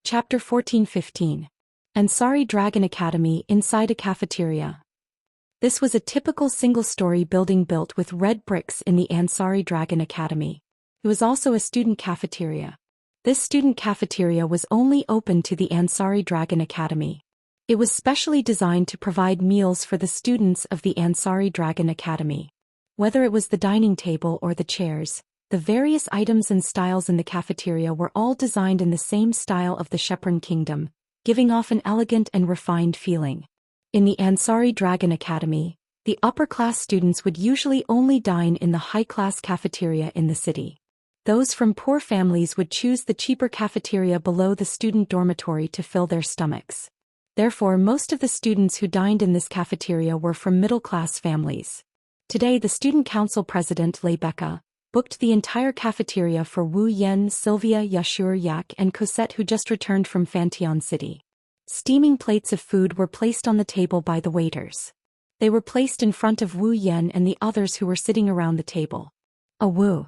Chapter 14-15. Ansari Dragon Academy inside a cafeteria. This was a typical single-story building built with red bricks in the Ansari Dragon Academy. It was also a student cafeteria. This student cafeteria was only open to the Ansari Dragon Academy. It was specially designed to provide meals for the students of the Ansari Dragon Academy. Whether it was the dining table or the chairs, the various items and styles in the cafeteria were all designed in the same style of the Shepron Kingdom, giving off an elegant and refined feeling. In the Ansari Dragon Academy, the upper-class students would usually only dine in the high-class cafeteria in the city. Those from poor families would choose the cheaper cafeteria below the student dormitory to fill their stomachs. Therefore, most of the students who dined in this cafeteria were from middle-class families. Today, the student council president Rebecca booked the entire cafeteria for Wu Yen, Sylvia, Yashur, Yak, and Cosette, who just returned from Fantion City. Steaming plates of food were placed on the table by the waiters. They were placed in front of Wu Yen and the others who were sitting around the table. Wu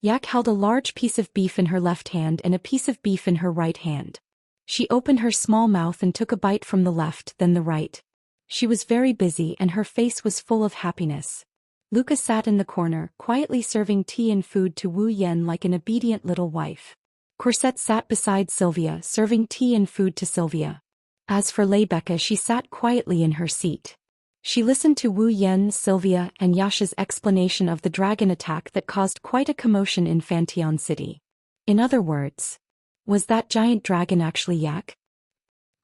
Yak held a large piece of beef in her left hand and a piece of beef in her right hand. She opened her small mouth and took a bite from the left, then the right. She was very busy and her face was full of happiness. Luca sat in the corner, quietly serving tea and food to Wu Yen like an obedient little wife. Cosette sat beside Sylvia, serving tea and food to Sylvia. As for Rebecca, she sat quietly in her seat. She listened to Wu Yen, Sylvia, and Yasha's explanation of the dragon attack that caused quite a commotion in Fantion City. In other words, was that giant dragon actually Yak?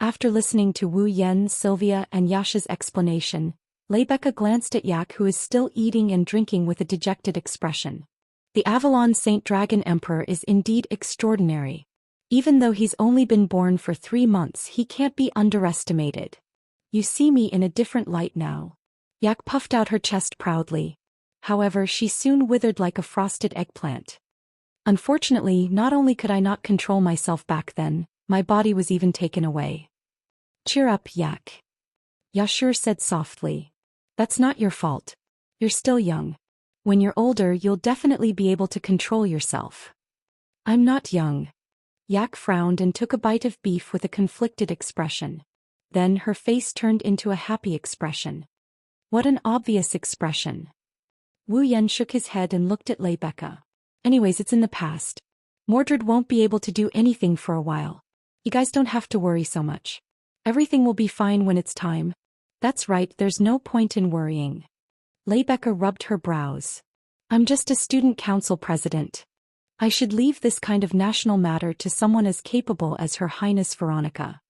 After listening to Wu Yen, Sylvia, and Yasha's explanation, Rebecca glanced at Yak, who is still eating and drinking with a dejected expression. The Avalon Saint Dragon Emperor is indeed extraordinary. Even though he's only been born for 3 months, he can't be underestimated. You see me in a different light now. Yak puffed out her chest proudly. However, she soon withered like a frosted eggplant. Unfortunately, not only could I not control myself back then, my body was even taken away. Cheer up, Yak. Yashur said softly. That's not your fault. You're still young. When you're older, you'll definitely be able to control yourself. I'm not young. Yak frowned and took a bite of beef with a conflicted expression. Then her face turned into a happy expression. What an obvious expression. Wu Yen shook his head and looked at Rebecca. Anyways, it's in the past. Mordred won't be able to do anything for a while. You guys don't have to worry so much. Everything will be fine when it's time. That's right, there's no point in worrying. Rebecca rubbed her brows. I'm just a student council president. I should leave this kind of national matter to someone as capable as Her Highness Veronica.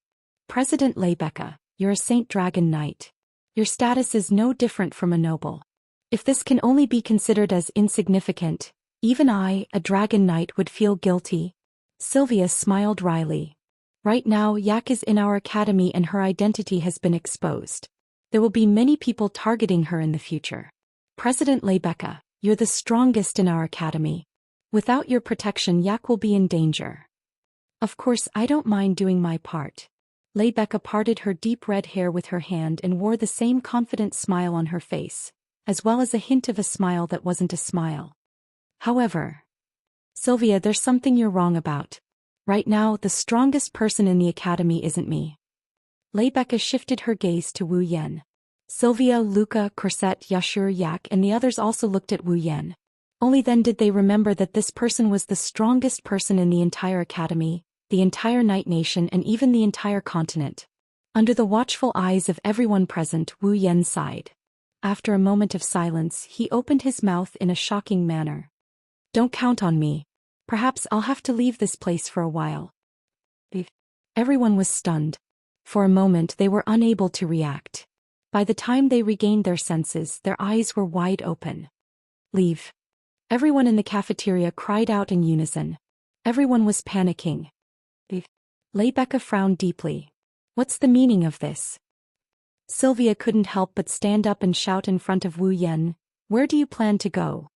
President Rebecca, you're a Saint Dragon Knight. Your status is no different from a noble. If this can only be considered as insignificant, even I, a Dragon Knight, would feel guilty. Sylvia smiled wryly. Right now, Yak is in our academy and her identity has been exposed. There will be many people targeting her in the future. President Rebecca, you're the strongest in our academy. Without your protection, Yak will be in danger. Of course, I don't mind doing my part. Rebecca parted her deep red hair with her hand and wore the same confident smile on her face, as well as a hint of a smile that wasn't a smile. However, Sylvia, there's something you're wrong about. Right now, the strongest person in the academy isn't me. Rebecca shifted her gaze to Wu Yen. Sylvia, Luca, Cosette, Yashur, Yak, and the others also looked at Wu Yen. Only then did they remember that this person was the strongest person in the entire academy, the entire Night Nation, and even the entire continent. Under the watchful eyes of everyone present, Wu Yen sighed. After a moment of silence, he opened his mouth in a shocking manner. Don't count on me. Perhaps I'll have to leave this place for a while. Everyone was stunned. For a moment they were unable to react. By the time they regained their senses, their eyes were wide open. Leave. Everyone in the cafeteria cried out in unison. Everyone was panicking. Rebecca frowned deeply. What's the meaning of this? Sylvia couldn't help but stand up and shout in front of Wu Yen, where do you plan to go?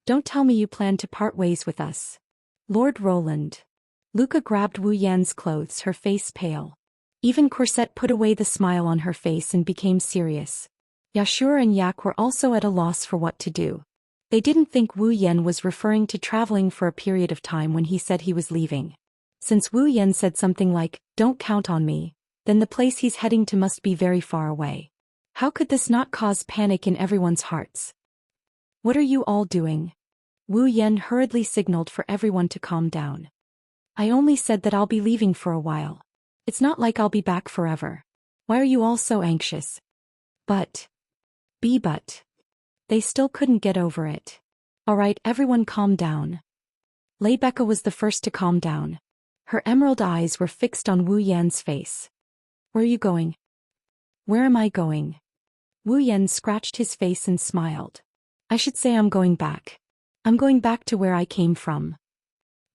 Don't tell me you plan to part ways with us. Lord Roland. Luca grabbed Wu Yan's clothes, her face pale. Even Cosette put away the smile on her face and became serious. Yashur and Yak were also at a loss for what to do. They didn't think Wu Yen was referring to traveling for a period of time when he said he was leaving. Since Wu Yan said something like, "Don't count on me," then the place he's heading to must be very far away. How could this not cause panic in everyone's hearts? "What are you all doing?" Wu Yan hurriedly signaled for everyone to calm down. "I only said that I'll be leaving for a while. It's not like I'll be back forever. Why are you all so anxious?" But. They still couldn't get over it. "All right, everyone calm down." Rebecca was the first to calm down. Her emerald eyes were fixed on Wu Yan's face. "Where are you going?" "Where am I going?" Wu Yan scratched his face and smiled. "I should say I'm going back. I'm going back to where I came from."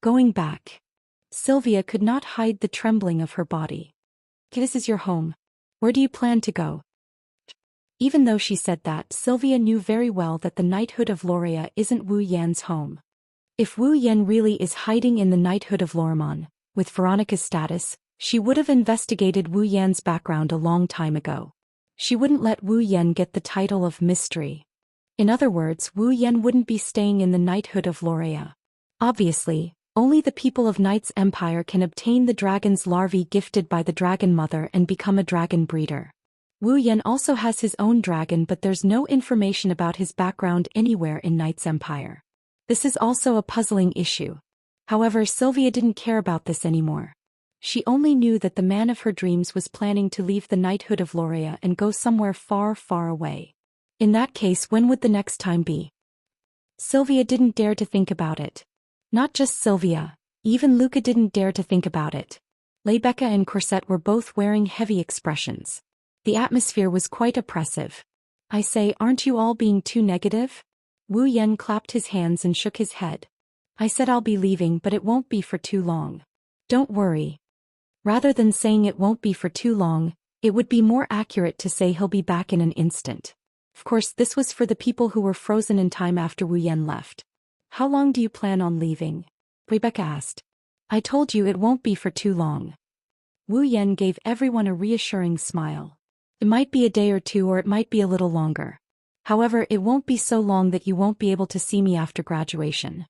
Going back. Sylvia could not hide the trembling of her body. "This is your home. Where do you plan to go?" Even though she said that, Sylvia knew very well that the knighthood of Loria isn't Wu Yan's home. If Wu Yan really is hiding in the knighthood of Lorimon, with Veronica's status, she would have investigated Wu Yan's background a long time ago. She wouldn't let Wu Yan get the title of mystery. In other words, Wu Yan wouldn't be staying in the knighthood of Loria. Obviously, only the people of Knight's Empire can obtain the dragon's larvae gifted by the Dragon Mother and become a dragon breeder. Wu Yan also has his own dragon, but there's no information about his background anywhere in Knight's Empire. This is also a puzzling issue. However, Sylvia didn't care about this anymore. She only knew that the man of her dreams was planning to leave the knighthood of Loria and go somewhere far, far away. In that case, when would the next time be? Sylvia didn't dare to think about it. Not just Sylvia, even Luca didn't dare to think about it. Rebecca and Corset were both wearing heavy expressions. The atmosphere was quite oppressive. "I say, aren't you all being too negative?" Wu Yan clapped his hands and shook his head. "I said I'll be leaving, but it won't be for too long. Don't worry." Rather than saying it won't be for too long, it would be more accurate to say he'll be back in an instant. Of course, this was for the people who were frozen in time after Wu Yan left. "How long do you plan on leaving?" Rebecca asked. "I told you it won't be for too long." Wu Yan gave everyone a reassuring smile. "It might be a day or two, or it might be a little longer. However, it won't be so long that you won't be able to see me after graduation."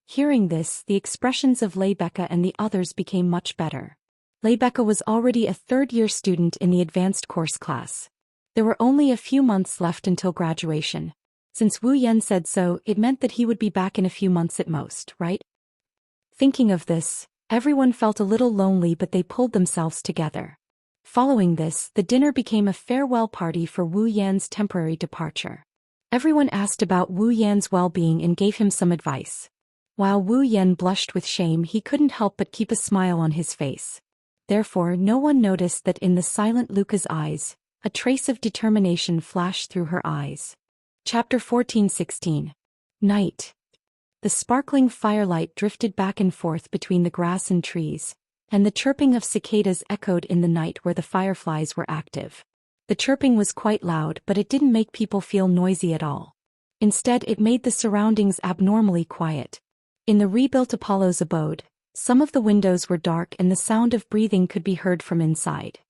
Hearing this, the expressions of Rebecca and the others became much better. Rebecca was already a third-year student in the advanced course class. There were only a few months left until graduation. Since Wu Yan said so, it meant that he would be back in a few months at most, right? Thinking of this, everyone felt a little lonely, but they pulled themselves together. Following this, the dinner became a farewell party for Wu Yan's temporary departure. Everyone asked about Wu Yan's well-being and gave him some advice. While Wu Yan blushed with shame, he couldn't help but keep a smile on his face. Therefore, no one noticed that in the silent Luca's eyes, a trace of determination flashed through her eyes. Chapter 14-16. Night. The sparkling firelight drifted back and forth between the grass and trees, and the chirping of cicadas echoed in the night where the fireflies were active. The chirping was quite loud, but it didn't make people feel noisy at all. Instead, it made the surroundings abnormally quiet. In the rebuilt Apollo's abode, some of the windows were dark and the sound of breathing could be heard from inside.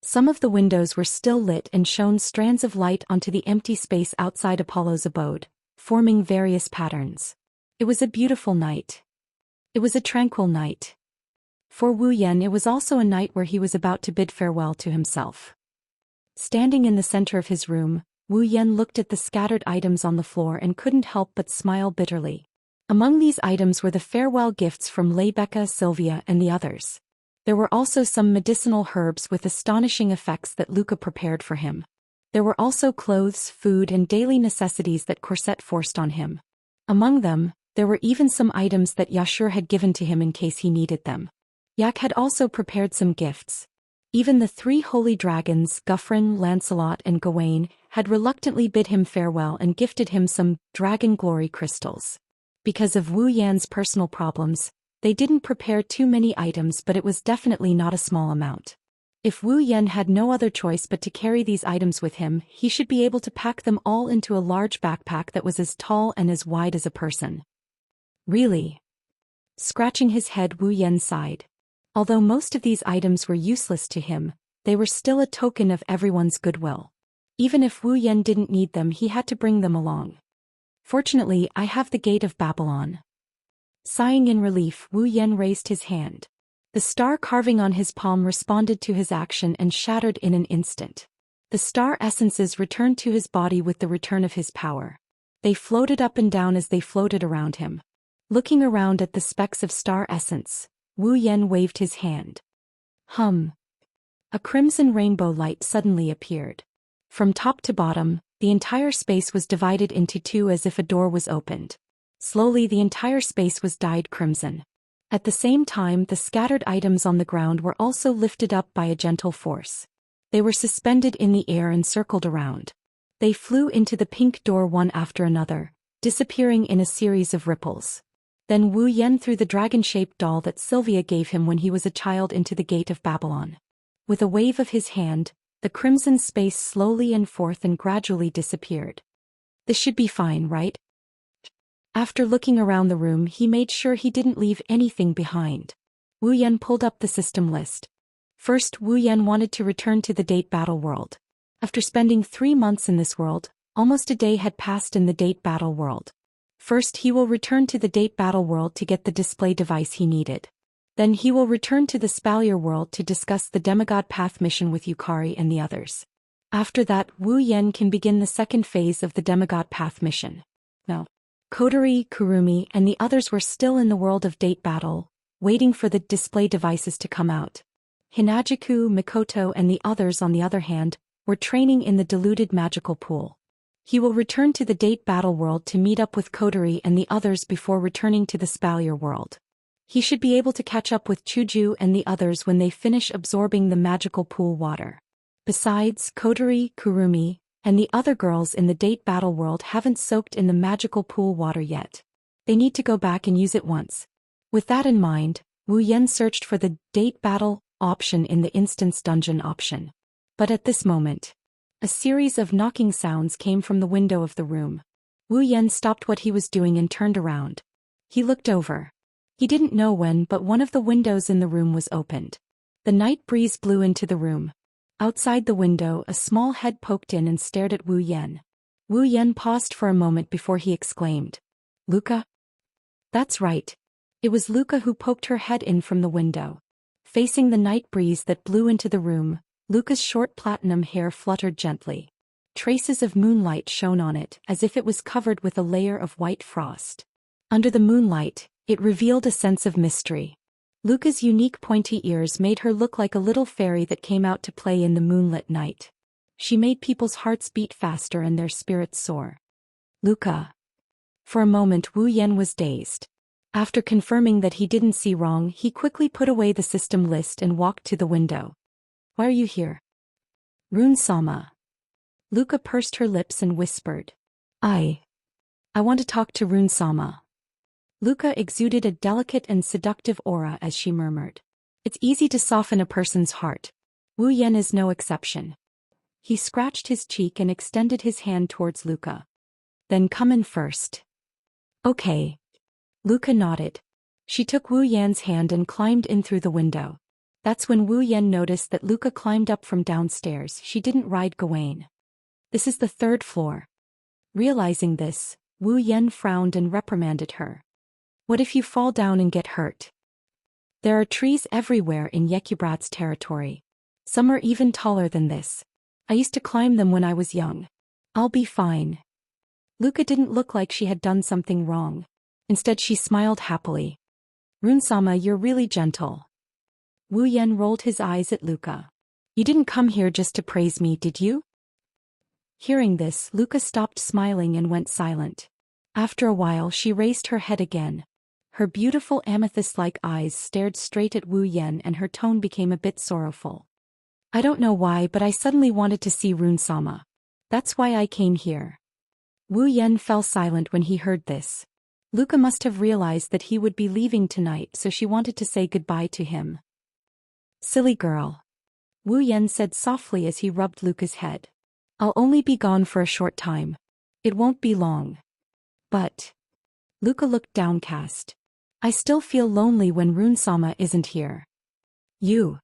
Some of the windows were still lit and shone strands of light onto the empty space outside Apollo's abode, forming various patterns. It was a beautiful night. It was a tranquil night. For Wu Yan, it was also a night where he was about to bid farewell to himself. Standing in the center of his room, Wu Yan looked at the scattered items on the floor and couldn't help but smile bitterly. Among these items were the farewell gifts from Rebecca, Sylvia, and the others. There were also some medicinal herbs with astonishing effects that Luca prepared for him. There were also clothes, food, and daily necessities that Corset forced on him. Among them, there were even some items that Yashur had given to him in case he needed them. Yak had also prepared some gifts. Even the three holy dragons, Guffrin, Lancelot, and Gawain, had reluctantly bid him farewell and gifted him some dragon glory crystals. Because of Wu Yan's personal problems, they didn't prepare too many items, but it was definitely not a small amount. If Wu Yan had no other choice but to carry these items with him, he should be able to pack them all into a large backpack that was as tall and as wide as a person. Really? Scratching his head, Wu Yan sighed. Although most of these items were useless to him, they were still a token of everyone's goodwill. Even if Wu Yan didn't need them, he had to bring them along. Fortunately, I have the Gate of Babylon. Sighing in relief, Wu Yan raised his hand. The star carving on his palm responded to his action and shattered in an instant. The star essences returned to his body with the return of his power. They floated up and down as they floated around him. Looking around at the specks of star essence, Wu Yan waved his hand. Hum. A crimson rainbow light suddenly appeared. From top to bottom, the entire space was divided into two as if a door was opened. Slowly the entire space was dyed crimson. At the same time, the scattered items on the ground were also lifted up by a gentle force. They were suspended in the air and circled around. They flew into the pink door one after another, disappearing in a series of ripples. Then Wu Yan threw the dragon-shaped doll that Sylvia gave him when he was a child into the gate of Babylon. With a wave of his hand, the crimson space slowly and forth and gradually disappeared. This should be fine, right? After looking around the room, he made sure he didn't leave anything behind. Wu Yan pulled up the system list. First, Wu Yan wanted to return to the date battle world. After spending 3 months in this world, almost a day had passed in the date battle world. First, he will return to the date battle world to get the display device he needed. Then he will return to the Spalier world to discuss the Demigod Path mission with Yukari and the others. After that, Wu Yan can begin the second phase of the Demigod Path mission. Now, Kodori, Kurumi, and the others were still in the world of date battle, waiting for the display devices to come out. Hinajiku, Mikoto, and the others, on the other hand, were training in the diluted magical pool. He will return to the date battle world to meet up with Kodori and the others before returning to the Spalier world. He should be able to catch up with Chuju and the others when they finish absorbing the magical pool water. Besides, Kodori, Kurumi, and the other girls in the date battle world haven't soaked in the magical pool water yet. They need to go back and use it once. With that in mind, Wu Yan searched for the date battle option in the instance dungeon option. But at this moment, a series of knocking sounds came from the window of the room. Wu Yan stopped what he was doing and turned around. He looked over. He didn't know when, but one of the windows in the room was opened. The night breeze blew into the room. Outside the window, a small head poked in and stared at Wu Yan. Wu Yan paused for a moment before he exclaimed, "Luca?" That's right. It was Luca who poked her head in from the window. Facing the night breeze that blew into the room, Luca's short platinum hair fluttered gently. Traces of moonlight shone on it, as if it was covered with a layer of white frost. Under the moonlight, it revealed a sense of mystery. Luca's unique pointy ears made her look like a little fairy that came out to play in the moonlit night. She made people's hearts beat faster and their spirits soar. Luca. For a moment Wu Yan was dazed. After confirming that he didn't see wrong, he quickly put away the system list and walked to the window. Why are you here? Rune-sama. Luca pursed her lips and whispered. I want to talk to Rune-sama. Luca exuded a delicate and seductive aura as she murmured. It's easy to soften a person's heart. Wu Yan is no exception. He scratched his cheek and extended his hand towards Luca. Then come in first. Okay. Luca nodded. She took Wu Yan's hand and climbed in through the window. That's when Wu Yan noticed that Luca climbed up from downstairs. She didn't ride Gawain. This is the 3rd floor. Realizing this, Wu Yan frowned and reprimanded her. What if you fall down and get hurt? There are trees everywhere in Yekubrat's territory. Some are even taller than this. I used to climb them when I was young. I'll be fine. Luca didn't look like she had done something wrong. Instead she smiled happily. Rune-sama, you're really gentle. Wu Yan rolled his eyes at Luca. You didn't come here just to praise me, did you? Hearing this, Luca stopped smiling and went silent. After a while she raised her head again. Her beautiful amethyst-like eyes stared straight at Wu Yan and her tone became a bit sorrowful. I don't know why, but I suddenly wanted to see Rune-sama. That's why I came here. Wu Yan fell silent when he heard this. Luca must have realized that he would be leaving tonight, so she wanted to say goodbye to him. Silly girl. Wu Yan said softly as he rubbed Luca's head. I'll only be gone for a short time. It won't be long. But... Luca looked downcast. I still feel lonely when Rune-sama isn't here. You.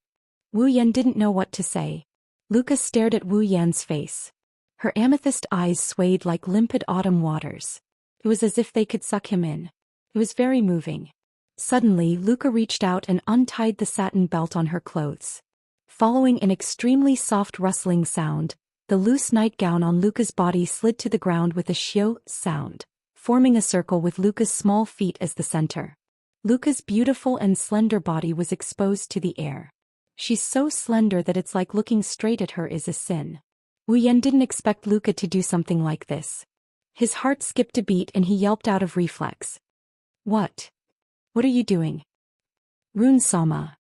Wu Yan didn't know what to say. Luca stared at Wu Yan's face. Her amethyst eyes swayed like limpid autumn waters. It was as if they could suck him in. It was very moving. Suddenly, Luca reached out and untied the satin belt on her clothes. Following an extremely soft rustling sound, the loose nightgown on Luca's body slid to the ground with a xiao sound, forming a circle with Luca's small feet as the center. Luca's beautiful and slender body was exposed to the air. She's so slender that it's like looking straight at her is a sin. Wu Yan didn't expect Luca to do something like this. His heart skipped a beat and he yelped out of reflex. What? What are you doing? Rune-sama.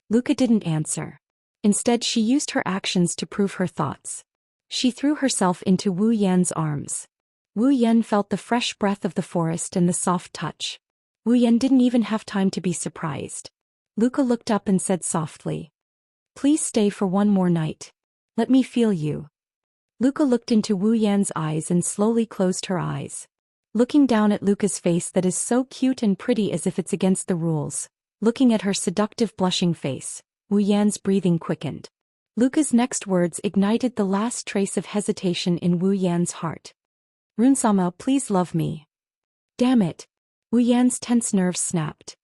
Luca didn't answer. Instead, she used her actions to prove her thoughts. She threw herself into Wu Yan's arms. Wu Yan felt the fresh breath of the forest and the soft touch. Wu Yan didn't even have time to be surprised. Luca looked up and said softly, "Please stay for one more night. Let me feel you." Luca looked into Wu Yan's eyes and slowly closed her eyes. Looking down at Luca's face that is so cute and pretty as if it's against the rules, looking at her seductive blushing face, Wu Yan's breathing quickened. Luca's next words ignited the last trace of hesitation in Wu Yan's heart. "Rune-sama, please love me." Damn it! Wu Yan's tense nerves snapped.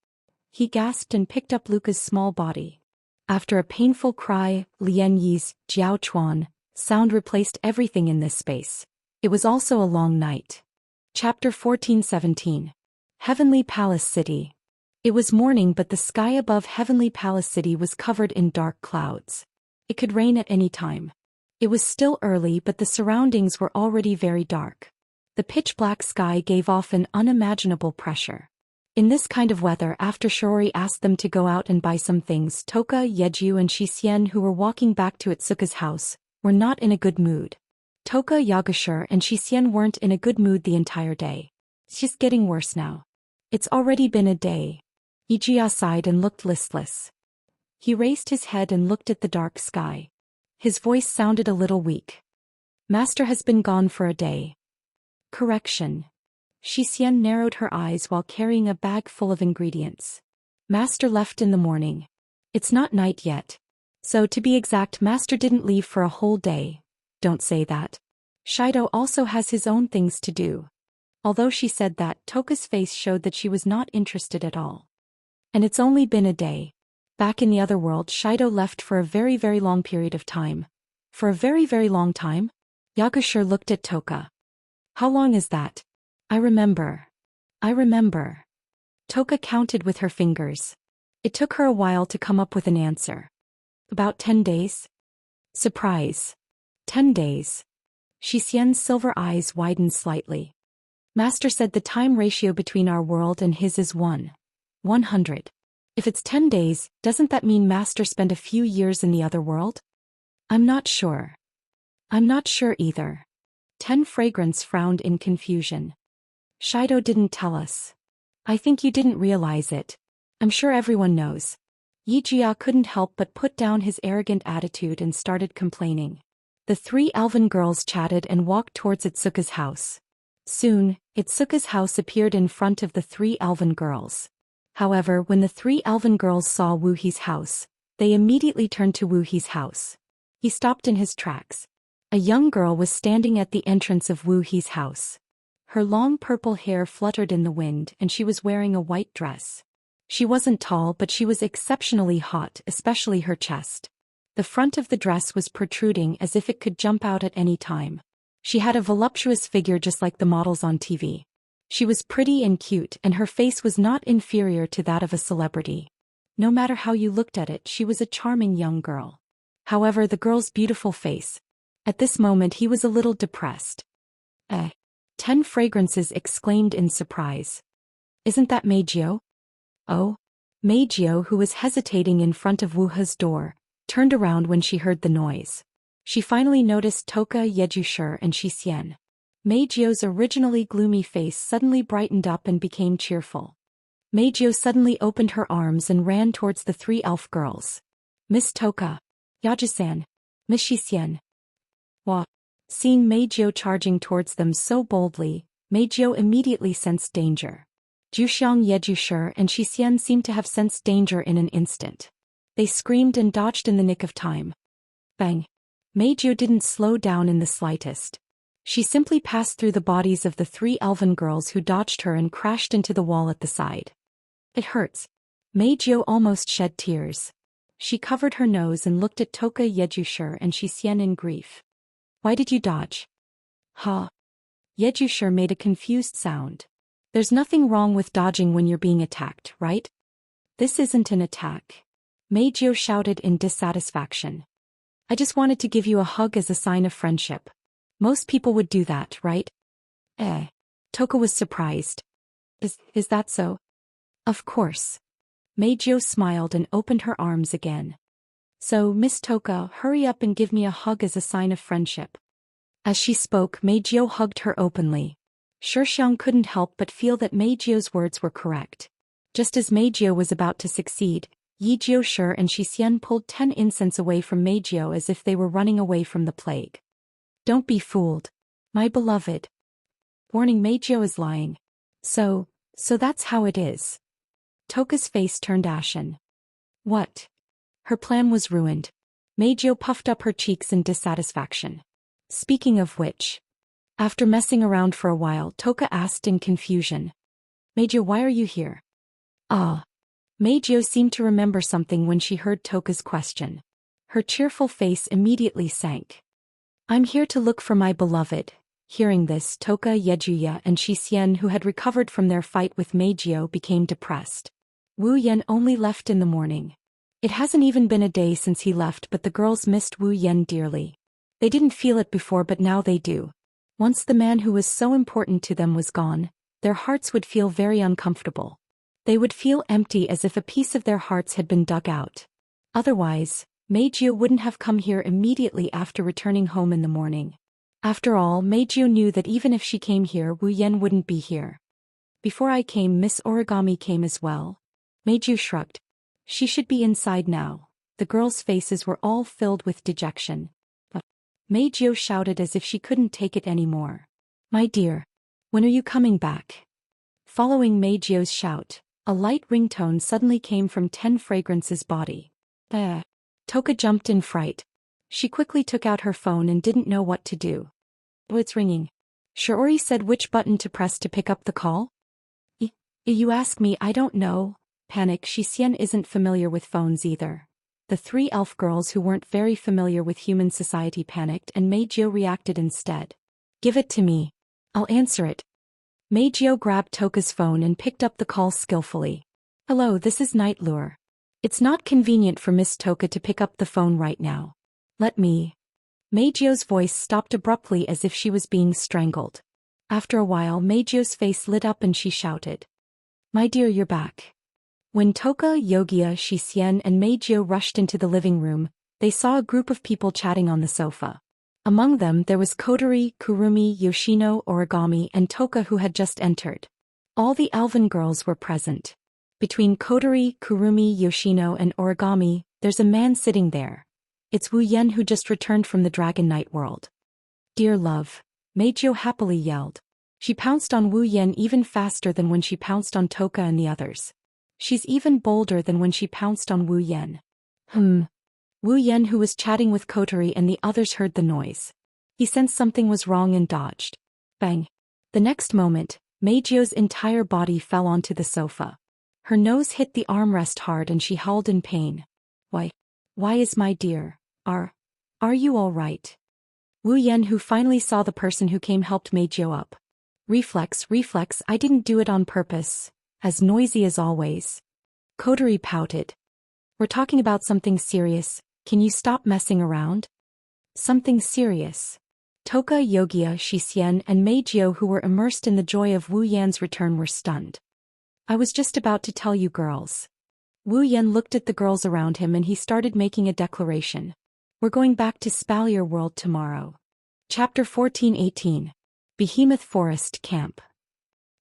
He gasped and picked up Luca's small body. After a painful cry, Lian Yi's Jiao Chuan sound replaced everything in this space. It was also a long night. Chapter 14-17. Heavenly Palace City. It was morning, but the sky above Heavenly Palace City was covered in dark clouds. It could rain at any time. It was still early, but the surroundings were already very dark. The pitch-black sky gave off an unimaginable pressure. In this kind of weather, after Shiori asked them to go out and buy some things, Toka, Yeju and Xian, who were walking back to Itsuka's house, were not in a good mood. Toka, Yagashur and Xian weren't in a good mood the entire day. It's just getting worse now. It's already been a day. Ijia sighed and looked listless. He raised his head and looked at the dark sky. His voice sounded a little weak. "Master has been gone for a day." Correction. Xian narrowed her eyes while carrying a bag full of ingredients. "Master left in the morning. It's not night yet. So to be exact, Master didn't leave for a whole day." "Don't say that. Shido also has his own things to do." Although she said that, Toka's face showed that she was not interested at all. "And it's only been a day. Back in the other world, Shido left for a very, very long period of time." "For a very, very long time?" Yagashur looked at Toka. "How long is that?" I remember. Toka counted with her fingers. It took her a while to come up with an answer. "About 10 days? Surprise. 10 days. Xian's silver eyes widened slightly. "Master said the time ratio between our world and his is 100. If it's 10 days, doesn't that mean Master spent a few years in the other world?" I'm not sure either." 10 Fragrance frowned in confusion. "Shido didn't tell us. I think you didn't realize it. I'm sure everyone knows." Yijia couldn't help but put down his arrogant attitude and started complaining. The 3 elven girls chatted and walked towards Itsuka's house. Soon, Itsuka's house appeared in front of the 3 elven girls. However, when the 3 elven girls saw Wuhi's house, they immediately turned to Wuhi's house. He stopped in his tracks. A young girl was standing at the entrance of Wuhi's house. Her long purple hair fluttered in the wind and she was wearing a white dress. She wasn't tall, but she was exceptionally hot, especially her chest. The front of the dress was protruding as if it could jump out at any time. She had a voluptuous figure just like the models on TV. She was pretty and cute, and her face was not inferior to that of a celebrity. No matter how you looked at it, she was a charming young girl. However, the girl's beautiful face. At this moment he was a little depressed. 10 Fragrances exclaimed in surprise. "Isn't that Meijio?" Oh. Meijio, who was hesitating in front of Wuha's door, turned around when she heard the noise. She finally noticed Toka, Yejushur and Xian. Meijio's originally gloomy face suddenly brightened up and became cheerful. Meijio suddenly opened her arms and ran towards the 3 elf girls. "Miss Toka. Yajisan. Miss Xian." Wah. Seeing Meijio charging towards them so boldly, Meijio immediately sensed danger. Juxiang, Yejushur and Xian seemed to have sensed danger in an instant. They screamed and dodged in the nick of time. Bang! Meijio didn't slow down in the slightest. She simply passed through the bodies of the 3 elven girls who dodged her and crashed into the wall at the side. It hurts. Meijio almost shed tears. She covered her nose and looked at Toka Yejusher and Xian in grief. Why did you dodge? Ha. Yejusher made a confused sound. There's nothing wrong with dodging when you're being attacked, right? This isn't an attack. Meijio shouted in dissatisfaction. I just wanted to give you a hug as a sign of friendship. Most people would do that, right? Toka was surprised. Is that so? Of course. Meijio smiled and opened her arms again. So, Miss Toka, hurry up and give me a hug as a sign of friendship. As she spoke, Meijio hugged her openly. Zhou Xian couldn't help but feel that Meijio's words were correct. Just as Meijio was about to succeed, Yejusher and Xian pulled 10 incense away from Meijio as if they were running away from the plague. Don't be fooled. My beloved. Warning, Meijio is lying. So that's how it is. Toka's face turned ashen. What? Her plan was ruined. Meijio puffed up her cheeks in dissatisfaction. Speaking of which. After messing around for a while, Toka asked in confusion. Meijio, why are you here? Meijio seemed to remember something when she heard Toka's question. Her cheerful face immediately sank. I'm here to look for my beloved. Hearing this, Toka Yejuya and Xian, who had recovered from their fight with Meijio, became depressed. Wu Yan only left in the morning. It hasn't even been a day since he left, but the girls missed Wu Yan dearly. They didn't feel it before, but now they do. Once the man who was so important to them was gone, their hearts would feel very uncomfortable. They would feel empty, as if a piece of their hearts had been dug out. Otherwise, Meijio wouldn't have come here immediately after returning home in the morning. After all, Meijio knew that even if she came here, Wu Yan wouldn't be here. Before I came, Miss Origami came as well. Meijio shrugged. She should be inside now. The girls' faces were all filled with dejection. But Meijio shouted as if she couldn't take it anymore. My dear, when are you coming back? Following Meijio's shout, a light ringtone suddenly came from 10 Fragrance's body. Toka jumped in fright. She quickly took out her phone and didn't know what to do. Oh, it's ringing. Shiori said which button to press to pick up the call? You ask me, I don't know. Panic. Xian isn't familiar with phones either. The 3 elf girls who weren't very familiar with human society panicked, and Meijio reacted instead. Give it to me. I'll answer it. Meijio grabbed Toka's phone and picked up the call skillfully. Hello, this is Night Lure. It's not convenient for Miss Toka to pick up the phone right now. Let me. Meijio's voice stopped abruptly as if she was being strangled. After a while, Meijio's face lit up and she shouted. My dear, you're back. When Toka, Yogia, Xian and Meijio rushed into the living room, they saw a group of people chatting on the sofa. Among them there was Kotori, Kurumi, Yoshino, Origami and Toka, who had just entered. All the elven girls were present. Between Kotori, Kurumi, Yoshino and Origami, there's a man sitting there. It's Wu Yan, who just returned from the Dragon Knight world. Dear love, Meijio happily yelled. She pounced on Wu Yan even faster than when she pounced on Toka and the others. She's even bolder than when she pounced on Wu Yan. Wu Yan, who was chatting with Kotori and the others, heard the noise. He sensed something was wrong and dodged. Bang. The next moment, Meijio's entire body fell onto the sofa. Her nose hit the armrest hard and she howled in pain. Why is my dear? Are you all right? Wu Yan, who finally saw the person who came, helped Meijio up. Reflex, I didn't do it on purpose. As noisy as always. Kotori pouted. We're talking about something serious. Can you stop messing around? Something serious. Toka, Yogia, Xian and Meijio, who were immersed in the joy of Wu Yan's return, were stunned. I was just about to tell you girls. Wu Yan looked at the girls around him and he started making a declaration. We're going back to Spalier World tomorrow. Chapter 14:18. Behemoth Forest Camp.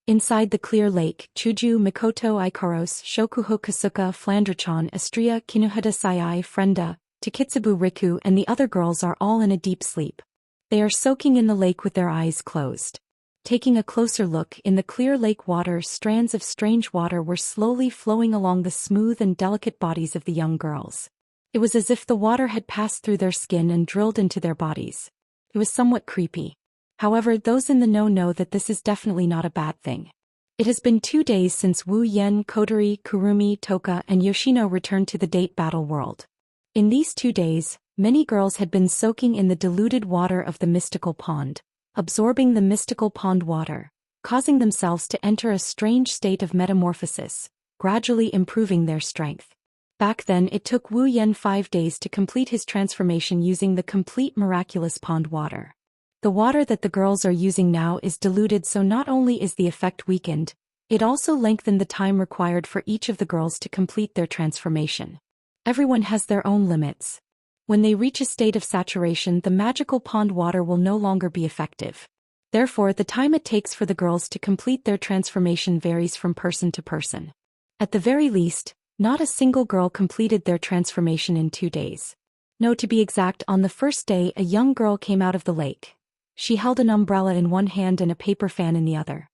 Inside the clear lake, Chuju, Mikoto, Ikaros, Shokuho, Kasuka, Flandrachan, Astria, Kinuhada, Sayai, Frenda, Takitsubu, Riku and the other girls are all in a deep sleep. They are soaking in the lake with their eyes closed. Taking a closer look, in the clear lake water, strands of strange water were slowly flowing along the smooth and delicate bodies of the young girls. It was as if the water had passed through their skin and drilled into their bodies. It was somewhat creepy. However, those in the know that this is definitely not a bad thing. It has been 2 days since Wu Yen, Kotori, Kurumi, Toka, and Yoshino returned to the date battle world. In these 2 days, many girls had been soaking in the diluted water of the mystical pond, absorbing the mystical pond water, causing themselves to enter a strange state of metamorphosis, gradually improving their strength. Back then it took Wu Yen 5 days to complete his transformation using the complete miraculous pond water. The water that the girls are using now is diluted, so not only is the effect weakened, it also lengthened the time required for each of the girls to complete their transformation. Everyone has their own limits. When they reach a state of saturation, the magical pond water will no longer be effective. Therefore, the time it takes for the girls to complete their transformation varies from person to person. At the very least, not a single girl completed their transformation in 2 days. No, to be exact, on the first day a young girl came out of the lake. She held an umbrella in one hand and a paper fan in the other.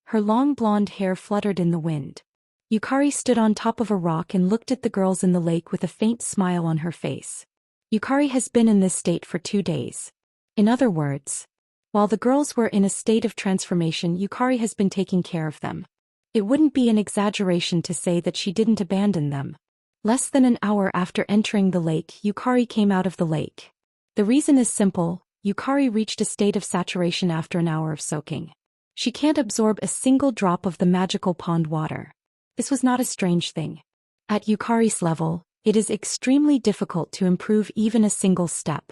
Her long blonde hair fluttered in the wind. Yukari stood on top of a rock and looked at the girls in the lake with a faint smile on her face. Yukari has been in this state for 2 days. In other words, while the girls were in a state of transformation, Yukari has been taking care of them. It wouldn't be an exaggeration to say that she didn't abandon them. Less than an hour after entering the lake, Yukari came out of the lake. The reason is simple. Yukari reached a state of saturation after an hour of soaking. She can't absorb a single drop of the magical pond water. This was not a strange thing. At Yukari's level, it is extremely difficult to improve even a single step.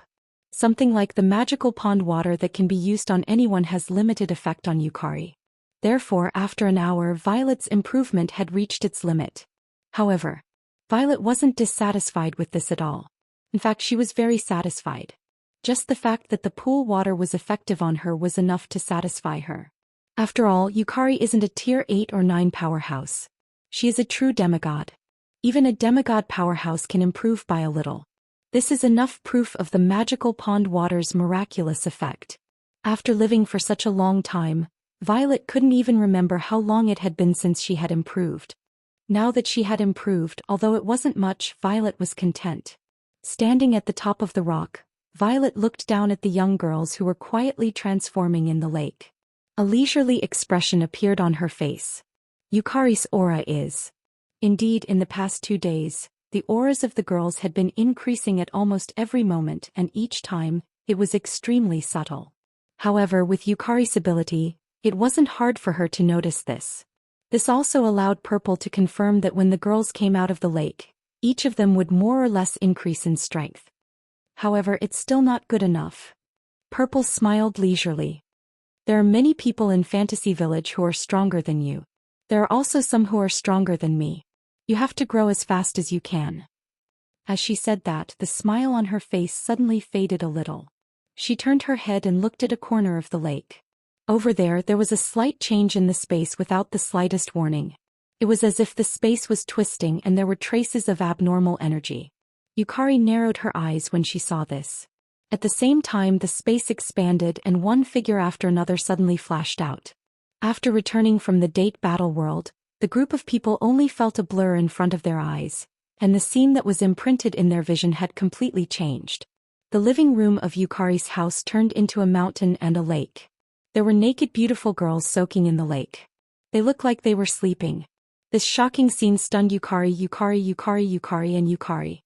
Something like the magical pond water that can be used on anyone has limited effect on Yukari. Therefore, after an hour, Violet's improvement had reached its limit. However, Violet wasn't dissatisfied with this at all. In fact, she was very satisfied. Just the fact that the pool water was effective on her was enough to satisfy her. After all, Yukari isn't a tier 8 or 9 powerhouse. She is a true demigod. Even a demigod powerhouse can improve by a little. This is enough proof of the magical pond water's miraculous effect. After living for such a long time, Violet couldn't even remember how long it had been since she had improved. Now that she had improved, although it wasn't much, Violet was content. Standing at the top of the rock, Violet looked down at the young girls who were quietly transforming in the lake. A leisurely expression appeared on her face. Yukari's aura is. Indeed, in the past 2 days, the auras of the girls had been increasing at almost every moment, and each time, it was extremely subtle. However, with Yukari's ability, it wasn't hard for her to notice this. This also allowed Purple to confirm that when the girls came out of the lake, each of them would more or less increase in strength. However, it's still not good enough. Purple smiled leisurely. There are many people in Fantasy Village who are stronger than you. There are also some who are stronger than me. You have to grow as fast as you can. As she said that, the smile on her face suddenly faded a little. She turned her head and looked at a corner of the lake. Over there was a slight change in the space without the slightest warning. It was as if the space was twisting and there were traces of abnormal energy. Yukari narrowed her eyes when she saw this. At the same time, the space expanded and one figure after another suddenly flashed out. After returning from the date battle world, the group of people only felt a blur in front of their eyes, and the scene that was imprinted in their vision had completely changed. The living room of Yukari's house turned into a mountain and a lake. There were naked beautiful girls soaking in the lake. They looked like they were sleeping. This shocking scene stunned Yukari, and Yukari.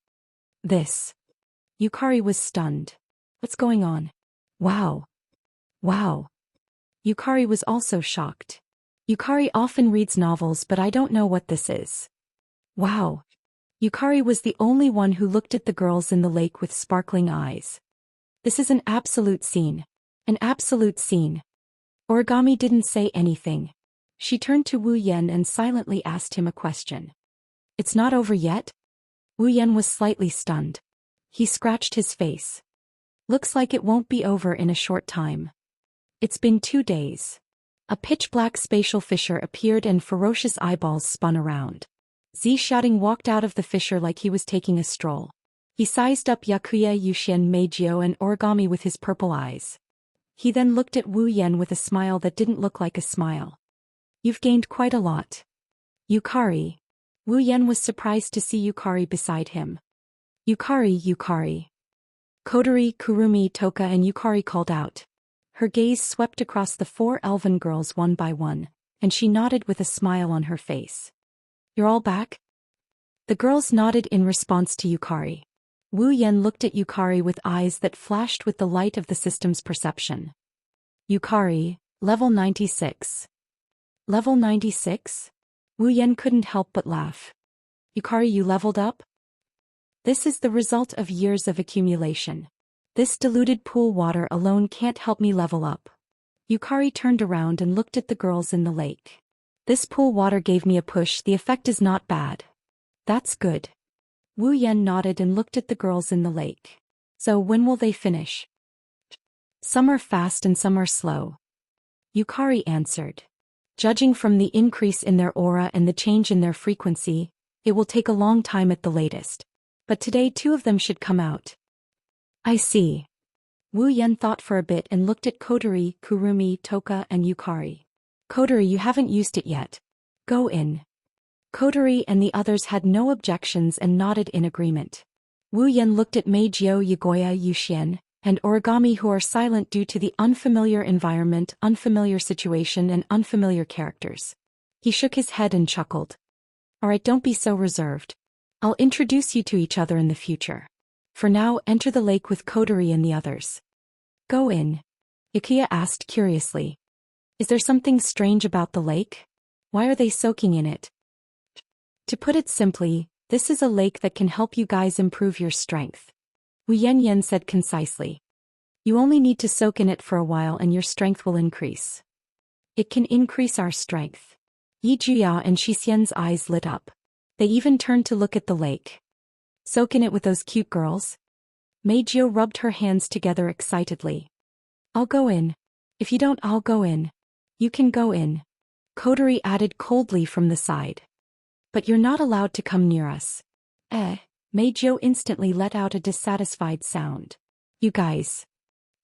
Yukari was stunned. What's going on? Wow. Wow. Yukari was also shocked. Yukari often reads novels, but I don't know what this is. Wow. Yukari was the only one who looked at the girls in the lake with sparkling eyes. This is an absolute scene. An absolute scene. Origami didn't say anything. She turned to Wu Yen and silently asked him a question. It's not over yet? Wu Yen was slightly stunned. He scratched his face. Looks like it won't be over in a short time. It's been 2 days. A pitch-black spatial fissure appeared and ferocious eyeballs spun around. Zhou Xian walked out of the fissure like he was taking a stroll. He sized up Yakuya, Yuxian, Meijio and Origami with his purple eyes. He then looked at Wu Yen with a smile that didn't look like a smile. You've gained quite a lot. Yukari. Wu Yen was surprised to see Yukari beside him. Yukari. Kotori, Kurumi, Toka and Yukari called out. Her gaze swept across the 4 elven girls one by one, and she nodded with a smile on her face. "You're all back?" The girls nodded in response to Yukari. Wu Yan looked at Yukari with eyes that flashed with the light of the system's perception. "Yukari, level 96. Level 96? Wu Yan couldn't help but laugh. "Yukari, you leveled up?" "This is the result of years of accumulation. This diluted pool water alone can't help me level up." Yukari turned around and looked at the girls in the lake. "This pool water gave me a push. The effect is not bad." "That's good." Wu Yan nodded and looked at the girls in the lake. "So when will they finish?" "Some are fast and some are slow," Yukari answered. "Judging from the increase in their aura and the change in their frequency, it will take a long time at the latest. But today 2 of them should come out." "I see." Wu Yan thought for a bit and looked at Kotori, Kurumi, Toka and Yukari. "Kotori, you haven't used it yet. Go in." Kotori and the others had no objections and nodded in agreement. Wu Yan looked at Meijio, Yagoya, Zhou Xian, and Origami, who are silent due to the unfamiliar environment, unfamiliar situation and unfamiliar characters. He shook his head and chuckled. "Alright, don't be so reserved. I'll introduce you to each other in the future. For now, enter the lake with Kotori and the others." "Go in?" Yakuya asked curiously. "Is there something strange about the lake? Why are they soaking in it?" "To put it simply, this is a lake that can help you guys improve your strength," Wu Yan said concisely. "You only need to soak in it for a while and your strength will increase." "It can increase our strength." Yi Juya and Xixian's eyes lit up. They even turned to look at the lake. "Soak in it with those cute girls?" Meijio rubbed her hands together excitedly. "I'll go in. If you don't, I'll go in." "You can go in," Kotori added coldly from the side. "But you're not allowed to come near us." Meijio instantly let out a dissatisfied sound. "You guys."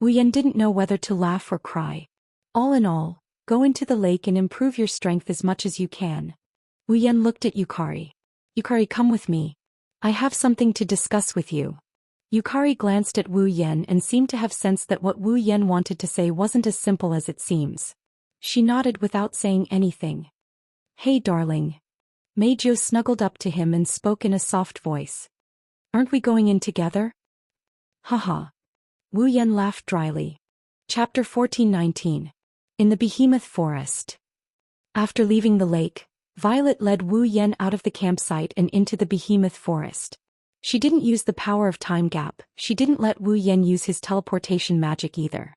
Wu Yan didn't know whether to laugh or cry. "All in all, go into the lake and improve your strength as much as you can." Wu Yan looked at Yukari. "Yukari, come with me. I have something to discuss with you." Yukari glanced at Wu Yan and seemed to have sensed that what Wu Yan wanted to say wasn't as simple as it seems. She nodded without saying anything. "Hey darling." Meijio snuggled up to him and spoke in a soft voice. "Aren't we going in together?" "Haha." Wu Yan laughed dryly. Chapter 14-19. In the Behemoth Forest. After leaving the lake, Violet led Wu Yan out of the campsite and into the Behemoth Forest. She didn't use the power of time gap. She didn't let Wu Yan use his teleportation magic either.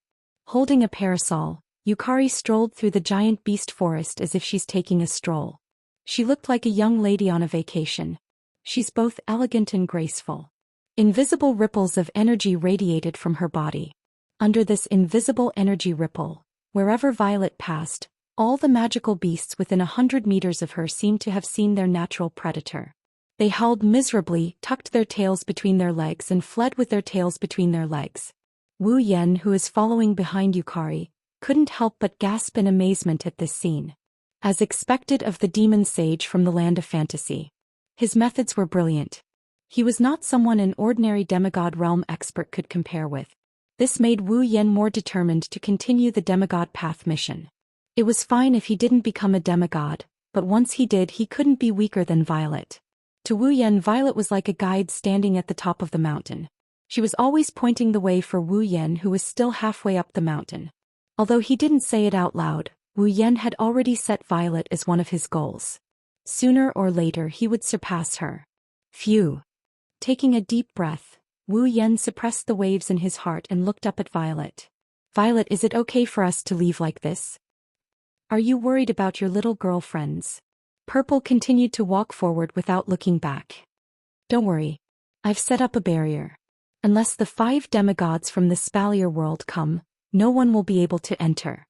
Holding a parasol, Yukari strolled through the giant beast forest as if she's taking a stroll. She looked like a young lady on a vacation. She's both elegant and graceful. Invisible ripples of energy radiated from her body. Under this invisible energy ripple, wherever Violet passed, all the magical beasts within 100 meters of her seemed to have seen their natural predator. They howled miserably, tucked their tails between their legs and fled with their tails between their legs. Wu Yan, who is following behind Yukari, couldn't help but gasp in amazement at this scene. As expected of the demon sage from the land of fantasy, his methods were brilliant. He was not someone an ordinary demigod realm expert could compare with. This made Wu Yan more determined to continue the demigod path mission. It was fine if he didn't become a demigod, but once he did, he couldn't be weaker than Violet. To Wu Yan, Violet was like a guide standing at the top of the mountain. She was always pointing the way for Wu Yan, who was still halfway up the mountain. Although he didn't say it out loud, Wu Yan had already set Violet as one of his goals. Sooner or later he would surpass her. Phew. Taking a deep breath, Wu Yan suppressed the waves in his heart and looked up at Violet. "Violet, is it okay for us to leave like this? Are you worried about your little girlfriends?" Purple continued to walk forward without looking back. "Don't worry. I've set up a barrier. Unless the 5 demigods from the Spalier world come, no one will be able to enter."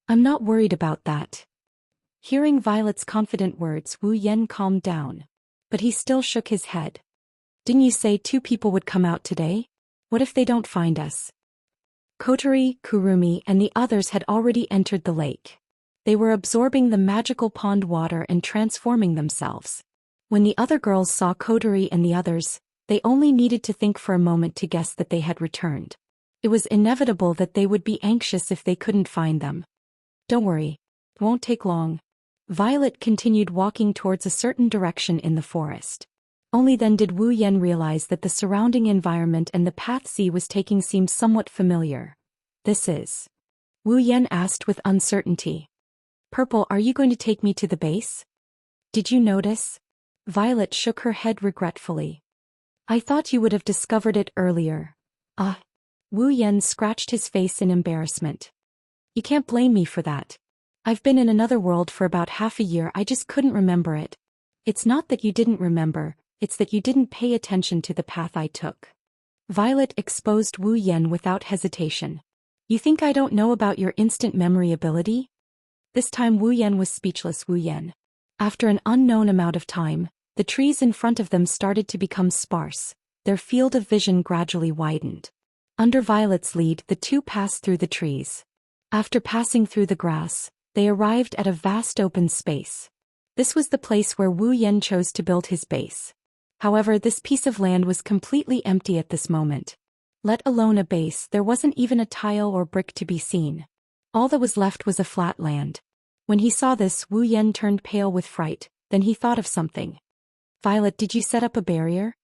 "I'm not worried about that." Hearing Violet's confident words, Wu Yan calmed down. But he still shook his head. "Didn't you say 2 people would come out today? What if they don't find us?" Kotori, Kurumi and the others had already entered the lake. They were absorbing the magical pond water and transforming themselves. When the other girls saw Kotori and the others, they only needed to think for a moment to guess that they had returned. It was inevitable that they would be anxious if they couldn't find them. Don't worry. It won't take long. Violet continued walking towards a certain direction in the forest. Only then did Wu Yan realize that the surrounding environment and the path she was taking seemed somewhat familiar. This is? Wu Yan asked with uncertainty. Purple, are you going to take me to the base? Did you notice? Violet shook her head regretfully. I thought you would have discovered it earlier. Wu Yan scratched his face in embarrassment. You can't blame me for that. I've been in another world for about half a year, I just couldn't remember it. It's not that you didn't remember, it's that you didn't pay attention to the path I took. Violet exposed Wu Yan without hesitation. You think I don't know about your instant memory ability? This time Wu Yan was speechless. Wu Yan. After an unknown amount of time, the trees in front of them started to become sparse, their field of vision gradually widened. Under Violet's lead, the two passed through the trees. After passing through the grass, they arrived at a vast open space. This was the place where Wu Yan chose to build his base. However, this piece of land was completely empty at this moment. Let alone a base, there wasn't even a tile or brick to be seen. All that was left was a flat land. When he saw this, Wu Yan turned pale with fright, then he thought of something. Violet, did you set up a barrier?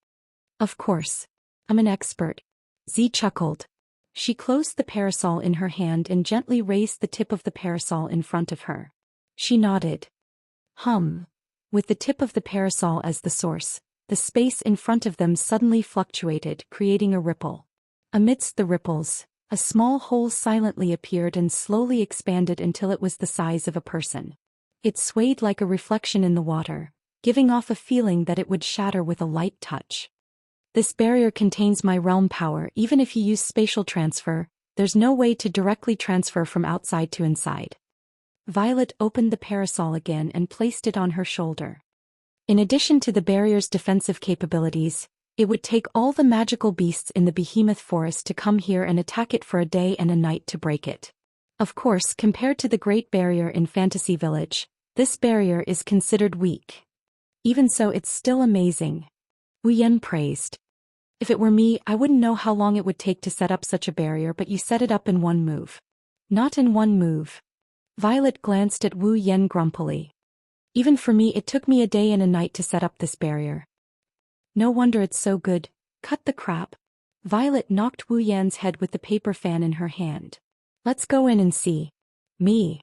Of course. I'm an expert. Z chuckled. She closed the parasol in her hand and gently raised the tip of the parasol in front of her. She nodded. With the tip of the parasol as the source, the space in front of them suddenly fluctuated, creating a ripple. Amidst the ripples, a small hole silently appeared and slowly expanded until it was the size of a person. It swayed like a reflection in the water, giving off a feeling that it would shatter with a light touch. This barrier contains my realm power. Even if you use spatial transfer, there's no way to directly transfer from outside to inside. Violet opened the parasol again and placed it on her shoulder. In addition to the barrier's defensive capabilities, it would take all the magical beasts in the behemoth forest to come here and attack it for a day and a night to break it. Of course, compared to the Great Barrier in Fantasy Village, this barrier is considered weak. Even so, it's still amazing. Wu Yan praised. If it were me, I wouldn't know how long it would take to set up such a barrier, but you set it up in one move. Not in one move. Violet glanced at Wu Yan grumpily. Even for me, it took me a day and a night to set up this barrier. No wonder it's so good. Cut the crap. Violet knocked Wu Yan's head with the paper fan in her hand. Let's go in and see. Me.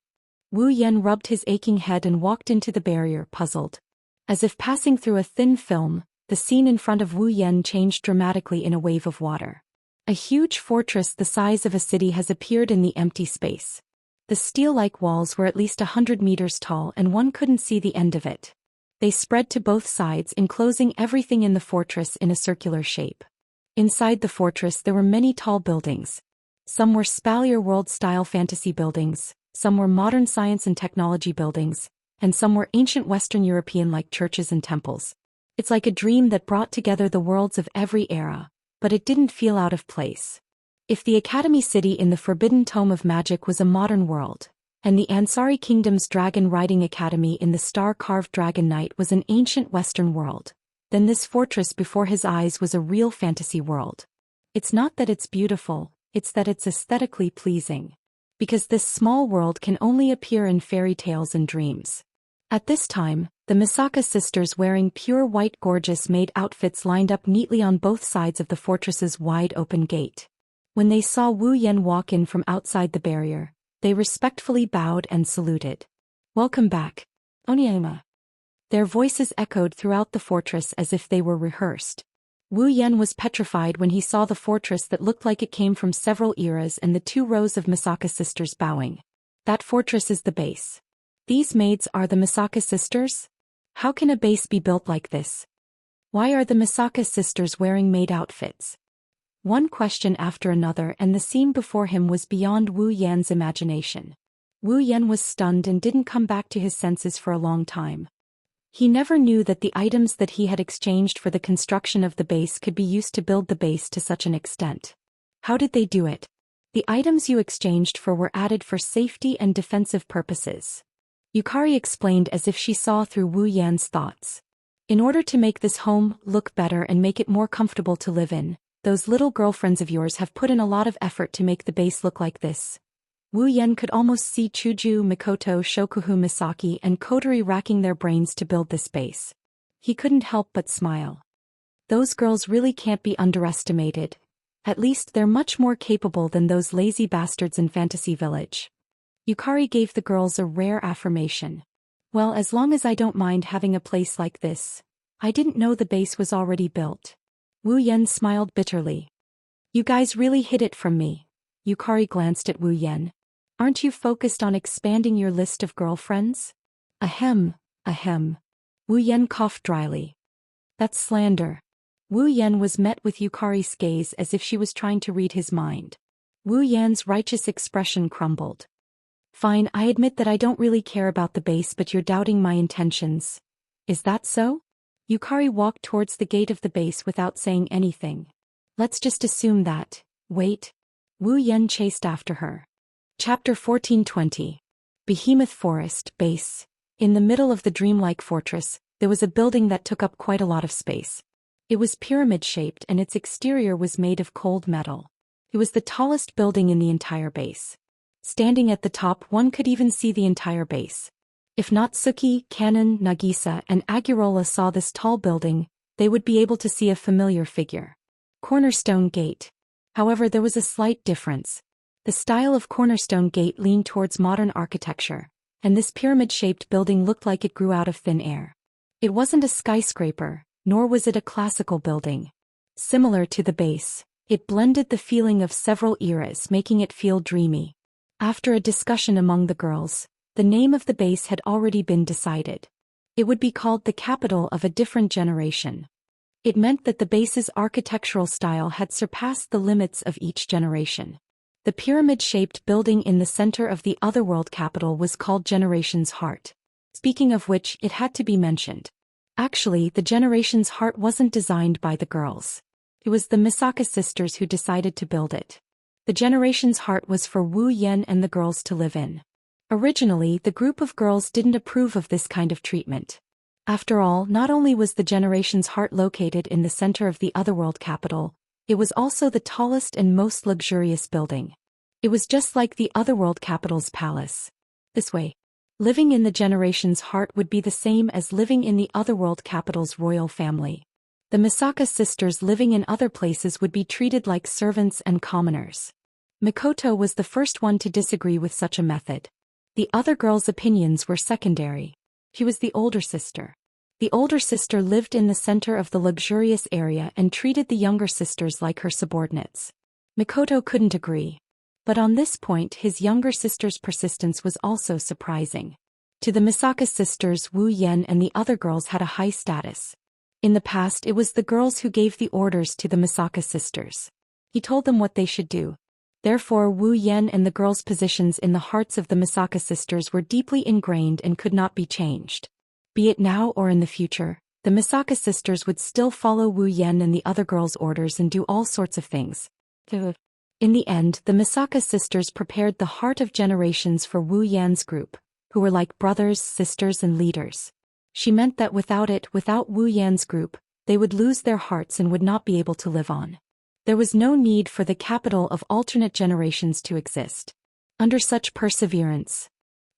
Wu Yan rubbed his aching head and walked into the barrier, puzzled. As if passing through a thin film, the scene in front of Wu Yan changed dramatically in a wave of water. A huge fortress the size of a city has appeared in the empty space. The steel-like walls were at least 100 meters tall and one couldn't see the end of it. They spread to both sides, enclosing everything in the fortress in a circular shape. Inside the fortress there were many tall buildings. Some were Spalier world-style fantasy buildings, some were modern science and technology buildings, and some were ancient Western European-like churches and temples. It's like a dream that brought together the worlds of every era, but it didn't feel out of place. If the Academy City in the Forbidden Tome of Magic was a modern world, and the Ansari Kingdom's Dragon Riding Academy in the Star-Carved Dragon Knight was an ancient Western world, then this fortress before his eyes was a real fantasy world. It's not that it's beautiful, it's that it's aesthetically pleasing. Because this small world can only appear in fairy tales and dreams. At this time, the Misaka sisters wearing pure white gorgeous maid outfits lined up neatly on both sides of the fortress's wide-open gate. When they saw Wu Yan walk in from outside the barrier, they respectfully bowed and saluted. Welcome back, Onyema. Their voices echoed throughout the fortress as if they were rehearsed. Wu Yan was petrified when he saw the fortress that looked like it came from several eras and the 2 rows of Misaka sisters bowing. That fortress is the base. These maids are the Misaka sisters? How can a base be built like this? Why are the Misaka sisters wearing maid outfits? One question after another, and the scene before him was beyond Wu Yan's imagination. Wu Yan was stunned and didn't come back to his senses for a long time. He never knew that the items that he had exchanged for the construction of the base could be used to build the base to such an extent. How did they do it? The items you exchanged for were added for safety and defensive purposes. Yukari explained as if she saw through Wu Yan's thoughts. In order to make this home look better and make it more comfortable to live in, those little girlfriends of yours have put in a lot of effort to make the base look like this. Wu Yan could almost see Chuju, Mikoto, Shokuhu Misaki and Kotori racking their brains to build this base. He couldn't help but smile. Those girls really can't be underestimated. At least they're much more capable than those lazy bastards in Fantasy Village. Yukari gave the girls a rare affirmation. Well, as long as I don't mind having a place like this. I didn't know the base was already built. Wu Yan smiled bitterly. You guys really hid it from me. Yukari glanced at Wu Yan. Aren't you focused on expanding your list of girlfriends? Ahem, ahem. Wu Yan coughed dryly. That's slander. Wu Yan was met with Yukari's gaze as if she was trying to read his mind. Wu Yan's righteous expression crumbled. Fine, I admit that I don't really care about the base, but you're doubting my intentions. Is that so? Yukari walked towards the gate of the base without saying anything. Let's just assume that. Wait. Wu Yan chased after her. Chapter 1420. Behemoth Forest, Base. In the middle of the dreamlike fortress, there was a building that took up quite a lot of space. It was pyramid-shaped and its exterior was made of cold metal. It was the tallest building in the entire base. Standing at the top, one could even see the entire base. If Natsuki, Kanon, Nagisa, and Agurola saw this tall building, they would be able to see a familiar figure. Cornerstone Gate. However, there was a slight difference. The style of Cornerstone Gate leaned towards modern architecture, and this pyramid-shaped building looked like it grew out of thin air. It wasn't a skyscraper, nor was it a classical building. Similar to the base, it blended the feeling of several eras, making it feel dreamy. After a discussion among the girls, the name of the base had already been decided. It would be called the capital of a different generation. It meant that the base's architectural style had surpassed the limits of each generation. The pyramid-shaped building in the center of the Otherworld capital was called Generation's Heart. Speaking of which, it had to be mentioned. Actually, the Generation's Heart wasn't designed by the girls. It was the Misaka sisters who decided to build it. The Generation's Heart was for Wu Yan and the girls to live in. Originally, the group of girls didn't approve of this kind of treatment. After all, not only was the Generation's Heart located in the center of the Otherworld capital, it was also the tallest and most luxurious building. It was just like the Otherworld capital's palace. This way, living in the Generation's Heart would be the same as living in the Otherworld capital's royal family. The Misaka sisters living in other places would be treated like servants and commoners. Mikoto was the first one to disagree with such a method. The other girls' opinions were secondary. She was the older sister. The older sister lived in the center of the luxurious area and treated the younger sisters like her subordinates. Mikoto couldn't agree. But on this point, his younger sister's persistence was also surprising. To the Misaka sisters, Wu Yan and the other girls had a high status. In the past, it was the girls who gave the orders to the Misaka sisters. He told them what they should do. Therefore, Wu Yan and the girls' positions in the hearts of the Misaka sisters were deeply ingrained and could not be changed. Be it now or in the future, the Misaka sisters would still follow Wu Yan and the other girls' orders and do all sorts of things. In the end, the Misaka sisters prepared the heart of generations for Wu Yan's group, who were like brothers, sisters, and leaders. She meant that without Wu Yan's group, they would lose their hearts and would not be able to live on. There was no need for the capital of alternate generations to exist. Under such perseverance,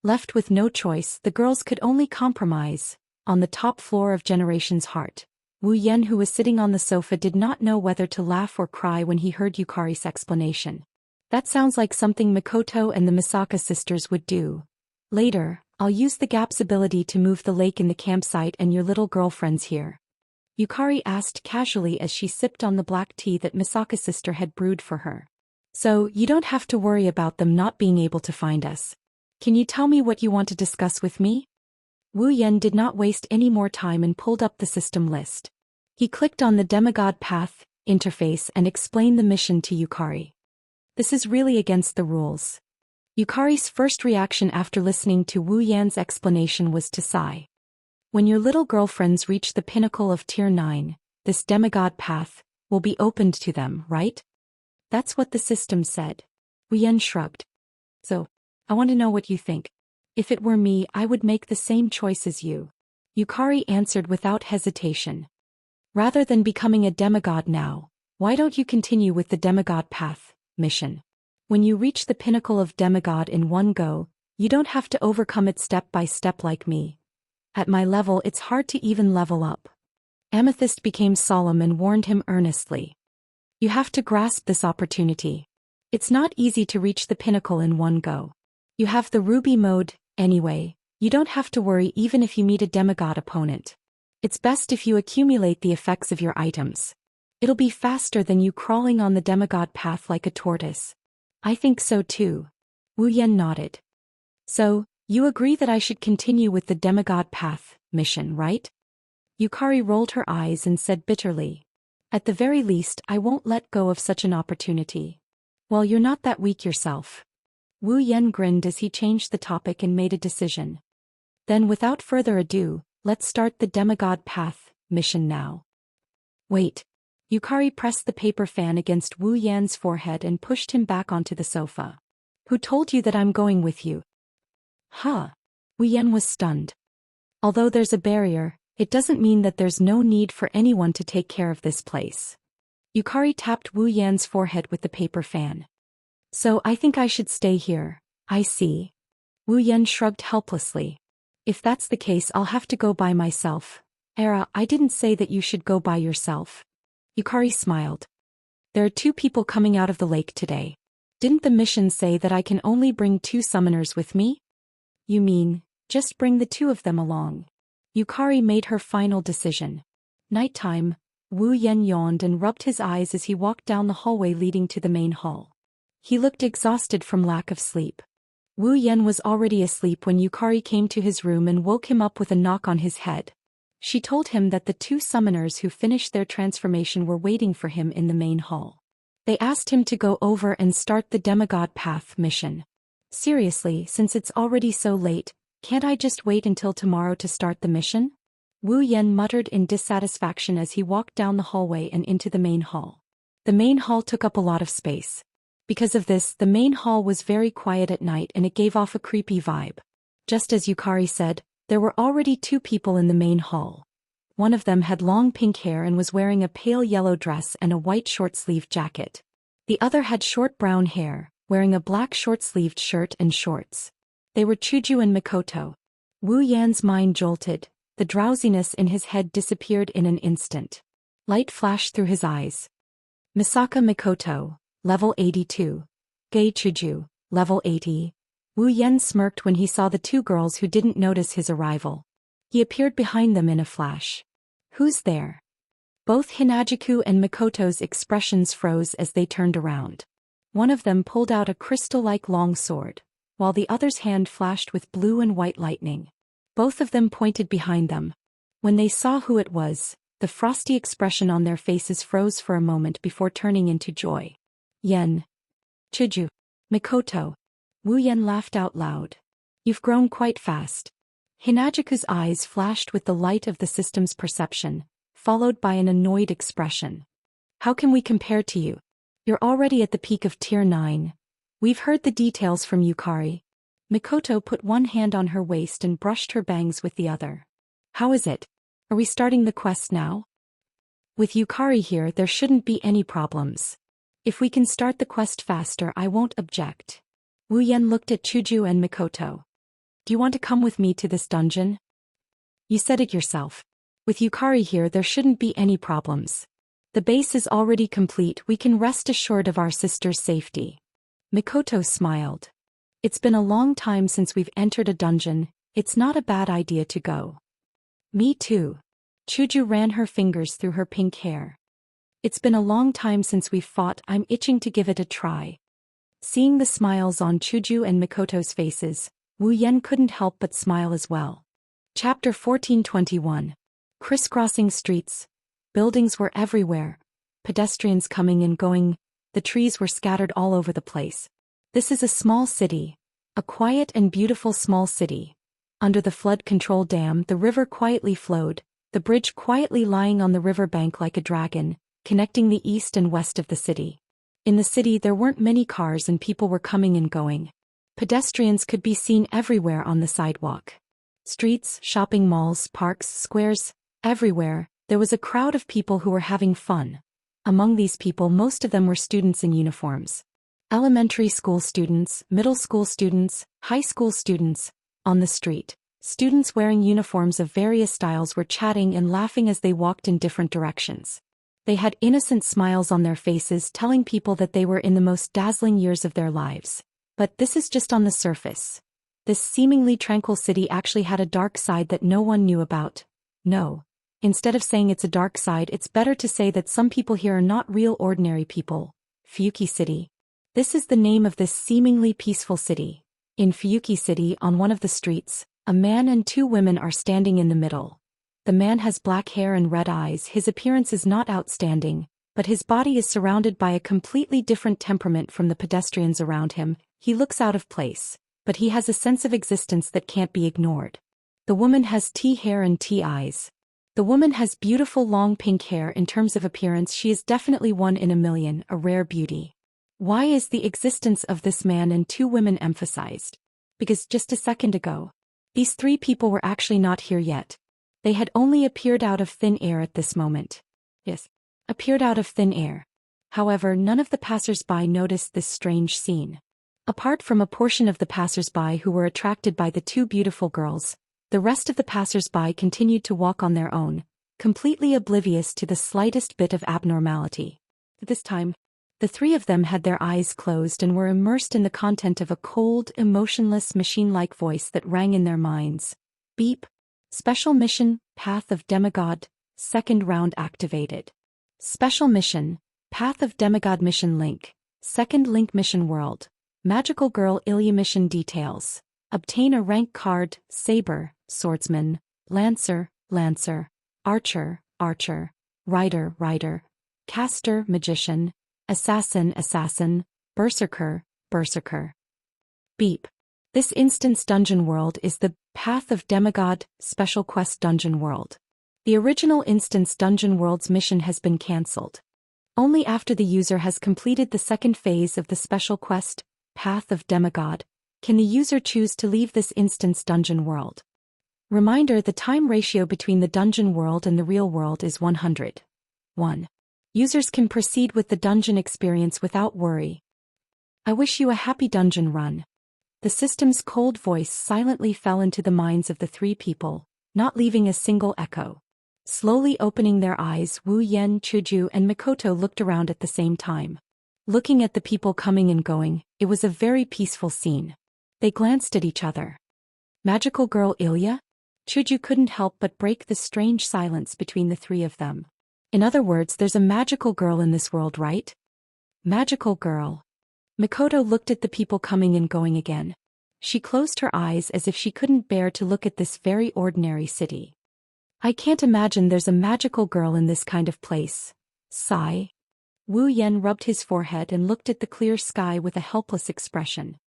left with no choice, the girls could only compromise. On the top floor of Generation's Heart, Wu Yan, who was sitting on the sofa, did not know whether to laugh or cry when he heard Yukari's explanation. That sounds like something Mikoto and the Misaka sisters would do. Later, I'll use the gap's ability to move the lake in the campsite and your little girlfriends here. Yukari asked casually as she sipped on the black tea that Misaka's sister had brewed for her. So, you don't have to worry about them not being able to find us. Can you tell me what you want to discuss with me? Wu Yan did not waste any more time and pulled up the system list. He clicked on the Demigod Path interface and explained the mission to Yukari. This is really against the rules. Yukari's first reaction after listening to Wu Yan's explanation was to sigh. When your little girlfriends reach the pinnacle of Tier 9, this demigod path will be opened to them, right? That's what the system said. Wu Yan shrugged. So, I want to know what you think. If it were me, I would make the same choice as you. Yukari answered without hesitation. Rather than becoming a demigod now, Why don't you continue with the demigod path mission? When you reach the pinnacle of demigod in one go, you don't have to overcome it step by step like me. At my level, it's hard to even level up. Amethyst became solemn and warned him earnestly. You have to grasp this opportunity. It's not easy to reach the pinnacle in one go. You have the ruby mode, anyway. You don't have to worry even if you meet a demigod opponent. It's best if you accumulate the effects of your items. It'll be faster than you crawling on the demigod path like a tortoise. I think so too. Wu Yan nodded. So, you agree that I should continue with the demigod path mission, right? Yukari rolled her eyes and said bitterly. At the very least, I won't let go of such an opportunity. Well, you're not that weak yourself. Wu Yan grinned as he changed the topic and made a decision. Then without further ado, let's start the demigod path mission now. Wait. Yukari pressed the paper fan against Wu Yan's forehead and pushed him back onto the sofa. Who told you that I'm going with you? Huh. Wu Yan was stunned. Although there's a barrier, it doesn't mean that there's no need for anyone to take care of this place. Yukari tapped Wu Yan's forehead with the paper fan. So I think I should stay here. I see. Wu Yan shrugged helplessly. If that's the case, I'll have to go by myself. Era, I didn't say that you should go by yourself. Yukari smiled. There are 2 people coming out of the lake today. Didn't the mission say that I can only bring 2 summoners with me? You mean, just bring the 2 of them along. Yukari made her final decision. Nighttime, Wu Yan yawned and rubbed his eyes as he walked down the hallway leading to the main hall. He looked exhausted from lack of sleep. Wu Yan was already asleep when Yukari came to his room and woke him up with a knock on his head. She told him that the 2 summoners who finished their transformation were waiting for him in the main hall. They asked him to go over and start the demigod path mission. Seriously, since it's already so late, can't I just wait until tomorrow to start the mission? Wu Yan muttered in dissatisfaction as he walked down the hallway and into the main hall. The main hall took up a lot of space. Because of this, the main hall was very quiet at night and it gave off a creepy vibe. Just as Yukari said, there were already 2 people in the main hall. One of them had long pink hair and was wearing a pale yellow dress and a white short-sleeved jacket. The other had short brown hair, wearing a black short-sleeved shirt and shorts. They were Chuju and Mikoto. Wu Yan's mind jolted. The drowsiness in his head disappeared in an instant. Light flashed through his eyes. Misaka Mikoto, level 82. Gei Chuju, level 80. Wu Yan smirked when he saw the 2 girls who didn't notice his arrival. He appeared behind them in a flash. Who's there? Both Hinajiku and Mikoto's expressions froze as they turned around. One of them pulled out a crystal-like long sword, while the other's hand flashed with blue and white lightning. Both of them pointed behind them. When they saw who it was, the frosty expression on their faces froze for a moment before turning into joy. Yen. Chuju. Mikoto. Wu Yan laughed out loud. You've grown quite fast. Hinajiku's eyes flashed with the light of the system's perception, followed by an annoyed expression. How can we compare to you? You're already at the peak of Tier 9. We've heard the details from Yukari. Mikoto put one hand on her waist and brushed her bangs with the other. How is it? Are we starting the quest now? With Yukari here, there shouldn't be any problems. If we can start the quest faster, I won't object. Wu Yan looked at Chuju and Mikoto. Do you want to come with me to this dungeon? You said it yourself. With Yukari here, there shouldn't be any problems. The base is already complete, we can rest assured of our sister's safety. Mikoto smiled. It's been a long time since we've entered a dungeon, it's not a bad idea to go. Me too. Chuju ran her fingers through her pink hair. It's been a long time since we've fought, I'm itching to give it a try. Seeing the smiles on Chuju and Mikoto's faces, Wu Yan couldn't help but smile as well. Chapter 1421. Crisscrossing streets. Buildings were everywhere. Pedestrians coming and going. The trees were scattered all over the place. This is a small city. A quiet and beautiful small city. Under the flood control dam, the river quietly flowed, the bridge quietly lying on the river bank like a dragon, connecting the east and west of the city. In the city there weren't many cars and people were coming and going. Pedestrians could be seen everywhere on the sidewalk. Streets, shopping malls, parks, squares, everywhere, there was a crowd of people who were having fun. Among these people, most of them were students in uniforms. Elementary school students, middle school students, high school students. On the street, students wearing uniforms of various styles were chatting and laughing as they walked in different directions. They had innocent smiles on their faces, telling people that they were in the most dazzling years of their lives. But this is just on the surface. This seemingly tranquil city actually had a dark side that no one knew about. No. Instead of saying it's a dark side, it's better to say that some people here are not real ordinary people. Fuyuki City. This is the name of this seemingly peaceful city. In Fuyuki City, on one of the streets, a man and two women are standing in the middle. The man has black hair and red eyes. His appearance is not outstanding, but his body is surrounded by a completely different temperament from the pedestrians around him. He looks out of place, but he has a sense of existence that can't be ignored. The woman has tea hair and tea eyes. The woman has beautiful long pink hair. In terms of appearance, she is definitely one in a million, a rare beauty. Why is the existence of this man and two women emphasized? Because just a second ago, these three people were actually not here yet. They had only appeared out of thin air at this moment. Yes, appeared out of thin air. However, none of the passers-by noticed this strange scene. Apart from a portion of the passers-by who were attracted by the two beautiful girls, the rest of the passers-by continued to walk on their own, completely oblivious to the slightest bit of abnormality. At this time, the three of them had their eyes closed and were immersed in the content of a cold, emotionless machine-like voice that rang in their minds. Beep. Special mission, Path of Demigod, second round activated. Special mission, Path of Demigod mission link, second link mission world. Magical Girl Ilya mission details. Obtain a rank card, Saber, Swordsman, Lancer, Lancer, Archer, Archer, Rider, Rider, Caster, Magician, Assassin, Assassin, Berserker, Berserker. Beep. This instance dungeon world is the Path of Demigod Special Quest Dungeon World. The original instance dungeon world's mission has been cancelled. Only after the user has completed the second phase of the special quest, Path of Demigod, can the user choose to leave this instance dungeon world. Reminder: the time ratio between the dungeon world and the real world is 100. 1. Users can proceed with the dungeon experience without worry. I wish you a happy dungeon run. The system's cold voice silently fell into the minds of the three people, not leaving a single echo. Slowly opening their eyes, Wu Yen, Chuju, and Mikoto looked around at the same time. Looking at the people coming and going, it was a very peaceful scene. They glanced at each other. Magical Girl Ilya? Chuju couldn't help but break the strange silence between the three of them. In other words, there's a magical girl in this world, right? Magical girl. Mikoto looked at the people coming and going again. She closed her eyes as if she couldn't bear to look at this very ordinary city. I can't imagine there's a magical girl in this kind of place. Sigh. Wu Yen rubbed his forehead and looked at the clear sky with a helpless expression.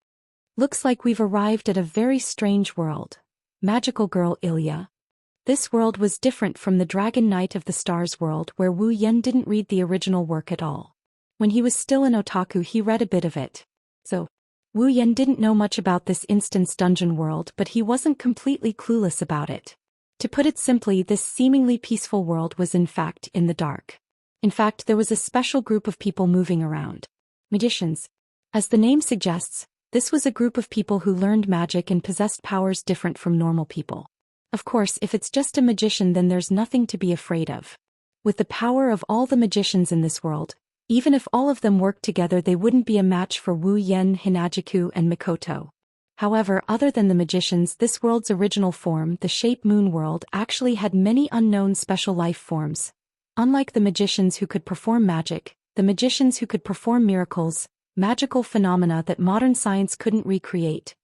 Looks like we've arrived at a very strange world. Magical Girl Ilya. This world was different from the Dragon Knight of the Stars world, where Wu Yen didn't read the original work at all. When he was still an otaku, he read a bit of it. So, Wu Yen didn't know much about this instance dungeon world, but he wasn't completely clueless about it. To put it simply, this seemingly peaceful world was in fact in the dark. In fact, there was a special group of people moving around. Magicians. As the name suggests, this was a group of people who learned magic and possessed powers different from normal people. Of course, if it's just a magician, then there's nothing to be afraid of. With the power of all the magicians in this world, even if all of them worked together, they wouldn't be a match for Wu Yen, Hinajiku, and Mikoto. However, other than the magicians, this world's original form, the Shape Moon world, actually had many unknown special life forms. Unlike the magicians who could perform magic, the magicians who could perform miracles, magical phenomena that modern science couldn't recreate.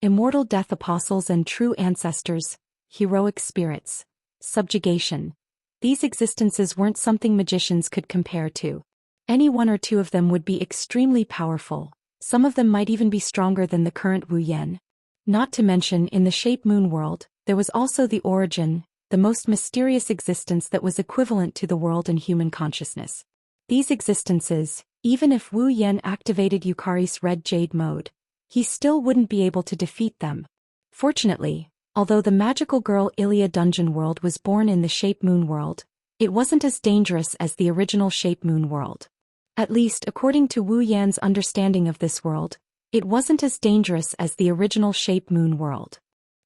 Immortal death apostles and true ancestors, heroic spirits, subjugation. These existences weren't something magicians could compare to. Any one or two of them would be extremely powerful. Some of them might even be stronger than the current Wu Yen. Not to mention, in the Shape Moon world, there was also the Origin, the most mysterious existence that was equivalent to the world in human consciousness. These existences, even if Wu Yen activated Yukari's Red Jade mode, he still wouldn't be able to defeat them. Fortunately, although the Magical Girl Ilya dungeon world was born in the Shape Moon world, It wasn't as dangerous as the original Shape Moon world. At least according to Wu Yan's understanding of this world, it wasn't as dangerous as the original Shape Moon world.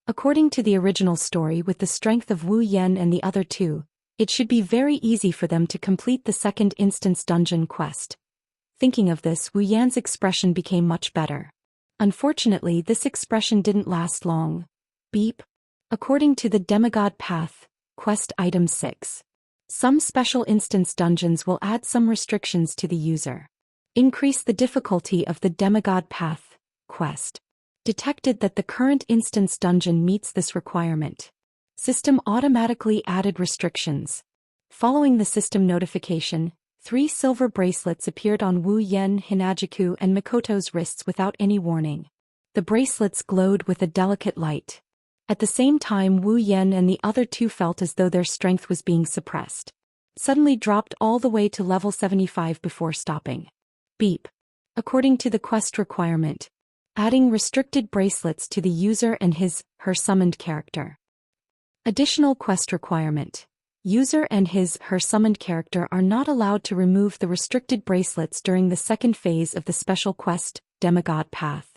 According to the original story, with the strength of Wu Yan and the other two, it should be very easy for them to complete the second instance dungeon quest. Thinking of this, Wu Yan's expression became much better. Unfortunately, this expression didn't last long. Beep. According to the Demigod Path, Quest Item 6. Some special instance dungeons will add some restrictions to the user. Increase the difficulty of the Demigod Path quest. Detected that the current instance dungeon meets this requirement. System automatically added restrictions. Following the system notification, 3 silver bracelets appeared on Wu Yan, Hinajiku, and Mikoto's wrists without any warning. The bracelets glowed with a delicate light. At the same time, Wu Yan and the other two felt as though their strength was being suppressed. Suddenly dropped all the way to level 75 before stopping. Beep. According to the quest requirement, adding restricted bracelets to the user and her summoned character. Additional quest requirement. User and her summoned character are not allowed to remove the restricted bracelets during the second phase of the special quest, Demigod Path.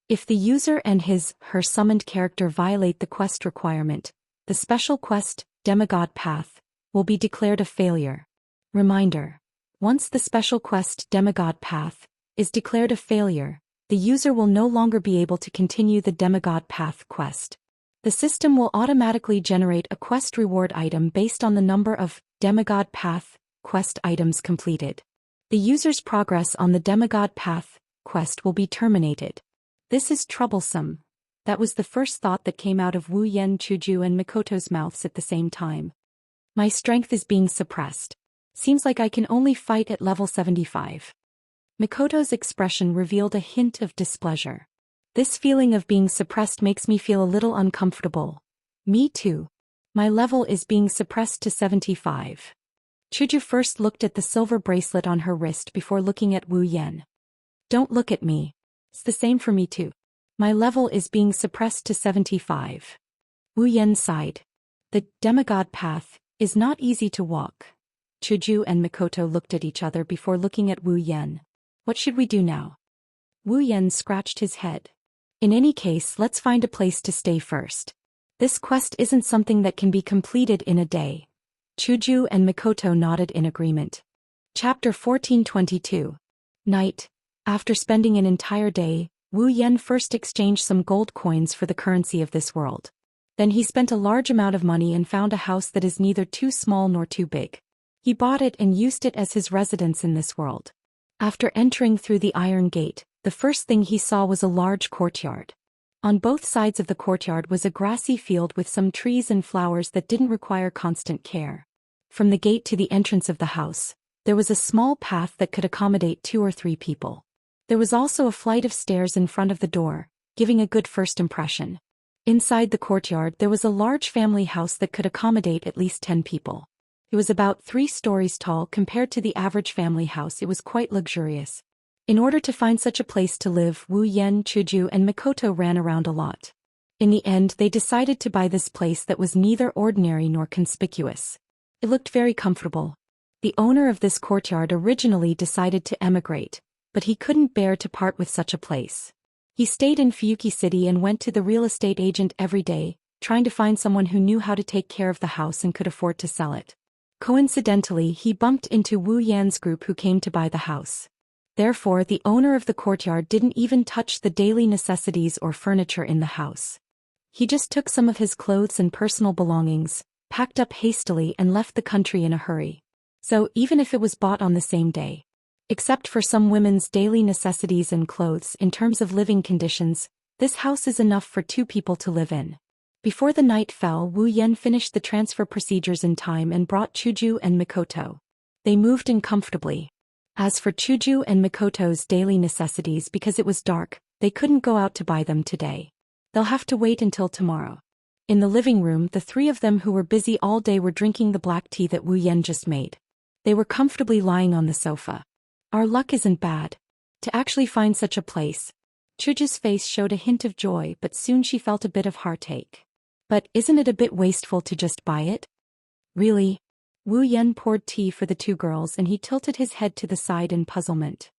If the user and her summoned character violate the quest requirement, the special quest, Demigod Path, will be declared a failure. Reminder. Once the special quest, Demigod Path, is declared a failure, the user will no longer be able to continue the Demigod Path quest. The system will automatically generate a quest reward item based on the number of Demigod Path quest items completed. The user's progress on the Demigod Path quest will be terminated. This is troublesome. That was the first thought that came out of Wu Yan, Chuju, and Mikoto's mouths at the same time. My strength is being suppressed. Seems like I can only fight at level 75. Mikoto's expression revealed a hint of displeasure. This feeling of being suppressed makes me feel a little uncomfortable. Me too. My level is being suppressed to 75. Chuju first looked at the silver bracelet on her wrist before looking at Wu Yan. Don't look at me. It's the same for me too. My level is being suppressed to 75. Wu Yan sighed. The Demigod Path is not easy to walk. Chuju and Mikoto looked at each other before looking at Wu Yan. What should we do now? Wu Yan scratched his head. In any case, let's find a place to stay first. This quest isn't something that can be completed in a day. Chuju and Mikoto nodded in agreement. Chapter 1422. Night. After spending an entire day, Wu Yan first exchanged some gold coins for the currency of this world. Then he spent a large amount of money and found a house that is neither too small nor too big. He bought it and used it as his residence in this world. After entering through the iron gate, the first thing he saw was a large courtyard. On both sides of the courtyard was a grassy field with some trees and flowers that didn't require constant care. From the gate to the entrance of the house, there was a small path that could accommodate 2 or 3 people. There was also a flight of stairs in front of the door, giving a good first impression. Inside the courtyard there was a large family house that could accommodate at least 10 people. It was about 3 stories tall. Compared to the average family house, it was quite luxurious. In order to find such a place to live, Wu Yan, Chuju, and Mikoto ran around a lot. In the end, they decided to buy this place that was neither ordinary nor conspicuous. It looked very comfortable. The owner of this courtyard originally decided to emigrate, but he couldn't bear to part with such a place. He stayed in Fuyuki City and went to the real estate agent every day, trying to find someone who knew how to take care of the house and could afford to sell it. Coincidentally, he bumped into Wu Yan's group who came to buy the house. Therefore, the owner of the courtyard didn't even touch the daily necessities or furniture in the house. He just took some of his clothes and personal belongings, packed up hastily and left the country in a hurry. So, even if it was bought on the same day, except for some women's daily necessities and clothes, in terms of living conditions, this house is enough for 2 people to live in. Before the night fell, Wu Yan finished the transfer procedures in time and brought Chuju and Mikoto. They moved in comfortably. As for Chuju and Mikoto's daily necessities, because it was dark, they couldn't go out to buy them today. They'll have to wait until tomorrow. In the living room, the 3 of them who were busy all day were drinking the black tea that Wu Yan just made. They were comfortably lying on the sofa. Our luck isn't bad. To actually find such a place. Chuju's face showed a hint of joy, but soon she felt a bit of heartache. But isn't it a bit wasteful to just buy it? Really? Wu Yan poured tea for the two girls and he tilted his head to the side in puzzlement.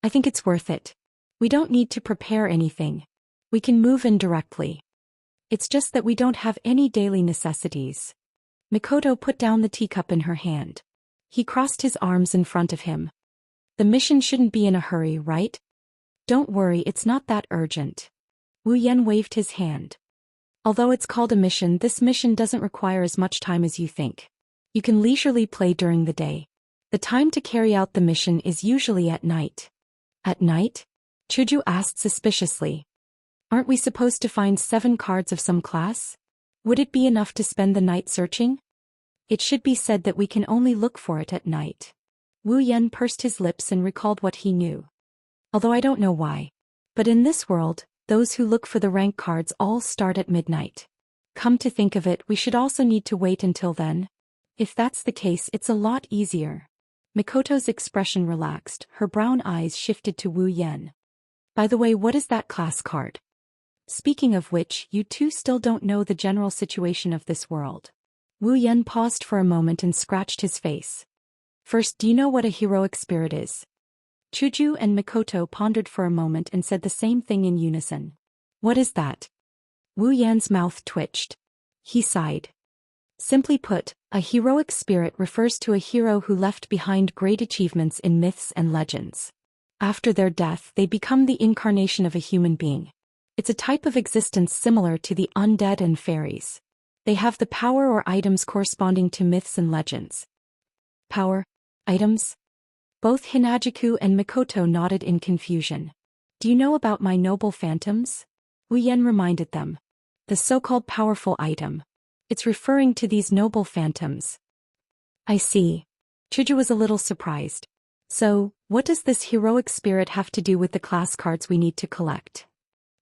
I think it's worth it. We don't need to prepare anything. We can move in directly. It's just that we don't have any daily necessities. Mikoto put down the teacup in her hand. He crossed his arms in front of him. The mission shouldn't be in a hurry, right? Don't worry, it's not that urgent. Wu Yan waved his hand. Although it's called a mission, this mission doesn't require as much time as you think. You can leisurely play during the day. The time to carry out the mission is usually at night. At night? Chuju asked suspiciously. Aren't we supposed to find 7 cards of some class? Would it be enough to spend the night searching? It should be said that we can only look for it at night. Wu Yan pursed his lips and recalled what he knew. Although I don't know why. But in this world, those who look for the rank cards all start at midnight. Come to think of it, we should also need to wait until then. If that's the case, it's a lot easier. Mikoto's expression relaxed, her brown eyes shifted to Wu Yan. By the way, what is that class card? Speaking of which, you two still don't know the general situation of this world. Wu Yan paused for a moment and scratched his face. First, do you know what a heroic spirit is? Chuju and Mikoto pondered for a moment and said the same thing in unison. What is that? Wu Yan's mouth twitched. He sighed. Simply put, a heroic spirit refers to a hero who left behind great achievements in myths and legends. After their death, they become the incarnation of a human being. It's a type of existence similar to the undead and fairies. They have the power or items corresponding to myths and legends. Power? Items? Both Hinajiku and Mikoto nodded in confusion. Do you know about my noble phantoms? Wu Yan reminded them. The so-called powerful item. It's referring to these noble phantoms. I see. Chuju was a little surprised. So, what does this heroic spirit have to do with the class cards we need to collect?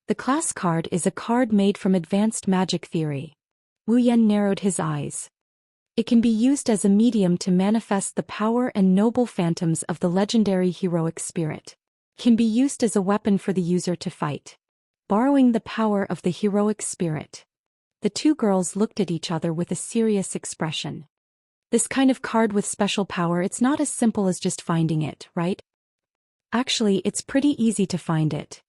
The class card is a card made from advanced magic theory. Wu Yan narrowed his eyes. It can be used as a medium to manifest the power and noble phantoms of the legendary heroic spirit. Can be used as a weapon for the user to fight. Borrowing the power of the heroic spirit. The two girls looked at each other with a serious expression. This kind of card with special power, it's not as simple as just finding it, right? Actually, it's pretty easy to find it.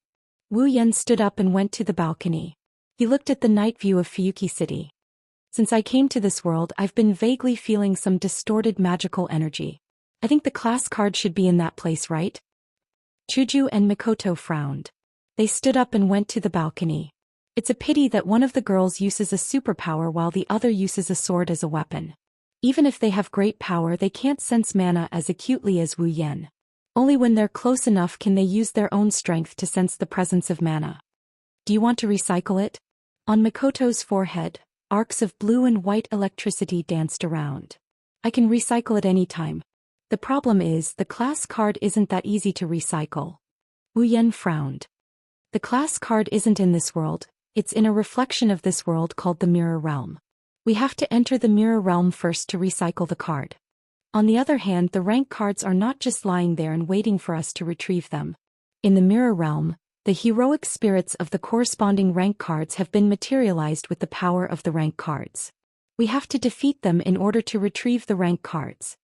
Wu Yan stood up and went to the balcony. He looked at the night view of Fuyuki City. Since I came to this world, I've been vaguely feeling some distorted magical energy. I think the class card should be in that place, right? Chuju and Mikoto frowned. They stood up and went to the balcony. It's a pity that one of the girls uses a superpower while the other uses a sword as a weapon. Even if they have great power, they can't sense mana as acutely as Wu Yan. Only when they're close enough can they use their own strength to sense the presence of mana. Do you want to recycle it? On Mikoto's forehead, arcs of blue and white electricity danced around. I can recycle it any time. The problem is, the class card isn't that easy to recycle. Wu Yan frowned. The class card isn't in this world, it's in a reflection of this world called the Mirror Realm. We have to enter the Mirror Realm first to recycle the card. On the other hand, the rank cards are not just lying there and waiting for us to retrieve them. In the Mirror Realm, the heroic spirits of the corresponding rank cards have been materialized with the power of the rank cards. We have to defeat them in order to retrieve the rank cards.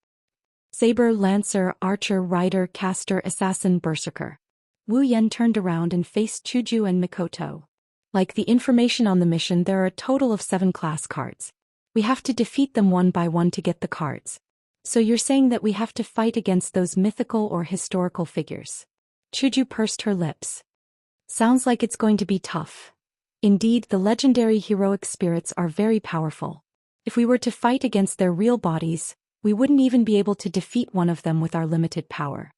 Saber, Lancer, Archer, Rider, Caster, Assassin, Berserker. Wu Yan turned around and faced Chuju and Mikoto. Like the information on the mission, there are a total of 7 class cards. We have to defeat them one by one to get the cards. So you're saying that we have to fight against those mythical or historical figures? Chuju pursed her lips. Sounds like it's going to be tough. Indeed, the legendary heroic spirits are very powerful. If we were to fight against their real bodies, we wouldn't even be able to defeat one of them with our limited power.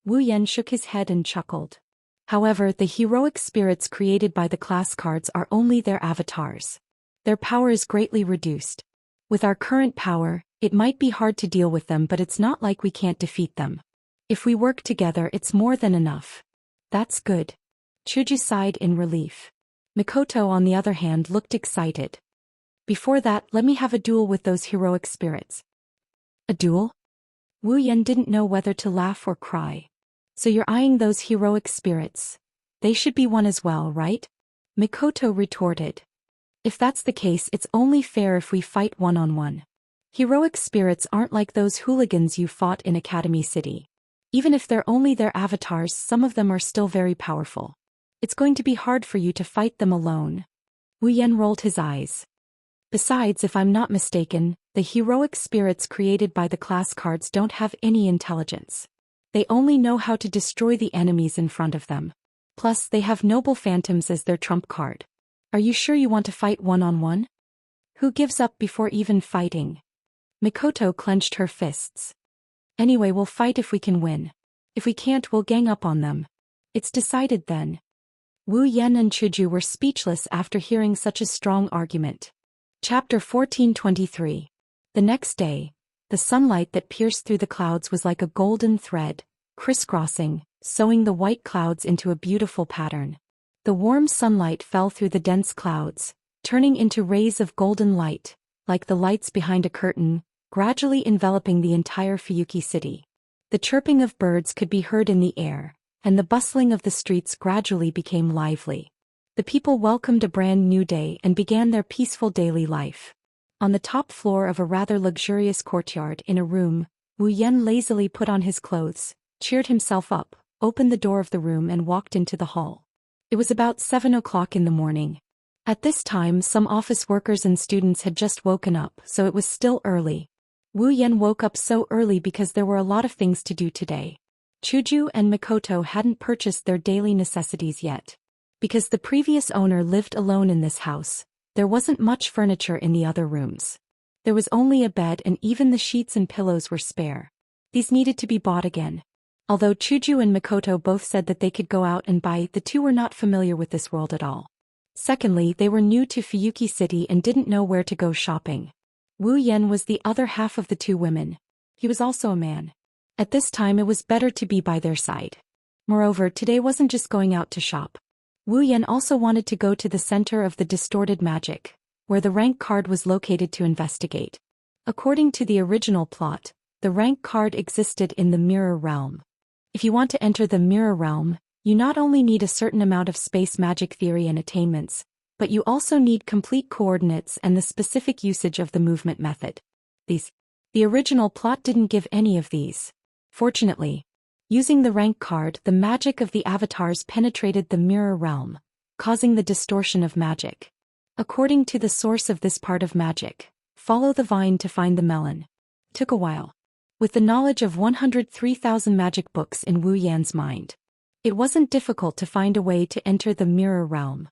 Wu Yan shook his head and chuckled. However, the heroic spirits created by the class cards are only their avatars. Their power is greatly reduced. With our current power, it might be hard to deal with them, but it's not like we can't defeat them. If we work together, it's more than enough. That's good. Chuju sighed in relief. Mikoto, on the other hand, looked excited. Before that, let me have a duel with those heroic spirits. A duel? Wu Yan didn't know whether to laugh or cry. So you're eyeing those heroic spirits. They should be one as well, right? Mikoto retorted. If that's the case, it's only fair if we fight one-on-one. Heroic spirits aren't like those hooligans you fought in Academy City. Even if they're only their avatars, some of them are still very powerful. It's going to be hard for you to fight them alone. Wu Yan rolled his eyes. Besides, if I'm not mistaken, the heroic spirits created by the class cards don't have any intelligence. They only know how to destroy the enemies in front of them. Plus, they have noble phantoms as their trump card. Are you sure you want to fight one-on-one? Who gives up before even fighting? Mikoto clenched her fists. Anyway, we'll fight if we can win. If we can't, we'll gang up on them. It's decided then. Wu Yan and Chuju were speechless after hearing such a strong argument. Chapter 1423. The next day, the sunlight that pierced through the clouds was like a golden thread, crisscrossing, sewing the white clouds into a beautiful pattern. The warm sunlight fell through the dense clouds, turning into rays of golden light, like the lights behind a curtain, gradually enveloping the entire Fuyuki city. The chirping of birds could be heard in the air, and the bustling of the streets gradually became lively. The people welcomed a brand new day and began their peaceful daily life. On the top floor of a rather luxurious courtyard in a room, Wu Yan lazily put on his clothes, cheered himself up, opened the door of the room and walked into the hall. It was about 7 o'clock in the morning. At this time, some office workers and students had just woken up, so it was still early. Wu Yan woke up so early because there were a lot of things to do today. Chuju and Mikoto hadn't purchased their daily necessities yet. Because the previous owner lived alone in this house, there wasn't much furniture in the other rooms. There was only a bed and even the sheets and pillows were spare. These needed to be bought again. Although Chuju and Mikoto both said that they could go out and buy, the two were not familiar with this world at all. Secondly, they were new to Fuyuki City and didn't know where to go shopping. Wu Yan was the other half of the two women. He was also a man. At this time it was better to be by their side. Moreover, today wasn't just going out to shop. Wu Yan also wanted to go to the center of the distorted magic, where the rank card was located to investigate. According to the original plot, the rank card existed in the mirror realm. If you want to enter the mirror realm, you not only need a certain amount of space magic theory and attainments, but you also need complete coordinates and the specific usage of the movement method. The original plot didn't give any of these. Fortunately, using the rank card, the magic of the avatars penetrated the mirror realm, causing the distortion of magic. According to the source of this part of magic, follow the vine to find the melon. Took a while. With the knowledge of 103,000 magic books in Wu Yan's mind, it wasn't difficult to find a way to enter the mirror realm.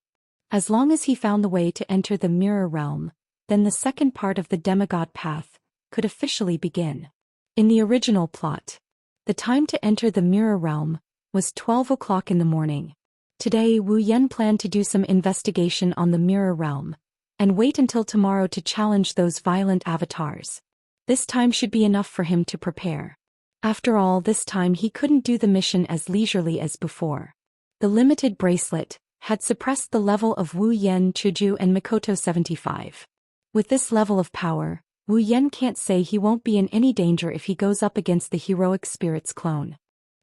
As long as he found the way to enter the mirror realm, then the second part of the demigod path could officially begin. In the original plot, the time to enter the mirror realm was 12 o'clock in the morning. Today, Wu Yan planned to do some investigation on the mirror realm, and wait until tomorrow to challenge those violent avatars. This time should be enough for him to prepare. After all, this time he couldn't do the mission as leisurely as before. The limited bracelet had suppressed the level of Wu Yan, Chuju and Mikoto 75. With this level of power, Wu Yan can't say he won't be in any danger if he goes up against the heroic spirit's clone.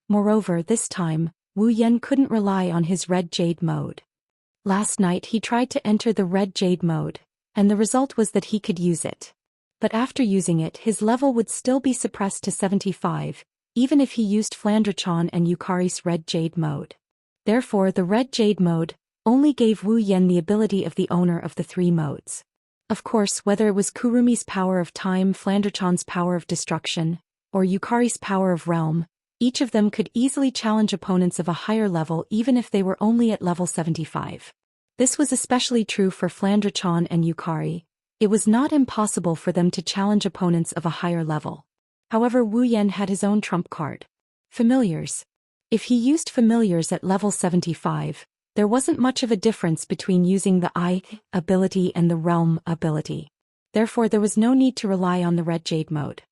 Moreover, this time, Wu Yan couldn't rely on his red jade mode. Last night he tried to enter the red jade mode, and the result was that he could use it. But after using it, his level would still be suppressed to 75, even if he used Flandrachon and Yukari's red jade mode. Therefore, the red jade mode only gave Wu Yan the ability of the owner of the three modes. Of course, whether it was Kurumi's power of time, Flandrachon's power of destruction, or Yukari's power of realm, each of them could easily challenge opponents of a higher level even if they were only at level 75. This was especially true for Flandrachon and Yukari. It was not impossible for them to challenge opponents of a higher level. However, Wu Yan had his own trump card. Familiars. If he used familiars at level 75, there wasn't much of a difference between using the Eye ability and the Realm ability. Therefore, there was no need to rely on the Red Jade mode.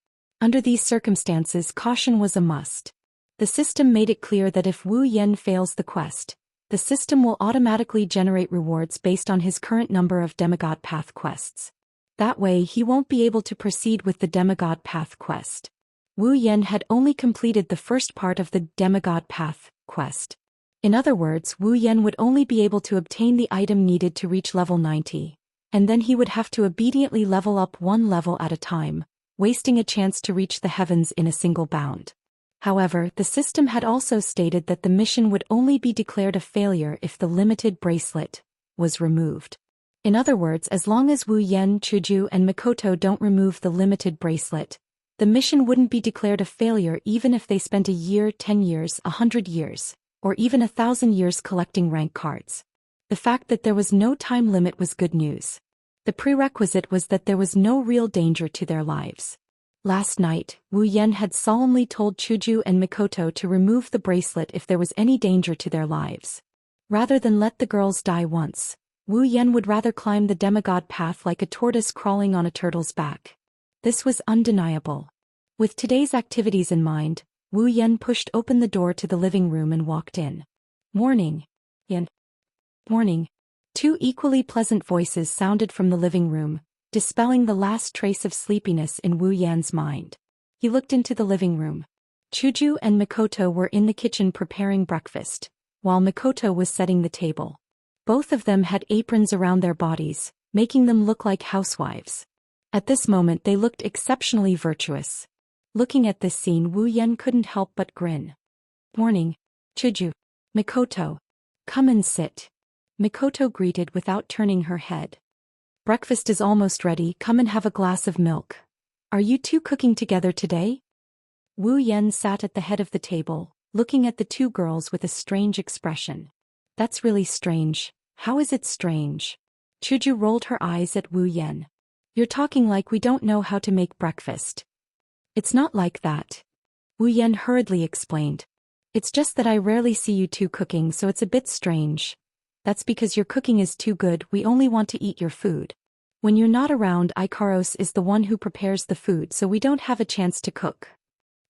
Under these circumstances, caution was a must. The system made it clear that if Wu Yan fails the quest, the system will automatically generate rewards based on his current number of Demigod Path quests. That way, he won't be able to proceed with the Demigod Path quest. Wu Yan had only completed the first part of the Demigod Path quest. In other words, Wu Yan would only be able to obtain the item needed to reach level 90, and then he would have to obediently level up one level at a time, wasting a chance to reach the heavens in a single bound. However, the system had also stated that the mission would only be declared a failure if the limited bracelet was removed. In other words, as long as Wu Yan, Chuju, and Mikoto don't remove the limited bracelet, the mission wouldn't be declared a failure even if they spent a year, 10 years, 100 years, or even 1,000 years collecting rank cards. The fact that there was no time limit was good news. The prerequisite was that there was no real danger to their lives. Last night, Wu Yan had solemnly told Chuju and Mikoto to remove the bracelet if there was any danger to their lives. Rather than let the girls die once, Wu Yan would rather climb the demigod path like a tortoise crawling on a turtle's back. This was undeniable. With today's activities in mind, Wu Yan pushed open the door to the living room and walked in. Morning, Yan. Morning. Two equally pleasant voices sounded from the living room, dispelling the last trace of sleepiness in Wu Yan's mind. He looked into the living room. Chuju and Mikoto were in the kitchen preparing breakfast, while Mikoto was setting the table. Both of them had aprons around their bodies, making them look like housewives. At this moment they looked exceptionally virtuous. Looking at this scene, Wu Yan couldn't help but grin. Morning, Chuju. Mikoto. Come and sit. Mikoto greeted without turning her head. Breakfast is almost ready, come and have a glass of milk. Are you two cooking together today? Wu Yan sat at the head of the table, looking at the two girls with a strange expression. That's really strange. How is it strange? Chuju rolled her eyes at Wu Yan. You're talking like we don't know how to make breakfast. It's not like that. Wu Yan hurriedly explained. It's just that I rarely see you two cooking, so it's a bit strange. That's because your cooking is too good, we only want to eat your food. When you're not around, Ikaros is the one who prepares the food, so we don't have a chance to cook.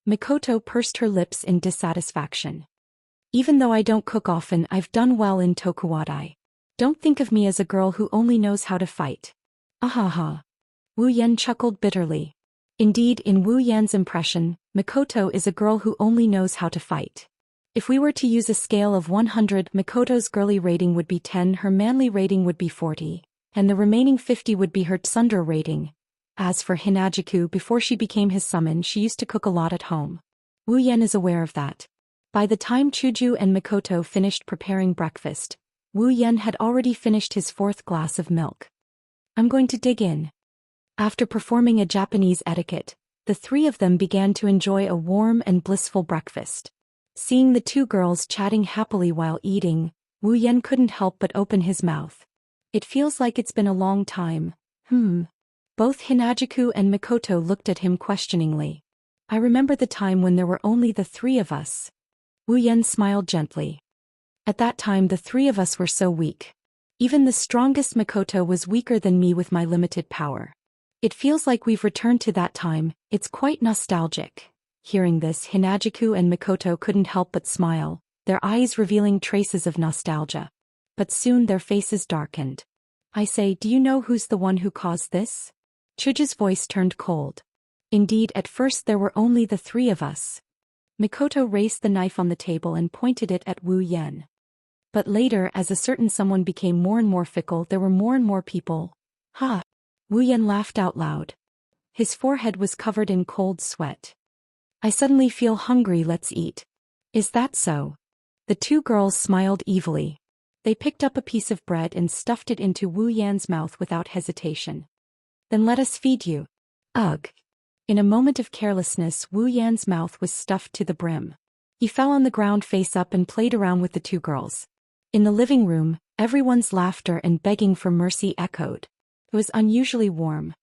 Mikoto pursed her lips in dissatisfaction. Even though I don't cook often, I've done well in Tokuwadai. Don't think of me as a girl who only knows how to fight. Ahaha. Wu Yan chuckled bitterly. Indeed, in Wu Yan's impression, Mikoto is a girl who only knows how to fight. If we were to use a scale of 100, Mikoto's girly rating would be 10, her manly rating would be 40, and the remaining 50 would be her tsundere rating. As for Hinajiku, before she became his summon, she used to cook a lot at home. Wu Yan is aware of that. By the time Chuju and Mikoto finished preparing breakfast, Wu Yan had already finished his 4th glass of milk. I'm going to dig in. After performing a Japanese etiquette, the three of them began to enjoy a warm and blissful breakfast. Seeing the two girls chatting happily while eating, Wu Yan couldn't help but open his mouth. It feels like it's been a long time. Both Hinajiku and Mikoto looked at him questioningly. I remember the time when there were only the three of us. Wu Yan smiled gently. At that time the three of us were so weak. Even the strongest Mikoto was weaker than me with my limited power. It feels like we've returned to that time, it's quite nostalgic. Hearing this, Hinajiku and Mikoto couldn't help but smile, their eyes revealing traces of nostalgia. But soon their faces darkened. I say, do you know who's the one who caused this? Chuju's voice turned cold. Indeed, at first there were only the three of us. Mikoto raised the knife on the table and pointed it at Wu Yan. But later, as a certain someone became more and more fickle, there were more and more people. Ha! Wu Yan laughed out loud. His forehead was covered in cold sweat. I suddenly feel hungry, let's eat. Is that so? The two girls smiled evilly. They picked up a piece of bread and stuffed it into Wu Yan's mouth without hesitation. Then let us feed you. Ugh. In a moment of carelessness, Wu Yan's mouth was stuffed to the brim. He fell on the ground face up and played around with the two girls. In the living room, everyone's laughter and begging for mercy echoed. It was unusually warm.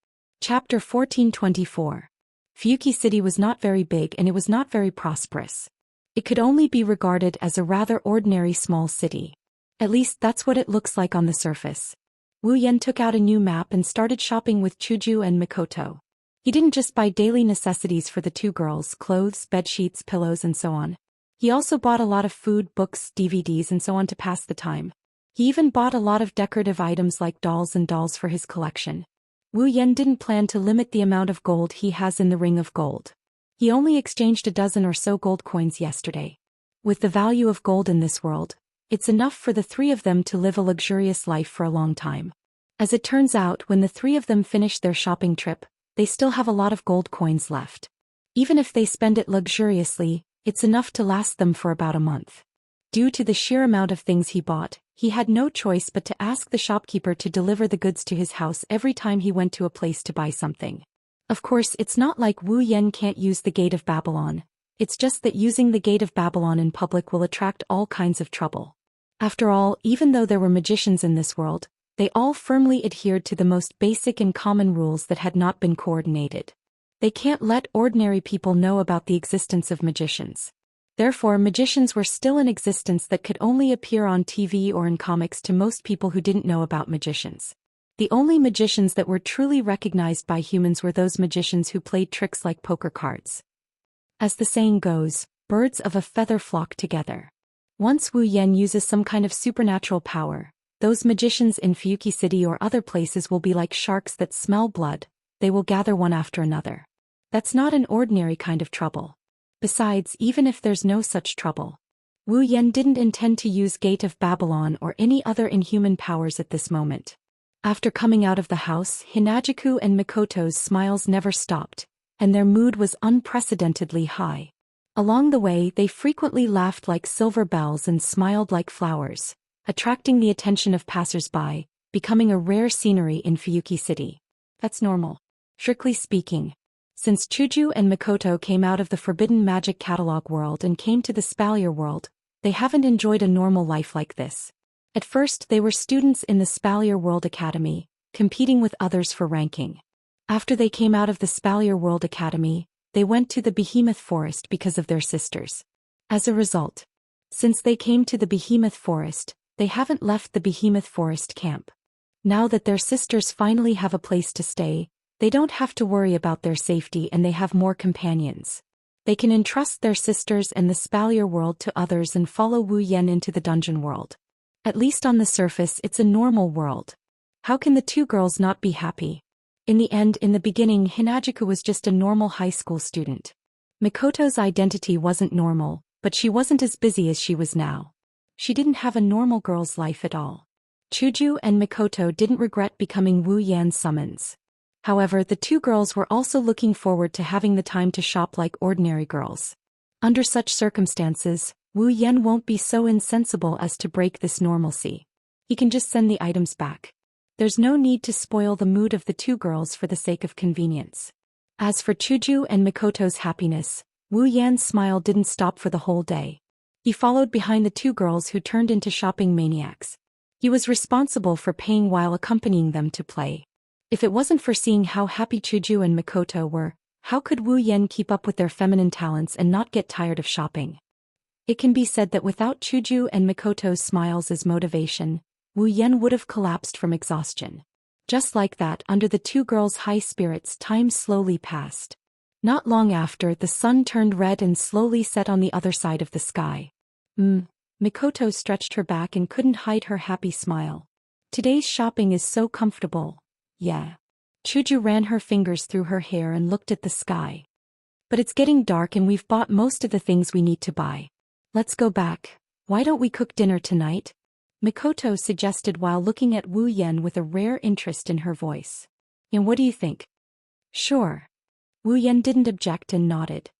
Chapter 1424. Fuki City was not very big and it was not very prosperous. It could only be regarded as a rather ordinary small city. At least that's what it looks like on the surface. Wu Yan took out a new map and started shopping with Chuju and Mikoto. He didn't just buy daily necessities for the two girls, clothes, bedsheets, pillows and so on. He also bought a lot of food, books, DVDs and so on to pass the time. He even bought a lot of decorative items like dolls and dolls for his collection. Wu Yan didn't plan to limit the amount of gold he has in the ring of gold. He only exchanged a dozen or so gold coins yesterday. With the value of gold in this world, it's enough for the three of them to live a luxurious life for a long time. As it turns out, when the three of them finished their shopping trip, they still have a lot of gold coins left. Even if they spend it luxuriously, it's enough to last them for about a month. Due to the sheer amount of things he bought, he had no choice but to ask the shopkeeper to deliver the goods to his house every time he went to a place to buy something. Of course, it's not like Wu Yan can't use the Gate of Babylon. It's just that using the Gate of Babylon in public will attract all kinds of trouble. After all, even though there were magicians in this world, they all firmly adhered to the most basic and common rules that had not been coordinated. They can't let ordinary people know about the existence of magicians. Therefore, magicians were still in existence that could only appear on TV or in comics to most people who didn't know about magicians. The only magicians that were truly recognized by humans were those magicians who played tricks like poker cards. As the saying goes, birds of a feather flock together. Once Wu Yan uses some kind of supernatural power, those magicians in Fuyuki City or other places will be like sharks that smell blood. They will gather one after another. That's not an ordinary kind of trouble. Besides, even if there's no such trouble, Wu Yan didn't intend to use Gate of Babylon or any other inhuman powers at this moment. After coming out of the house, Hinajiku and Mikoto's smiles never stopped, and their mood was unprecedentedly high. Along the way, they frequently laughed like silver bells and smiled like flowers, attracting the attention of passers-by, becoming a rare scenery in Fuyuki City. That's normal. Strictly speaking, since Chuju and Mikoto came out of the Forbidden Magic Catalog world and came to the Spalier world, they haven't enjoyed a normal life like this. At first, they were students in the Spalier World Academy, competing with others for ranking. After they came out of the Spalier World Academy, they went to the Behemoth Forest because of their sisters. As a result, since they came to the Behemoth Forest, they haven't left the Behemoth Forest camp. Now that their sisters finally have a place to stay, they don't have to worry about their safety and they have more companions. They can entrust their sisters and the Spalier world to others and follow Wu Yan into the dungeon world. At least on the surface, it's a normal world. How can the two girls not be happy? In the end, in the beginning, Hinajiku was just a normal high school student. Mikoto's identity wasn't normal, but she wasn't as busy as she was now. She didn't have a normal girl's life at all. Chuju and Mikoto didn't regret becoming Wu Yan's summons. However, the two girls were also looking forward to having the time to shop like ordinary girls. Under such circumstances, Wu Yan won't be so insensible as to break this normalcy. He can just send the items back. There's no need to spoil the mood of the two girls for the sake of convenience. As for Chuju and Mikoto's happiness, Wu Yan's smile didn't stop for the whole day. He followed behind the two girls who turned into shopping maniacs. He was responsible for paying while accompanying them to play. If it wasn't for seeing how happy Chuju and Mikoto were, how could Wu Yan keep up with their feminine talents and not get tired of shopping? It can be said that without Chuju and Mikoto's smiles as motivation, Wu Yan would have collapsed from exhaustion. Just like that, under the two girls' high spirits, time slowly passed. Not long after, the sun turned red and slowly set on the other side of the sky. Mikoto stretched her back and couldn't hide her happy smile. Today's shopping is so comfortable. Yeah. Chuju ran her fingers through her hair and looked at the sky. But it's getting dark and we've bought most of the things we need to buy. Let's go back. Why don't we cook dinner tonight? Mikoto suggested while looking at Wu Yan with a rare interest in her voice. And what do you think? Sure. Wu Yan didn't object and nodded.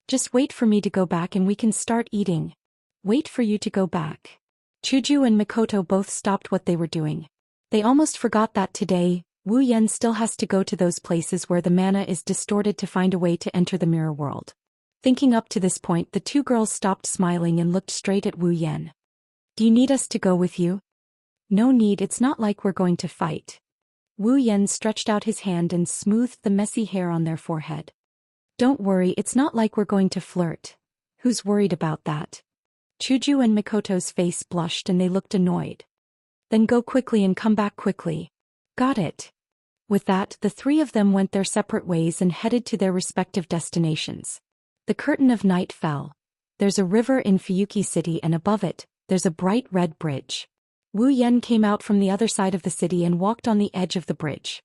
Just wait for me to go back and we can start eating. Wait for you to go back. Chuju and Mikoto both stopped what they were doing. They almost forgot that today, Wu Yan still has to go to those places where the mana is distorted to find a way to enter the mirror world. Thinking up to this point, the two girls stopped smiling and looked straight at Wu Yan. Do you need us to go with you? No need, it's not like we're going to fight. Wu Yan stretched out his hand and smoothed the messy hair on their forehead. Don't worry, it's not like we're going to flirt. Who's worried about that? Chuju and Mikoto's face blushed and they looked annoyed. Then go quickly and come back quickly. Got it. With that, the three of them went their separate ways and headed to their respective destinations. The curtain of night fell. There's a river in Fuyuki City and above it, there's a bright red bridge. Wu Yan came out from the other side of the city and walked on the edge of the bridge.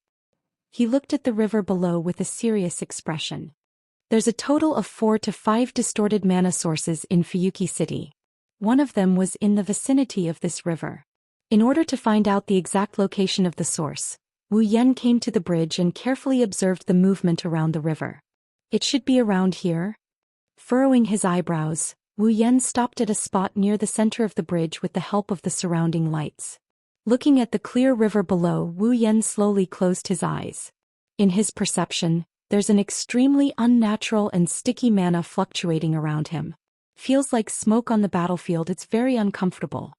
He looked at the river below with a serious expression. There's a total of 4 to 5 distorted mana sources in Fuyuki City. One of them was in the vicinity of this river. In order to find out the exact location of the source, Wu Yan came to the bridge and carefully observed the movement around the river. It should be around here. Furrowing his eyebrows, Wu Yan stopped at a spot near the center of the bridge with the help of the surrounding lights. Looking at the clear river below, Wu Yan slowly closed his eyes. In his perception, there's an extremely unnatural and sticky mana fluctuating around him. Feels like smoke on the battlefield. It's very uncomfortable.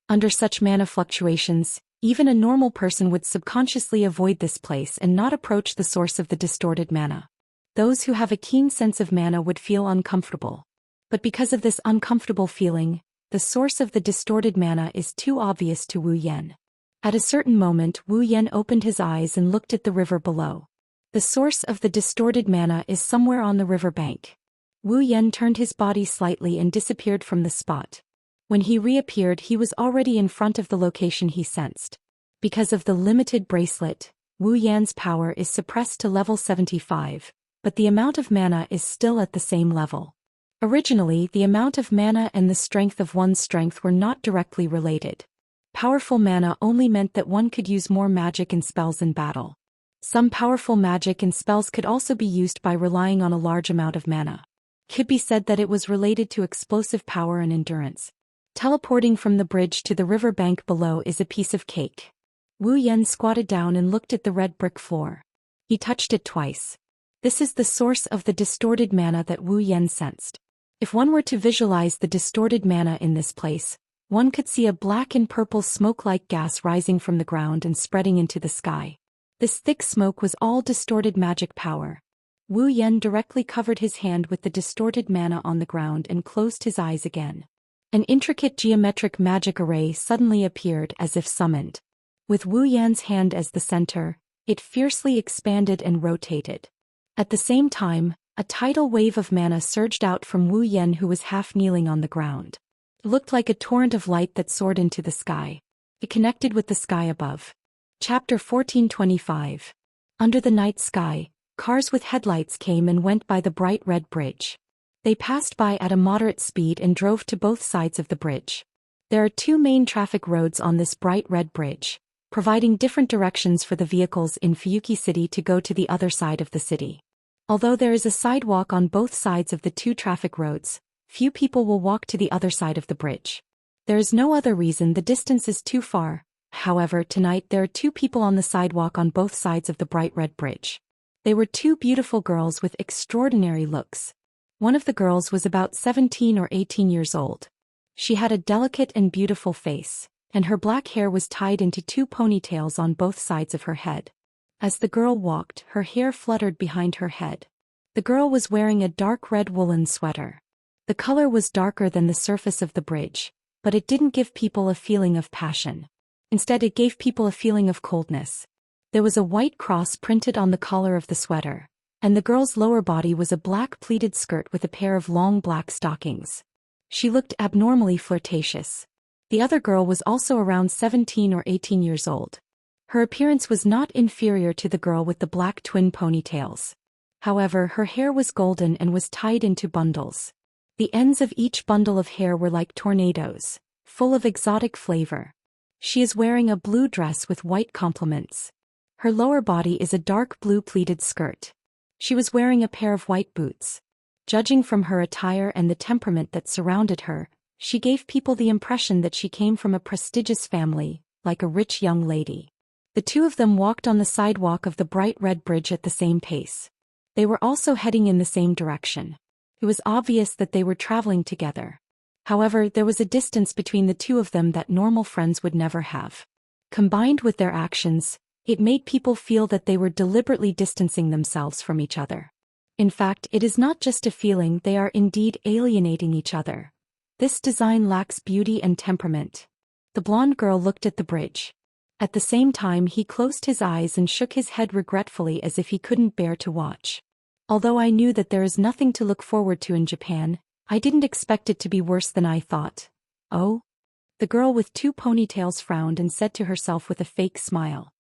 Under such mana fluctuations, even a normal person would subconsciously avoid this place and not approach the source of the distorted mana. Those who have a keen sense of mana would feel uncomfortable. But because of this uncomfortable feeling, the source of the distorted mana is too obvious to Wu Yan. At a certain moment, Wu Yan opened his eyes and looked at the river below. The source of the distorted mana is somewhere on the river bank. Wu Yan turned his body slightly and disappeared from the spot. When he reappeared, he was already in front of the location he sensed. Because of the limited bracelet, Wu Yan's power is suppressed to level 75, but the amount of mana is still at the same level. Originally, the amount of mana and the strength of one's strength were not directly related. Powerful mana only meant that one could use more magic and spells in battle. Some powerful magic and spells could also be used by relying on a large amount of mana. Could be said that it was related to explosive power and endurance. Teleporting from the bridge to the river bank below is a piece of cake. Wu Yan squatted down and looked at the red brick floor. He touched it twice. This is the source of the distorted mana that Wu Yan sensed. If one were to visualize the distorted mana in this place, one could see a black and purple smoke-like gas rising from the ground and spreading into the sky. This thick smoke was all distorted magic power. Wu Yan directly covered his hand with the distorted mana on the ground and closed his eyes again. An intricate geometric magic array suddenly appeared as if summoned. With Wu Yan's hand as the center, it fiercely expanded and rotated. At the same time, a tidal wave of mana surged out from Wu Yan, who was half kneeling on the ground. It looked like a torrent of light that soared into the sky. It connected with the sky above. Chapter 1425. Under the night sky, cars with headlights came and went by the bright red bridge. They passed by at a moderate speed and drove to both sides of the bridge. There are two main traffic roads on this bright red bridge, providing different directions for the vehicles in Fuyuki City to go to the other side of the city. Although there is a sidewalk on both sides of the two traffic roads, few people will walk to the other side of the bridge. There is no other reason. The distance is too far. However, tonight there are two people on the sidewalk on both sides of the bright red bridge. They were two beautiful girls with extraordinary looks. One of the girls was about 17 or 18 years old. She had a delicate and beautiful face, and her black hair was tied into two ponytails on both sides of her head. As the girl walked, her hair fluttered behind her head. The girl was wearing a dark red woolen sweater. The color was darker than the surface of the bridge, but it didn't give people a feeling of passion. Instead, it gave people a feeling of coldness. There was a white cross printed on the collar of the sweater, and the girl's lower body was a black pleated skirt with a pair of long black stockings. She looked abnormally flirtatious. The other girl was also around 17 or 18 years old. Her appearance was not inferior to the girl with the black twin ponytails. However, her hair was golden and was tied into bundles. The ends of each bundle of hair were like tornadoes, full of exotic flavor. She is wearing a blue dress with white complements. Her lower body is a dark blue pleated skirt. She was wearing a pair of white boots. Judging from her attire and the temperament that surrounded her, she gave people the impression that she came from a prestigious family, like a rich young lady. The two of them walked on the sidewalk of the bright red bridge at the same pace. They were also heading in the same direction. It was obvious that they were traveling together. However, there was a distance between the two of them that normal friends would never have. Combined with their actions, it made people feel that they were deliberately distancing themselves from each other. In fact, it is not just a feeling, they are indeed alienating each other. This design lacks beauty and temperament. The blonde girl looked at the bridge. At the same time, he closed his eyes and shook his head regretfully as if he couldn't bear to watch. Although I knew that there is nothing to look forward to in Japan, I didn't expect it to be worse than I thought. Oh? The girl with two ponytails frowned and said to herself with a fake smile.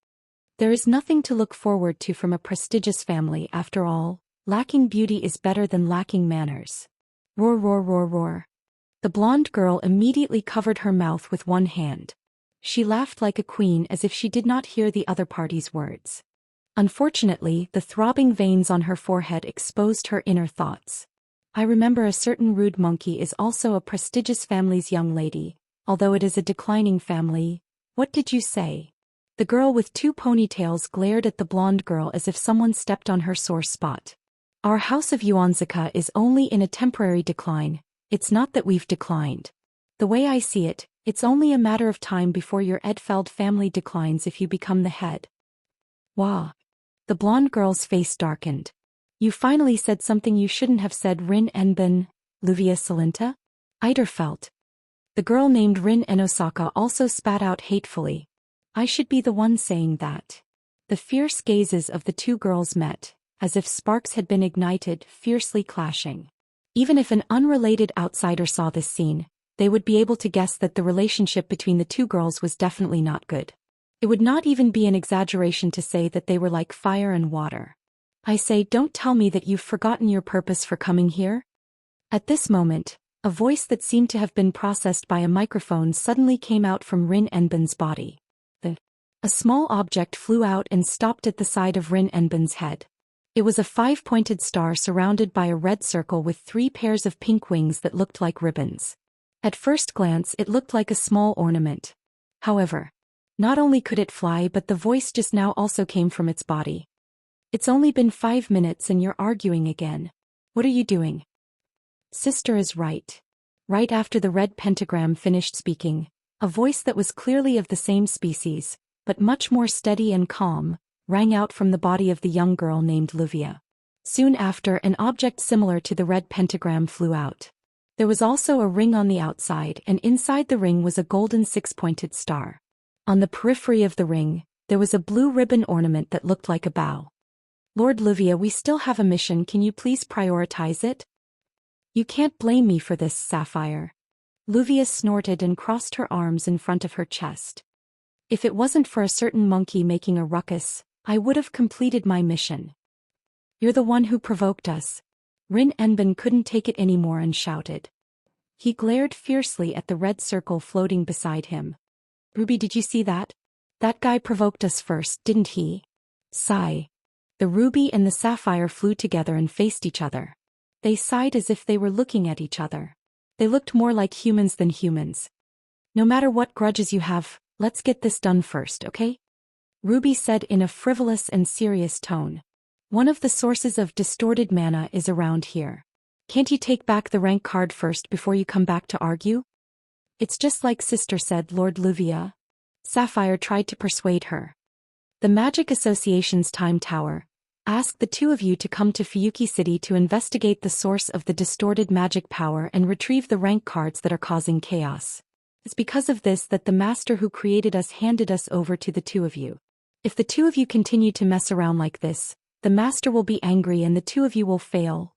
There is nothing to look forward to from a prestigious family. After all, lacking beauty is better than lacking manners. Roar, roar, roar, roar. The blonde girl immediately covered her mouth with one hand. She laughed like a queen as if she did not hear the other party's words. Unfortunately, the throbbing veins on her forehead exposed her inner thoughts. I remember a certain rude monkey is also a prestigious family's young lady, although it is a declining family. What did you say? The girl with 2 ponytails glared at the blonde girl as if someone stepped on her sore spot. Our house of Xianxia is only in a temporary decline. It's not that we've declined. The way I see it, it's only a matter of time before your Edfeld family declines if you become the head. Wah. The blonde girl's face darkened. You finally said something you shouldn't have said, Rin Enben, Luvia Salinta? Eiderfelt. The girl named Rin Enosaka also spat out hatefully. I should be the one saying that. The fierce gazes of the 2 girls met, as if sparks had been ignited, fiercely clashing. Even if an unrelated outsider saw this scene, they would be able to guess that the relationship between the 2 girls was definitely not good. It would not even be an exaggeration to say that they were like fire and water. I say, don't tell me that you've forgotten your purpose for coming here? At this moment, a voice that seemed to have been processed by a microphone suddenly came out from Rin Enben's body. A small object flew out and stopped at the side of Rin Enben's head. It was a 5-pointed star surrounded by a red circle with 3 pairs of pink wings that looked like ribbons. At first glance it looked like a small ornament. However, not only could it fly, but the voice just now also came from its body. It's only been 5 minutes and you're arguing again. What are you doing? Sister is right. Right after the red pentagram finished speaking, a voice that was clearly of the same species, but much more steady and calm, rang out from the body of the young girl named Luvia. Soon after, an object similar to the red pentagram flew out. There was also a ring on the outside, and inside the ring was a golden 6-pointed star. On the periphery of the ring, there was a blue ribbon ornament that looked like a bow. Lord Luvia, we still have a mission, can you please prioritize it? You can't blame me for this, Sapphire. Luvia snorted and crossed her arms in front of her chest. If it wasn't for a certain monkey making a ruckus, I would have completed my mission. You're the one who provoked us. Rin Enben couldn't take it anymore and shouted. He glared fiercely at the red circle floating beside him. Ruby, did you see that? That guy provoked us first, didn't he? Sigh. The ruby and the sapphire flew together and faced each other. They sighed as if they were looking at each other. They looked more like humans than humans. No matter what grudges you have, let's get this done first, okay? Ruby said in a frivolous and serious tone. One of the sources of distorted mana is around here. Can't you take back the rank card first before you come back to argue? It's just like Sister said, Lord Luvia. Sapphire tried to persuade her. The Magic Association's Time Tower asked the 2 of you to come to Fuyuki City to investigate the source of the distorted magic power and retrieve the rank cards that are causing chaos. It's because of this that the master who created us handed us over to the 2 of you. If the 2 of you continue to mess around like this, the master will be angry and the 2 of you will fail.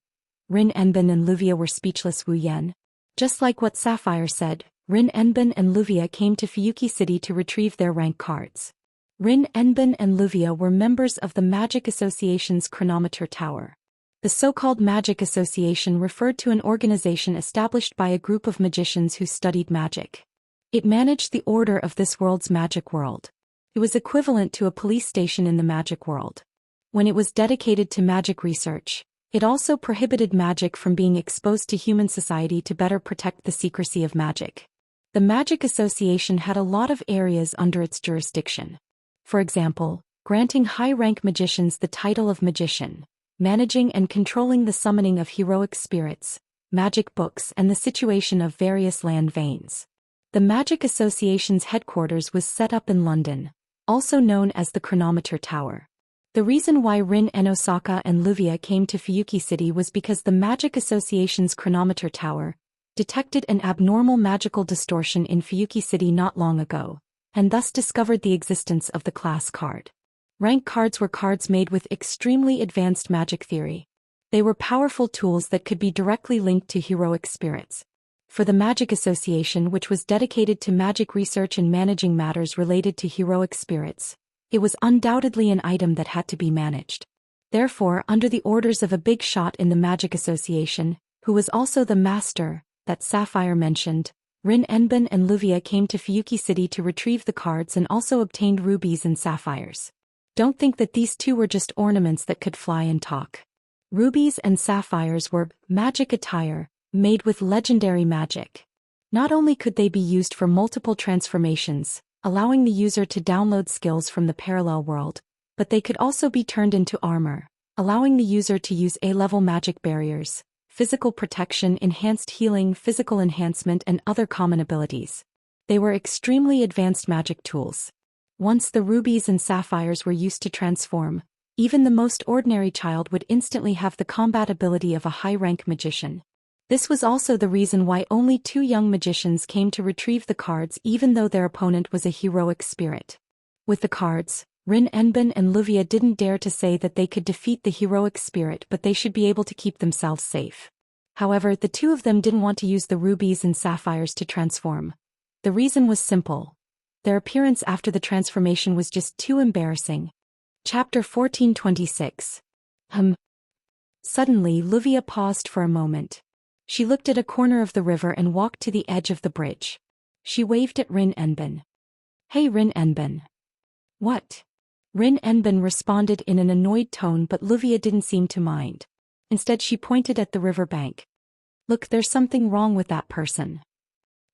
Rin Enben and Luvia were speechless. Wu Yan. Just like what Sapphire said, Rin Enben and Luvia came to Fuyuki City to retrieve their rank cards. Rin Enben and Luvia were members of the Magic Association's Chronometer Tower. The so-called Magic Association referred to an organization established by a group of magicians who studied magic. It managed the order of this world's magic world. It was equivalent to a police station in the magic world. When it was dedicated to magic research, it also prohibited magic from being exposed to human society to better protect the secrecy of magic. The Magic Association had a lot of areas under its jurisdiction. For example, granting high-rank magicians the title of magician, managing and controlling the summoning of heroic spirits, magic books, and the situation of various land veins. The Magic Association's headquarters was set up in London, also known as the Chronometer Tower. The reason why Rin Enosaka and Luvia came to Fuyuki City was because the Magic Association's Chronometer Tower detected an abnormal magical distortion in Fuyuki City not long ago, and thus discovered the existence of the class card. Rank cards were cards made with extremely advanced magic theory. They were powerful tools that could be directly linked to heroic spirits. For the Magic Association, which was dedicated to magic research and managing matters related to heroic spirits, it was undoubtedly an item that had to be managed. Therefore, under the orders of a big shot in the Magic Association, who was also the master that Sapphire mentioned, Rin Enbin and Luvia came to Fuyuki City to retrieve the cards and also obtained rubies and sapphires. Don't think that these two were just ornaments that could fly and talk. Rubies and sapphires were magic attire, made with legendary magic. Not only could they be used for multiple transformations, allowing the user to download skills from the parallel world, but they could also be turned into armor, allowing the user to use A-level magic barriers, physical protection, enhanced healing, physical enhancement, and other common abilities. They were extremely advanced magic tools. Once the rubies and sapphires were used to transform, even the most ordinary child would instantly have the combat ability of a high-rank magician. This was also the reason why only 2 young magicians came to retrieve the cards even though their opponent was a heroic spirit. With the cards, Rin Enbin and Luvia didn't dare to say that they could defeat the heroic spirit, but they should be able to keep themselves safe. However, the 2 of them didn't want to use the rubies and sapphires to transform. The reason was simple. Their appearance after the transformation was just too embarrassing. Chapter 1426. Suddenly, Luvia paused for a moment. She looked at a corner of the river and walked to the edge of the bridge. She waved at Rin Enbin. "Hey Rin Enbin." "What?" Rin Enbin responded in an annoyed tone, but Luvia didn't seem to mind. Instead, she pointed at the river bank. "Look, there's something wrong with that person."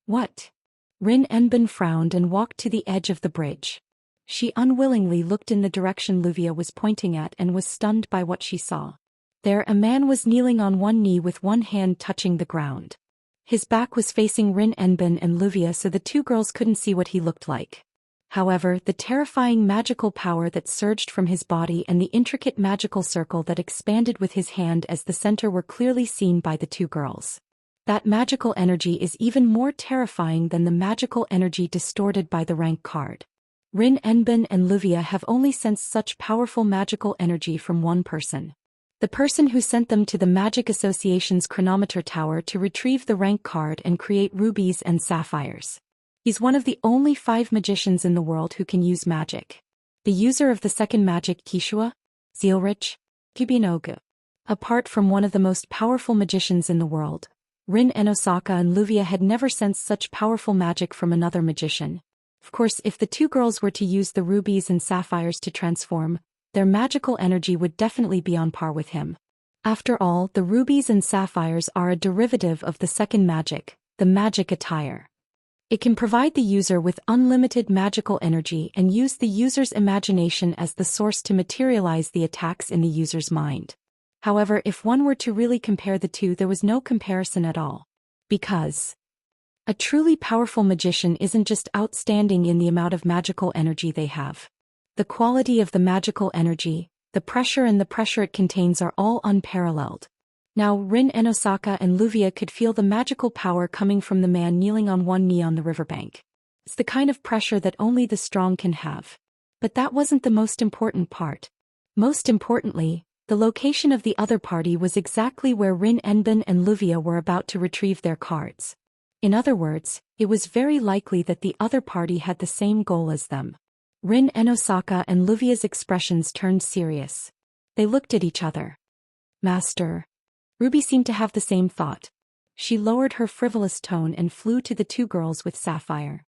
"What?" Rin Enbin frowned and walked to the edge of the bridge. She unwillingly looked in the direction Luvia was pointing at and was stunned by what she saw. There, a man was kneeling on one knee with one hand touching the ground. His back was facing Rin Enbin and Luvia, so the 2 girls couldn't see what he looked like. However, the terrifying magical power that surged from his body and the intricate magical circle that expanded with his hand as the center were clearly seen by the 2 girls. That magical energy is even more terrifying than the magical energy distorted by the rank card. Rin Enbin and Luvia have only sensed such powerful magical energy from one person. The person who sent them to the Magic Association's chronometer tower to retrieve the rank card and create rubies and sapphires. He's one of the only 5 magicians in the world who can use magic. The user of the second magic Kishua, Zielrich, Kubinogu. Apart from one of the most powerful magicians in the world, Rin Enosaka and Luvia had never sensed such powerful magic from another magician. Of course, if the 2 girls were to use the rubies and sapphires to transform, their magical energy would definitely be on par with him. After all, the rubies and sapphires are a derivative of the second magic, the magic attire. It can provide the user with unlimited magical energy and use the user's imagination as the source to materialize the attacks in the user's mind. However, if one were to really compare the 2, there was no comparison at all. Because a truly powerful magician isn't just outstanding in the amount of magical energy they have. The quality of the magical energy, the pressure it contains are all unparalleled. Now Rin Enosaka and Luvia could feel the magical power coming from the man kneeling on one knee on the riverbank. It's the kind of pressure that only the strong can have. But that wasn't the most important part. Most importantly, the location of the other party was exactly where Rin Enbin and Luvia were about to retrieve their cards. In other words, it was very likely that the other party had the same goal as them. Rin Enosaka and Luvia's expressions turned serious. They looked at each other. "Master." Ruby seemed to have the same thought. She lowered her frivolous tone and flew to the 2 girls with Sapphire.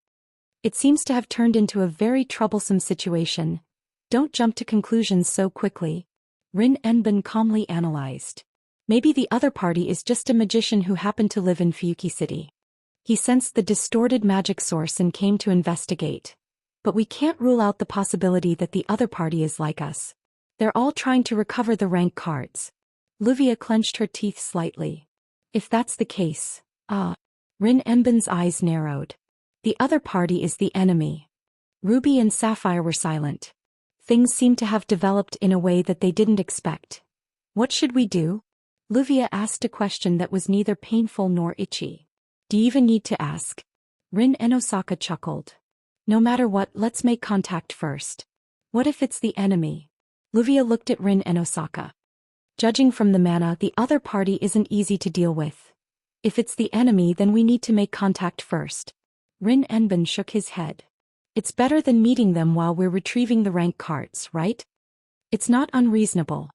"It seems to have turned into a very troublesome situation. Don't jump to conclusions so quickly," Rin Enbin calmly analyzed. "Maybe the other party is just a magician who happened to live in Fuyuki City. He sensed the distorted magic source and came to investigate. But we can't rule out the possibility that the other party is like us. They're all trying to recover the rank cards." Luvia clenched her teeth slightly. "If that's the case, Rin Enbin's eyes narrowed. "The other party is the enemy." Ruby and Sapphire were silent. Things seemed to have developed in a way that they didn't expect. "What should we do?" Luvia asked a question that was neither painful nor itchy. "Do you even need to ask?" Rin Enosaka chuckled. "No matter what, let's make contact first." "What if it's the enemy?" Luvia looked at Rin Enosaka. "Judging from the mana, the other party isn't easy to deal with. If it's the enemy, then we need to make contact first." Rin Enbin shook his head. "It's better than meeting them while we're retrieving the rank cards, right? It's not unreasonable.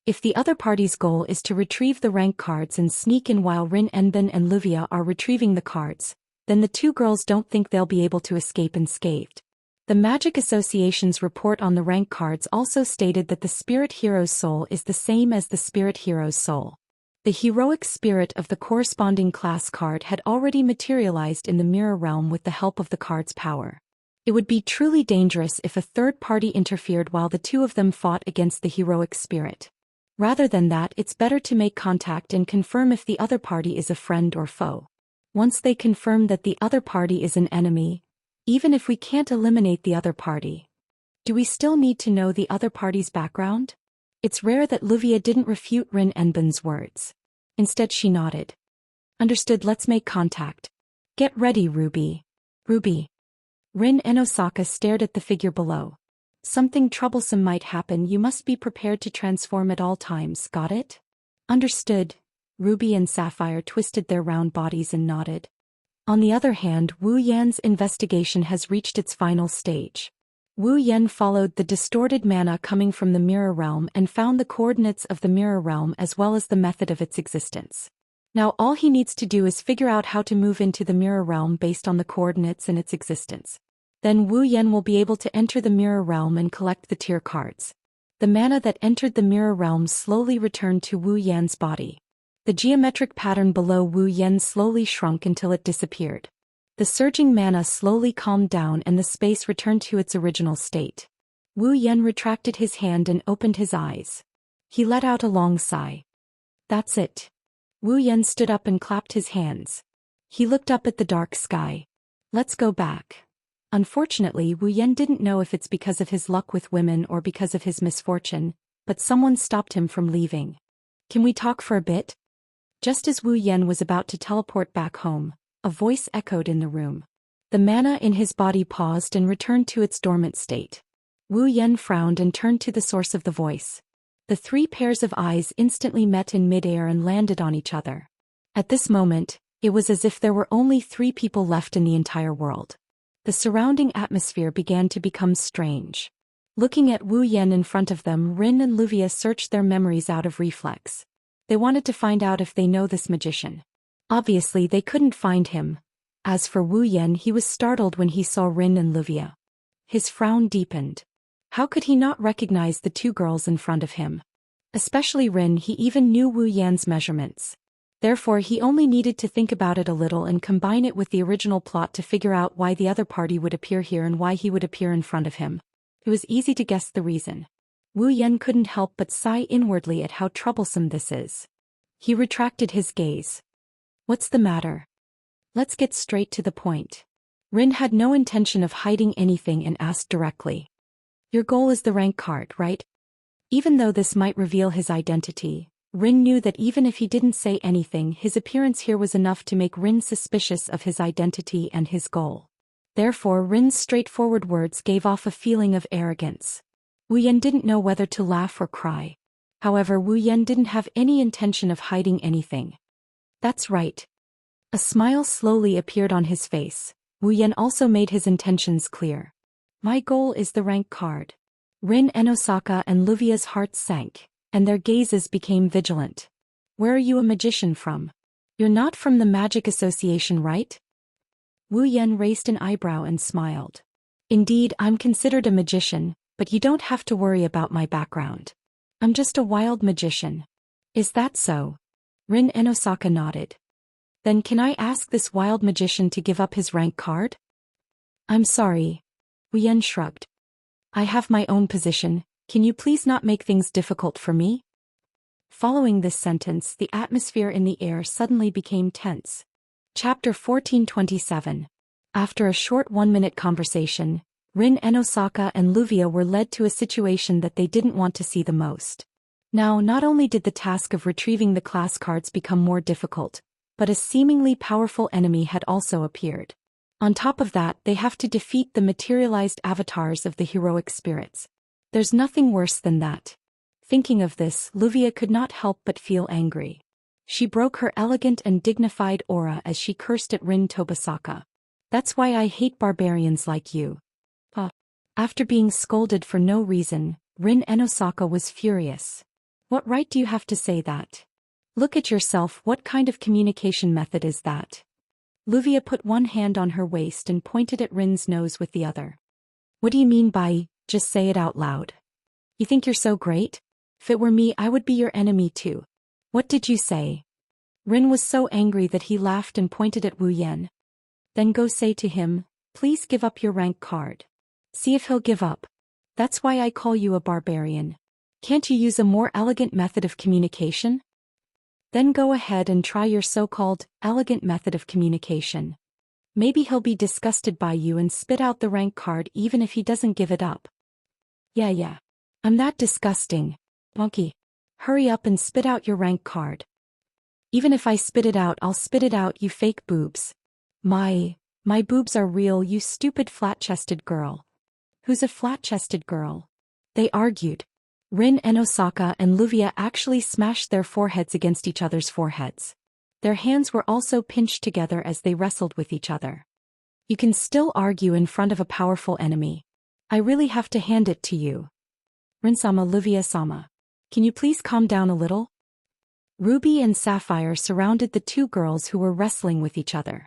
If the other party's goal is to retrieve the rank cards and sneak in while Rin Enbin and Luvia are retrieving the cards, then the two girls don't think they'll be able to escape unscathed. The Magic Association's report on the rank cards also stated that the Spirit Hero's soul is the same as the Spirit Hero's soul. The heroic spirit of the corresponding class card had already materialized in the mirror realm with the help of the card's power. It would be truly dangerous if a third party interfered while the two of them fought against the heroic spirit. Rather than that, it's better to make contact and confirm if the other party is a friend or foe. Once they confirm that the other party is an enemy, even if we can't eliminate the other party, do we still need to know the other party's background? It's rare that Luvia didn't refute Rin Enben's words. Instead she nodded. Understood, let's make contact. Get ready, Ruby. Ruby. Rin and Osaka stared at the figure below. Something troublesome might happen, you must be prepared to transform at all times, got it? Understood. Ruby and Sapphire twisted their round bodies and nodded. On the other hand, Wu Yan's investigation has reached its final stage. Wu Yan followed the distorted mana coming from the mirror realm and found the coordinates of the mirror realm as well as the method of its existence. Now all he needs to do is figure out how to move into the mirror realm based on the coordinates and its existence. Then Wu Yan will be able to enter the mirror realm and collect the tier cards. The mana that entered the mirror realm slowly returned to Wu Yan's body. The geometric pattern below Wu Yan slowly shrunk until it disappeared. The surging mana slowly calmed down and the space returned to its original state. Wu Yan retracted his hand and opened his eyes. He let out a long sigh. That's it. Wu Yan stood up and clapped his hands. He looked up at the dark sky. Let's go back. Unfortunately, Wu Yan didn't know if it's because of his luck with women or because of his misfortune, but someone stopped him from leaving. Can we talk for a bit? Just as Wu Yan was about to teleport back home, a voice echoed in the room. The mana in his body paused and returned to its dormant state. Wu Yan frowned and turned to the source of the voice. The three pairs of eyes instantly met in midair and landed on each other. At this moment, it was as if there were only 3 people left in the entire world. The surrounding atmosphere began to become strange. Looking at Wu Yan in front of them, Rin and Luvia searched their memories out of reflex. They wanted to find out if they know this magician. Obviously they couldn't find him. As for Wu Yan, he was startled when he saw Rin and Luvia. His frown deepened. How could he not recognize the 2 girls in front of him? Especially Rin, he even knew Wu Yan's measurements. Therefore he only needed to think about it a little and combine it with the original plot to figure out why the other party would appear here and why he would appear in front of him. It was easy to guess the reason. Wu Yan couldn't help but sigh inwardly at how troublesome this is. He retracted his gaze. What's the matter? Let's get straight to the point. Rin had no intention of hiding anything and asked directly. Your goal is the rank card, right? Even though this might reveal his identity, Rin knew that even if he didn't say anything, his appearance here was enough to make Rin suspicious of his identity and his goal. Therefore, Rin's straightforward words gave off a feeling of arrogance. Wu Yan didn't know whether to laugh or cry. However, Wu Yan didn't have any intention of hiding anything. That's right. A smile slowly appeared on his face. Wu Yan also made his intentions clear. My goal is the rank card. Rin and Osaka and Luvia's hearts sank, and their gazes became vigilant. Where are you a magician from? You're not from the Magic Association, right? Wu Yan raised an eyebrow and smiled. Indeed, I'm considered a magician, but you don't have to worry about my background. I'm just a wild magician. Is that so? Rin and Osaka nodded. Then can I ask this wild magician to give up his rank card? I'm sorry. Wu Yan shrugged. I have my own position, can you please not make things difficult for me? Following this sentence, the atmosphere in the air suddenly became tense. Chapter 1427. After a short 1-minute conversation, Rin and Osaka and Luvia were led to a situation that they didn't want to see the most. Now, not only did the task of retrieving the class cards become more difficult, but a seemingly powerful enemy had also appeared. On top of that, they have to defeat the materialized avatars of the heroic spirits. There's nothing worse than that. Thinking of this, Luvia could not help but feel angry. She broke her elegant and dignified aura as she cursed at Rin Tobasaka. That's why I hate barbarians like you. After being scolded for no reason, Rin and Osaka was furious. What right do you have to say that? Look at yourself, what kind of communication method is that? Luvia put one hand on her waist and pointed at Rin's nose with the other. What do you mean by, just say it out loud? You think you're so great? If it were me, I would be your enemy too. What did you say? Rin was so angry that he laughed and pointed at Wu Yan. Then go say to him, please give up your rank card. See if he'll give up. That's why I call you a barbarian. Can't you use a more elegant method of communication? Then go ahead and try your so-called elegant method of communication. Maybe he'll be disgusted by you and spit out the rank card even if he doesn't give it up. Yeah. I'm that disgusting. Monkey. Hurry up and spit out your rank card. Even if I spit it out, I'll spit it out, you fake boobs. My boobs are real, you stupid flat-chested girl. Who's a flat-chested girl? They argued. Rin and Osaka and Luvia actually smashed their foreheads against each other's foreheads. Their hands were also pinched together as they wrestled with each other. You can still argue in front of a powerful enemy. I really have to hand it to you. Rin-sama, Luvia-sama. Can you please calm down a little? Ruby and Sapphire surrounded the two girls who were wrestling with each other.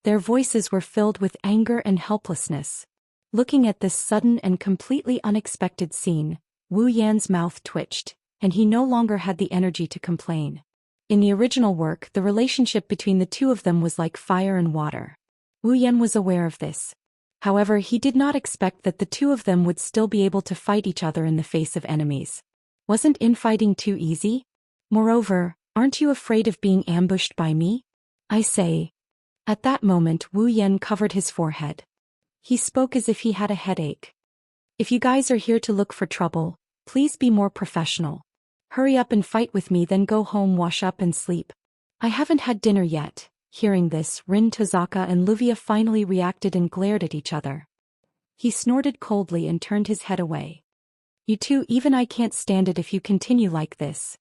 Their voices were filled with anger and helplessness. Looking at this sudden and completely unexpected scene, Wu Yan's mouth twitched, and he no longer had the energy to complain. In the original work, the relationship between the two of them was like fire and water. Wu Yan was aware of this. However, he did not expect that the two of them would still be able to fight each other in the face of enemies. Wasn't infighting too easy? Moreover, aren't you afraid of being ambushed by me? I say. At that moment, Wu Yan covered his forehead. He spoke as if he had a headache. If you guys are here to look for trouble, please be more professional. Hurry up and fight with me, then go home, wash up and sleep. I haven't had dinner yet. Hearing this, Rin, Tozaka and Luvia finally reacted and glared at each other. He snorted coldly and turned his head away. You two, even I can't stand it if you continue like this.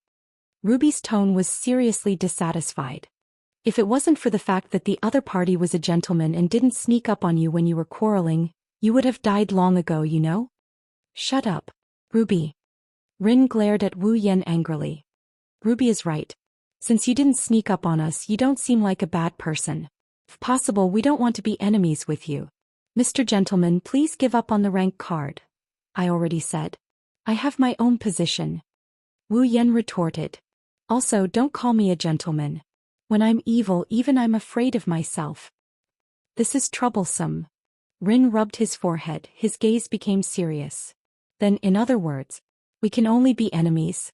Ruby's tone was seriously dissatisfied. If it wasn't for the fact that the other party was a gentleman and didn't sneak up on you when you were quarreling, you would have died long ago, you know? Shut up, Ruby. Rin glared at Wu Yan angrily. Ruby is right. Since you didn't sneak up on us, you don't seem like a bad person. If possible, we don't want to be enemies with you. Mr. Gentleman, please give up on the rank card. I already said. I have my own position. Wu Yan retorted. Also, don't call me a gentleman. When I'm evil, even I'm afraid of myself. This is troublesome. Rin rubbed his forehead, his gaze became serious. Then, in other words, we can only be enemies.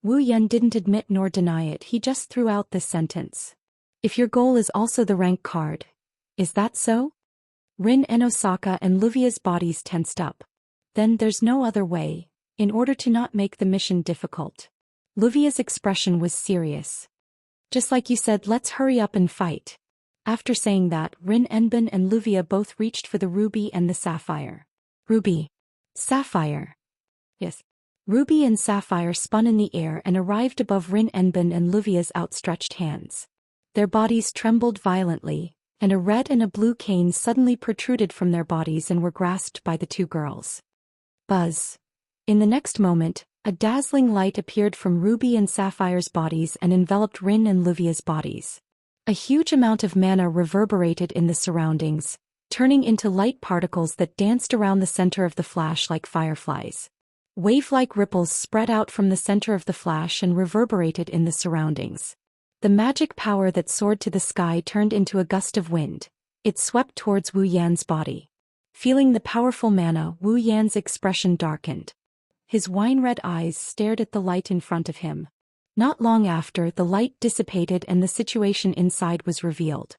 Wu Yan didn't admit nor deny it, he just threw out this sentence. If your goal is also the rank card, is that so? Rin and Osaka and Luvia's bodies tensed up. Then there's no other way, in order to not make the mission difficult. Luvia's expression was serious. Just like you said, let's hurry up and fight. After saying that, Rin Enbin and Luvia both reached for the ruby and the sapphire. Ruby. Sapphire. Yes. Ruby and Sapphire spun in the air and arrived above Rin Enbin and Luvia's outstretched hands. Their bodies trembled violently, and a red and a blue cane suddenly protruded from their bodies and were grasped by the two girls. Buzz. In the next moment, a dazzling light appeared from Ruby and Sapphire's bodies and enveloped Rin and Luvia's bodies. A huge amount of mana reverberated in the surroundings, turning into light particles that danced around the center of the flash like fireflies. Wave-like ripples spread out from the center of the flash and reverberated in the surroundings. The magic power that soared to the sky turned into a gust of wind. It swept towards Wu Yan's body. Feeling the powerful mana, Wu Yan's expression darkened. His wine-red eyes stared at the light in front of him. Not long after, the light dissipated and the situation inside was revealed.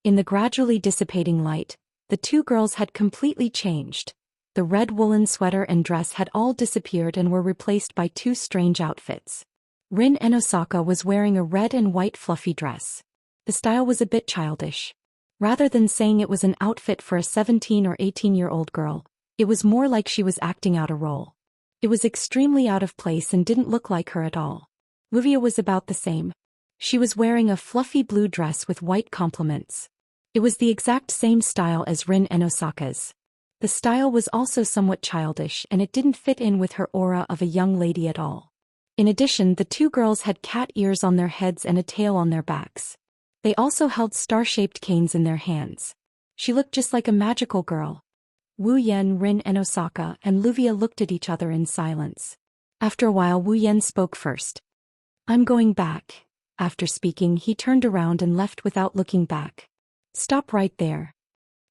In the gradually dissipating light, the two girls had completely changed. The red woolen sweater and dress had all disappeared and were replaced by two strange outfits. Rin and Osaka was wearing a red and white fluffy dress. The style was a bit childish. Rather than saying it was an outfit for a 17 or 18-year-old girl, it was more like she was acting out a role. It was extremely out of place and didn't look like her at all. Luvia was about the same. She was wearing a fluffy blue dress with white complements. It was the exact same style as Rin and Osaka's. The style was also somewhat childish and it didn't fit in with her aura of a young lady at all. In addition, the two girls had cat ears on their heads and a tail on their backs. They also held star-shaped canes in their hands. She looked just like a magical girl. Wu Yan, Rin and Osaka and Luvia looked at each other in silence. After a while Wu Yan spoke first. "I'm going back." After speaking he turned around and left without looking back. "Stop right there."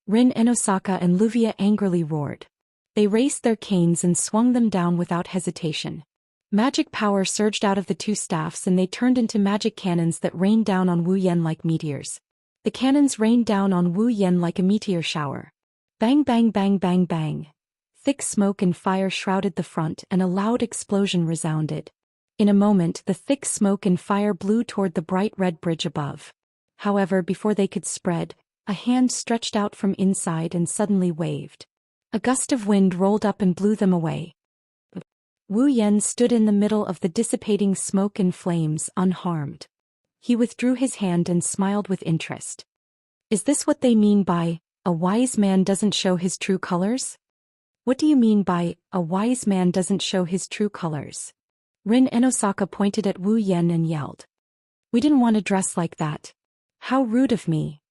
Rin and Osaka and Luvia angrily roared. They raised their canes and swung them down without hesitation. Magic power surged out of the two staffs and they turned into magic cannons that rained down on Wu Yan like meteors. The cannons rained down on Wu Yan like a meteor shower. Bang bang bang bang bang. Thick smoke and fire shrouded the front and a loud explosion resounded. In a moment the thick smoke and fire blew toward the bright red bridge above. However, before they could spread, a hand stretched out from inside and suddenly waved. A gust of wind rolled up and blew them away. Wu Yan stood in the middle of the dissipating smoke and flames, unharmed. He withdrew his hand and smiled with interest. "Is this what they mean by, a wise man doesn't show his true colors?" "What do you mean by, a wise man doesn't show his true colors?" Rin and Osaka pointed at Wu Yan and yelled. "We didn't want to dress like that. How rude of me."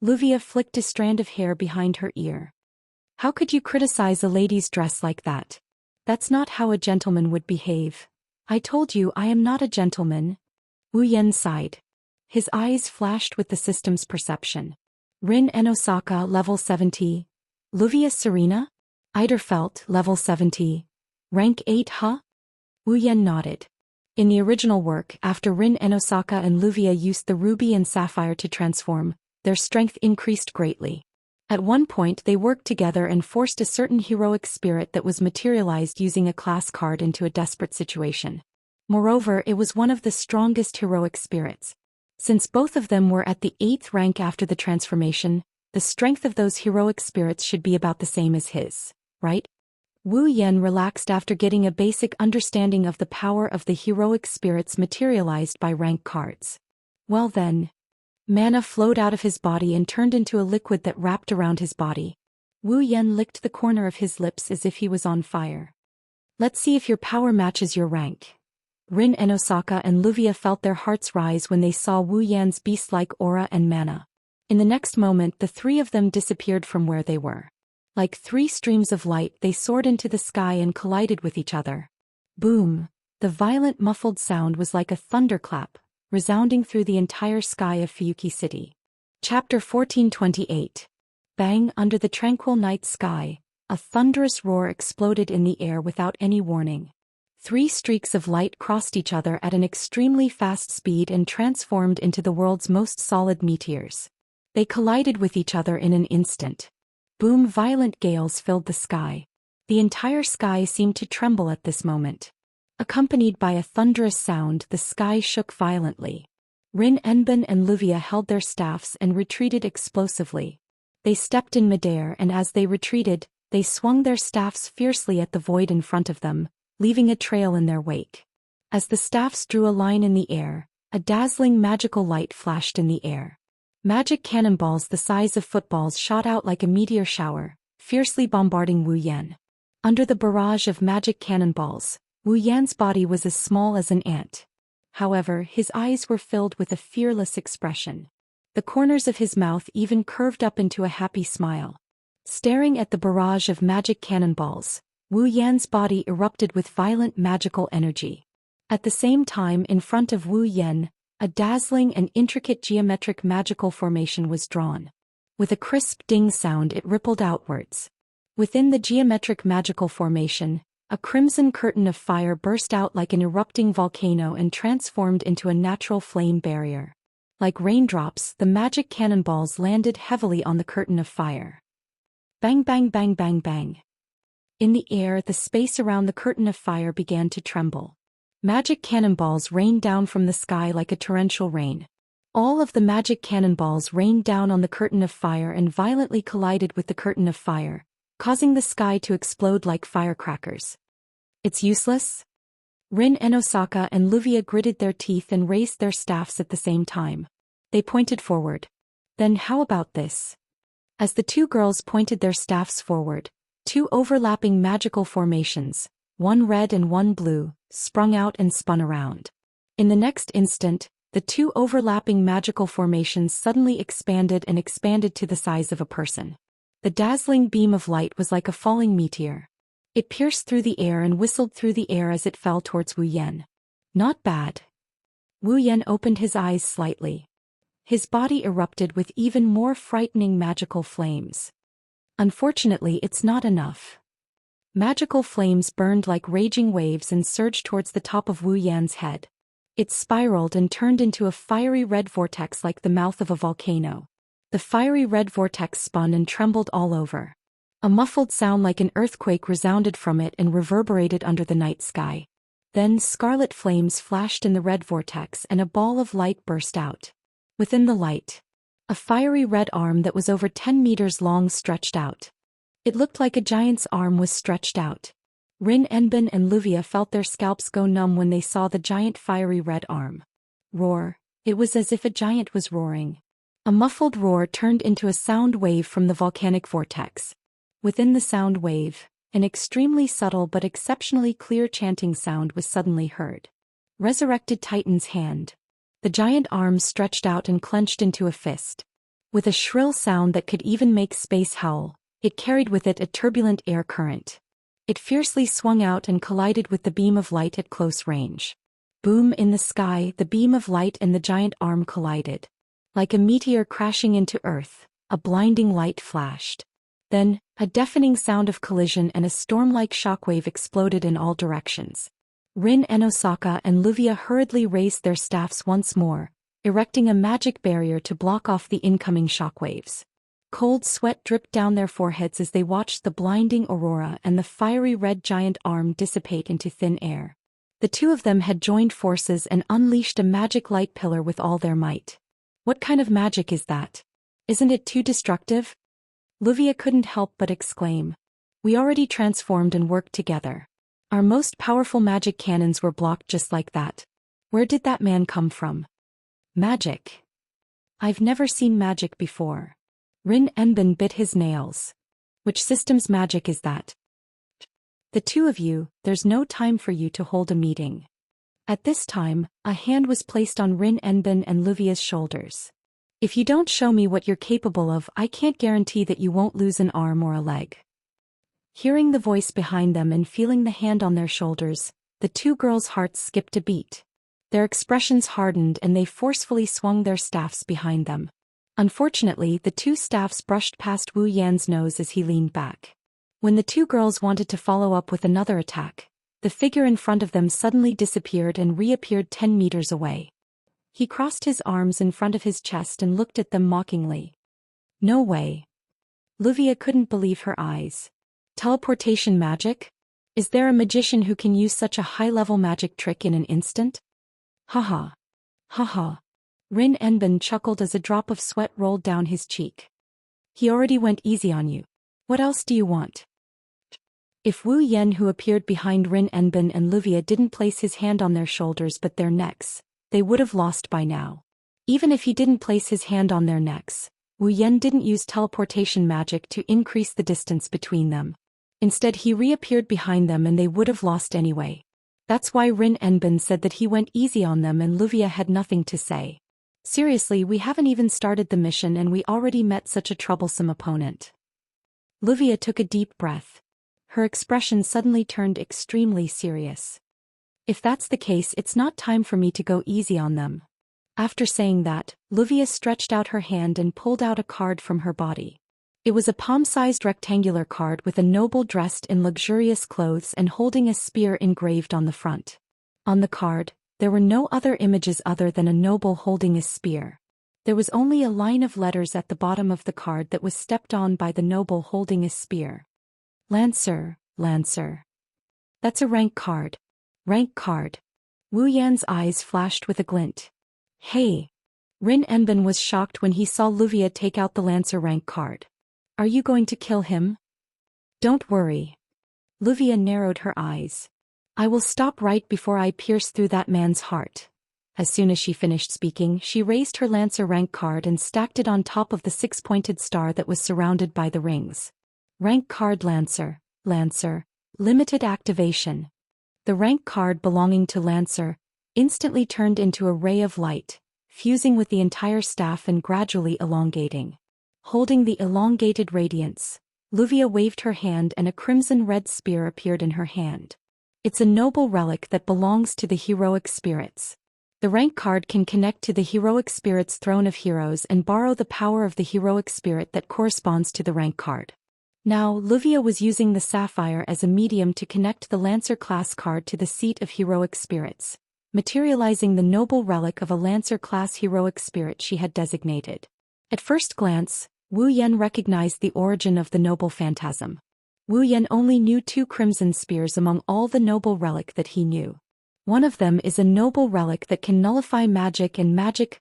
Luvia flicked a strand of hair behind her ear. "How could you criticize a lady's dress like that? That's not how a gentleman would behave. I told you I am not a gentleman." Wu Yan sighed. His eyes flashed with the system's perception. Rin and Osaka, level 70. Luvia Serena? Eiderfelt, level 70. Rank 8, huh? Wu Yan nodded. In the original work, after Rin and Osaka and Luvia used the ruby and sapphire to transform, their strength increased greatly. At one point they worked together and forced a certain heroic spirit that was materialized using a class card into a desperate situation. Moreover, it was one of the strongest heroic spirits. Since both of them were at the 8th rank after the transformation, the strength of those heroic spirits should be about the same as his, right? Wu Yan relaxed after getting a basic understanding of the power of the heroic spirits materialized by rank cards. Well then. Mana flowed out of his body and turned into a liquid that wrapped around his body. Wu Yan licked the corner of his lips as if he was on fire. "Let's see if your power matches your rank." Rin and Osaka and Luvia felt their hearts rise when they saw Wu Yan's beast-like aura and mana. In the next moment the three of them disappeared from where they were. Like three streams of light they soared into the sky and collided with each other. Boom! The violent muffled sound was like a thunderclap, resounding through the entire sky of Fuyuki City. Chapter 1428. Bang! Under the tranquil night sky, a thunderous roar exploded in the air without any warning. Three streaks of light crossed each other at an extremely fast speed and transformed into the world's most solid meteors. They collided with each other in an instant. Boom! Violent gales filled the sky. The entire sky seemed to tremble at this moment. Accompanied by a thunderous sound, the sky shook violently. Rin Enbin and Luvia held their staffs and retreated explosively. They stepped in midair and as they retreated, they swung their staffs fiercely at the void in front of them, leaving a trail in their wake. As the staffs drew a line in the air, a dazzling magical light flashed in the air. Magic cannonballs the size of footballs shot out like a meteor shower, fiercely bombarding Wu Yan. Under the barrage of magic cannonballs, Wu Yan's body was as small as an ant. However, his eyes were filled with a fearless expression. The corners of his mouth even curved up into a happy smile. Staring at the barrage of magic cannonballs, Wu Yan's body erupted with violent magical energy. At the same time, in front of Wu Yan, a dazzling and intricate geometric magical formation was drawn. With a crisp ding sound it rippled outwards. Within the geometric magical formation, a crimson curtain of fire burst out like an erupting volcano and transformed into a natural flame barrier. Like raindrops, the magic cannonballs landed heavily on the curtain of fire. Bang bang bang bang bang. In the air, the space around the curtain of fire began to tremble. Magic cannonballs rained down from the sky like a torrential rain. All of the magic cannonballs rained down on the curtain of fire and violently collided with the curtain of fire, causing the sky to explode like firecrackers. "It's useless?" Rin and Osaka and Luvia gritted their teeth and raised their staffs at the same time. They pointed forward. "Then how about this?" As the two girls pointed their staffs forward, two overlapping magical formations, one red and one blue, sprung out and spun around. In the next instant, The two overlapping magical formations suddenly expanded and expanded to the size of a person. The dazzling beam of light was like a falling meteor. It pierced through the air and whistled through the air as it fell towards Wu Yan. Not bad. Wu Yan opened his eyes slightly. His body erupted with even more frightening magical flames. Unfortunately, it's not enough. Magical flames burned like raging waves and surged towards the top of Wu Yan's head. It spiraled and turned into a fiery red vortex like the mouth of a volcano. The fiery red vortex spun and trembled all over. A muffled sound like an earthquake resounded from it and reverberated under the night sky. Then scarlet flames flashed in the red vortex and a ball of light burst out. Within the light, a fiery red arm that was over 10 meters long stretched out. It looked like a giant's arm was stretched out. Rin Enbin and Luvia felt their scalps go numb when they saw the giant fiery red arm. Roar. It was as if a giant was roaring. A muffled roar turned into a sound wave from the volcanic vortex. Within the sound wave, an extremely subtle but exceptionally clear chanting sound was suddenly heard. Resurrected Titan's hand. The giant arm stretched out and clenched into a fist. With a shrill sound that could even make space howl, it carried with it a turbulent air current. It fiercely swung out and collided with the beam of light at close range. Boom! In the sky, the beam of light and the giant arm collided. Like a meteor crashing into Earth, a blinding light flashed. Then, a deafening sound of collision and a storm-like shockwave exploded in all directions. Rin Enosaka and Luvia hurriedly raised their staffs once more, erecting a magic barrier to block off the incoming shockwaves. Cold sweat dripped down their foreheads as they watched the blinding aurora and the fiery red giant arm dissipate into thin air. The two of them had joined forces and unleashed a magic light pillar with all their might. What kind of magic is that? Isn't it too destructive? Luvia couldn't help but exclaim. We already transformed and worked together. Our most powerful magic cannons were blocked just like that. Where did that man come from? Magic. I've never seen magic before. Rin Enbin bit his nails. Which system's magic is that? The two of you, there's no time for you to hold a meeting. At this time, a hand was placed on Rin Enbin and Luvia's shoulders. If you don't show me what you're capable of, I can't guarantee that you won't lose an arm or a leg. Hearing the voice behind them and feeling the hand on their shoulders, the two girls' hearts skipped a beat. Their expressions hardened and they forcefully swung their staffs behind them. Unfortunately, the two staffs brushed past Wu Yan's nose as he leaned back. When the two girls wanted to follow up with another attack, the figure in front of them suddenly disappeared and reappeared 10 meters away. He crossed his arms in front of his chest and looked at them mockingly. No way. Luvia couldn't believe her eyes. Teleportation magic? Is there a magician who can use such a high-level magic trick in an instant? Haha. Haha. Rin Enbin chuckled as a drop of sweat rolled down his cheek. He already went easy on you. What else do you want? If Wu Yan, who appeared behind Rin Enbin and Luvia, didn't place his hand on their shoulders but their necks, they would have lost by now. Even if he didn't place his hand on their necks, Wu Yan didn't use teleportation magic to increase the distance between them. Instead, he reappeared behind them and they would have lost anyway. That's why Rin Enbin said that he went easy on them and Luvia had nothing to say. Seriously, we haven't even started the mission and we already met such a troublesome opponent. Luvia took a deep breath. Her expression suddenly turned extremely serious. If that's the case, it's not time for me to go easy on them. After saying that, Luvia stretched out her hand and pulled out a card from her body. It was a palm-sized rectangular card with a noble dressed in luxurious clothes and holding a spear engraved on the front. On the card, there were no other images other than a noble holding a spear. There was only a line of letters at the bottom of the card that was stepped on by the noble holding a spear. Lancer, Lancer. That's a rank card. Rank card. Wu Yan's eyes flashed with a glint. Hey! Rin Enbin was shocked when he saw Luvia take out the Lancer rank card. Are you going to kill him? Don't worry. Luvia narrowed her eyes. I will stop right before I pierce through that man's heart. As soon as she finished speaking, she raised her Lancer rank card and stacked it on top of the six-pointed star that was surrounded by the rings. Rank card Lancer, Lancer, limited activation. The rank card belonging to Lancer, instantly turned into a ray of light, fusing with the entire staff and gradually elongating. Holding the elongated radiance, Luvia waved her hand and a crimson-red spear appeared in her hand. It's a noble relic that belongs to the heroic spirits. The rank card can connect to the heroic spirit's throne of heroes and borrow the power of the heroic spirit that corresponds to the rank card. Now, Luvia was using the sapphire as a medium to connect the Lancer class card to the seat of heroic spirits, materializing the noble relic of a Lancer class heroic spirit she had designated. At first glance, Wu Yan recognized the origin of the noble phantasm. Wu Yan only knew 2 crimson spears among all the noble relic that he knew. One of them is a noble relic that can nullify magic and magic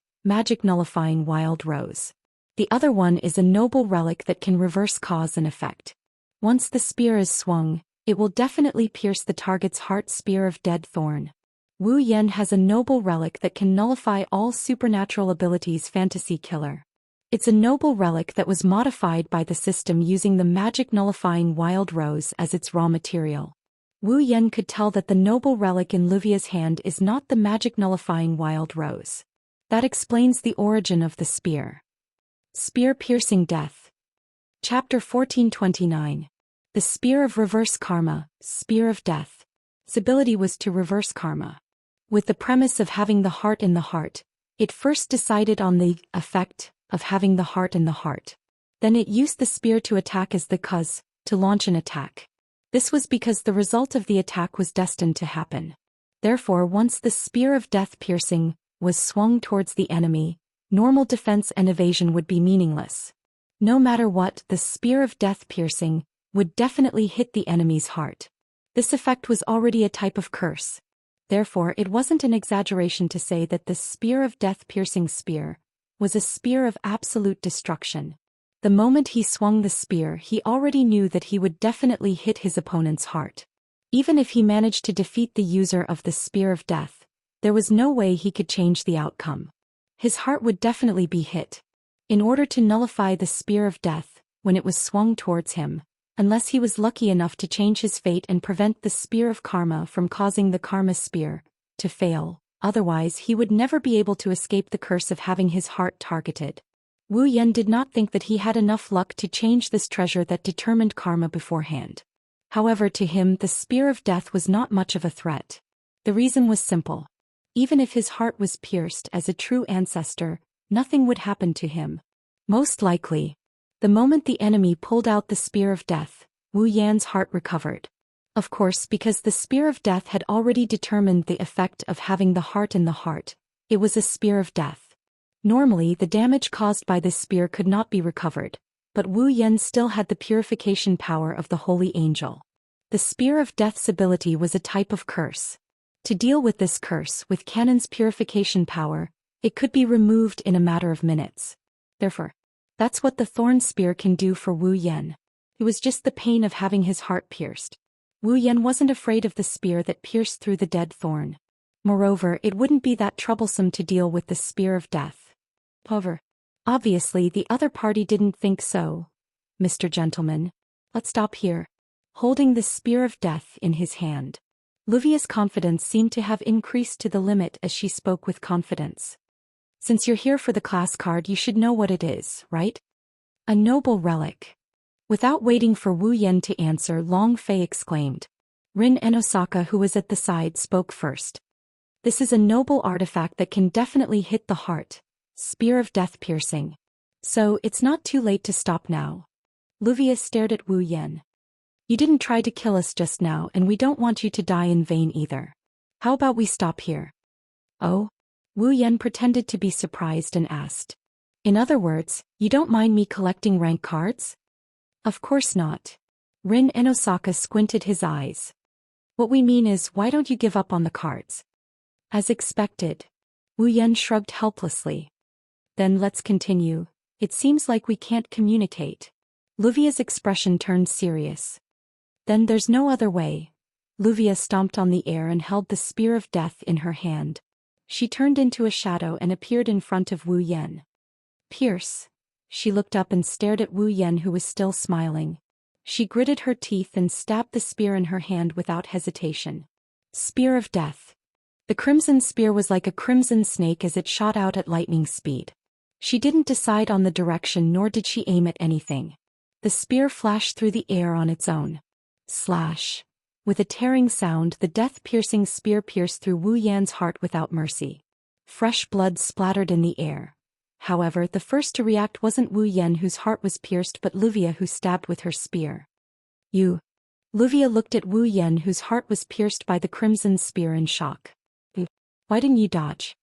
nullifying wild rose. The other one is a noble relic that can reverse cause and effect. Once the spear is swung, it will definitely pierce the target's heart. Spear of Dead Thorn. Wu Yan has a noble relic that can nullify all supernatural abilities. Fantasy Killer. It's a noble relic that was modified by the system using the magic nullifying wild rose as its raw material. Wu Yan could tell that the noble relic in Luvia's hand is not the magic nullifying wild rose. That explains the origin of the spear. Spear Piercing Death. Chapter 1429. The Spear of Reverse Karma, Spear of Death. Its ability was to reverse karma. With the premise of having the heart in the heart, it first decided on the effect of having the heart in the heart. Then it used the spear to attack as the cause, to launch an attack. This was because the result of the attack was destined to happen. Therefore, once the Spear of Death Piercing was swung towards the enemy, normal defense and evasion would be meaningless. No matter what, the Spear of Death Piercing would definitely hit the enemy's heart. This effect was already a type of curse. Therefore, it wasn't an exaggeration to say that the Spear of Death Piercing spear was a spear of absolute destruction. The moment he swung the spear, he already knew that he would definitely hit his opponent's heart. Even if he managed to defeat the user of the Spear of Death, there was no way he could change the outcome. His heart would definitely be hit. In order to nullify the Spear of Death, when it was swung towards him, unless he was lucky enough to change his fate and prevent the Spear of Karma from causing the Karma Spear to fail, otherwise he would never be able to escape the curse of having his heart targeted. Wu Yan did not think that he had enough luck to change this treasure that determined karma beforehand. However, to him the Spear of Death was not much of a threat. The reason was simple. Even if his heart was pierced as a true ancestor, nothing would happen to him. Most likely, the moment the enemy pulled out the Spear of Death, Wu Yan's heart recovered. Of course, because the Spear of Death had already determined the effect of having the heart in the heart, it was a Spear of Death. Normally, the damage caused by this spear could not be recovered, but Wu Yan still had the purification power of the Holy Angel. The Spear of Death's ability was a type of curse. To deal with this curse with Canon's purification power, it could be removed in a matter of minutes. Therefore, that's what the Thorn Spear can do for Wu Yan. It was just the pain of having his heart pierced. Wu Yan wasn't afraid of the spear that pierced through the dead thorn. Moreover, it wouldn't be that troublesome to deal with the Spear of Death. However, obviously the other party didn't think so. Mr. Gentleman, let's stop here. Holding the Spear of Death in his hand, Luvia's confidence seemed to have increased to the limit as she spoke with confidence. Since you're here for the class card, you should know what it is, right? A noble relic. Without waiting for Wu Yan to answer, Long Fei exclaimed. Rin and Osaka, who was at the side, spoke first. This is a noble artifact that can definitely hit the heart. Spear of Death Piercing. So, it's not too late to stop now. Luvia stared at Wu Yan. You didn't try to kill us just now, and we don't want you to die in vain either. How about we stop here? Oh? Wu Yan pretended to be surprised and asked. In other words, you don't mind me collecting rank cards? Of course not. Rin and Osaka squinted his eyes. What we mean is, why don't you give up on the cards? As expected. Wu Yan shrugged helplessly. Then let's continue. It seems like we can't communicate. Luvia's expression turned serious. Then there's no other way. Luvia stomped on the air and held the Spear of Death in her hand. She turned into a shadow and appeared in front of Wu Yan. Pierce. She looked up and stared at Wu Yan, who was still smiling. She gritted her teeth and stabbed the spear in her hand without hesitation. Spear of Death. The crimson spear was like a crimson snake as it shot out at lightning speed. She didn't decide on the direction nor did she aim at anything. The spear flashed through the air on its own. Slash. With a tearing sound, the death-piercing spear pierced through Wu Yan's heart without mercy. Fresh blood splattered in the air. However, the first to react wasn't Wu Yan whose heart was pierced but Luvia who stabbed with her spear. You. Luvia looked at Wu Yan whose heart was pierced by the crimson spear in shock. Why didn't you dodge?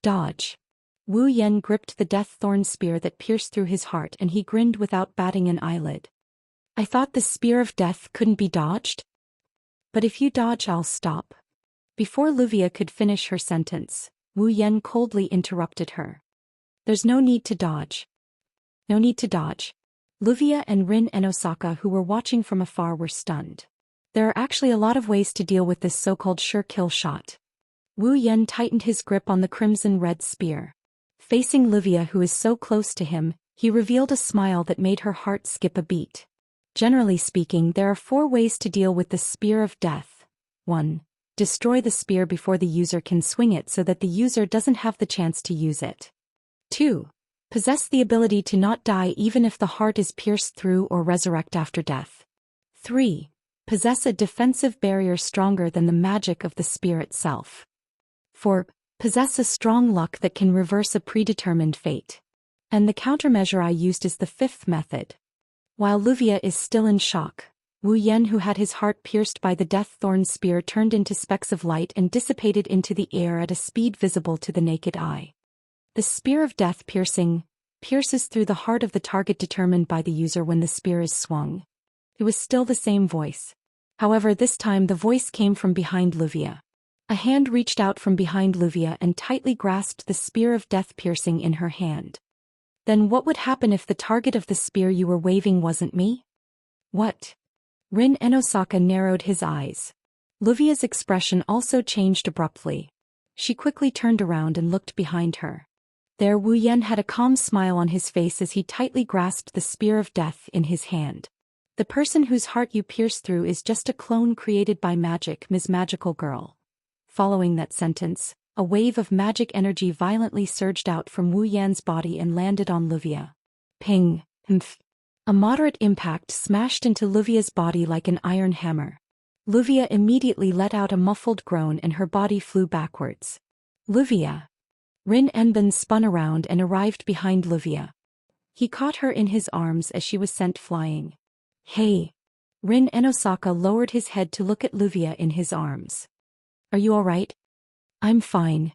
Dodge. Wu Yan gripped the death thorn spear that pierced through his heart and he grinned without batting an eyelid. I thought the spear of death couldn't be dodged? But if you dodge I'll stop. Before Luvia could finish her sentence, Wu Yan coldly interrupted her. There's no need to dodge. No need to dodge. Luvia and Rin and Osaka who were watching from afar were stunned. There are actually a lot of ways to deal with this so-called sure kill shot. Wu Yan tightened his grip on the crimson-red spear. Facing Luvia who is so close to him, he revealed a smile that made her heart skip a beat. Generally speaking, there are 4 ways to deal with the spear of death. 1. Destroy the spear before the user can swing it so that the user doesn't have the chance to use it. 2. Possess the ability to not die even if the heart is pierced through or resurrect after death. 3. Possess a defensive barrier stronger than the magic of the spear itself. 4. Possess a strong luck that can reverse a predetermined fate. And the countermeasure I used is the 5th method. While Luvia is still in shock, Wu Yan who had his heart pierced by the death thorn spear turned into specks of light and dissipated into the air at a speed visible to the naked eye. The spear of death pierces through the heart of the target determined by the user when the spear is swung. It was still the same voice. However, this time the voice came from behind Luvia. A hand reached out from behind Luvia and tightly grasped the spear of death piercing in her hand. Then what would happen if the target of the spear you were waving wasn't me? What? Rin and Osaka narrowed his eyes. Luvia's expression also changed abruptly. She quickly turned around and looked behind her. There Wu Yan had a calm smile on his face as he tightly grasped the spear of death in his hand. The person whose heart you pierce through is just a clone created by magic, Ms. Magical Girl. Following that sentence, a wave of magic energy violently surged out from Wu Yan's body and landed on Luvia. Ping! Humph! A moderate impact smashed into Luvia's body like an iron hammer. Luvia immediately let out a muffled groan and her body flew backwards. Luvia! Rin Enben spun around and arrived behind Luvia. He caught her in his arms as she was sent flying. Hey! Rin and Osaka lowered his head to look at Luvia in his arms. Are you alright? I'm fine.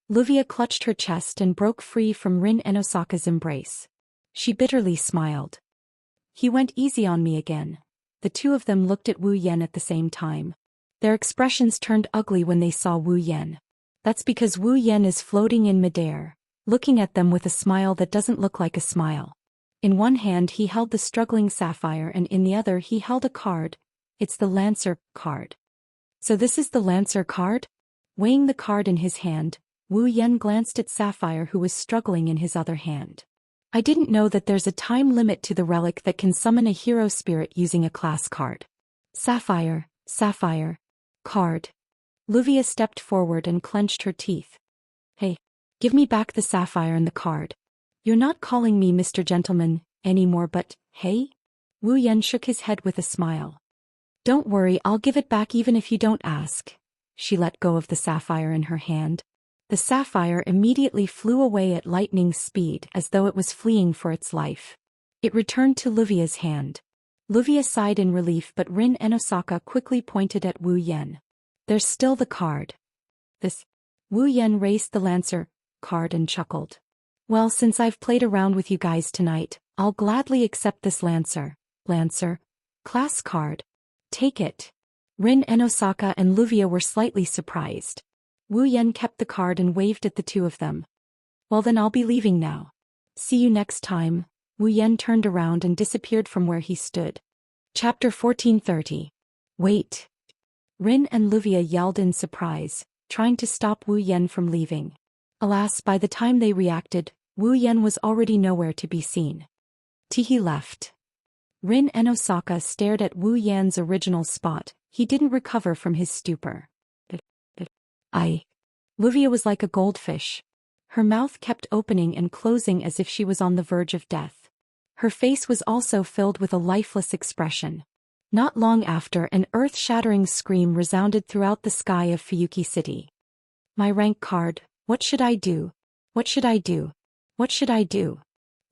Luvia clutched her chest and broke free from Rin and Osaka's embrace. She bitterly smiled. He went easy on me again. The 2 of them looked at Wu Yan at the same time. Their expressions turned ugly when they saw Wu Yan. That's because Wu Yan is floating in midair, looking at them with a smile that doesn't look like a smile. In one hand he held the struggling sapphire and in the other he held a card. It's the Lancer card. So this is the Lancer card? Weighing the card in his hand, Wu Yan glanced at Sapphire who was struggling in his other hand. I didn't know that there's a time limit to the relic that can summon a hero spirit using a class card. Sapphire, card. Luvia stepped forward and clenched her teeth. Hey, give me back the sapphire and the card. You're not calling me Mr. Gentleman anymore but, hey? Wu Yan shook his head with a smile. Don't worry, I'll give it back even if you don't ask. She let go of the sapphire in her hand. The sapphire immediately flew away at lightning speed as though it was fleeing for its life. It returned to Luvia's hand. Luvia sighed in relief but Rin and Osaka quickly pointed at Wu Yan. There's still the card. This. Wu Yan raised the Lancer card and chuckled. Well, since I've played around with you guys tonight, I'll gladly accept this Lancer class card. Take it. Rin and Osaka and Luvia were slightly surprised. Wu Yan kept the card and waved at the 2 of them. Well then I'll be leaving now. See you next time. Wu Yan turned around and disappeared from where he stood. Chapter 1430. Wait. Rin and Luvia yelled in surprise, trying to stop Wu Yan from leaving. Alas, by the time they reacted, Wu Yan was already nowhere to be seen. He left. Rin and Osaka stared at Wu Yan's original spot. He didn't recover from his stupor. Luvia was like a goldfish. Her mouth kept opening and closing as if she was on the verge of death. Her face was also filled with a lifeless expression. Not long after, an earth-shattering scream resounded throughout the sky of Fuyuki City. My rank card, what should I do? What should I do? What should I do?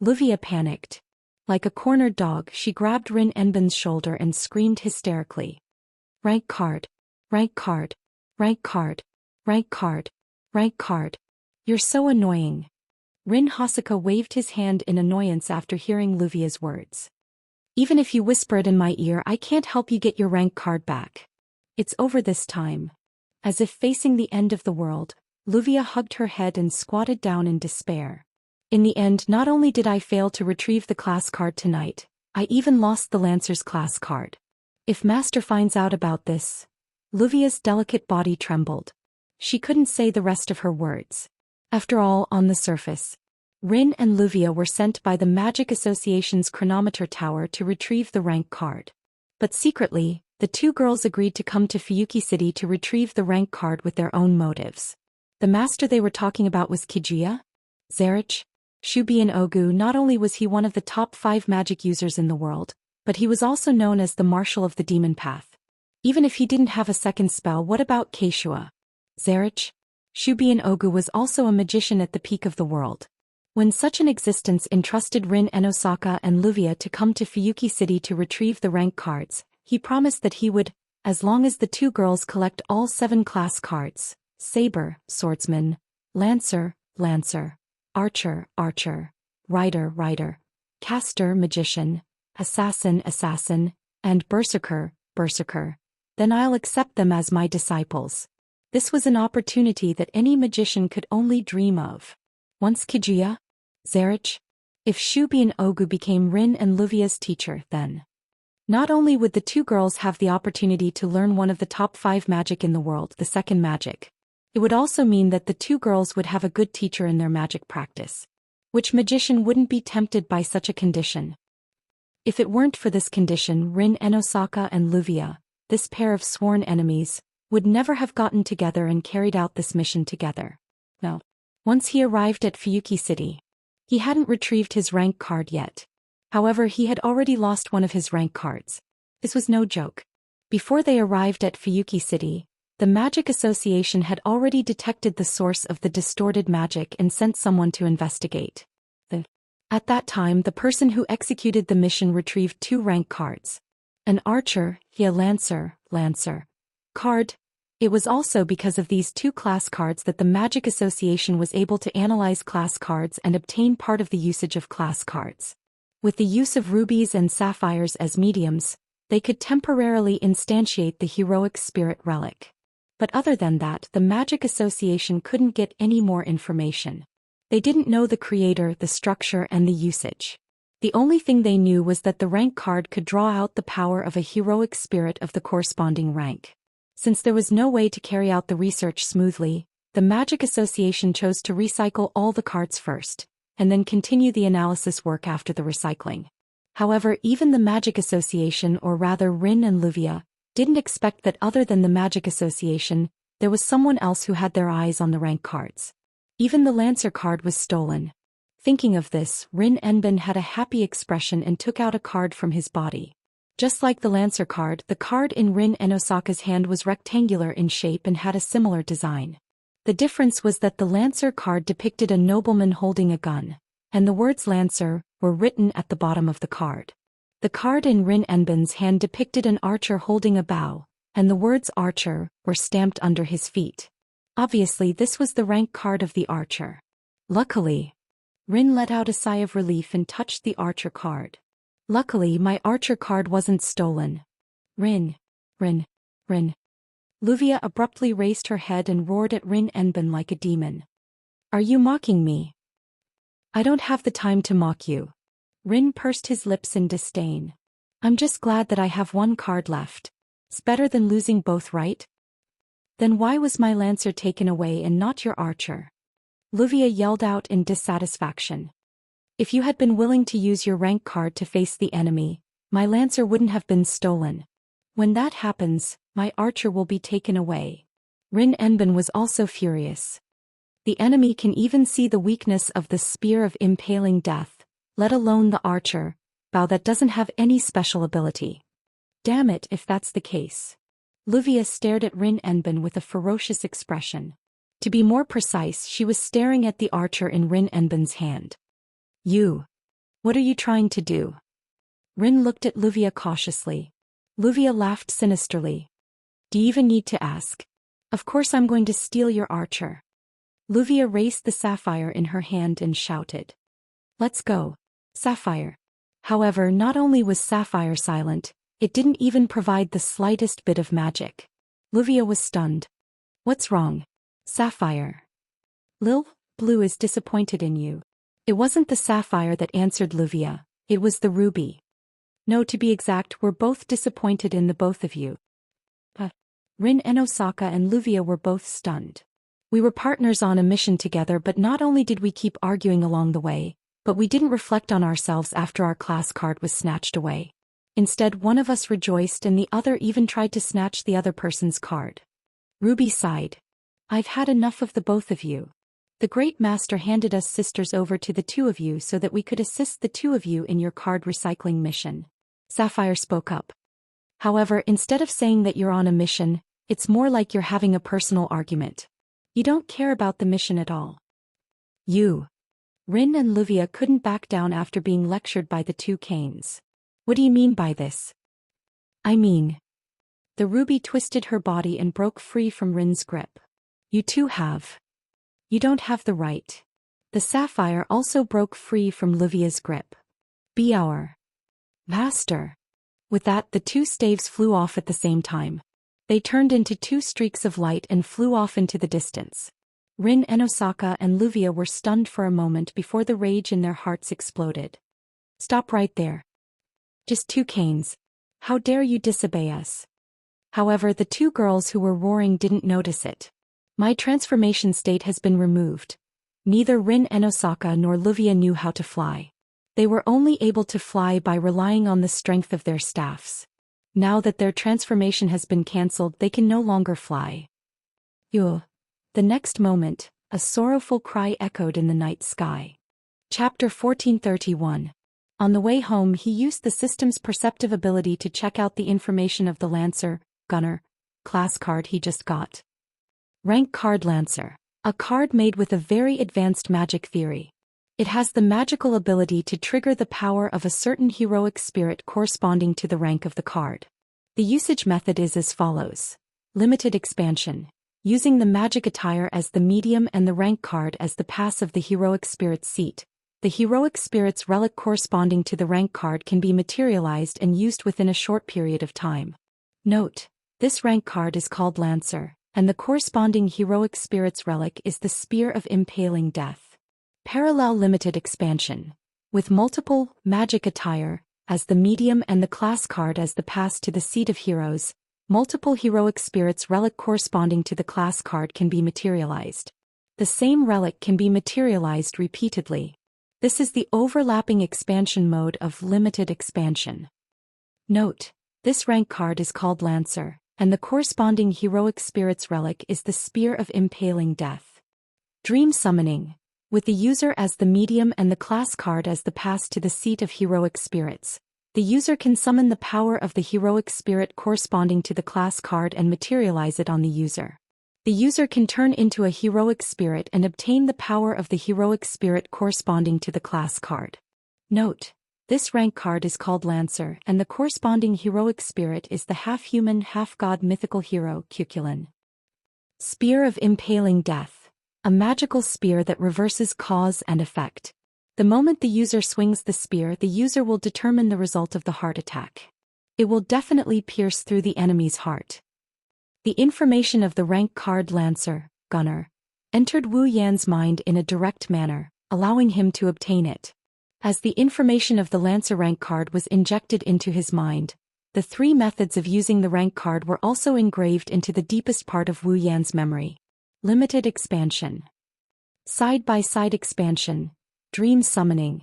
Luvia panicked. Like a cornered dog, she grabbed Rin Enbin's shoulder and screamed hysterically. Rank card. Rank card. Rank card. Rank card. Rank card. You're so annoying. Rin Hosoka waved his hand in annoyance after hearing Luvia's words. Even if you whisper it in my ear, I can't help you get your rank card back. It's over this time. As if facing the end of the world, Luvia hugged her head and squatted down in despair. In the end, not only did I fail to retrieve the class card tonight, I even lost the Lancer's class card. If Master finds out about this... Luvia's delicate body trembled. She couldn't say the rest of her words. After all, on the surface, Rin and Luvia were sent by the Magic Association's chronometer tower to retrieve the rank card. But secretly, the two girls agreed to come to Fuyuki City to retrieve the rank card with their own motives. The master they were talking about was Kijuya? Zerich? Shubian Ogu. Not only was he one of the top 5 magic users in the world, but he was also known as the Marshal of the Demon Path. Even if he didn't have a second spell, what about Keishua? Zerich? Shubian Ogu was also a magician at the peak of the world. When such an existence entrusted Rin Enosaka and Luvia to come to Fuyuki City to retrieve the rank cards, he promised that he would, as long as the two girls collect all 7 class cards: Saber, Swordsman; Lancer, Lancer; Archer, Archer; Rider, Rider; Caster, Magician; Assassin, Assassin; and Berserker, Berserker. Then I'll accept them as my disciples. This was an opportunity that any magician could only dream of. Once Kijuya? Zerich? If Shubian Ogu became Rin and Luvia's teacher, then not only would the two girls have the opportunity to learn one of the top 5 magic in the world, the second magic, it would also mean that the two girls would have a good teacher in their magic practice. Which magician wouldn't be tempted by such a condition? If it weren't for this condition, Rin Enosaka and Luvia, this pair of sworn enemies, would never have gotten together and carried out this mission together. No. Once he arrived at Fuyuki City, he hadn't retrieved his rank card yet. However, he had already lost one of his rank cards. This was no joke. Before they arrived at Fuyuki City, the Magic Association had already detected the source of the distorted magic and sent someone to investigate. At that time, the person who executed the mission retrieved 2 rank cards. An archer, a lancer, lancer card. It was also because of these 2 class cards that the Magic Association was able to analyze class cards and obtain part of the usage of class cards. With the use of rubies and sapphires as mediums, they could temporarily instantiate the heroic spirit relic. But other than that, the Magic Association couldn't get any more information. They didn't know the creator, the structure, and the usage. The only thing they knew was that the rank card could draw out the power of a heroic spirit of the corresponding rank. Since there was no way to carry out the research smoothly, the Magic Association chose to recycle all the cards first, and then continue the analysis work after the recycling. However, even the Magic Association, or rather Rin and Luvia, didn't expect that other than the Magic Association, there was someone else who had their eyes on the rank cards. Even the Lancer card was stolen. Thinking of this, Rin Enbin had a happy expression and took out a card from his body. Just like the Lancer card, the card in Rin Enosaka's hand was rectangular in shape and had a similar design. The difference was that the Lancer card depicted a nobleman holding a gun, and the words Lancer were written at the bottom of the card. The card in Rin Enbin's hand depicted an archer holding a bow, and the words Archer were stamped under his feet. Obviously, this was the rank card of the archer. Luckily, Rin let out a sigh of relief and touched the archer card. Luckily, my archer card wasn't stolen. Rin. Luvia abruptly raised her head and roared at Rin Enbin like a demon. Are you mocking me? I don't have the time to mock you. Rin pursed his lips in disdain. I'm just glad that I have 1 card left. It's better than losing both, right? Then why was my Lancer taken away and not your archer? Luvia yelled out in dissatisfaction. If you had been willing to use your rank card to face the enemy, my Lancer wouldn't have been stolen. When that happens, my archer will be taken away. Rin Enbin was also furious. The enemy can even see the weakness of the spear of impaling death, let alone the archer, bow that doesn't have any special ability. Damn it if that's the case. Luvia stared at Rin Enbin with a ferocious expression. To be more precise, she was staring at the archer in Rin Enbin's hand. You. What are you trying to do? Rin looked at Luvia cautiously. Luvia laughed sinisterly. Do you even need to ask? Of course I'm going to steal your archer. Luvia raised the sapphire in her hand and shouted. Let's go. Sapphire. However, not only was Sapphire silent, it didn't even provide the slightest bit of magic. Luvia was stunned. What's wrong? Sapphire. Lil, Blue is disappointed in you. It wasn't the sapphire that answered Luvia, it was the ruby. No, to be exact, we're both disappointed in the both of you. Rin Enosaka and Luvia were both stunned. We were partners on a mission together, but not only did we keep arguing along the way, but we didn't reflect on ourselves after our class card was snatched away. Instead, one of us rejoiced and the other even tried to snatch the other person's card. Ruby sighed. I've had enough of the both of you. The Great Master handed us sisters over to the two of you so that we could assist the two of you in your card recycling mission. Sapphire spoke up. However, instead of saying that you're on a mission, it's more like you're having a personal argument. You don't care about the mission at all. You. Rin and Luvia couldn't back down after being lectured by the two Canes. What do you mean by this? I mean. The ruby twisted her body and broke free from Rin's grip. You two have. You don't have the right. The sapphire also broke free from Luvia's grip. Be our master. With that, the two staves flew off at the same time. They turned into two streaks of light and flew off into the distance. Rin Enosaka and Luvia were stunned for a moment before the rage in their hearts exploded. Stop right there. Just two Canes. How dare you disobey us? However, the two girls who were roaring didn't notice it. My transformation state has been removed. Neither Rin Enosaka nor Luvia knew how to fly. They were only able to fly by relying on the strength of their staffs. Now that their transformation has been cancelled, they can no longer fly. The next moment, a sorrowful cry echoed in the night sky. Chapter 1431. On the way home, he used the system's perceptive ability to check out the information of the Lancer, Gunner, class card he just got. Rank card Lancer. A card made with a very advanced magic theory. It has the magical ability to trigger the power of a certain heroic spirit corresponding to the rank of the card. The usage method is as follows. Limited expansion. Using the magic attire as the medium and the rank card as the pass of the heroic spirit's seat. The heroic spirit's relic corresponding to the rank card can be materialized and used within a short period of time. Note: this rank card is called Lancer, and the corresponding heroic spirit's relic is the Spear of Impaling Death. Parallel limited expansion. With multiple magic attire as the medium and the class card as the pass to the seat of heroes, multiple heroic spirits relic corresponding to the class card can be materialized. The same relic can be materialized repeatedly. This is the overlapping expansion mode of limited expansion. Note: this rank card is called Lancer, and the corresponding heroic spirit's relic is the Spear of Impaling Death. Dream summoning. With the user as the medium and the class card as the pass to the seat of heroic spirits, the user can summon the power of the heroic spirit corresponding to the class card and materialize it on the user. The user can turn into a heroic spirit and obtain the power of the heroic spirit corresponding to the class card. Note: this rank card is called Lancer, and the corresponding heroic spirit is the half-human, half-god mythical hero Cuculin. Spear of Impaling Death. A magical spear that reverses cause and effect. The moment the user swings the spear, the user will determine the result of the heart attack. It will definitely pierce through the enemy's heart. The information of the rank card Lancer, Gunner, entered Wu Yan's mind in a direct manner, allowing him to obtain it. As the information of the Lancer rank card was injected into his mind, the three methods of using the rank card were also engraved into the deepest part of Wu Yan's memory. Limited expansion. Side-by-side expansion. Dream summoning.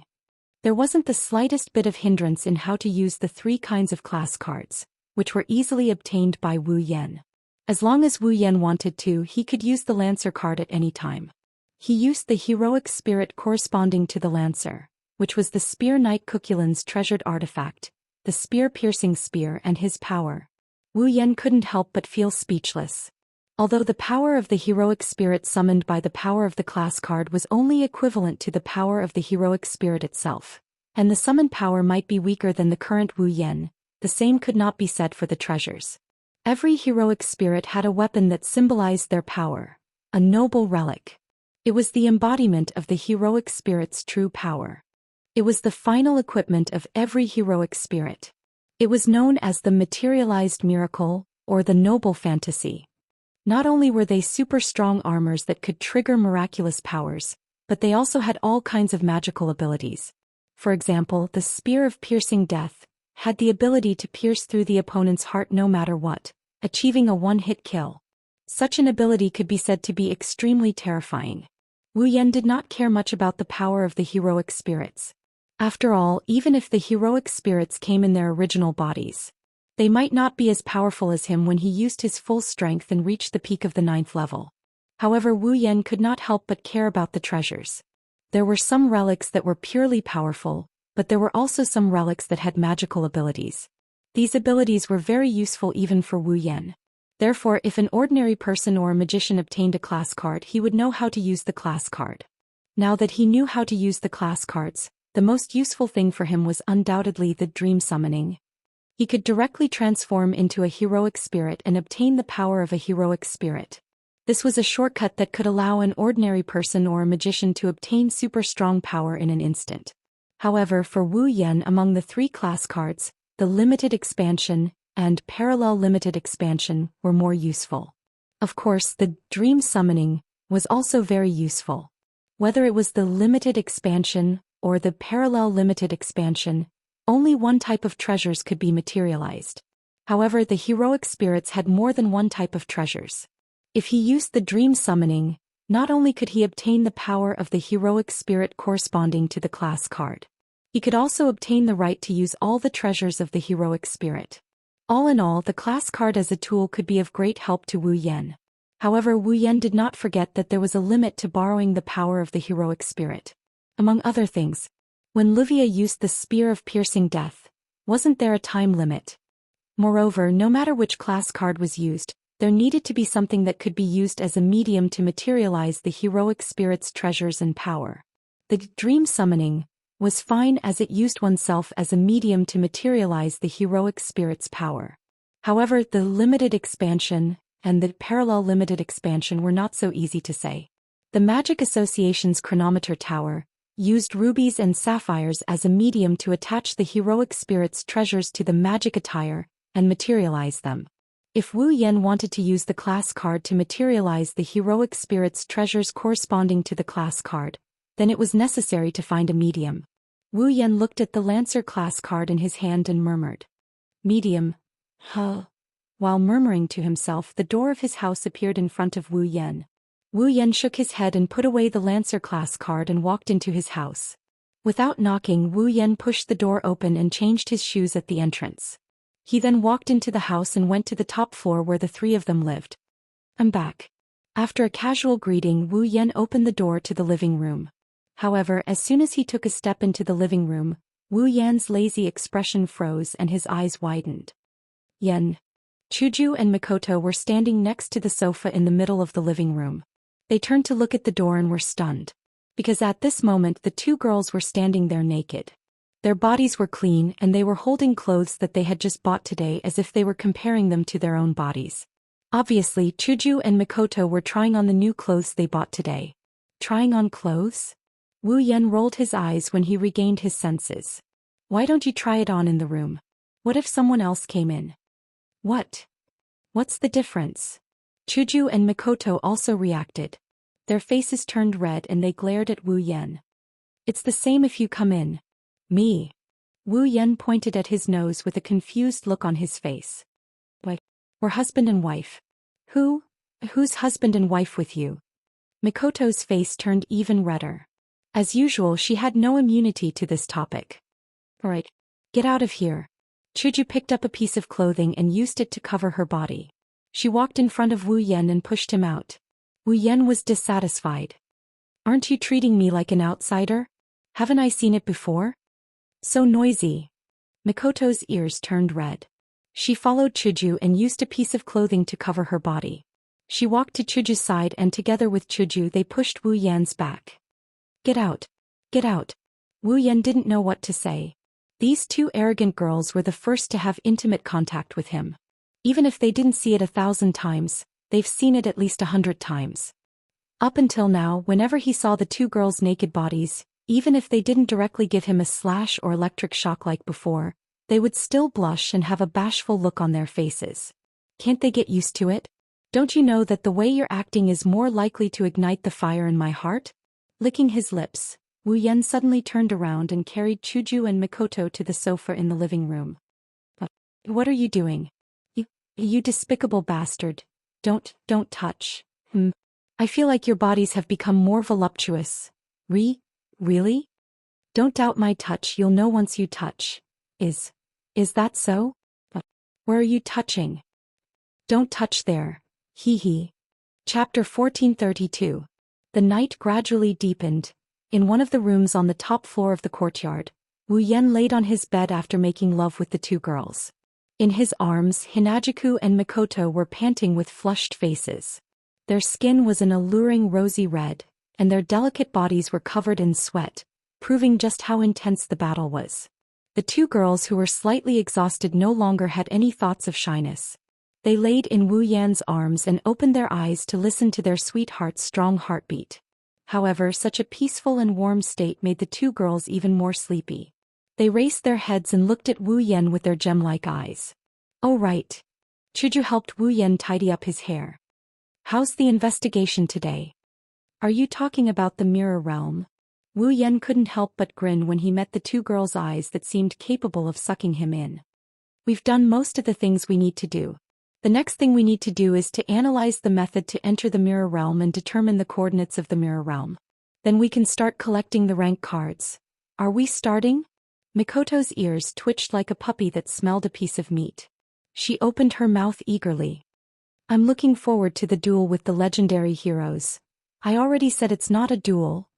There wasn't the slightest bit of hindrance in how to use the three kinds of class cards, which were easily obtained by Wu Yan. As long as Wu Yan wanted to, he could use the Lancer card at any time. He used the heroic spirit corresponding to the Lancer, which was the Spear Knight Cuculin's treasured artifact, the spear-piercing spear, and his power. Wu Yan couldn't help but feel speechless. Although the power of the heroic spirit summoned by the power of the class card was only equivalent to the power of the heroic spirit itself, and the summoned power might be weaker than the current Wu Yan, the same could not be said for the treasures. Every heroic spirit had a weapon that symbolized their power, a noble relic. It was the embodiment of the heroic spirit's true power. It was the final equipment of every heroic spirit. It was known as the materialized miracle, or the noble fantasy. Not only were they super strong armors that could trigger miraculous powers, but they also had all kinds of magical abilities. For example, the Spear of Piercing Death had the ability to pierce through the opponent's heart no matter what, achieving a one-hit kill. Such an ability could be said to be extremely terrifying. Wu Yan did not care much about the power of the heroic spirits. After all, even if the heroic spirits came in their original bodies, they might not be as powerful as him when he used his full strength and reached the peak of the 9th level. However, Wu Yan could not help but care about the treasures. There were some relics that were purely powerful, but there were also some relics that had magical abilities. These abilities were very useful even for Wu Yan. Therefore, if an ordinary person or a magician obtained a class card, he would know how to use the class card. Now that he knew how to use the class cards, the most useful thing for him was undoubtedly the dream summoning. He could directly transform into a heroic spirit and obtain the power of a heroic spirit. This was a shortcut that could allow an ordinary person or a magician to obtain super strong power in an instant. However, for Wu Yan, among the 3 class cards, the limited expansion and parallel limited expansion were more useful. Of course, the dream summoning was also very useful. Whether it was the limited expansion or the parallel limited expansion, only one type of treasures could be materialized. However, the heroic spirits had more than one type of treasures. If he used the dream summoning, not only could he obtain the power of the heroic spirit corresponding to the class card, he could also obtain the right to use all the treasures of the heroic spirit. All in all, the class card as a tool could be of great help to Wu Yan. However, Wu Yan did not forget that there was a limit to borrowing the power of the heroic spirit. Among other things, when Livia used the Spear of Piercing Death, wasn't there a time limit? Moreover, no matter which class card was used, there needed to be something that could be used as a medium to materialize the heroic spirit's treasures and power. The dream summoning was fine as it used oneself as a medium to materialize the heroic spirit's power. However, the limited expansion and the parallel limited expansion were not so easy to say. The Magic Association's chronometer tower used rubies and sapphires as a medium to attach the heroic spirit's treasures to the magic attire and materialize them. If Wu Yan wanted to use the class card to materialize the heroic spirit's treasures corresponding to the class card, then it was necessary to find a medium. Wu Yan looked at the Lancer class card in his hand and murmured, "Medium, huh?" While murmuring to himself, the door of his house appeared in front of Wu Yan. Wu Yan shook his head and put away the Lancer class card and walked into his house. Without knocking, Wu Yan pushed the door open and changed his shoes at the entrance. He then walked into the house and went to the top floor where the 3 of them lived. "I'm back." After a casual greeting, Wu Yan opened the door to the living room. However, as soon as he took a step into the living room, Wu Yan's lazy expression froze and his eyes widened. Yan, Chuju and Mikoto were standing next to the sofa in the middle of the living room. They turned to look at the door and were stunned, because at this moment the 2 girls were standing there naked. Their bodies were clean and they were holding clothes that they had just bought today as if they were comparing them to their own bodies. Obviously, Chuju and Mikoto were trying on the new clothes they bought today. Trying on clothes? Wu Yan rolled his eyes when he regained his senses. "Why don't you try it on in the room? What if someone else came in?" "What? What's the difference?" Chuju and Mikoto also reacted. Their faces turned red and they glared at Wu Yan. "It's the same if you come in." "Me?" Wu Yan pointed at his nose with a confused look on his face. "Why, we're husband and wife." Who's husband and wife with you?" Mikoto's face turned even redder. As usual, she had no immunity to this topic. "All right, get out of here." Chuju picked up a piece of clothing and used it to cover her body. She walked in front of Wu Yan and pushed him out. Wu Yan was dissatisfied. Aren't you treating me like an outsider? Haven't I seen it before? So noisy. Mikoto's ears turned red. She followed Chuju and used a piece of clothing to cover her body. She walked to Chuju's side and together with Chuju they pushed Wu Yan's back. Get out. Get out. Wu Yan didn't know what to say. These two arrogant girls were the first to have intimate contact with him. Even if they didn't see it 1,000 times, they've seen it at least 100 times. Up until now, whenever he saw the two girls' naked bodies, even if they didn't directly give him a slash or electric shock like before, they would still blush and have a bashful look on their faces. Can't they get used to it? Don't you know that the way you're acting is more likely to ignite the fire in my heart? Licking his lips, Wu Yan suddenly turned around and carried Chuju and Mikoto to the sofa in the living room. What are you doing? You despicable bastard. Don't touch. I feel like your bodies have become more voluptuous. Really? Don't doubt my touch, you'll know once you touch. Is that so? Where are you touching? Don't touch there. Hee hee. Chapter 1432. The night gradually deepened. In one of the rooms on the top floor of the courtyard, Wu Yan laid on his bed after making love with the two girls. In his arms, Hinajuku and Mikoto were panting with flushed faces. Their skin was an alluring rosy red, and their delicate bodies were covered in sweat, proving just how intense the battle was. The two girls who were slightly exhausted no longer had any thoughts of shyness. They laid in Wu Yan's arms and opened their eyes to listen to their sweetheart's strong heartbeat. However, such a peaceful and warm state made the two girls even more sleepy. They raised their heads and looked at Wu Yan with their gem-like eyes. Oh right. Chuju helped Wu Yan tidy up his hair. How's the investigation today? Are you talking about the mirror realm? Wu Yan couldn't help but grin when he met the two girls' eyes that seemed capable of sucking him in. We've done most of the things we need to do. The next thing we need to do is to analyze the method to enter the mirror realm and determine the coordinates of the mirror realm. Then we can start collecting the rank cards. Are we starting? Mikoto's ears twitched like a puppy that smelled a piece of meat. She opened her mouth eagerly. I'm looking forward to the duel with the legendary heroes. I already said it's not a duel.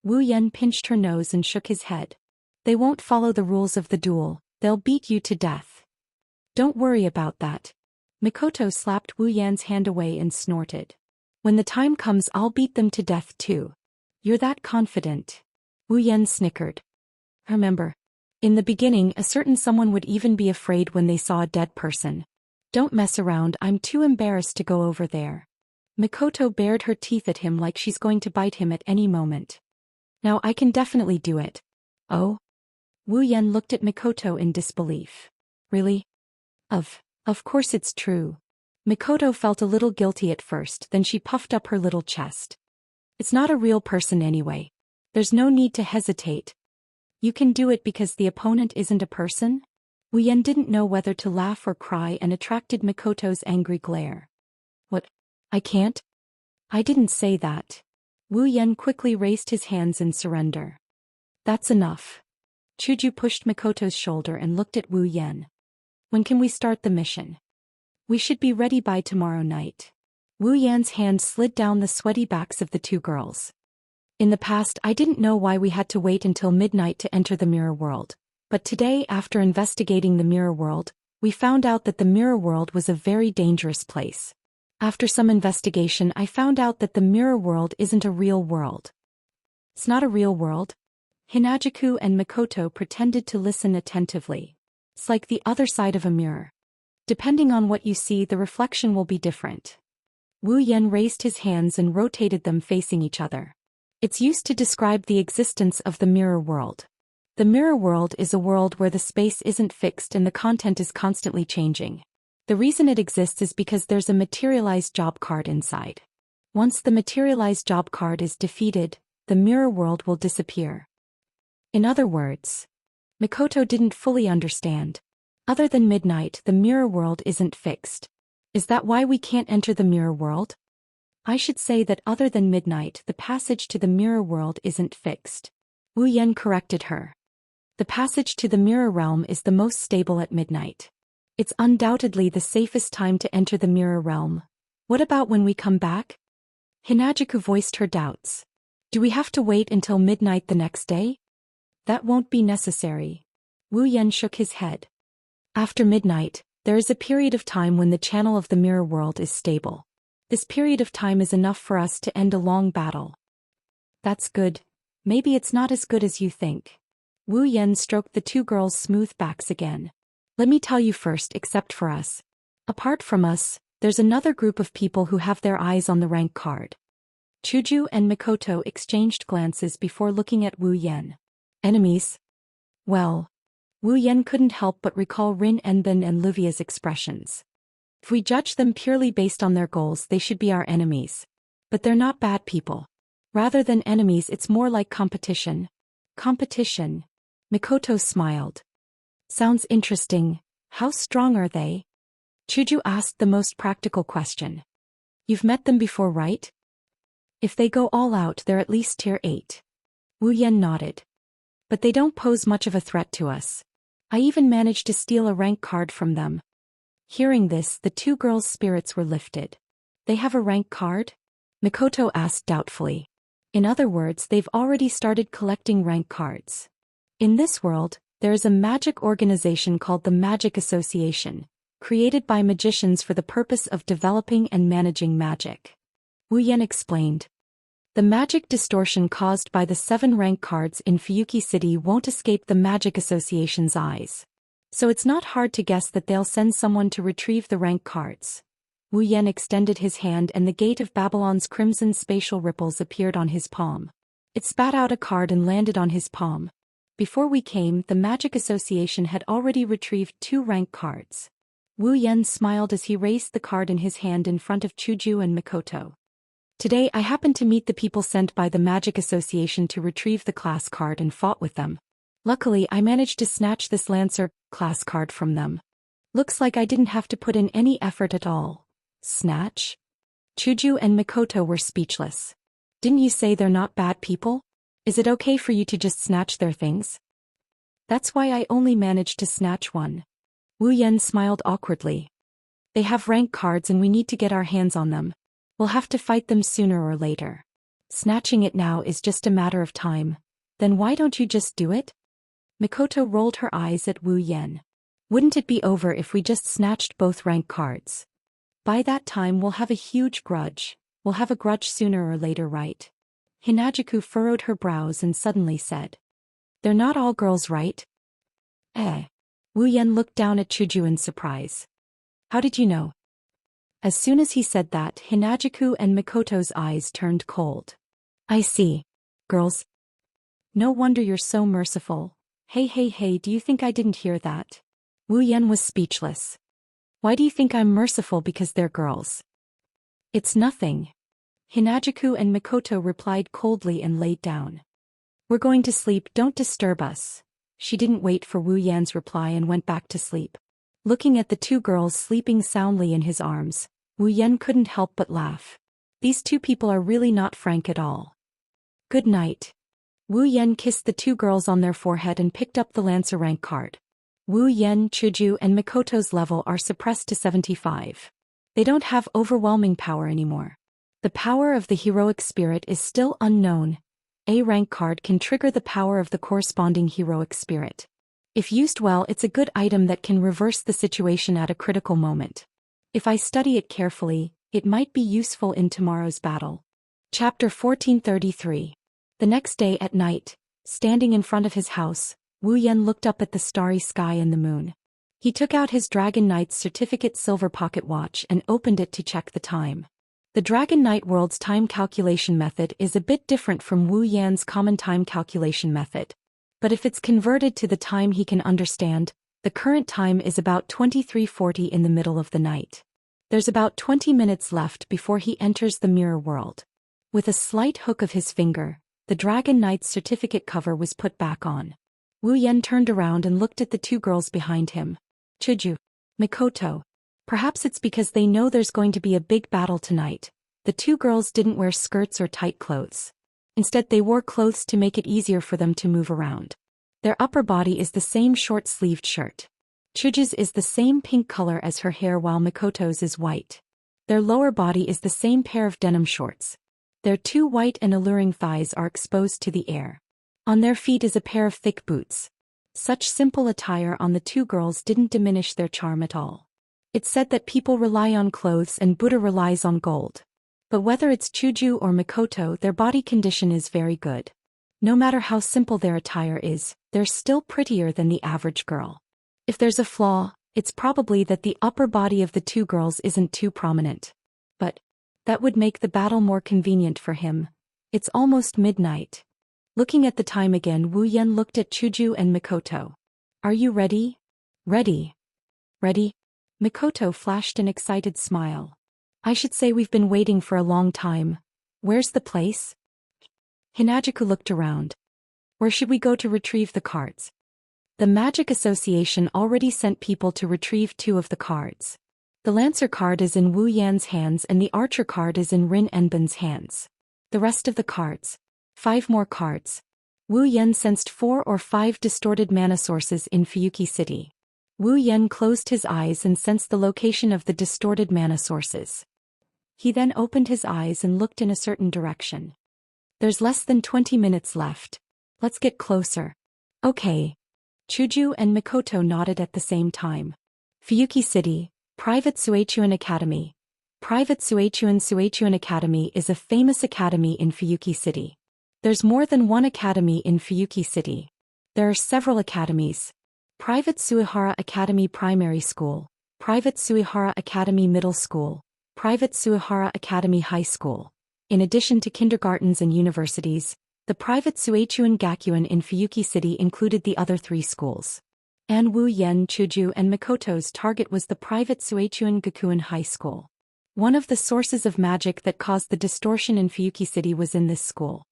Wu Yan pinched her nose and shook his head. They won't follow the rules of the duel, they'll beat you to death. Don't worry about that. Mikoto slapped Wu Yan's hand away and snorted. When the time comes I'll beat them to death too. You're that confident. Wu Yan snickered. Remember, in the beginning a certain someone would even be afraid when they saw a dead person. Don't mess around, I'm too embarrassed to go over there. Mikoto bared her teeth at him like she's going to bite him at any moment. Now I can definitely do it. Oh? Wu Yan looked at Mikoto in disbelief. Really? Of course it's true. Mikoto felt a little guilty at first, then she puffed up her little chest. It's not a real person anyway. There's no need to hesitate. You can do it because the opponent isn't a person? Wu Yan didn't know whether to laugh or cry and attracted Mikoto's angry glare. What? I can't? I didn't say that. Wu Yan quickly raised his hands in surrender. That's enough. Chuju pushed Mikoto's shoulder and looked at Wu Yan. When can we start the mission? We should be ready by tomorrow night. Wu Yan's hand slid down the sweaty backs of the two girls. In the past I didn't know why we had to wait until midnight to enter the mirror world, but today after investigating the mirror world, we found out that the mirror world was a very dangerous place. After some investigation I found out that the mirror world isn't a real world. It's not a real world? Hinajuku and Mikoto pretended to listen attentively. It's like the other side of a mirror. Depending on what you see, the reflection will be different. Wu Yan raised his hands and rotated them facing each other. It's used to describe the existence of the mirror world. The mirror world is a world where the space isn't fixed and the content is constantly changing. The reason it exists is because there's a materialized job card inside. Once the materialized job card is defeated, the mirror world will disappear. In other words, Mikoto didn't fully understand. Other than midnight, the mirror world isn't fixed. Is that why we can't enter the mirror world? I should say that other than midnight, the passage to the mirror world isn't fixed. Wu Yan corrected her. The passage to the mirror realm is the most stable at midnight. It's undoubtedly the safest time to enter the mirror realm. What about when we come back? Hinajuku voiced her doubts. Do we have to wait until midnight the next day? That won't be necessary. Wu Yan shook his head. After midnight, there is a period of time when the channel of the mirror world is stable. This period of time is enough for us to end a long battle. That's good. Maybe it's not as good as you think. Wu Yan stroked the two girls' smooth backs again. Let me tell you first, except for us. Apart from us, there's another group of people who have their eyes on the rank card. Chuju and Mikoto exchanged glances before looking at Wu Yan. Enemies? Well, Wu Yan couldn't help but recall Rin Enbin and Livia's expressions. If we judge them purely based on their goals, they should be our enemies. But they're not bad people. Rather than enemies, it's more like competition. Competition. Mikoto smiled. Sounds interesting. How strong are they? Chuju asked the most practical question. You've met them before, right? If they go all out, they're at least tier 8. Wu Yan nodded. But they don't pose much of a threat to us. I even managed to steal a rank card from them. Hearing this, the two girls' spirits were lifted. They have a rank card? Mikoto asked doubtfully. In other words, they've already started collecting rank cards. In this world, there is a magic organization called the Magic Association, created by magicians for the purpose of developing and managing magic. Wu Yan explained. The magic distortion caused by the 7 rank cards in Fuyuki City won't escape the Magic Association's eyes. So it's not hard to guess that they'll send someone to retrieve the rank cards. Wu Yan extended his hand and the gate of Babylon's crimson spatial ripples appeared on his palm. It spat out a card and landed on his palm. Before we came, the Magic Association had already retrieved 2 rank cards. Wu Yan smiled as he raised the card in his hand in front of Chuju and Mikoto. Today I happened to meet the people sent by the Magic Association to retrieve the class card and fought with them. Luckily, I managed to snatch this Lancer class card from them. Looks like I didn't have to put in any effort at all. Snatch? Chuju and Mikoto were speechless. Didn't you say they're not bad people? Is it okay for you to just snatch their things? That's why I only managed to snatch one. Wu Yan smiled awkwardly. They have rank cards and we need to get our hands on them. We'll have to fight them sooner or later. Snatching it now is just a matter of time. Then why don't you just do it? Mikoto rolled her eyes at Wu Yan. Wouldn't it be over if we just snatched both rank cards? By that time we'll have a huge grudge. We'll have a grudge sooner or later, right? Hinajuku furrowed her brows and suddenly said. They're not all girls, right? Wu Yan looked down at Chuju in surprise. How did you know? As soon as he said that, Hinajuku and Mikoto's eyes turned cold. I see. Girls. No wonder you're so merciful. Hey, do you think I didn't hear that? Wu Yan was speechless. Why do you think I'm merciful because they're girls? It's nothing. Hinajuku and Mikoto replied coldly and laid down. We're going to sleep, don't disturb us. She didn't wait for Wu Yan's reply and went back to sleep. Looking at the two girls sleeping soundly in his arms, Wu Yan couldn't help but laugh. These two people are really not frank at all. Good night. Wu Yan kissed the two girls on their forehead and picked up the Lancer rank card. Wu Yan, Chuju and Mikoto's level are suppressed to 75. They don't have overwhelming power anymore. The power of the heroic spirit is still unknown. A rank card can trigger the power of the corresponding heroic spirit. If used well, it's a good item that can reverse the situation at a critical moment. If I study it carefully, it might be useful in tomorrow's battle. Chapter 1433. The next day at night, standing in front of his house, Wu Yan looked up at the starry sky and the moon. He took out his Dragon Knight's certificate silver pocket watch and opened it to check the time. The Dragon Knight world's time calculation method is a bit different from Wu Yan's common time calculation method. But if it's converted to the time he can understand, the current time is about 23:40 in the middle of the night. There's about 20 minutes left before he enters the mirror world. With a slight hook of his finger, the Dragon Knight's certificate cover was put back on. Wu Yan turned around and looked at the two girls behind him. Chuju. Mikoto. Perhaps it's because they know there's going to be a big battle tonight. The two girls didn't wear skirts or tight clothes. Instead, they wore clothes to make it easier for them to move around. Their upper body is the same short-sleeved shirt. Chuju's is the same pink color as her hair while Mikoto's is white. Their lower body is the same pair of denim shorts. Their two white and alluring thighs are exposed to the air. On their feet is a pair of thick boots. Such simple attire on the two girls didn't diminish their charm at all. It's said that people rely on clothes and Buddha relies on gold. But whether it's Chuju or Mikoto, their body condition is very good. No matter how simple their attire is, they're still prettier than the average girl. If there's a flaw, it's probably that the upper body of the two girls isn't too prominent. But that would make the battle more convenient for him. It's almost midnight. Looking at the time again, Wu Yan looked at Chuju and Mikoto. Are you ready? Ready. Ready? Mikoto flashed an excited smile. I should say we've been waiting for a long time. Where's the place? Hinajuku looked around. Where should we go to retrieve the cards? The Magic Association already sent people to retrieve 2 of the cards. The Lancer card is in Wu Yan's hands and the Archer card is in Rin Enbin's hands. The rest of the cards. 5 more cards. Wu Yan sensed 4 or 5 distorted mana sources in Fuyuki City. Wu Yan closed his eyes and sensed the location of the distorted mana sources. He then opened his eyes and looked in a certain direction. There's less than 20 minutes left. Let's get closer. Okay. Chuju and Mikoto nodded at the same time. Fuyuki City, Private Suechuan Academy. Private Suechuan Academy is a famous academy in Fuyuki City. There's more than one academy in Fuyuki City. There are several academies. Private Suihara Academy Primary School, Private Suihara Academy Middle School, Private Suihara Academy High School. In addition to kindergartens and universities, the private Suechuan Gakuin in Fuyuki City included the other 3 schools. And Wu Yan, Chuju and Mikoto's target was the private Suechuan Gakuin High School. One of the sources of magic that caused the distortion in Fuyuki City was in this school.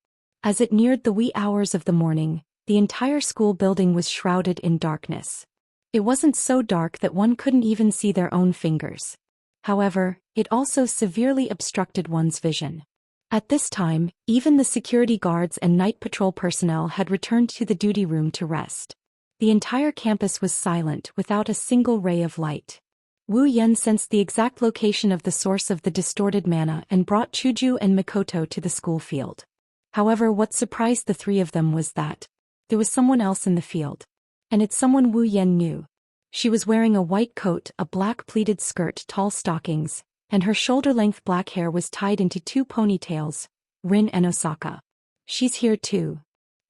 As it neared the wee hours of the morning, the entire school building was shrouded in darkness. It wasn't so dark that one couldn't even see their own fingers. However, it also severely obstructed one's vision. At this time, even the security guards and night patrol personnel had returned to the duty room to rest. The entire campus was silent without a single ray of light. Wu Yan sensed the exact location of the source of the distorted mana and brought Chuju and Mikoto to the school field. However, what surprised the 3 of them was that there was someone else in the field. And it's someone Wu Yan knew. She was wearing a white coat, a black pleated skirt, tall stockings, and her shoulder-length black hair was tied into 2 ponytails. Rin and Osaka. She's here too.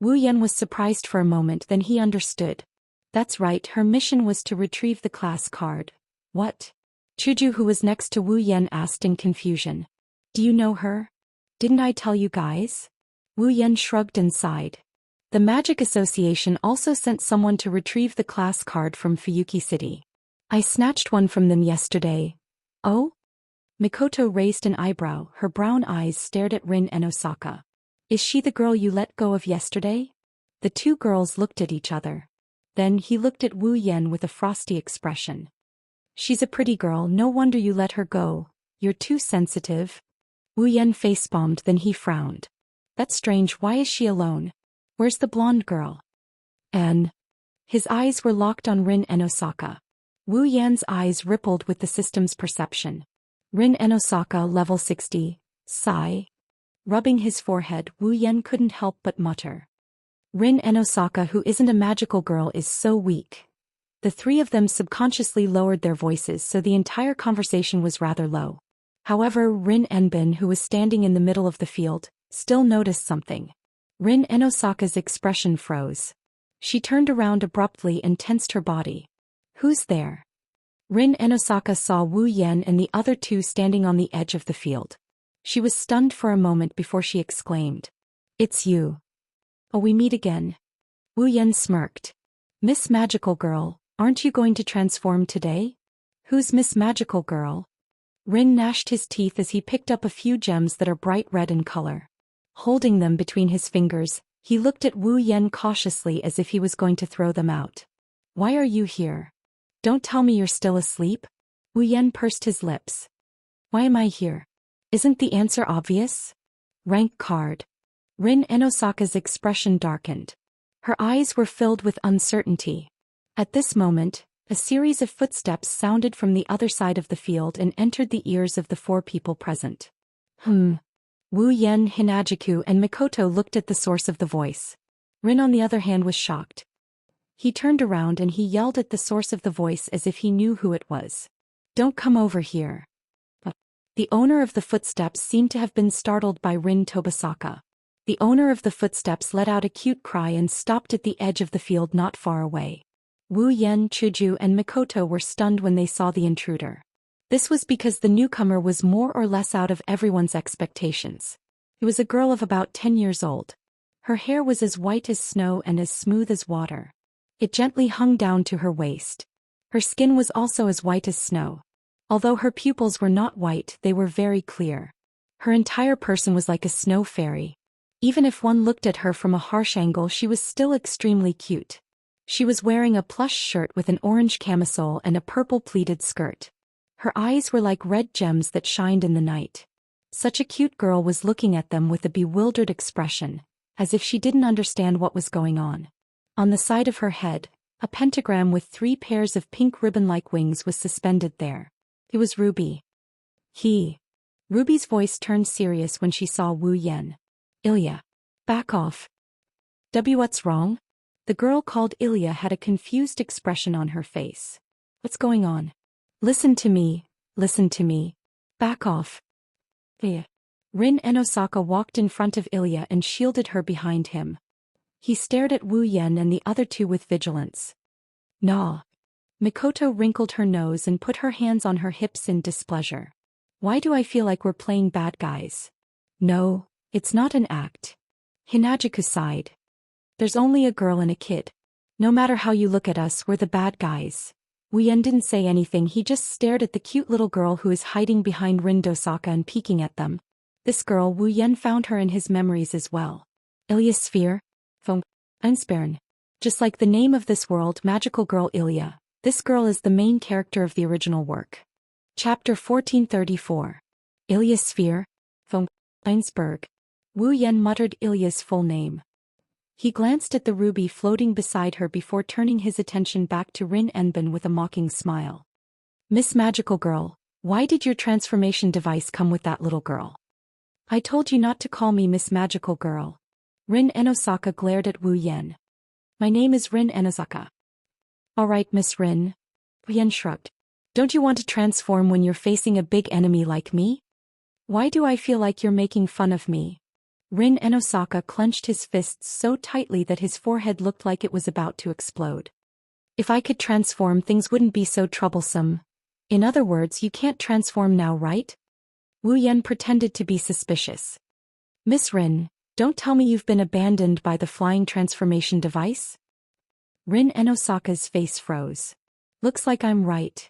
Wu Yan was surprised for a moment, then he understood. That's right, her mission was to retrieve the class card. What? Chuju, who was next to Wu Yan, asked in confusion. Do you know her? Didn't I tell you guys? Wu Yan shrugged and sighed. The Magic Association also sent someone to retrieve the class card from Fuyuki City. I snatched one from them yesterday. Oh? Mikoto raised an eyebrow, her brown eyes stared at Rin and Osaka. Is she the girl you let go of yesterday? The 2 girls looked at each other. Then he looked at Wu Yan with a frosty expression. She's a pretty girl, no wonder you let her go. You're too sensitive. Wu Yan facepalmed, then he frowned. That's strange, why is she alone? Where's the blonde girl? Anne. His eyes were locked on Rin and Osaka. Wu Yan's eyes rippled with the system's perception. Rin and Osaka, level 60. Sigh. Rubbing his forehead, Wu Yan couldn't help but mutter. Rin and Osaka, who isn't a magical girl, is so weak. The 3 of them subconsciously lowered their voices, so the entire conversation was rather low. However, Rin Enbin, who was standing in the middle of the field, still noticed something. Rin and Osaka's expression froze. She turned around abruptly and tensed her body. Who's there? Rin and Osaka saw Wu Yan and the other 2 standing on the edge of the field. She was stunned for a moment before she exclaimed. It's you. Oh, we meet again. Wu Yan smirked. Miss Magical Girl, aren't you going to transform today? Who's Miss Magical Girl? Rin gnashed his teeth as he picked up a few gems that are bright red in color. Holding them between his fingers, he looked at Wu Yan cautiously as if he was going to throw them out. Why are you here? Don't tell me you're still asleep? Wu Yan pursed his lips. Why am I here? Isn't the answer obvious? Rank card. Rin and Osaka's expression darkened. Her eyes were filled with uncertainty. At this moment, A series of footsteps sounded from the other side of the field and entered the ears of the 4 people present. Wu Yen, Hinajiku, and Mikoto looked at the source of the voice. Rin, on the other hand, was shocked. He turned around and he yelled at the source of the voice as if he knew who it was. "Don't come over here." The owner of the footsteps seemed to have been startled by Rin Tobasaka. The owner of the footsteps let out a cute cry and stopped at the edge of the field not far away. Wu Yen, Chuju, and Mikoto were stunned when they saw the intruder. This was because the newcomer was more or less out of everyone's expectations. It was a girl of about 10 years old. Her hair was as white as snow and as smooth as water. It gently hung down to her waist. Her skin was also as white as snow. Although her pupils were not white, they were very clear. Her entire person was like a snow fairy. Even if one looked at her from a harsh angle, she was still extremely cute. She was wearing a plush shirt with an orange camisole and a purple pleated skirt. Her eyes were like red gems that shined in the night. Such a cute girl was looking at them with a bewildered expression, as if she didn't understand what was going on. On the side of her head, a pentagram with 3 pairs of pink ribbon-like wings was suspended there. It was Ruby. Ruby's voice turned serious when she saw Wu Yen. "Ilya. Back off." "What's wrong?" The girl called Ilya had a confused expression on her face. "What's going on?" Listen to me. Back off." Ilya. Rin Enosaka walked in front of Ilya and shielded her behind him. He stared at Wu Yen and the other 2 with vigilance. "Nah." Mikoto wrinkled her nose and put her hands on her hips in displeasure. "Why do I feel like we're playing bad guys?" "No, it's not an act." Hinajiku sighed. "There's only a girl and a kid. No matter how you look at us, we're the bad guys." Wu Yen didn't say anything, he just stared at the cute little girl who is hiding behind Rin Dosaka and peeking at them. This girl, Wu Yen found her in his memories as well. Ilya's sphere? Vom Einsparen. Just like the name of this world, magical girl Ilya. This girl is the main character of the original work. Chapter 1434. Ilya's sphere? Vom Einsberg. Wu Yen muttered Ilya's full name. He glanced at the ruby floating beside her before turning his attention back to Rin Enbin with a mocking smile. "Miss Magical Girl, why did your transformation device come with that little girl?" "I told you not to call me Miss Magical Girl." Rin Enosaka glared at Wu Yen. "My name is Rin Enosaka." "All right, Miss Rin." Wu Yen shrugged. "Don't you want to transform when you're facing a big enemy like me?" "Why do I feel like you're making fun of me?" Rin Enosaka clenched his fists so tightly that his forehead looked like it was about to explode. "If I could transform, things wouldn't be so troublesome. In other words, you can't transform now, right?" Wu Yen pretended to be suspicious. "Miss Rin, don't tell me you've been abandoned by the flying transformation device?" Rin Enosaka's face froze. "Looks like I'm right."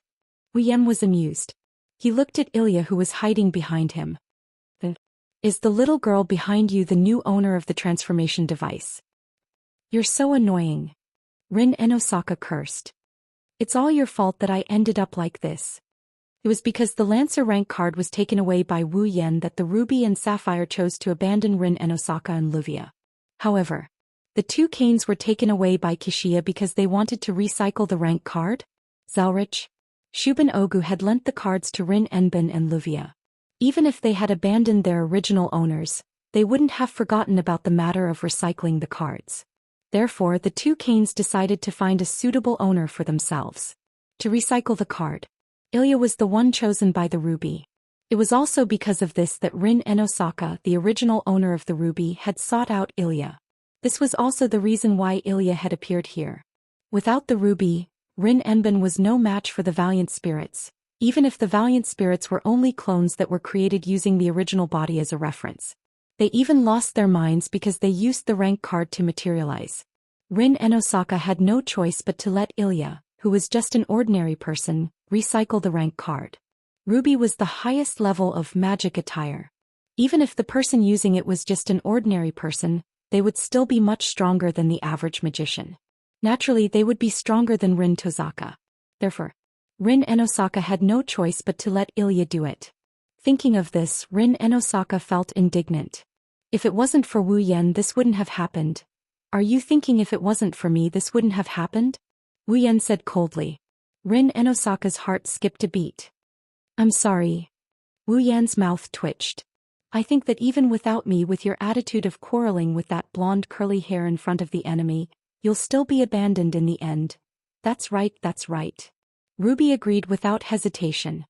Wu Yen was amused. He looked at Ilya, who was hiding behind him. "Is the little girl behind you the new owner of the transformation device?" "You're so annoying." Rin Enosaka cursed. "It's all your fault that I ended up like this." It was because the Lancer rank card was taken away by Wu Yen that the Ruby and Sapphire chose to abandon Rin Enosaka and Luvia. However, the 2 canes were taken away by Kishiya because they wanted to recycle the rank card. Zelrich, Shuban Ogu had lent the cards to Rin Enbin and Luvia. Even if they had abandoned their original owners, they wouldn't have forgotten about the matter of recycling the cards. Therefore, the 2 canes decided to find a suitable owner for themselves. To recycle the card, Ilya was the one chosen by the Ruby. It was also because of this that Rin Enosaka, the original owner of the Ruby, had sought out Ilya. This was also the reason why Ilya had appeared here. Without the Ruby, Rin Enbin was no match for the Valiant Spirits, even if the Valiant Spirits were only clones that were created using the original body as a reference. They even lost their minds because they used the rank card to materialize. Rin Enosaka had no choice but to let Ilya, who was just an ordinary person, recycle the rank card. Ruby was the highest level of magic attire. Even if the person using it was just an ordinary person, they would still be much stronger than the average magician. Naturally, they would be stronger than Rin Tozaka. Therefore, Rin Enosaka had no choice but to let Ilya do it. Thinking of this, Rin Enosaka felt indignant. If it wasn't for Wu Yen, this wouldn't have happened. "Are you thinking if it wasn't for me, this wouldn't have happened?" Wu Yen said coldly. Rin and Osaka's heart skipped a beat. I'm sorry. Wu Yan's mouth twitched. I think that even without me, with your attitude of quarreling with that blonde curly hair in front of the enemy, you'll still be abandoned in the end. That's right, that's right. Ruby agreed without hesitation.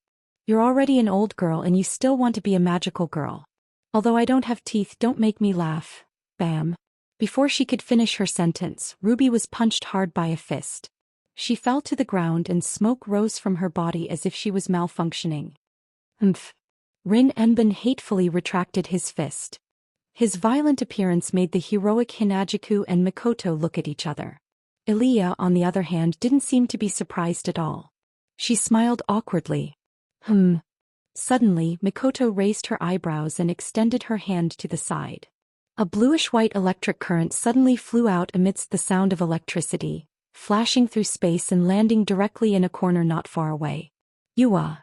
You're already an old girl and you still want to be a magical girl. Although I don't have teeth, don't make me laugh. Bam. Before she could finish her sentence, Ruby was punched hard by a fist. She fell to the ground and smoke rose from her body as if she was malfunctioning. Umph. Rin Enbin hatefully retracted his fist. His violent appearance made the heroic Hinajiku and Mikoto look at each other. Iliya, on the other hand, didn't seem to be surprised at all. She smiled awkwardly. Suddenly, Mikoto raised her eyebrows and extended her hand to the side. A bluish-white electric current suddenly flew out amidst the sound of electricity, flashing through space and landing directly in a corner not far away. Yua.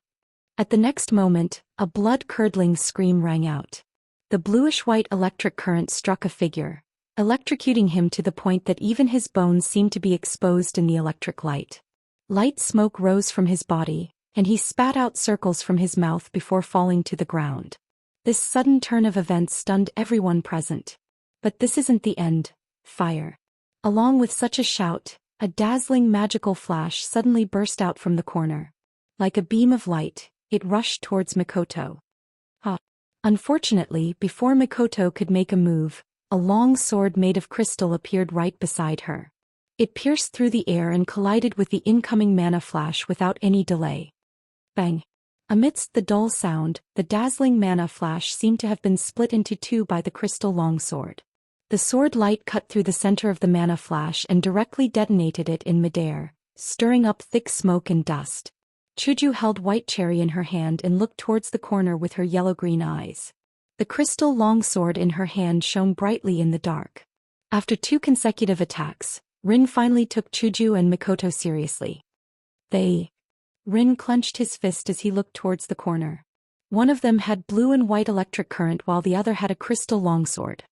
At the next moment, a blood-curdling scream rang out. The bluish-white electric current struck a figure, electrocuting him to the point that even his bones seemed to be exposed in the electric light. Light smoke rose from his body, and he spat out circles from his mouth before falling to the ground. This sudden turn of events stunned everyone present. But this isn't the end. Fire. Along with such a shout, a dazzling magical flash suddenly burst out from the corner. Like a beam of light, it rushed towards Mikoto. Unfortunately, before Mikoto could make a move, a long sword made of crystal appeared right beside her. It pierced through the air and collided with the incoming mana flash without any delay. Bang! Amidst the dull sound, the dazzling mana flash seemed to have been split into two by the crystal longsword. The sword light cut through the center of the mana flash and directly detonated it in midair, stirring up thick smoke and dust. Chuju held White Cherry in her hand and looked towards the corner with her yellow-green eyes. The crystal longsword in her hand shone brightly in the dark. After 2 consecutive attacks, Rin finally took Chuju and Mikoto seriously. Rin clenched his fist as he looked towards the corner. One of them had blue and white electric current while the other had a crystal longsword.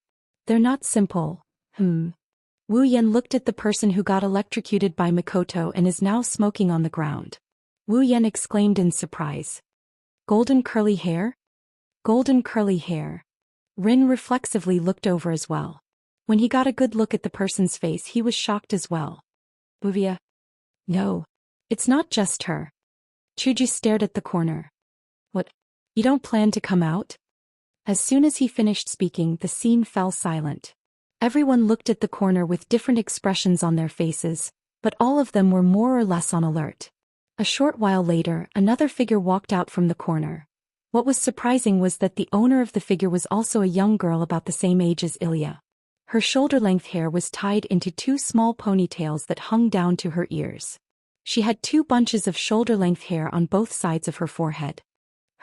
They're not simple. Wu Yan looked at the person who got electrocuted by Mikoto and is now smoking on the ground. Wu Yan exclaimed in surprise. Golden curly hair? Golden curly hair. Rin reflexively looked over as well. When he got a good look at the person's face, he was shocked as well. Wuxia? No. It's not just her. Chuju stared at the corner. What? You don't plan to come out? As soon as he finished speaking, the scene fell silent. Everyone looked at the corner with different expressions on their faces, but all of them were more or less on alert. A short while later, another figure walked out from the corner. What was surprising was that the owner of the figure was also a young girl about the same age as Ilya. Her shoulder-length hair was tied into 2 small ponytails that hung down to her ears. She had 2 bunches of shoulder-length hair on both sides of her forehead.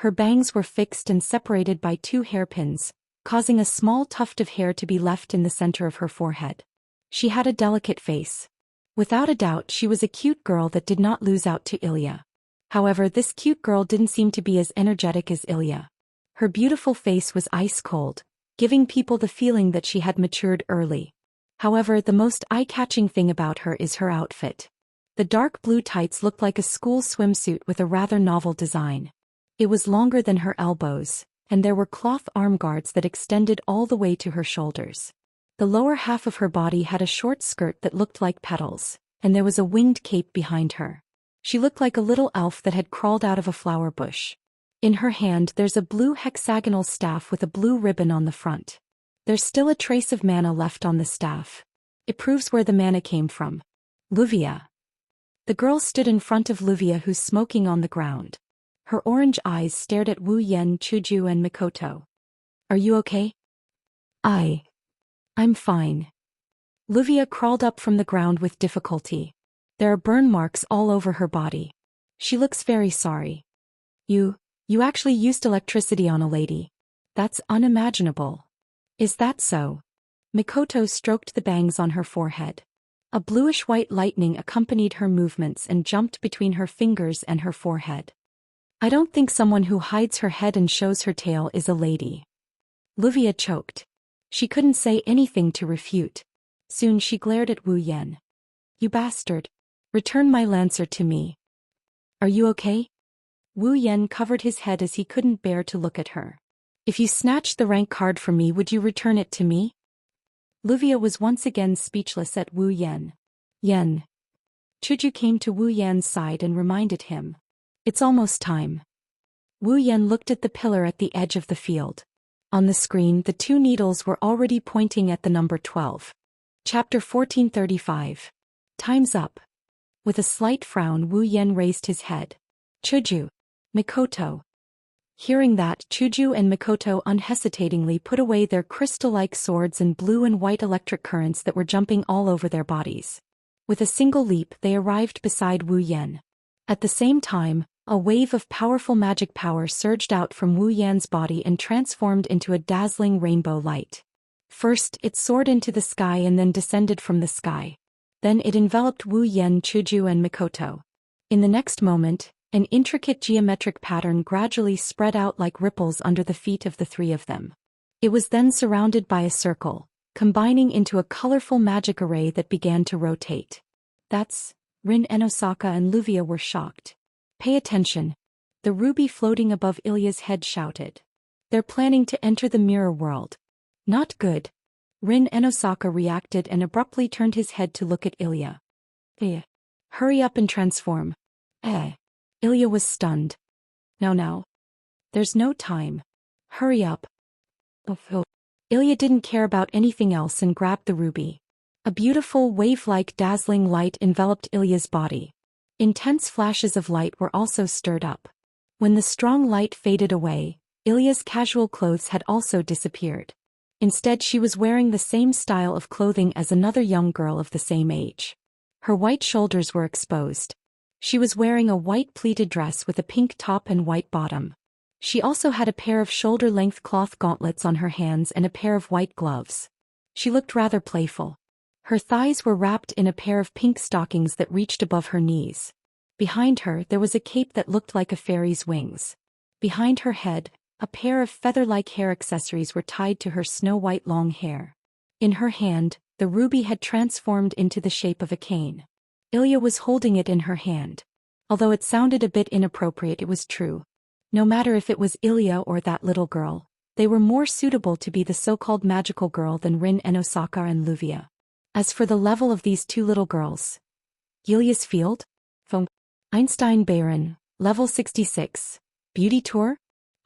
Her bangs were fixed and separated by 2 hairpins, causing a small tuft of hair to be left in the center of her forehead. She had a delicate face. Without a doubt, she was a cute girl that did not lose out to Ilya. However, this cute girl didn't seem to be as energetic as Ilya. Her beautiful face was ice cold, giving people the feeling that she had matured early. However, the most eye-catching thing about her is her outfit. The dark blue tights looked like a school swimsuit with a rather novel design. It was longer than her elbows, and there were cloth arm guards that extended all the way to her shoulders. The lower half of her body had a short skirt that looked like petals, and there was a winged cape behind her. She looked like a little elf that had crawled out of a flower bush. In her hand there's a blue hexagonal staff with a blue ribbon on the front. There's still a trace of mana left on the staff. It proves where the mana came from. Wuxia. The girl stood in front of Wuxia, who's smoking on the ground. Her orange eyes stared at Wu Yan, Chuju and Mikoto. Are you okay? I'm fine. Wuxia crawled up from the ground with difficulty. There are burn marks all over her body. She looks very sorry. You actually used electricity on a lady. That's unimaginable. Is that so? Mikoto stroked the bangs on her forehead. A bluish-white lightning accompanied her movements and jumped between her fingers and her forehead. I don't think someone who hides her head and shows her tail is a lady. Wuxia choked. She couldn't say anything to refute. Soon she glared at Wu Yan. You bastard. Return my lancer to me. Are you okay? Wu Yan covered his head as he couldn't bear to look at her. If you snatched the rank card from me, would you return it to me? Luvia was once again speechless at Wu Yan. Yan. Chuju came to Wu Yan's side and reminded him. It's almost time. Wu Yan looked at the pillar at the edge of the field. On the screen, the two needles were already pointing at the number 12. Chapter 1435. Time's up. With a slight frown, Wu Yan raised his head. Chuju. Mikoto. Hearing that, Chuju and Mikoto unhesitatingly put away their crystal-like swords and blue and white electric currents that were jumping all over their bodies. With a single leap, they arrived beside Wu Yan. At the same time, a wave of powerful magic power surged out from Wu Yan's body and transformed into a dazzling rainbow light. First, it soared into the sky and then descended from the sky. Then it enveloped Wu Yan, Chuju and Mikoto. In the next moment, an intricate geometric pattern gradually spread out like ripples under the feet of the three of them. It was then surrounded by a circle, combining into a colorful magic array that began to rotate. That's... Rin and Osaka and Luvia were shocked. Pay attention. The ruby floating above Ilya's head shouted. They're planning to enter the mirror world. Not good. Rin and Osaka reacted and abruptly turned his head to look at Ilya. Hurry up and transform. Ilya was stunned. Now. There's no time. Hurry up. Ilya didn't care about anything else and grabbed the ruby. A beautiful wave-like dazzling light enveloped Ilya's body. Intense flashes of light were also stirred up. When the strong light faded away, Ilya's casual clothes had also disappeared. Instead, she was wearing the same style of clothing as another young girl of the same age. Her white shoulders were exposed. She was wearing a white pleated dress with a pink top and white bottom. She also had a pair of shoulder-length cloth gauntlets on her hands and a pair of white gloves. She looked rather playful. Her thighs were wrapped in a pair of pink stockings that reached above her knees. Behind her, there was a cape that looked like a fairy's wings. Behind her head, a pair of feather-like hair accessories were tied to her snow-white long hair. In her hand, the ruby had transformed into the shape of a cane. Ilya was holding it in her hand. Although it sounded a bit inappropriate, it was true. No matter if it was Ilya or that little girl, they were more suitable to be the so-called magical girl than Rin and Osaka and Luvia. As for the level of these two little girls, Ilya's field? From Einstein Baron, level 66. Beauty Tour?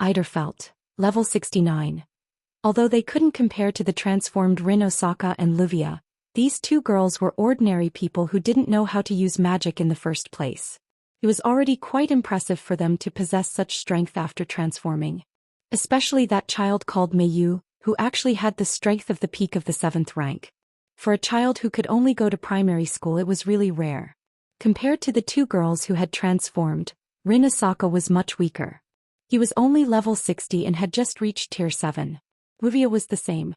Eiderfelt, level 69. Although they couldn't compare to the transformed Rin, Osaka and Luvia, these two girls were ordinary people who didn't know how to use magic in the first place. It was already quite impressive for them to possess such strength after transforming. Especially that child called Meiyu, who actually had the strength of the peak of the 7th rank. For a child who could only go to primary school, it was really rare. Compared to the two girls who had transformed, Rin Osaka was much weaker. He was only level 60 and had just reached tier 7. Luvia was the same.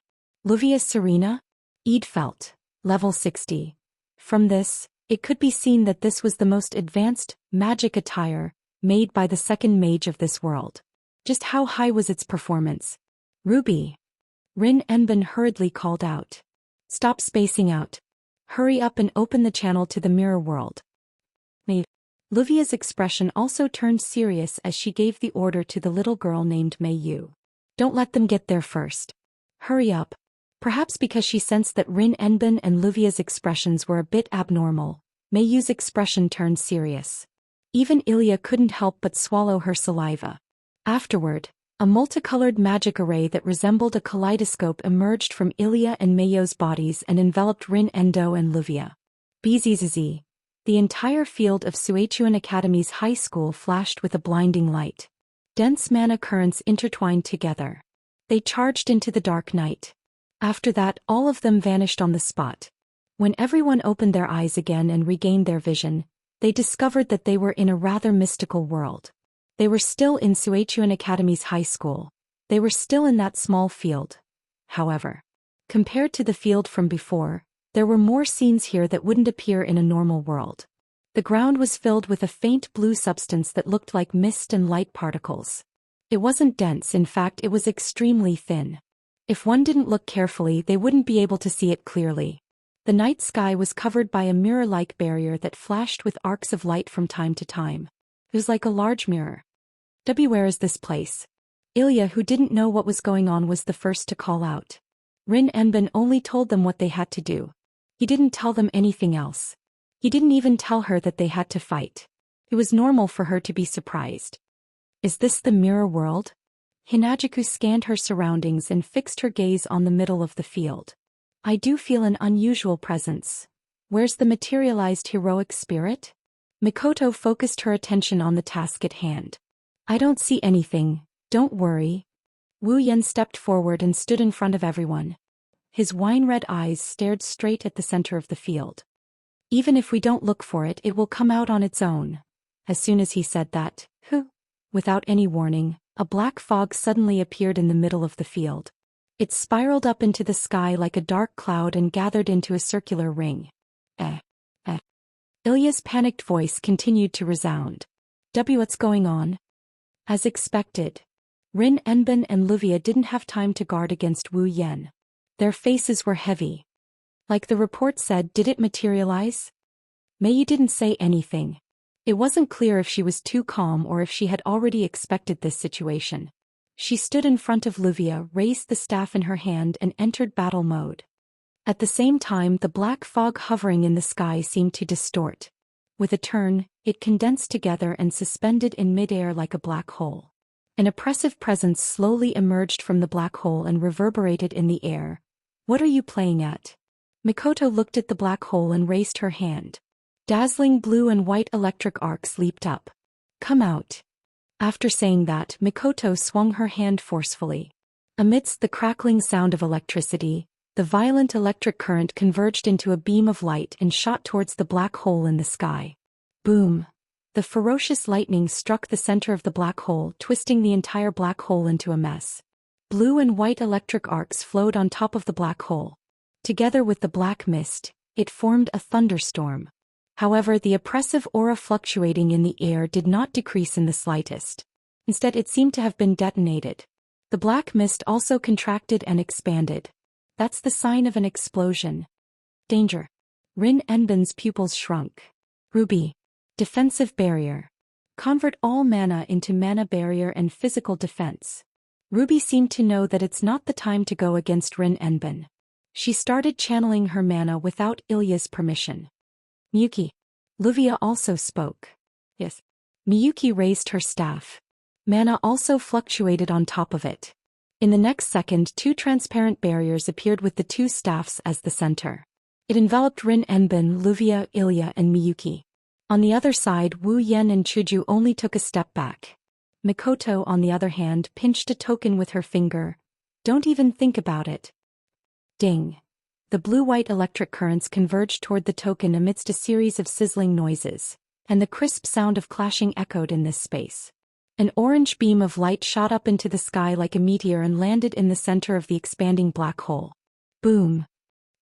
Luvia Serena? Eidfelt, level 60. From this, it could be seen that this was the most advanced magic attire made by the second mage of this world. Just how high was its performance? Ruby. Rin Enbin hurriedly called out. Stop spacing out. Hurry up and open the channel to the mirror world. Luvia's expression also turned serious as she gave the order to the little girl named Meiyu. Don't let them get there first. Hurry up. Perhaps because she sensed that Rin Enbin and Luvia's expressions were a bit abnormal, Meiyu's expression turned serious. Even Ilya couldn't help but swallow her saliva. Afterward, a multicolored magic array that resembled a kaleidoscope emerged from Ilya and Meiyu's bodies and enveloped Rin Endo and Luvia. Bzzz. The entire field of Suechuan Academy's high school flashed with a blinding light. Dense mana currents intertwined together. They charged into the dark night. After that, all of them vanished on the spot. When everyone opened their eyes again and regained their vision, they discovered that they were in a rather mystical world. They were still in Suechuan Academy's high school. They were still in that small field. However, compared to the field from before, there were more scenes here that wouldn't appear in a normal world. The ground was filled with a faint blue substance that looked like mist and light particles. It wasn't dense, in fact it was extremely thin. If one didn't look carefully, they wouldn't be able to see it clearly. The night sky was covered by a mirror-like barrier that flashed with arcs of light from time to time. It was like a large mirror. Where is this place? Ilya, who didn't know what was going on, was the first to call out. Rin Enbin only told them what they had to do. He didn't tell them anything else. He didn't even tell her that they had to fight. It was normal for her to be surprised. Is this the mirror world? Hinajuku scanned her surroundings and fixed her gaze on the middle of the field. I do feel an unusual presence. Where's the materialized heroic spirit? Mikoto focused her attention on the task at hand. I don't see anything, don't worry. Wu Yan stepped forward and stood in front of everyone. His wine-red eyes stared straight at the center of the field. Even if we don't look for it, it will come out on its own. As soon as he said that, without any warning, a black fog suddenly appeared in the middle of the field. It spiraled up into the sky like a dark cloud and gathered into a circular ring. Ilya's panicked voice continued to resound. What's going on? As expected, Rin Enbin and Luvia didn't have time to guard against Wu Yan. Their faces were heavy. Like the report said, did it materialize? Mei didn't say anything. It wasn't clear if she was too calm or if she had already expected this situation. She stood in front of Luvia, raised the staff in her hand and entered battle mode. At the same time, the black fog hovering in the sky seemed to distort. With a turn, it condensed together and suspended in midair like a black hole. An oppressive presence slowly emerged from the black hole and reverberated in the air. What are you playing at? Mikoto looked at the black hole and raised her hand. Dazzling blue and white electric arcs leaped up. Come out. After saying that, Mikoto swung her hand forcefully. Amidst the crackling sound of electricity, the violent electric current converged into a beam of light and shot towards the black hole in the sky. Boom! The ferocious lightning struck the center of the black hole, twisting the entire black hole into a mess. Blue and white electric arcs flowed on top of the black hole. Together with the black mist, it formed a thunderstorm. However, the oppressive aura fluctuating in the air did not decrease in the slightest. Instead, it seemed to have been detonated. The black mist also contracted and expanded. That's the sign of an explosion. Danger. Rin Enbin's pupils shrunk. Ruby. Defensive barrier. Convert all mana into mana barrier and physical defense. Ruby seemed to know that it's not the time to go against Rin Enbin. She started channeling her mana without Ilya's permission. Miyuki. Luvia also spoke. Yes. Miyuki raised her staff. Mana also fluctuated on top of it. In the next second, two transparent barriers appeared with the two staffs as the center. It enveloped Rin Enbin, Luvia, Ilya, and Miyuki. On the other side, Wu Yan and Chuju only took a step back. Mikoto, on the other hand, pinched a token with her finger. Don't even think about it. Ding. The blue-white electric currents converged toward the token amidst a series of sizzling noises, and the crisp sound of clashing echoed in this space. An orange beam of light shot up into the sky like a meteor and landed in the center of the expanding black hole. Boom!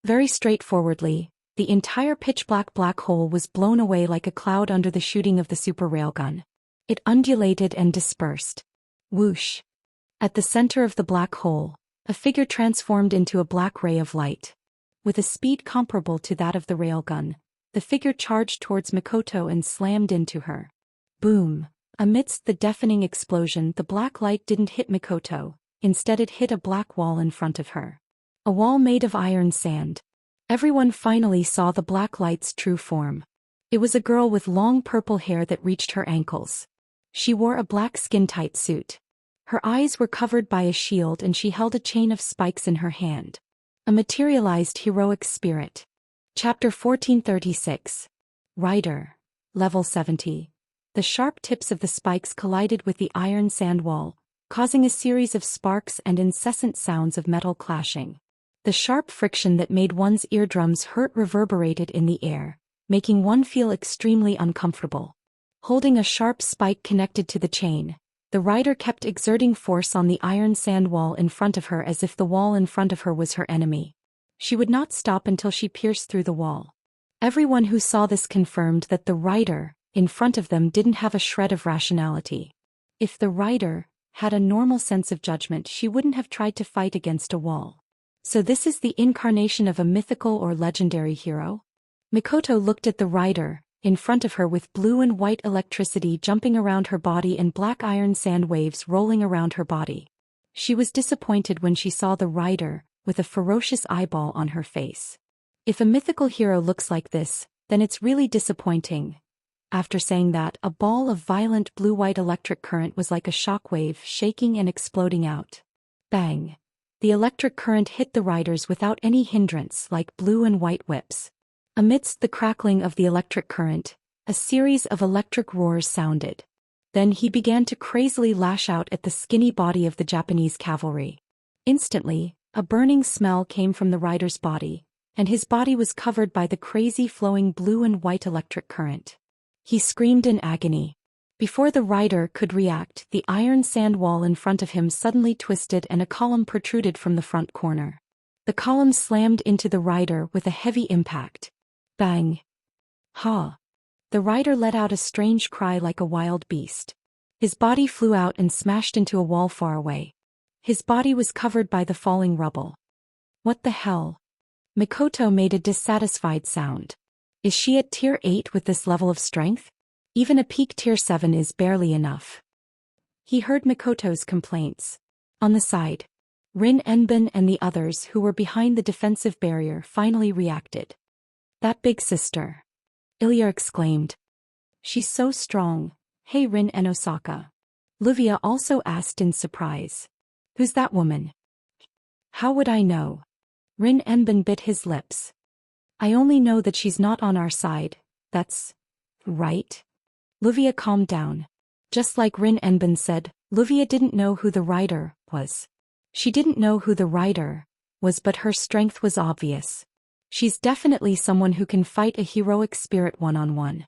Very straightforwardly, the entire pitch-black black hole was blown away like a cloud under the shooting of the super railgun. It undulated and dispersed. Whoosh! At the center of the black hole, a figure transformed into a black ray of light. With a speed comparable to that of the railgun, the figure charged towards Mikoto and slammed into her. Boom! Amidst the deafening explosion, the black light didn't hit Mikoto, instead it hit a black wall in front of her. A wall made of iron sand. Everyone finally saw the black light's true form. It was a girl with long purple hair that reached her ankles. She wore a black skin-tight suit. Her eyes were covered by a shield and she held a chain of spikes in her hand. A materialized heroic spirit. Chapter 1436. Rider. Level 70. The sharp tips of the spikes collided with the iron sand wall, causing a series of sparks and incessant sounds of metal clashing. The sharp friction that made one's eardrums hurt reverberated in the air, making one feel extremely uncomfortable. Holding a sharp spike connected to the chain, the rider kept exerting force on the iron sand wall in front of her as if the wall in front of her was her enemy. She would not stop until she pierced through the wall. Everyone who saw this confirmed that the rider in front of them didn't have a shred of rationality. If the rider had a normal sense of judgment, she wouldn't have tried to fight against a wall. So this is the incarnation of a mythical or legendary hero? Mikoto looked at the rider, in front of her with blue and white electricity jumping around her body and black iron sand waves rolling around her body. She was disappointed when she saw the rider, with a ferocious eyeball on her face. If a mythical hero looks like this, then it's really disappointing. After saying that, a ball of violent blue-white electric current was like a shockwave, shaking and exploding out. Bang! The electric current hit the riders without any hindrance, like blue and white whips. Amidst the crackling of the electric current, a series of electric roars sounded. Then he began to crazily lash out at the skinny body of the Japanese cavalry. Instantly, a burning smell came from the rider's body, and his body was covered by the crazy flowing blue and white electric current. He screamed in agony. Before the rider could react, the iron sand wall in front of him suddenly twisted and a column protruded from the front corner. The column slammed into the rider with a heavy impact. Bang! Ha! The rider let out a strange cry like a wild beast. His body flew out and smashed into a wall far away. His body was covered by the falling rubble. What the hell? Mikoto made a dissatisfied sound. Is she at tier 8 with this level of strength? Even a peak tier 7 is barely enough. He heard Mikoto's complaints. On the side, Rin Enbin and the others who were behind the defensive barrier finally reacted. That big sister! Ilya exclaimed. She's so strong. Hey Rin and Osaka. Livia also asked in surprise. Who's that woman? How would I know? Rin Enbin bit his lips. I only know that she's not on our side, that's right. Livia calmed down. Just like Rin Enbin said, Livia didn't know who the rider was. She didn't know who the rider was, but her strength was obvious. She's definitely someone who can fight a heroic spirit one-on-one.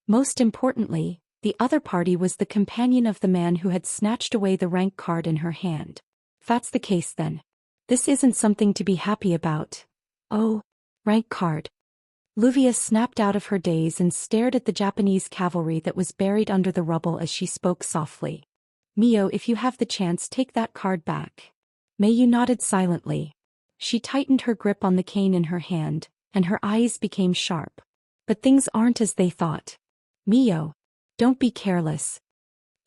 Most importantly, the other party was the companion of the man who had snatched away the rank card in her hand. If that's the case then, this isn't something to be happy about. Oh, rank card. Livia snapped out of her daze and stared at the Japanese cavalry that was buried under the rubble as she spoke softly. Mio, if you have the chance, take that card back. Mayu nodded silently. She tightened her grip on the cane in her hand, and her eyes became sharp. But things aren't as they thought. Mio, don't be careless.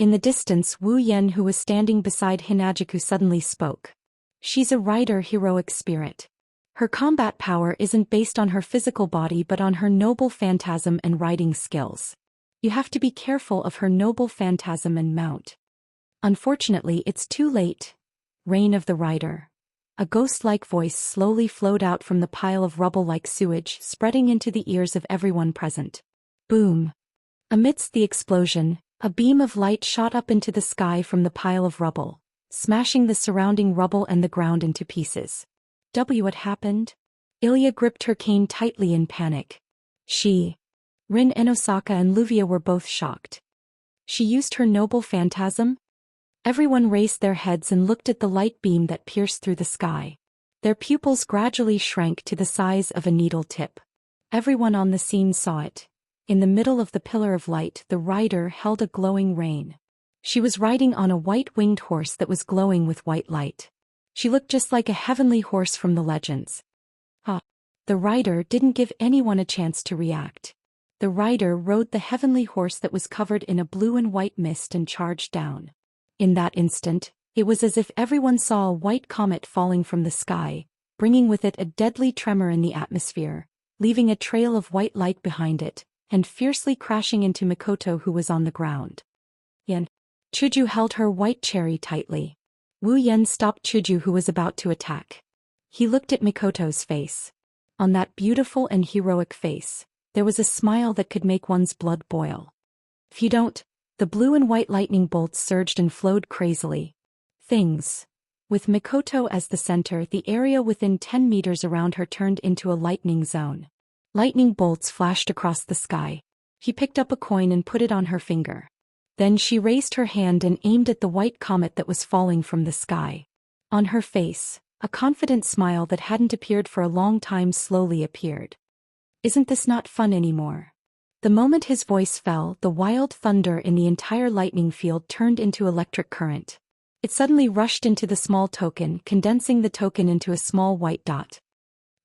In the distance, Wu Yen, who was standing beside Hinajiku, suddenly spoke. She's a rider heroic spirit. Her combat power isn't based on her physical body but on her noble phantasm and riding skills. You have to be careful of her noble phantasm and mount. Unfortunately, it's too late. Reign of the Rider. A ghost-like voice slowly flowed out from the pile of rubble like sewage, spreading into the ears of everyone present. Boom! Amidst the explosion, a beam of light shot up into the sky from the pile of rubble, smashing the surrounding rubble and the ground into pieces. What happened? Ilya gripped her cane tightly in panic. Rin and Osaka and Livia were both shocked. She used her noble phantasm? Everyone raised their heads and looked at the light beam that pierced through the sky. Their pupils gradually shrank to the size of a needle tip. Everyone on the scene saw it. In the middle of the pillar of light, the rider held a glowing rein. She was riding on a white-winged horse that was glowing with white light. She looked just like a heavenly horse from the legends. The rider didn't give anyone a chance to react. The rider rode the heavenly horse that was covered in a blue and white mist and charged down. In that instant, it was as if everyone saw a white comet falling from the sky, bringing with it a deadly tremor in the atmosphere, leaving a trail of white light behind it, and fiercely crashing into Mikoto, who was on the ground. Chuju held her white cherry tightly. Wu Yen stopped Chuju, who was about to attack. He looked at Mikoto's face. On that beautiful and heroic face, there was a smile that could make one's blood boil. If you don't, the blue and white lightning bolts surged and flowed crazily. With Mikoto as the center, the area within 10 meters around her turned into a lightning zone. Lightning bolts flashed across the sky. He picked up a coin and put it on her finger. Then she raised her hand and aimed at the white comet that was falling from the sky. On her face, a confident smile that hadn't appeared for a long time slowly appeared. Isn't this not fun anymore? The moment his voice fell, the wild thunder in the entire lightning field turned into electric current. It suddenly rushed into the small token, condensing the token into a small white dot.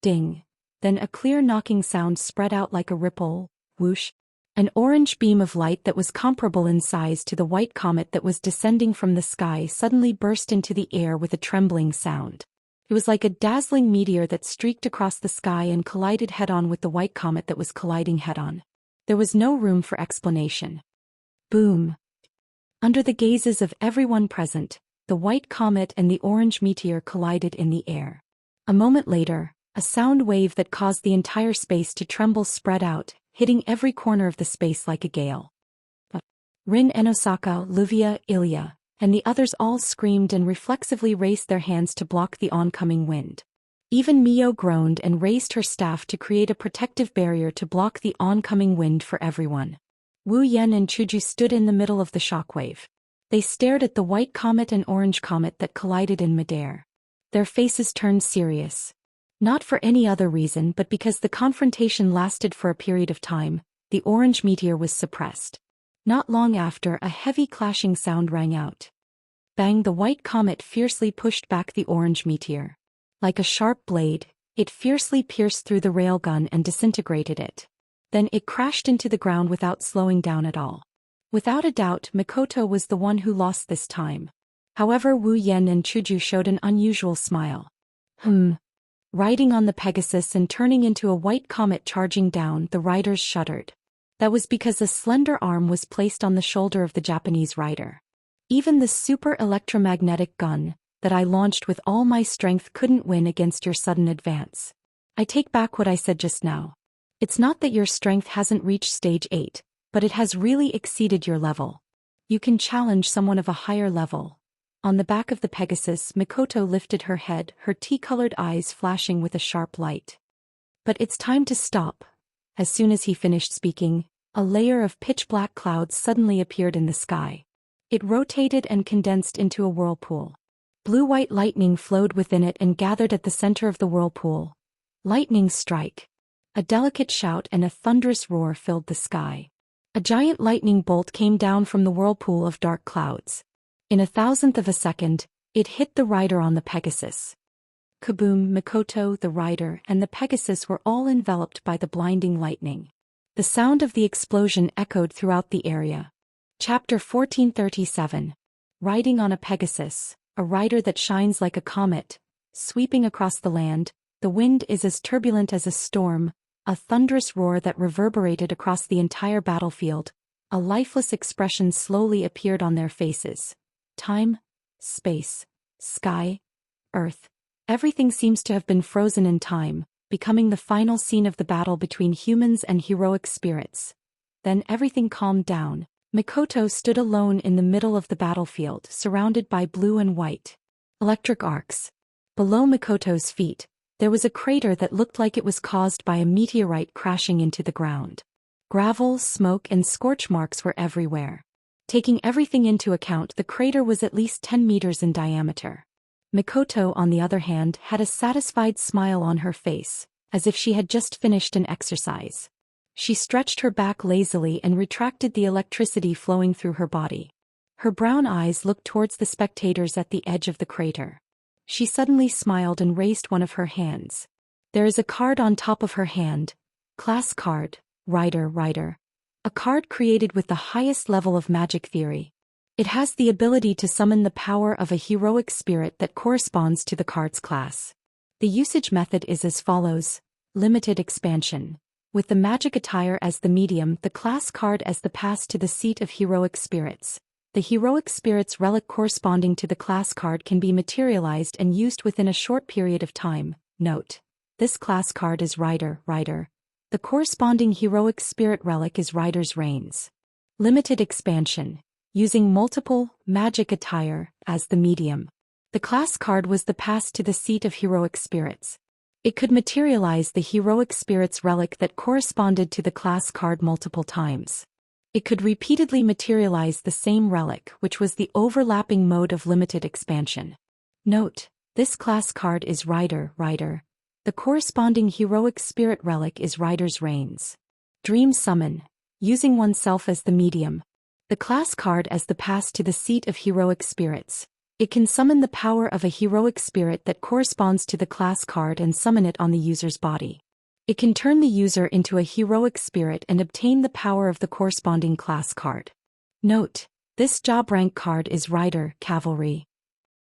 Ding! Then a clear knocking sound spread out like a ripple, whoosh. An orange beam of light that was comparable in size to the white comet that was descending from the sky suddenly burst into the air with a trembling sound. It was like a dazzling meteor that streaked across the sky and collided head-on with the white comet that was colliding head-on. There was no room for explanation. Boom! Under the gazes of everyone present, the white comet and the orange meteor collided in the air. A moment later, a sound wave that caused the entire space to tremble spread out, hitting every corner of the space like a gale. Rin and Osaka, Luvia, Ilya, and the others all screamed and reflexively raised their hands to block the oncoming wind. Even Mio groaned and raised her staff to create a protective barrier to block the oncoming wind for everyone. Wu Yan and Chuju stood in the middle of the shockwave. They stared at the white comet and orange comet that collided in midair. Their faces turned serious. Not for any other reason but because the confrontation lasted for a period of time, the orange meteor was suppressed. Not long after, a heavy clashing sound rang out. Bang! The white comet fiercely pushed back the orange meteor. Like a sharp blade, it fiercely pierced through the railgun and disintegrated it. Then it crashed into the ground without slowing down at all. Without a doubt, Mikoto was the one who lost this time. However, Wu Yan and Chuju showed an unusual smile. Riding on the Pegasus and turning into a white comet charging down, the riders shuddered. That was because a slender arm was placed on the shoulder of the Japanese rider. Even the super electromagnetic gun that I launched with all my strength couldn't win against your sudden advance. I take back what I said just now. It's not that your strength hasn't reached stage 8, but it has really exceeded your level. You can challenge someone of a higher level. On the back of the Pegasus, Mikoto lifted her head, her tea-colored eyes flashing with a sharp light. But it's time to stop. As soon as he finished speaking, a layer of pitch-black clouds suddenly appeared in the sky. It rotated and condensed into a whirlpool. Blue-white lightning flowed within it and gathered at the center of the whirlpool. Lightning strike. A delicate shout and a thunderous roar filled the sky. A giant lightning bolt came down from the whirlpool of dark clouds. In a thousandth of a second, it hit the rider on the Pegasus. Kaboom! Mikoto, the rider, and the Pegasus were all enveloped by the blinding lightning. The sound of the explosion echoed throughout the area. Chapter 1437. Riding on a Pegasus, a rider that shines like a comet, sweeping across the land. The wind is as turbulent as a storm, a thunderous roar that reverberated across the entire battlefield. A lifeless expression slowly appeared on their faces. Time, space, sky, earth. Everything seems to have been frozen in time, becoming the final scene of the battle between humans and heroic spirits. Then everything calmed down. Mikoto stood alone in the middle of the battlefield, surrounded by blue and white electric arcs. Below Mikoto's feet, there was a crater that looked like it was caused by a meteorite crashing into the ground. Gravel, smoke, and scorch marks were everywhere. Taking everything into account, the crater was at least 10 meters in diameter. Mikoto, on the other hand, had a satisfied smile on her face, as if she had just finished an exercise. She stretched her back lazily and retracted the electricity flowing through her body. Her brown eyes looked towards the spectators at the edge of the crater. She suddenly smiled and raised one of her hands. There is a card on top of her hand. Class card, Rider. A card created with the highest level of magic theory. It has the ability to summon the power of a heroic spirit that corresponds to the card's class. The usage method is as follows. Limited expansion. With the magic attire as the medium, the class card as the pass to the seat of heroic spirits. The heroic spirit's relic corresponding to the class card can be materialized and used within a short period of time. Note: this class card is Rider. The corresponding heroic spirit relic is Rider's Reins. Limited expansion. Using multiple magic attire as the medium. The class card was the pass to the seat of heroic spirits. It could materialize the heroic spirit's relic that corresponded to the class card multiple times. It could repeatedly materialize the same relic, which was the overlapping mode of limited expansion. Note: this class card is Rider. The corresponding heroic spirit relic is Rider's Reins. Dream summon. Using oneself as the medium. The class card as the pass to the seat of heroic spirits. It can summon the power of a heroic spirit that corresponds to the class card and summon it on the user's body. It can turn the user into a heroic spirit and obtain the power of the corresponding class card. Note: this job rank card is Rider, Cavalry.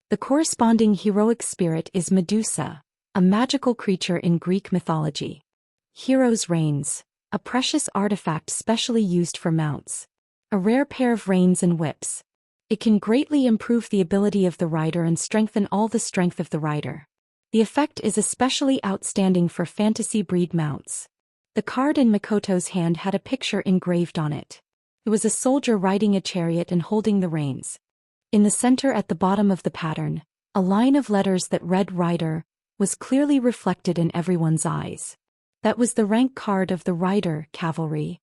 The corresponding heroic spirit is Medusa, a magical creature in Greek mythology. Hero's Reins, a precious artifact specially used for mounts. A rare pair of reins and whips. It can greatly improve the ability of the rider and strengthen all the strength of the rider. The effect is especially outstanding for fantasy breed mounts. The card in Mikoto's hand had a picture engraved on it. It was a soldier riding a chariot and holding the reins. In the center at the bottom of the pattern, a line of letters that read Rider was clearly reflected in everyone's eyes. That was the rank card of the Rider, Cavalry.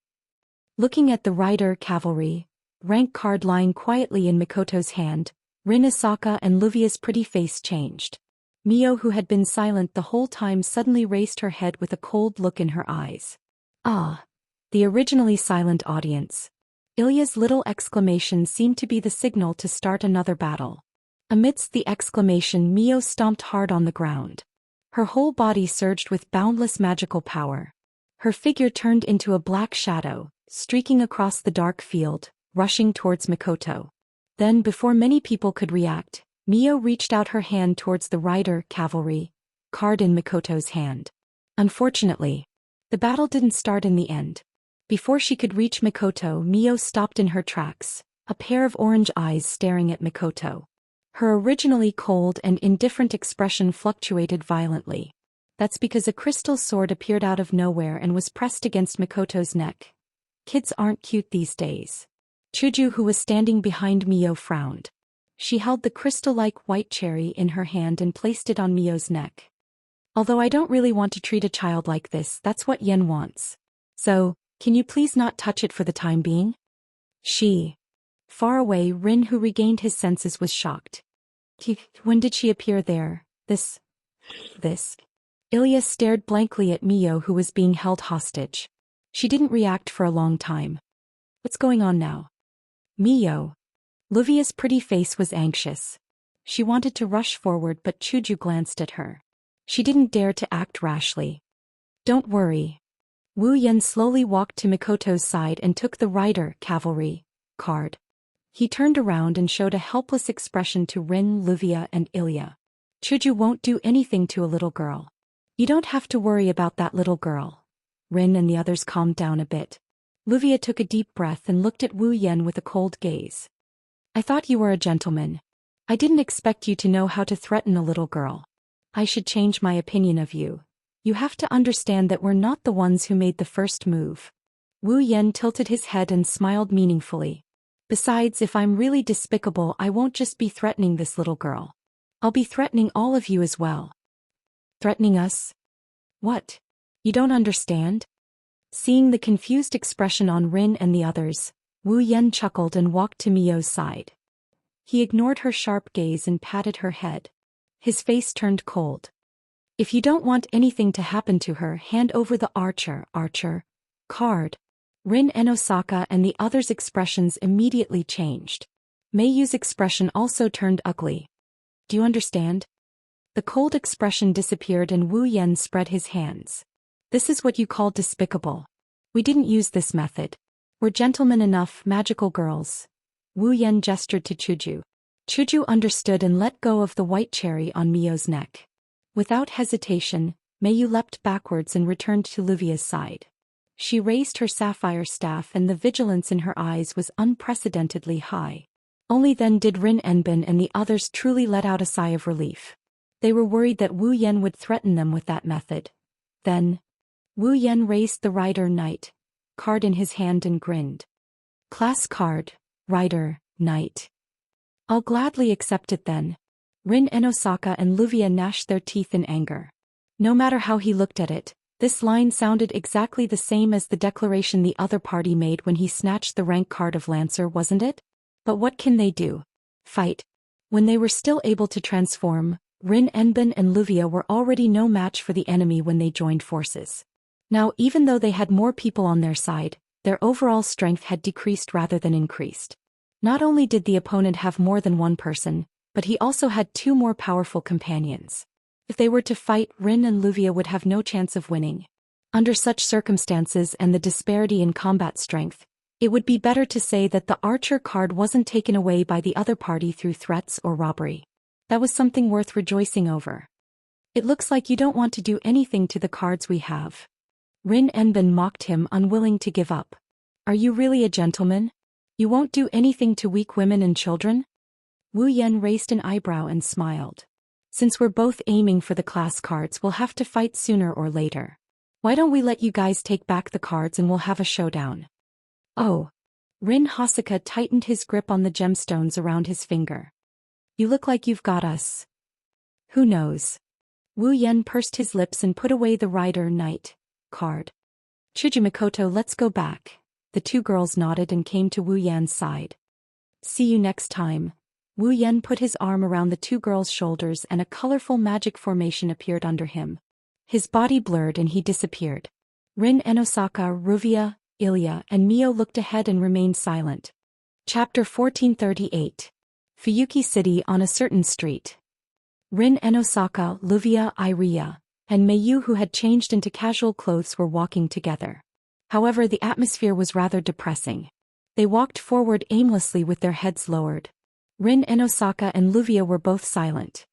Looking at the Rider, Cavalry rank card lying quietly in Mikoto's hand, Rin Asaka and Luvia's pretty face changed. Mio, who had been silent the whole time, suddenly raised her head with a cold look in her eyes. Ah! The originally silent audience. Ilya's little exclamation seemed to be the signal to start another battle. Amidst the exclamation, Mio stomped hard on the ground. Her whole body surged with boundless magical power. Her figure turned into a black shadow, streaking across the dark field, rushing towards Mikoto. Then, before many people could react, Mio reached out her hand towards the Rider, Cavalry card in Mikoto's hand. Unfortunately, the battle didn't start in the end. Before she could reach Mikoto, Mio stopped in her tracks, a pair of orange eyes staring at Mikoto. Her originally cold and indifferent expression fluctuated violently. That's because a crystal sword appeared out of nowhere and was pressed against Mikoto's neck. Kids aren't cute these days. Chuju, who was standing behind Mio, frowned. She held the crystal-like white cherry in her hand and placed it on Mio's neck. Although I don't really want to treat a child like this, that's what Yen wants. So, can you please not touch it for the time being? Far away, Rin, who regained his senses, was shocked. When did she appear there? This. Ilya stared blankly at Mio, who was being held hostage. She didn't react for a long time. What's going on now? Mio. Luvia's pretty face was anxious. She wanted to rush forward, but Chuju glanced at her. She didn't dare to act rashly. Don't worry. Wu Yen slowly walked to Mikoto's side and took the Rider, Cavalry card. He turned around and showed a helpless expression to Rin, Luvia, and Ilya. Chuju won't do anything to a little girl. You don't have to worry about that little girl. Rin and the others calmed down a bit. Luvia took a deep breath and looked at Wu Yen with a cold gaze. I thought you were a gentleman. I didn't expect you to know how to threaten a little girl. I should change my opinion of you. You have to understand that we're not the ones who made the first move. Wu Yen tilted his head and smiled meaningfully. Besides, if I'm really despicable, I won't just be threatening this little girl. I'll be threatening all of you as well. Threatening us? What? You don't understand? Seeing the confused expression on Rin and the others, Wu Yen chuckled and walked to Mio's side. He ignored her sharp gaze and patted her head. His face turned cold. If you don't want anything to happen to her, hand over the archer card. Rin and Osaka and the others' expressions immediately changed. Meiyu's expression also turned ugly. Do you understand? The cold expression disappeared and Wu Yen spread his hands. This is what you call despicable. We didn't use this method. We're gentlemen enough, magical girls. Wu Yen gestured to Chuju. Chuju understood and let go of the white cherry on Mio's neck. Without hesitation, Meiyu leapt backwards and returned to Luvia's side. She raised her sapphire staff and the vigilance in her eyes was unprecedentedly high. Only then did Rin Enbin and the others truly let out a sigh of relief. They were worried that Wu Yen would threaten them with that method. Then, Wu Yen raised the Rider Knight card in his hand and grinned. Class card, Rider, Knight. I'll gladly accept it then. Rin and Osaka and Luvia gnashed their teeth in anger. No matter how he looked at it, this line sounded exactly the same as the declaration the other party made when he snatched the rank card of Lancer, wasn't it? But what can they do? Fight. When they were still able to transform, Rin Enbin and Luvia were already no match for the enemy when they joined forces. Now, even though they had more people on their side, their overall strength had decreased rather than increased. Not only did the opponent have more than one person, but he also had two more powerful companions. If they were to fight, Rin and Luvia would have no chance of winning. Under such circumstances and the disparity in combat strength, it would be better to say that the archer card wasn't taken away by the other party through threats or robbery. That was something worth rejoicing over. It looks like you don't want to do anything to the cards we have. Rin Enbin mocked him, unwilling to give up. Are you really a gentleman? You won't do anything to weak women and children? Wu Yan raised an eyebrow and smiled. Since we're both aiming for the class cards, we'll have to fight sooner or later. Why don't we let you guys take back the cards and we'll have a showdown? Oh. Rin Hosoka tightened his grip on the gemstones around his finger. You look like you've got us. Who knows? Wu Yan pursed his lips and put away the Rider Knight card. Chujimikoto, let's go back. The two girls nodded and came to Wu Yan's side. See you next time. Wu Yan put his arm around the two girls' shoulders and a colorful magic formation appeared under him. His body blurred and he disappeared. Rin and Osaka, Ruvia, Ilya, and Mio looked ahead and remained silent. Chapter 1438. Fuyuki City. On a certain street. Rin and Osaka, Luvia, Iria, and Mayu, who had changed into casual clothes, were walking together. However, the atmosphere was rather depressing. They walked forward aimlessly with their heads lowered. Rin and Osaka and Luvia were both silent.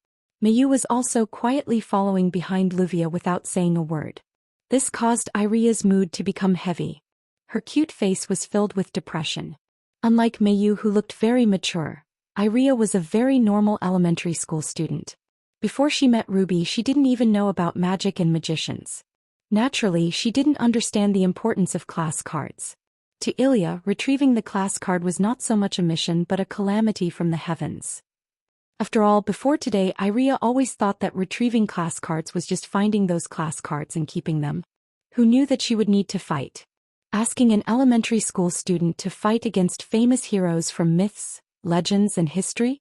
Mayu was also quietly following behind Luvia without saying a word. This caused Iria's mood to become heavy. Her cute face was filled with depression. Unlike Mayu, who looked very mature, Iria was a very normal elementary school student. Before she met Ruby, she didn't even know about magic and magicians. Naturally, she didn't understand the importance of class cards. To Ilya, retrieving the class card was not so much a mission but a calamity from the heavens. After all, before today, Iria always thought that retrieving class cards was just finding those class cards and keeping them. Who knew that she would need to fight? Asking an elementary school student to fight against famous heroes from myths, legends, and history?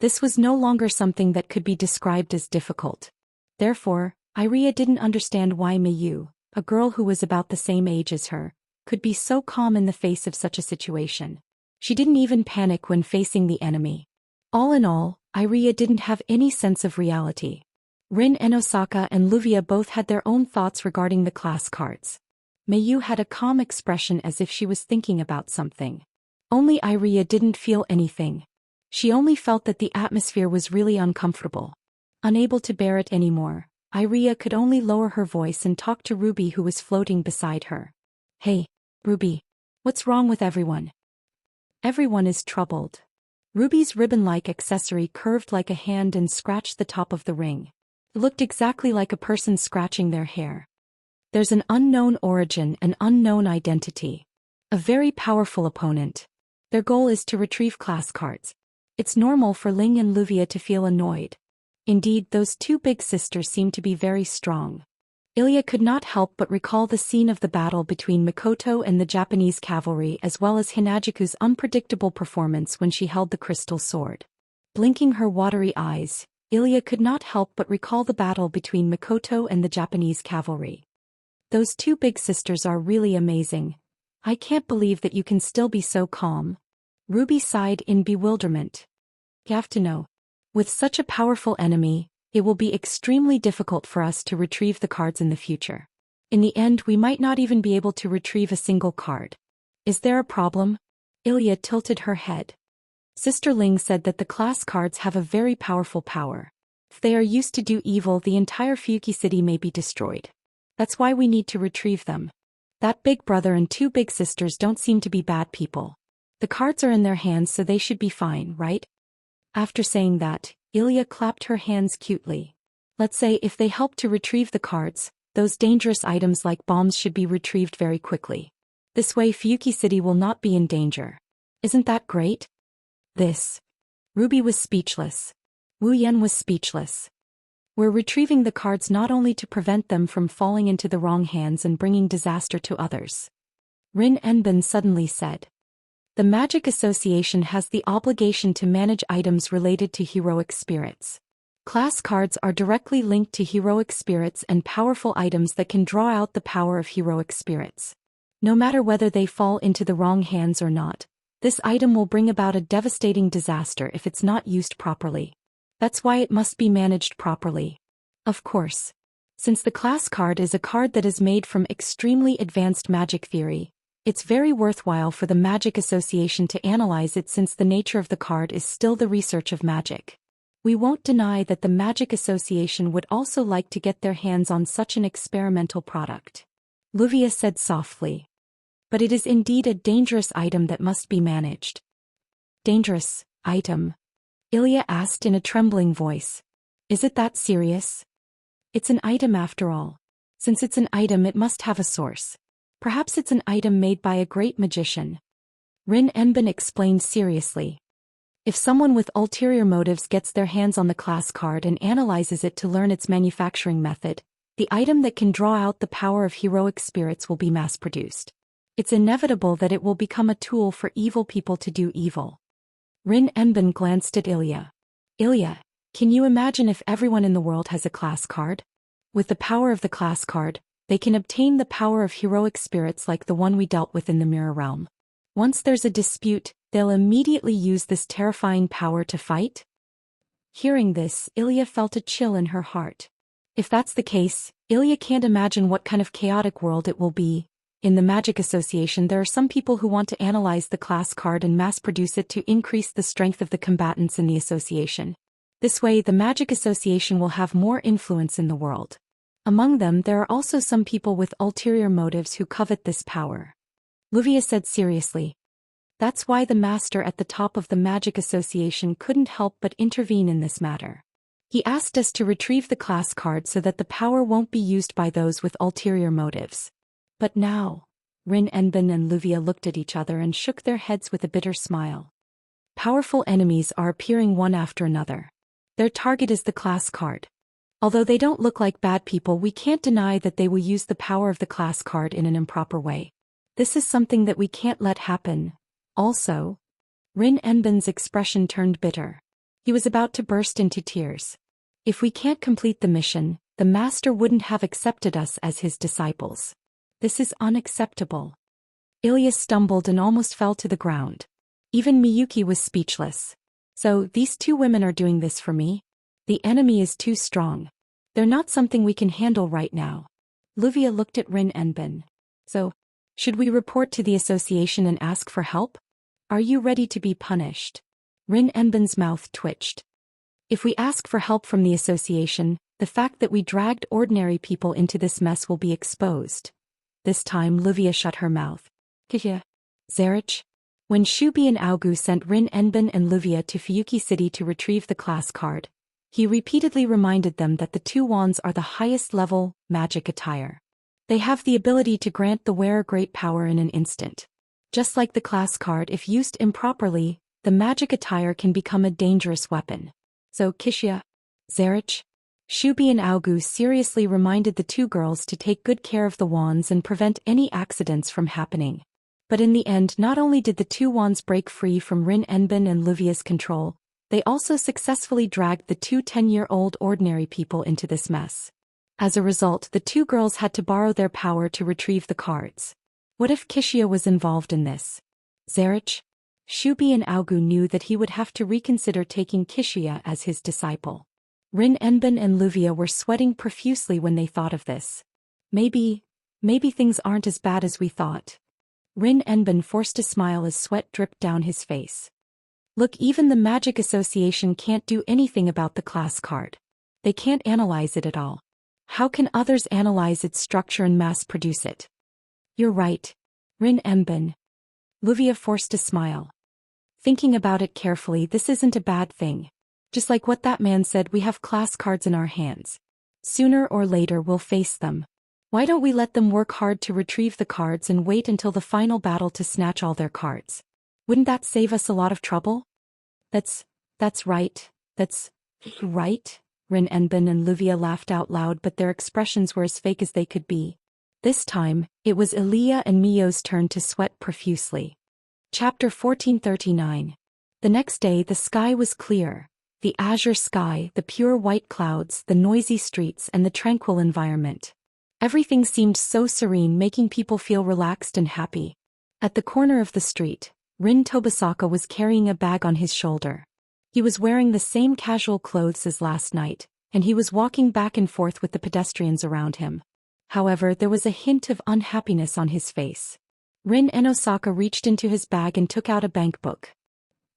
This was no longer something that could be described as difficult. Therefore, Iria didn't understand why Mayu, a girl who was about the same age as her, could be so calm in the face of such a situation. She didn't even panic when facing the enemy. All in all, Iria didn't have any sense of reality. Rin and Osaka and Luvia both had their own thoughts regarding the class cards. Mayu had a calm expression as if she was thinking about something. Only Iria didn't feel anything. She only felt that the atmosphere was really uncomfortable. Unable to bear it anymore, Iria could only lower her voice and talk to Ruby, who was floating beside her. Hey, Ruby. What's wrong with everyone? Everyone is troubled. Ruby's ribbon-like accessory curved like a hand and scratched the top of the ring. It looked exactly like a person scratching their hair. There's an unknown origin, an unknown identity. A very powerful opponent. Their goal is to retrieve class cards. It's normal for Ling and Luvia to feel annoyed. Indeed, those two big sisters seem to be very strong. Ilya could not help but recall the scene of the battle between Mikoto and the Japanese cavalry, as well as Hinajiku's unpredictable performance when she held the crystal sword. Blinking her watery eyes, Ilya could not help but recall the battle between Mikoto and the Japanese cavalry. Those two big sisters are really amazing. I can't believe that you can still be so calm. Ruby sighed in bewilderment. You have to know. With such a powerful enemy, it will be extremely difficult for us to retrieve the cards in the future. In the end, we might not even be able to retrieve a single card. Is there a problem? Ilya tilted her head. Sister Ling said that the class cards have a very powerful power. If they are used to do evil, the entire Fuyuki city may be destroyed. That's why we need to retrieve them. That big brother and two big sisters don't seem to be bad people. The cards are in their hands, so they should be fine, right? After saying that, Ilya clapped her hands cutely. Let's say if they help to retrieve the cards, those dangerous items like bombs should be retrieved very quickly. This way Fuyuki City will not be in danger. Isn't that great? Ruby was speechless. Wu Yan was speechless. We're retrieving the cards not only to prevent them from falling into the wrong hands and bringing disaster to others. Rin Enbin suddenly said. The Magic Association has the obligation to manage items related to heroic spirits. Class cards are directly linked to heroic spirits and powerful items that can draw out the power of heroic spirits. No matter whether they fall into the wrong hands or not, this item will bring about a devastating disaster if it's not used properly. That's why it must be managed properly. Of course. Since the class card is a card that is made from extremely advanced magic theory, it's very worthwhile for the Magic Association to analyze it since the nature of the card is still the research of magic. We won't deny that the Magic Association would also like to get their hands on such an experimental product. Wuxia said softly. But it is indeed a dangerous item that must be managed. Dangerous item? Ilya asked in a trembling voice. Is it that serious? It's an item after all. Since it's an item, it must have a source. Perhaps it's an item made by a great magician. Rin Enbin explained seriously. If someone with ulterior motives gets their hands on the class card and analyzes it to learn its manufacturing method, the item that can draw out the power of heroic spirits will be mass-produced. It's inevitable that it will become a tool for evil people to do evil. Rin Enbin glanced at Ilya. Ilya, can you imagine if everyone in the world has a class card? With the power of the class card, they can obtain the power of heroic spirits like the one we dealt with in the Mirror Realm. Once there's a dispute, they'll immediately use this terrifying power to fight? Hearing this, Ilya felt a chill in her heart. If that's the case, Ilya can't imagine what kind of chaotic world it will be. In the Magic Association, there are some people who want to analyze the class card and mass-produce it to increase the strength of the combatants in the association. This way, the Magic Association will have more influence in the world. Among them, there are also some people with ulterior motives who covet this power. Wuxia said seriously. That's why the master at the top of the Magic Association couldn't help but intervene in this matter. He asked us to retrieve the class card so that the power won't be used by those with ulterior motives. But now, Rin Enbin and Wuxia looked at each other and shook their heads with a bitter smile. Powerful enemies are appearing one after another. Their target is the class card. Although they don't look like bad people, we can't deny that they will use the power of the class card in an improper way. This is something that we can't let happen. Also, Rin Enbin's expression turned bitter. He was about to burst into tears. If we can't complete the mission, the master wouldn't have accepted us as his disciples. This is unacceptable. Ilya stumbled and almost fell to the ground. Even Miyuki was speechless. So, these two women are doing this for me? The enemy is too strong. They're not something we can handle right now. Wuxia looked at Rin Enbin. So, should we report to the association and ask for help? Are you ready to be punished? Rin Enbin's mouth twitched. If we ask for help from the association, the fact that we dragged ordinary people into this mess will be exposed. This time Wuxia shut her mouth. Kihya. Zarich? When Shubi and Augu sent Rin Enbin and Wuxia to Fuyuki City to retrieve the class card, he repeatedly reminded them that the two wands are the highest level magic attire. They have the ability to grant the wearer great power in an instant. Just like the class card, if used improperly, the magic attire can become a dangerous weapon. So Kishia, Zarich, Shubi and Augu seriously reminded the two girls to take good care of the wands and prevent any accidents from happening. But in the end, not only did the two wands break free from Rin Enbin and Wuxia's control, they also successfully dragged the two 10-year-old ordinary people into this mess. As a result, the two girls had to borrow their power to retrieve the cards. What if Kishia was involved in this? Zarich? Shubi and Augu knew that he would have to reconsider taking Kishia as his disciple. Rin Enbin and Wuxia were sweating profusely when they thought of this. Maybe things aren't as bad as we thought. Rin Enbin forced a smile as sweat dripped down his face. Look, even the Magic Association can't do anything about the class card. They can't analyze it at all. How can others analyze its structure and mass-produce it? You're right, Rin Enbin. Wuxia forced a smile. Thinking about it carefully, this isn't a bad thing. Just like what that man said, we have class cards in our hands. Sooner or later we'll face them. Why don't we let them work hard to retrieve the cards and wait until the final battle to snatch all their cards? Wouldn't that save us a lot of trouble? That's right. That's right. Rin Enbin and Wuxia laughed out loud, but their expressions were as fake as they could be. This time, it was Ilya and Mio's turn to sweat profusely. Chapter 1439. The next day the sky was clear. The azure sky, the pure white clouds, the noisy streets, and the tranquil environment. Everything seemed so serene, making people feel relaxed and happy. At the corner of the street, Rin Tobasaka was carrying a bag on his shoulder. He was wearing the same casual clothes as last night, and he was walking back and forth with the pedestrians around him. However, there was a hint of unhappiness on his face. Rin Enosaka reached into his bag and took out a bank book.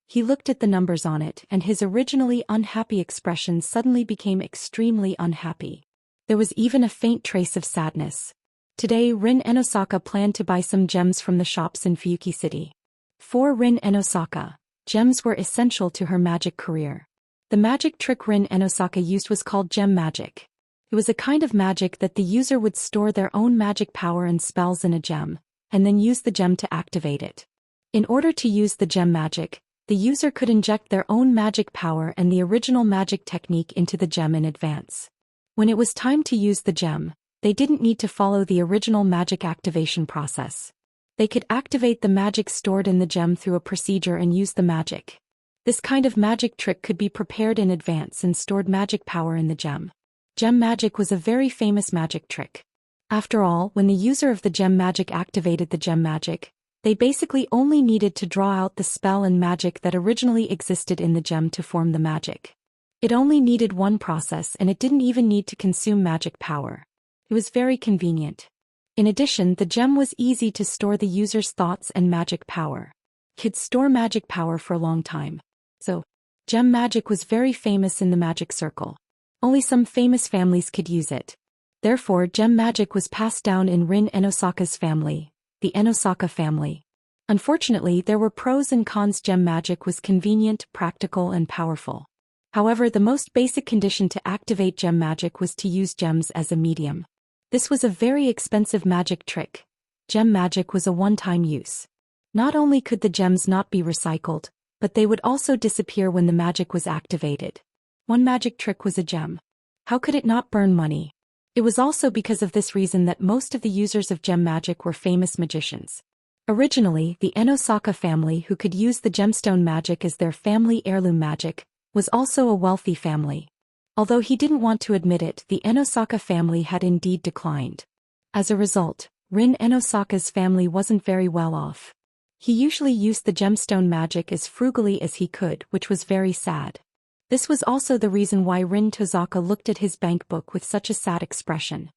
He looked at the numbers on it, and his originally unhappy expression suddenly became extremely unhappy. There was even a faint trace of sadness. Today, Rin Enosaka planned to buy some gems from the shops in Fuyuki City. For Rin Enosaka, gems were essential to her magic career. The magic trick Rin Enosaka used was called gem magic. It was a kind of magic that the user would store their own magic power and spells in a gem, and then use the gem to activate it. In order to use the gem magic, the user could inject their own magic power and the original magic technique into the gem in advance. When it was time to use the gem, they didn't need to follow the original magic activation process. They could activate the magic stored in the gem through a procedure and use the magic. This kind of magic trick could be prepared in advance and stored magic power in the gem. Gem magic was a very famous magic trick. After all, when the user of the gem magic activated the gem magic, they basically only needed to draw out the spell and magic that originally existed in the gem to form the magic. It only needed one process and it didn't even need to consume magic power. It was very convenient. In addition, the gem was easy to store the user's thoughts and magic power. It could store magic power for a long time. So, gem magic was very famous in the magic circle. Only some famous families could use it. Therefore, gem magic was passed down in Rin Enosaka's family, the Enosaka family. Unfortunately, there were pros and cons. Gem magic was convenient, practical, and powerful. However, the most basic condition to activate gem magic was to use gems as a medium. This was a very expensive magic trick. Gem magic was a one-time use. Not only could the gems not be recycled, but they would also disappear when the magic was activated. One magic trick was a gem. How could it not burn money? It was also because of this reason that most of the users of gem magic were famous magicians. Originally, the Enosaka family, who could use the gemstone magic as their family heirloom magic, was also a wealthy family. Although he didn't want to admit it, the Enosaka family had indeed declined. As a result, Rin Enosaka's family wasn't very well off. He usually used the gemstone magic as frugally as he could, which was very sad. This was also the reason why Rin Tozaka looked at his bank book with such a sad expression.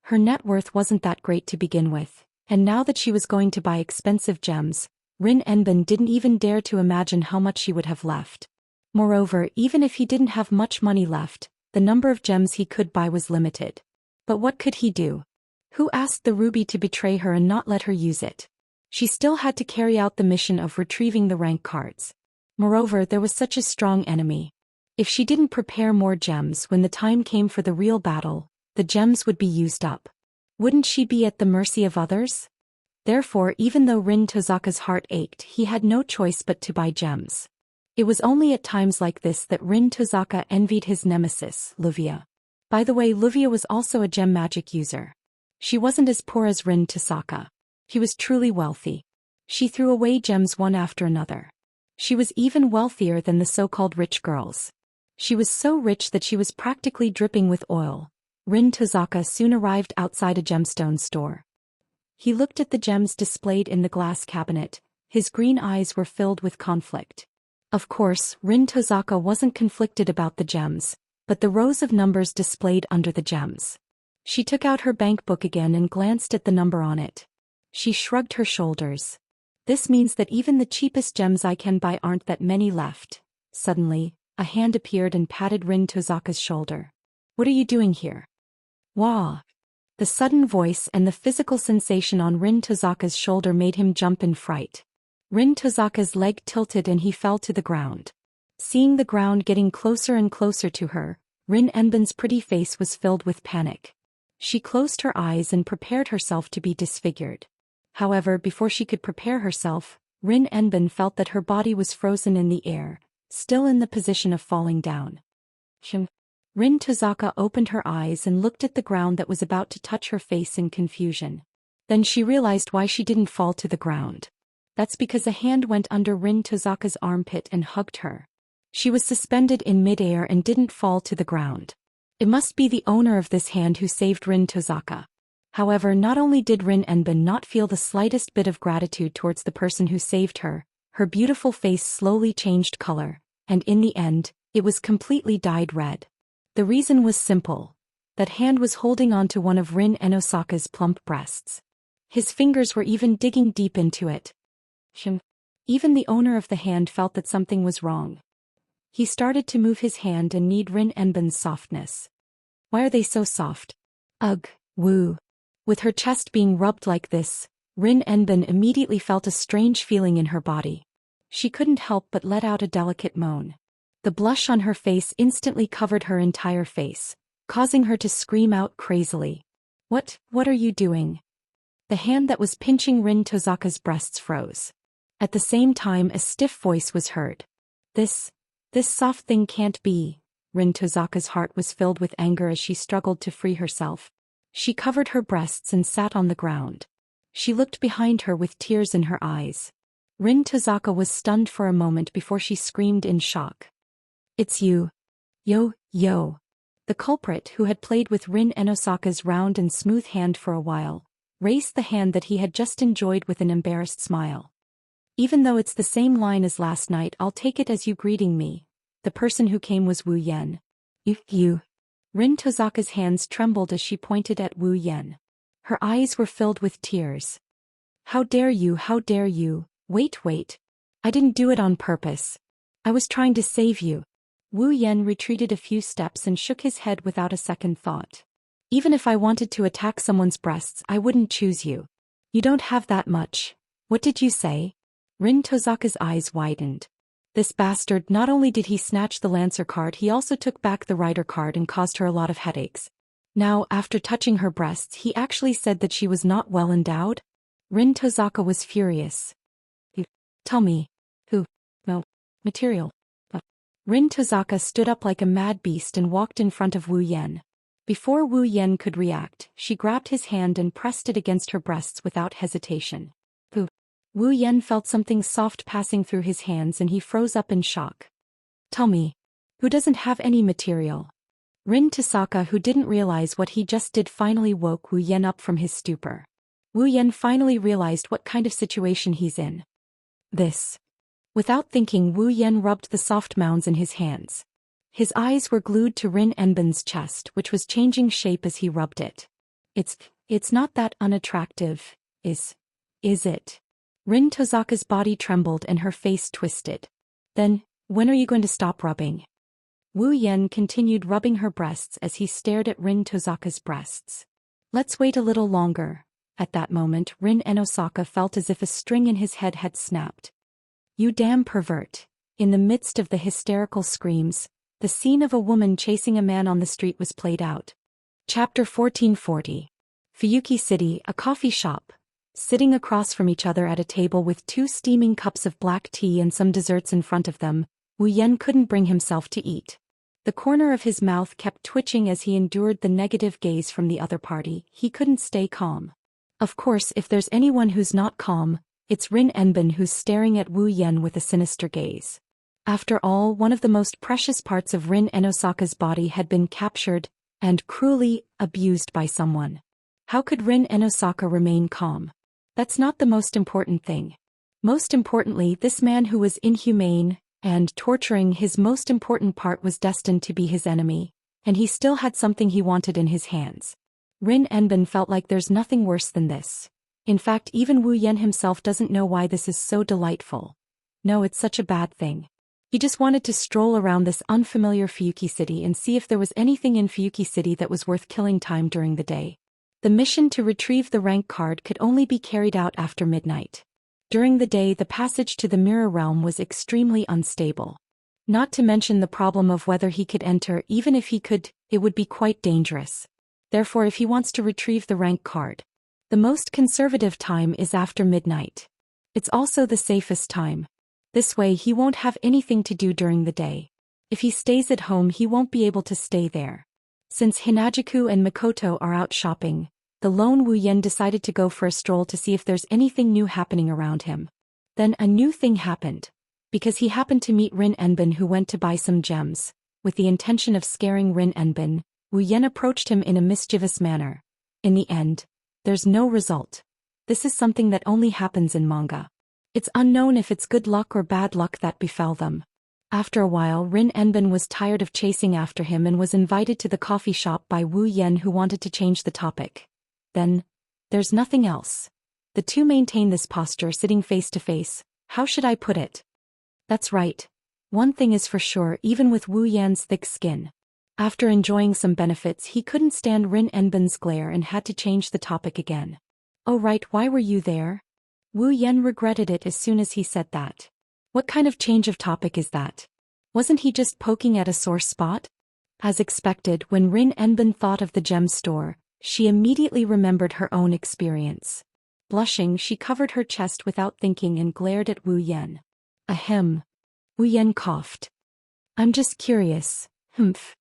Her net worth wasn't that great to begin with, and now that she was going to buy expensive gems, Rin Enbin didn't even dare to imagine how much she would have left. Moreover, even if he didn't have much money left, the number of gems he could buy was limited. But what could he do? Who asked the ruby to betray her and not let her use it? She still had to carry out the mission of retrieving the rank cards. Moreover, there was such a strong enemy. If she didn't prepare more gems when the time came for the real battle, the gems would be used up. Wouldn't she be at the mercy of others? Therefore, even though Rin Tozaka's heart ached, he had no choice but to buy gems. It was only at times like this that Rin Tozaka envied his nemesis, Luvia. By the way, Luvia was also a gem magic user. She wasn't as poor as Rin Tozaka. She was truly wealthy. She threw away gems one after another. She was even wealthier than the so-called rich girls. She was so rich that she was practically dripping with oil. Rin Tozaka soon arrived outside a gemstone store. He looked at the gems displayed in the glass cabinet. His green eyes were filled with conflict. Of course, Rin Tozaka wasn't conflicted about the gems, but the rows of numbers displayed under the gems. She took out her bank book again and glanced at the number on it. She shrugged her shoulders. This means that even the cheapest gems I can buy aren't that many left. Suddenly, a hand appeared and patted Rin Tozaka's shoulder. What are you doing here? Wah! The sudden voice and the physical sensation on Rin Tozaka's shoulder made him jump in fright. Rin Tozaka's leg tilted and he fell to the ground. Seeing the ground getting closer and closer to her, Rin Enbin's pretty face was filled with panic. She closed her eyes and prepared herself to be disfigured. However, before she could prepare herself, Rin Enbin felt that her body was frozen in the air, still in the position of falling down. Rin Tozaka opened her eyes and looked at the ground that was about to touch her face in confusion. Then she realized why she didn't fall to the ground. That's because a hand went under Rin Tozaka's armpit and hugged her. She was suspended in midair and didn't fall to the ground. It must be the owner of this hand who saved Rin Tozaka. However, not only did Rin Enbin not feel the slightest bit of gratitude towards the person who saved her, her beautiful face slowly changed color, and in the end, it was completely dyed red. The reason was simple. That hand was holding on to one of Rin and Osaka's plump breasts. His fingers were even digging deep into it. Even the owner of the hand felt that something was wrong. He started to move his hand and knead Rin Enben's softness. Why are they so soft? Ugh, woo. With her chest being rubbed like this, Rin Enben immediately felt a strange feeling in her body. She couldn't help but let out a delicate moan. The blush on her face instantly covered her entire face, causing her to scream out crazily. What are you doing? The hand that was pinching Rin Tozaka's breasts froze. At the same time a stiff voice was heard. This soft thing can't be. Rin Tozaka's heart was filled with anger as she struggled to free herself. She covered her breasts and sat on the ground. She looked behind her with tears in her eyes. Rin Tozaka was stunned for a moment before she screamed in shock. It's you. Yo. The culprit, who had played with Rin and Osaka's round and smooth hand for a while, raised the hand that he had just enjoyed with an embarrassed smile. Even though it's the same line as last night, I'll take it as you greeting me. The person who came was Wu Yan. You. Rin Tozaka's hands trembled as she pointed at Wu Yan. Her eyes were filled with tears. How dare you? Wait. I didn't do it on purpose. I was trying to save you. Wu Yan retreated a few steps and shook his head without a second thought. Even if I wanted to attack someone's breasts, I wouldn't choose you. You don't have that much. What did you say? Rin Tozaka's eyes widened. This bastard, not only did he snatch the Lancer card, he also took back the Rider card and caused her a lot of headaches. Now, after touching her breasts, he actually said that she was not well endowed? Rin Tozaka was furious. Tell me. Who? No. Material. Rin Tozaka stood up like a mad beast and walked in front of Wu Yan. Before Wu Yan could react, she grabbed his hand and pressed it against her breasts without hesitation. Wu Yan felt something soft passing through his hands and he froze up in shock. Tell me. Who doesn't have any material? Rin Tozaka, who didn't realize what he just did, finally woke Wu Yan up from his stupor. Wu Yan finally realized what kind of situation he's in. This. Without thinking, Wu Yan rubbed the soft mounds in his hands. His eyes were glued to Rin Enben's chest, which was changing shape as he rubbed it. It's not that unattractive, is it? Rin Tozaka's body trembled and her face twisted. Then, when are you going to stop rubbing? Wu Yan continued rubbing her breasts as he stared at Rin Tozaka's breasts. Let's wait a little longer. At that moment, Rin and Osaka felt as if a string in his head had snapped. You damn pervert. In the midst of the hysterical screams, the scene of a woman chasing a man on the street was played out. Chapter 1440. Fuyuki City, a coffee shop. Sitting across from each other at a table with 2 steaming cups of black tea and some desserts in front of them, Wu Yan couldn't bring himself to eat. The corner of his mouth kept twitching as he endured the negative gaze from the other party. He couldn't stay calm. Of course, if there's anyone who's not calm, it's Rin Enben, who's staring at Wu Yan with a sinister gaze. After all, one of the most precious parts of Rin and Osaka's body had been captured and cruelly abused by someone. How could Rin and Osaka remain calm? That's not the most important thing. Most importantly, this man who was inhumane and torturing his most important part was destined to be his enemy, and he still had something he wanted in his hands. Rin Enben felt like there's nothing worse than this. In fact, even Wu Yan himself doesn't know why this is so delightful. No, it's such a bad thing. He just wanted to stroll around this unfamiliar Fuyuki City and see if there was anything in Fuyuki City that was worth killing time during the day. The mission to retrieve the rank card could only be carried out after midnight. During the day, the passage to the Mirror Realm was extremely unstable. Not to mention the problem of whether he could enter. Even if he could, it would be quite dangerous. Therefore, if he wants to retrieve the rank card, the most conservative time is after midnight. It's also the safest time. This way he won't have anything to do during the day. If he stays at home, he won't be able to stay there. Since Hinajuku and Mikoto are out shopping, the lone Wu Yan decided to go for a stroll to see if there's anything new happening around him. Then a new thing happened. Because he happened to meet Rin Enben, who went to buy some gems. With the intention of scaring Rin Enben, Wu Yan approached him in a mischievous manner. In the end, there's no result. This is something that only happens in manga. It's unknown if it's good luck or bad luck that befell them. After a while, Rin Enbin was tired of chasing after him and was invited to the coffee shop by Wu Yan, who wanted to change the topic. Then, there's nothing else. The two maintain this posture sitting face to face. How should I put it? That's right. One thing is for sure, even with Wu Yan's thick skin. After enjoying some benefits, he couldn't stand Rin Enbin's glare and had to change the topic again. Oh right, why were you there? Wu Yan regretted it as soon as he said that. What kind of change of topic is that? Wasn't he just poking at a sore spot? As expected, when Rin Enbin thought of the gem store, she immediately remembered her own experience. Blushing, she covered her chest without thinking and glared at Wu Yan. Ahem. Wu Yan coughed. I'm just curious. Humph.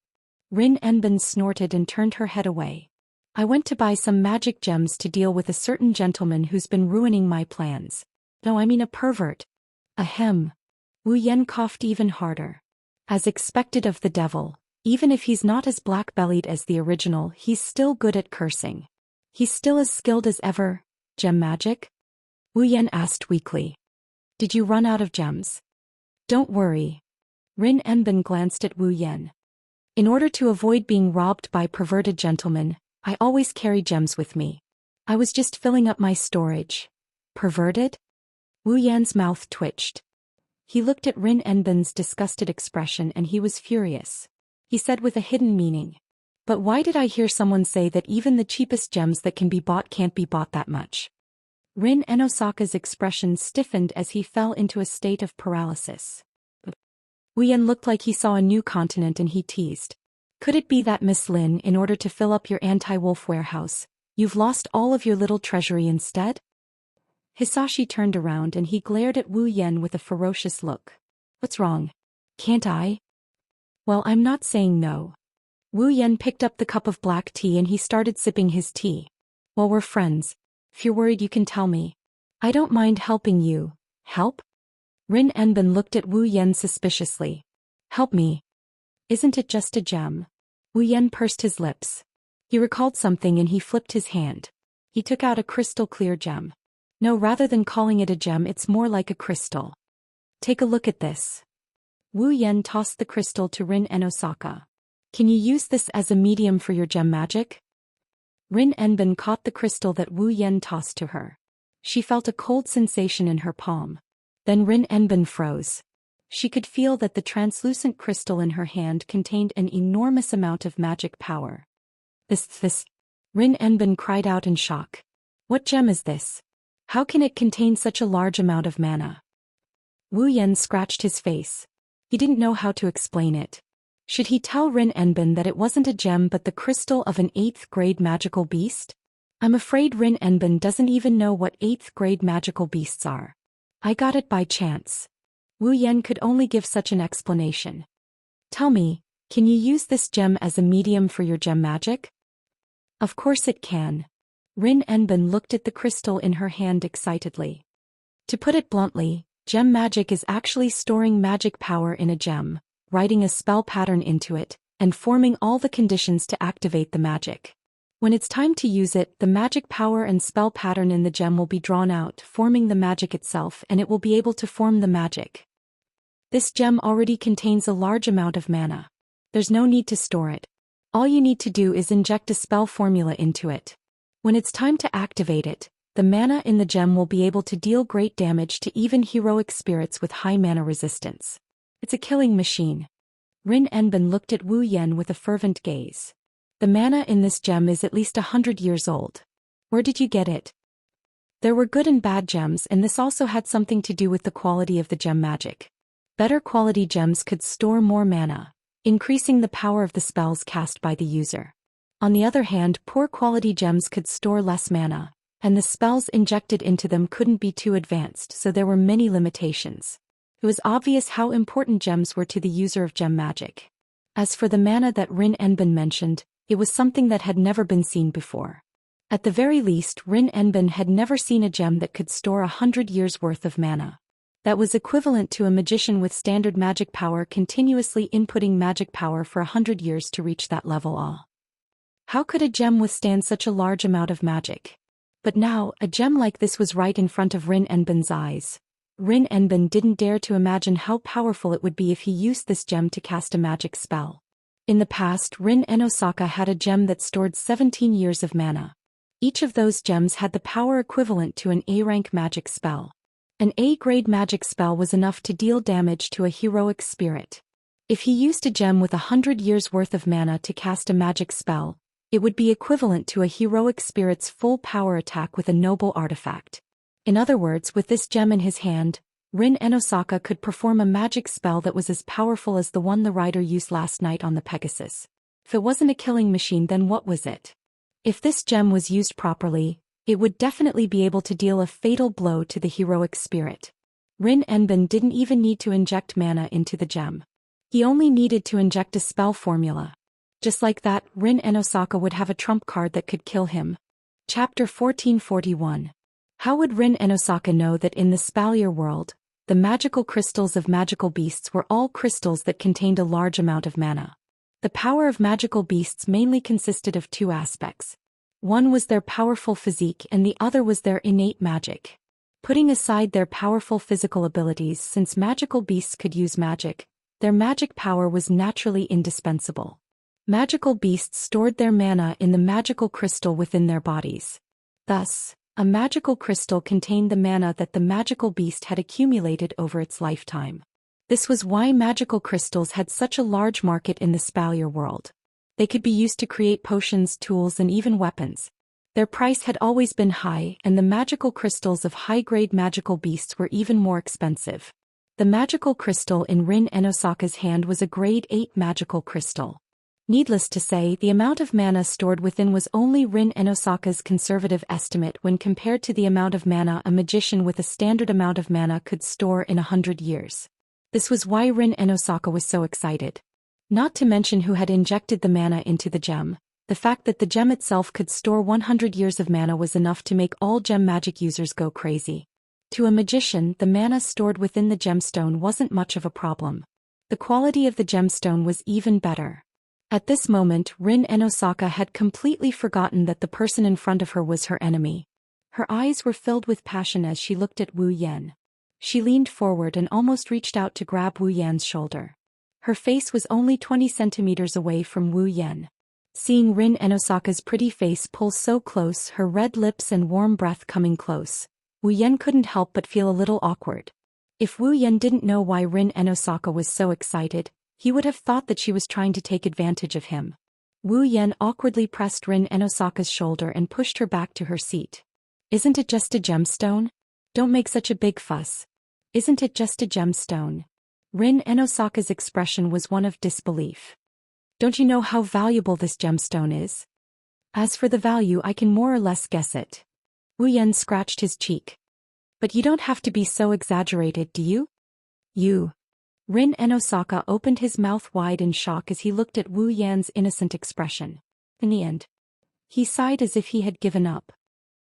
Rin Enbin snorted and turned her head away. I went to buy some magic gems to deal with a certain gentleman who's been ruining my plans. No, I mean a pervert. Ahem. Wu Yan coughed even harder. As expected of the devil, even if he's not as black-bellied as the original, he's still good at cursing. He's still as skilled as ever. Gem magic? Wu Yan asked weakly. Did you run out of gems? Don't worry. Rin Enbin glanced at Wu Yan. In order to avoid being robbed by perverted gentlemen, I always carry gems with me. I was just filling up my storage. Perverted? Wu Yan's mouth twitched. He looked at Rin Enbin's disgusted expression and he was furious. He said with a hidden meaning. But why did I hear someone say that even the cheapest gems that can be bought can't be bought that much? Rin Enosaka's expression stiffened as he fell into a state of paralysis. Wu Yan looked like he saw a new continent and he teased. Could it be that Miss Lin, in order to fill up your anti-wolf warehouse, you've lost all of your little treasury instead? Hisashi turned around and he glared at Wu Yan with a ferocious look. What's wrong? Can't I? Well, I'm not saying no. Wu Yan picked up the cup of black tea and he started sipping his tea. Well, we're friends. If you're worried, you can tell me. I don't mind helping you. Help? Rin Enbin looked at Wu Yan suspiciously. Help me. Isn't it just a gem? Wu Yan pursed his lips. He recalled something and he flipped his hand. He took out a crystal clear gem. No, rather than calling it a gem, it's more like a crystal. Take a look at this. Wu Yan tossed the crystal to Rin Enosaka. Can you use this as a medium for your gem magic? Rin Enbin caught the crystal that Wu Yan tossed to her. She felt a cold sensation in her palm. Then Rin Enbin froze. She could feel that the translucent crystal in her hand contained an enormous amount of magic power. This. Rin Enbin cried out in shock. What gem is this? How can it contain such a large amount of mana? Wu Yan scratched his face. He didn't know how to explain it. Should he tell Rin Enbin that it wasn't a gem but the crystal of an 8th grade magical beast? I'm afraid Rin Enbin doesn't even know what 8th grade magical beasts are. I got it by chance. Wu Yan could only give such an explanation. Tell me, can you use this gem as a medium for your gem magic? Of course it can. Rin Enbin looked at the crystal in her hand excitedly. To put it bluntly, gem magic is actually storing magic power in a gem, writing a spell pattern into it, and forming all the conditions to activate the magic. When it's time to use it, the magic power and spell pattern in the gem will be drawn out, forming the magic itself, and it will be able to form the magic. This gem already contains a large amount of mana. There's no need to store it. All you need to do is inject a spell formula into it. When it's time to activate it, the mana in the gem will be able to deal great damage to even heroic spirits with high mana resistance. It's a killing machine. Rin Enbin looked at Wu Yan with a fervent gaze. The mana in this gem is at least 100 years old. Where did you get it? There were good and bad gems, and this also had something to do with the quality of the gem magic. Better quality gems could store more mana, increasing the power of the spells cast by the user. On the other hand, poor quality gems could store less mana, and the spells injected into them couldn't be too advanced, so there were many limitations. It was obvious how important gems were to the user of gem magic. As for the mana that Rin Enbin mentioned, it was something that had never been seen before. At the very least, Rin Enbin had never seen a gem that could store 100 years' worth of mana. That was equivalent to a magician with standard magic power continuously inputting magic power for 100 years to reach that level. How could a gem withstand such a large amount of magic? But now, a gem like this was right in front of Rin Enbin's eyes. Rin Enbin didn't dare to imagine how powerful it would be if he used this gem to cast a magic spell. In the past, Rin Enosaka had a gem that stored 17 years of mana. Each of those gems had the power equivalent to an A-rank magic spell. An A-grade magic spell was enough to deal damage to a heroic spirit. If he used a gem with 100 years worth of mana to cast a magic spell, it would be equivalent to a heroic spirit's full power attack with a noble artifact. In other words, with this gem in his hand, Rin Enosaka could perform a magic spell that was as powerful as the one the rider used last night on the Pegasus. If it wasn't a killing machine, then what was it? If this gem was used properly, it would definitely be able to deal a fatal blow to the heroic spirit. Rin Enbin didn't even need to inject mana into the gem. He only needed to inject a spell formula. Just like that, Rin Enosaka would have a trump card that could kill him. Chapter 1441. How would Rin Enosaka know that in the Spalier world, the magical crystals of magical beasts were all crystals that contained a large amount of mana? The power of magical beasts mainly consisted of two aspects. One was their powerful physique and the other was their innate magic. Putting aside their powerful physical abilities, since magical beasts could use magic, their magic power was naturally indispensable. Magical beasts stored their mana in the magical crystal within their bodies. Thus, a magical crystal contained the mana that the magical beast had accumulated over its lifetime. This was why magical crystals had such a large market in the Spalier world. They could be used to create potions, tools, and even weapons. Their price had always been high, and the magical crystals of high-grade magical beasts were even more expensive. The magical crystal in Rin Enosaka's hand was a grade 8 magical crystal. Needless to say, the amount of mana stored within was only Rin Enosaka's conservative estimate when compared to the amount of mana a magician with a standard amount of mana could store in 100 years. This was why Rin Enosaka was so excited. Not to mention who had injected the mana into the gem. The fact that the gem itself could store 100 years of mana was enough to make all gem magic users go crazy. To a magician, the mana stored within the gemstone wasn't much of a problem. The quality of the gemstone was even better. At this moment, Rin Enosaka had completely forgotten that the person in front of her was her enemy. Her eyes were filled with passion as she looked at Wu Yan. She leaned forward and almost reached out to grab Wu Yan's shoulder. Her face was only 20 centimeters away from Wu Yan. Seeing Rin Enosaka's pretty face pull so close, her red lips and warm breath coming close, Wu Yan couldn't help but feel a little awkward. If Wu Yan didn't know why Rin Enosaka was so excited, he would have thought that she was trying to take advantage of him. Wu Yan awkwardly pressed Rin Enosaka's shoulder and pushed her back to her seat. "Isn't it just a gemstone? Don't make such a big fuss. Isn't it just a gemstone?" Rin Enosaka's expression was one of disbelief. "Don't you know how valuable this gemstone is? As for the value, I can more or less guess it." Wu Yan scratched his cheek. "But you don't have to be so exaggerated, do you?" "You." Rin Enosaka opened his mouth wide in shock as he looked at Wu Yan's innocent expression. In the end, he sighed as if he had given up.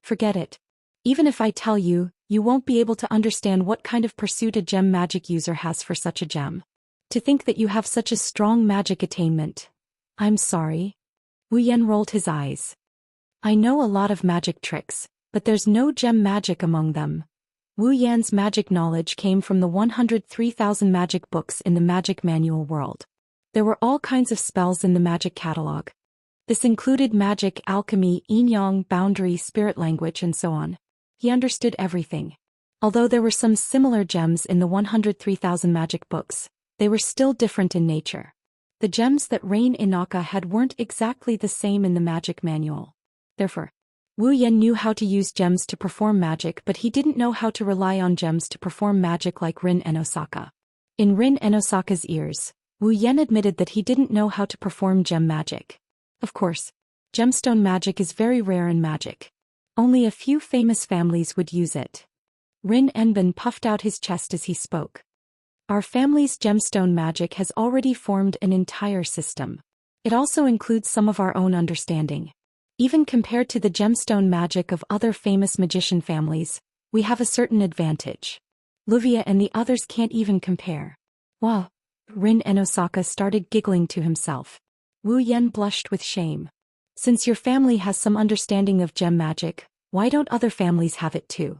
"Forget it. Even if I tell you, you won't be able to understand what kind of pursuit a gem magic user has for such a gem. To think that you have such a strong magic attainment. I'm sorry." Wu Yan rolled his eyes. "I know a lot of magic tricks, but there's no gem magic among them." Wu Yan's magic knowledge came from the 103,000 magic books in the magic manual world. There were all kinds of spells in the magic catalog. This included magic, alchemy, yin-yang, boundary, spirit language, and so on. He understood everything. Although there were some similar gems in the 103,000 magic books, they were still different in nature. The gems that Rin Enosaka had weren't exactly the same in the magic manual. Therefore, Wu Yan knew how to use gems to perform magic, but he didn't know how to rely on gems to perform magic like Rin Enosaka. In Rin Enosaka's ears, Wu Yan admitted that he didn't know how to perform gem magic. Of course, gemstone magic is very rare in magic. Only a few famous families would use it. Rin Enbin puffed out his chest as he spoke. "Our family's gemstone magic has already formed an entire system. It also includes some of our own understanding. Even compared to the gemstone magic of other famous magician families, we have a certain advantage. Luvia and the others can't even compare." "Wow." Rin Enosaka started giggling to himself. Wu Yan blushed with shame. "Since your family has some understanding of gem magic, why don't other families have it too?"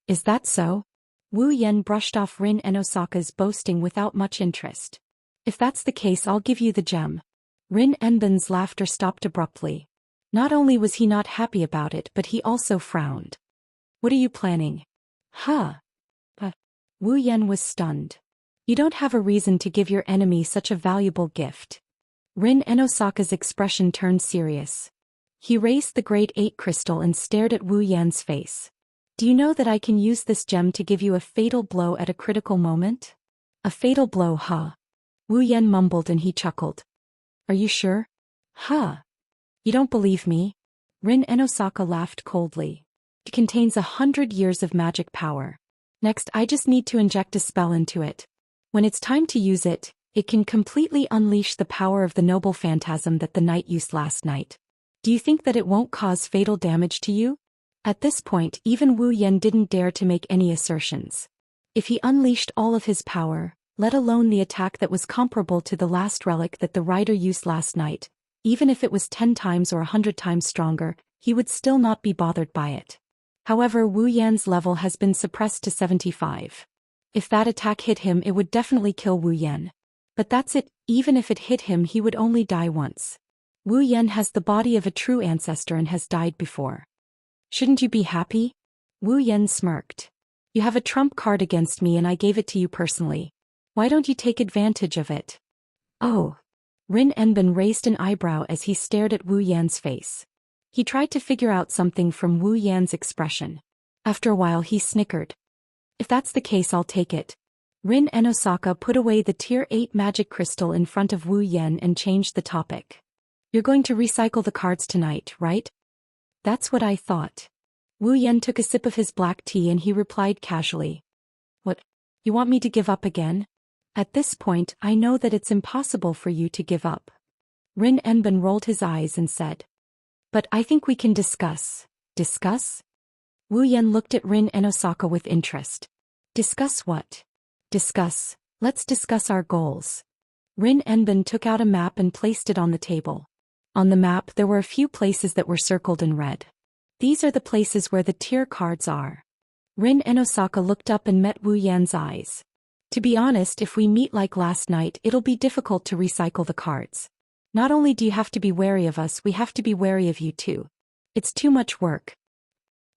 "Is that so?" Wu Yan brushed off Rin and Osaka's boasting without much interest. If that's the case, I'll give you the gem. Rin Enbin's laughter stopped abruptly. Not only was he not happy about it, but he also frowned. What are you planning? Huh? Wu Yan was stunned. You don't have a reason to give your enemy such a valuable gift. Rin and Osaka's expression turned serious. He raised the Grade 8 crystal and stared at Wu Yan's face. Do you know that I can use this gem to give you a fatal blow at a critical moment? A fatal blow, huh? Wu Yan mumbled and he chuckled. Are you sure? Huh? You don't believe me? Rin and Osaka laughed coldly. It contains 100 years of magic power. Next, I just need to inject a spell into it. When it's time to use it, it can completely unleash the power of the noble phantasm that the knight used last night. Do you think that it won't cause fatal damage to you? At this point, even Wu Yan didn't dare to make any assertions. If he unleashed all of his power, let alone the attack that was comparable to the last relic that the rider used last night, even if it was 10 times or 100 times stronger, he would still not be bothered by it. However, Wu Yan's level has been suppressed to 75. If that attack hit him, it would definitely kill Wu Yan. But that's it, even if it hit him, he would only die once. Wu Yan has the body of a true ancestor and has died before. Shouldn't you be happy? Wu Yan smirked. You have a trump card against me and I gave it to you personally. Why don't you take advantage of it? Oh. Rin Enbin raised an eyebrow as he stared at Wu Yan's face. He tried to figure out something from Wu Yan's expression. After a while he snickered. If that's the case, I'll take it. Rin and Osaka put away the Tier 8 magic crystal in front of Wu Yan and changed the topic. You're going to recycle the cards tonight, right? That's what I thought. Wu Yan took a sip of his black tea and he replied casually. What? You want me to give up again? At this point, I know that it's impossible for you to give up. Rin Enbin rolled his eyes and said. But I think we can discuss. Discuss? Wu Yan looked at Rin and Osaka with interest. Discuss what? Discuss. Let's discuss our goals. Rin Enbin took out a map and placed it on the table. On the map there were a few places that were circled in red. These are the places where the tier cards are. Rin and Osaka looked up and met Wu Yan's eyes. To be honest, if we meet like last night, it'll be difficult to recycle the cards. Not only do you have to be wary of us, we have to be wary of you too. It's too much work.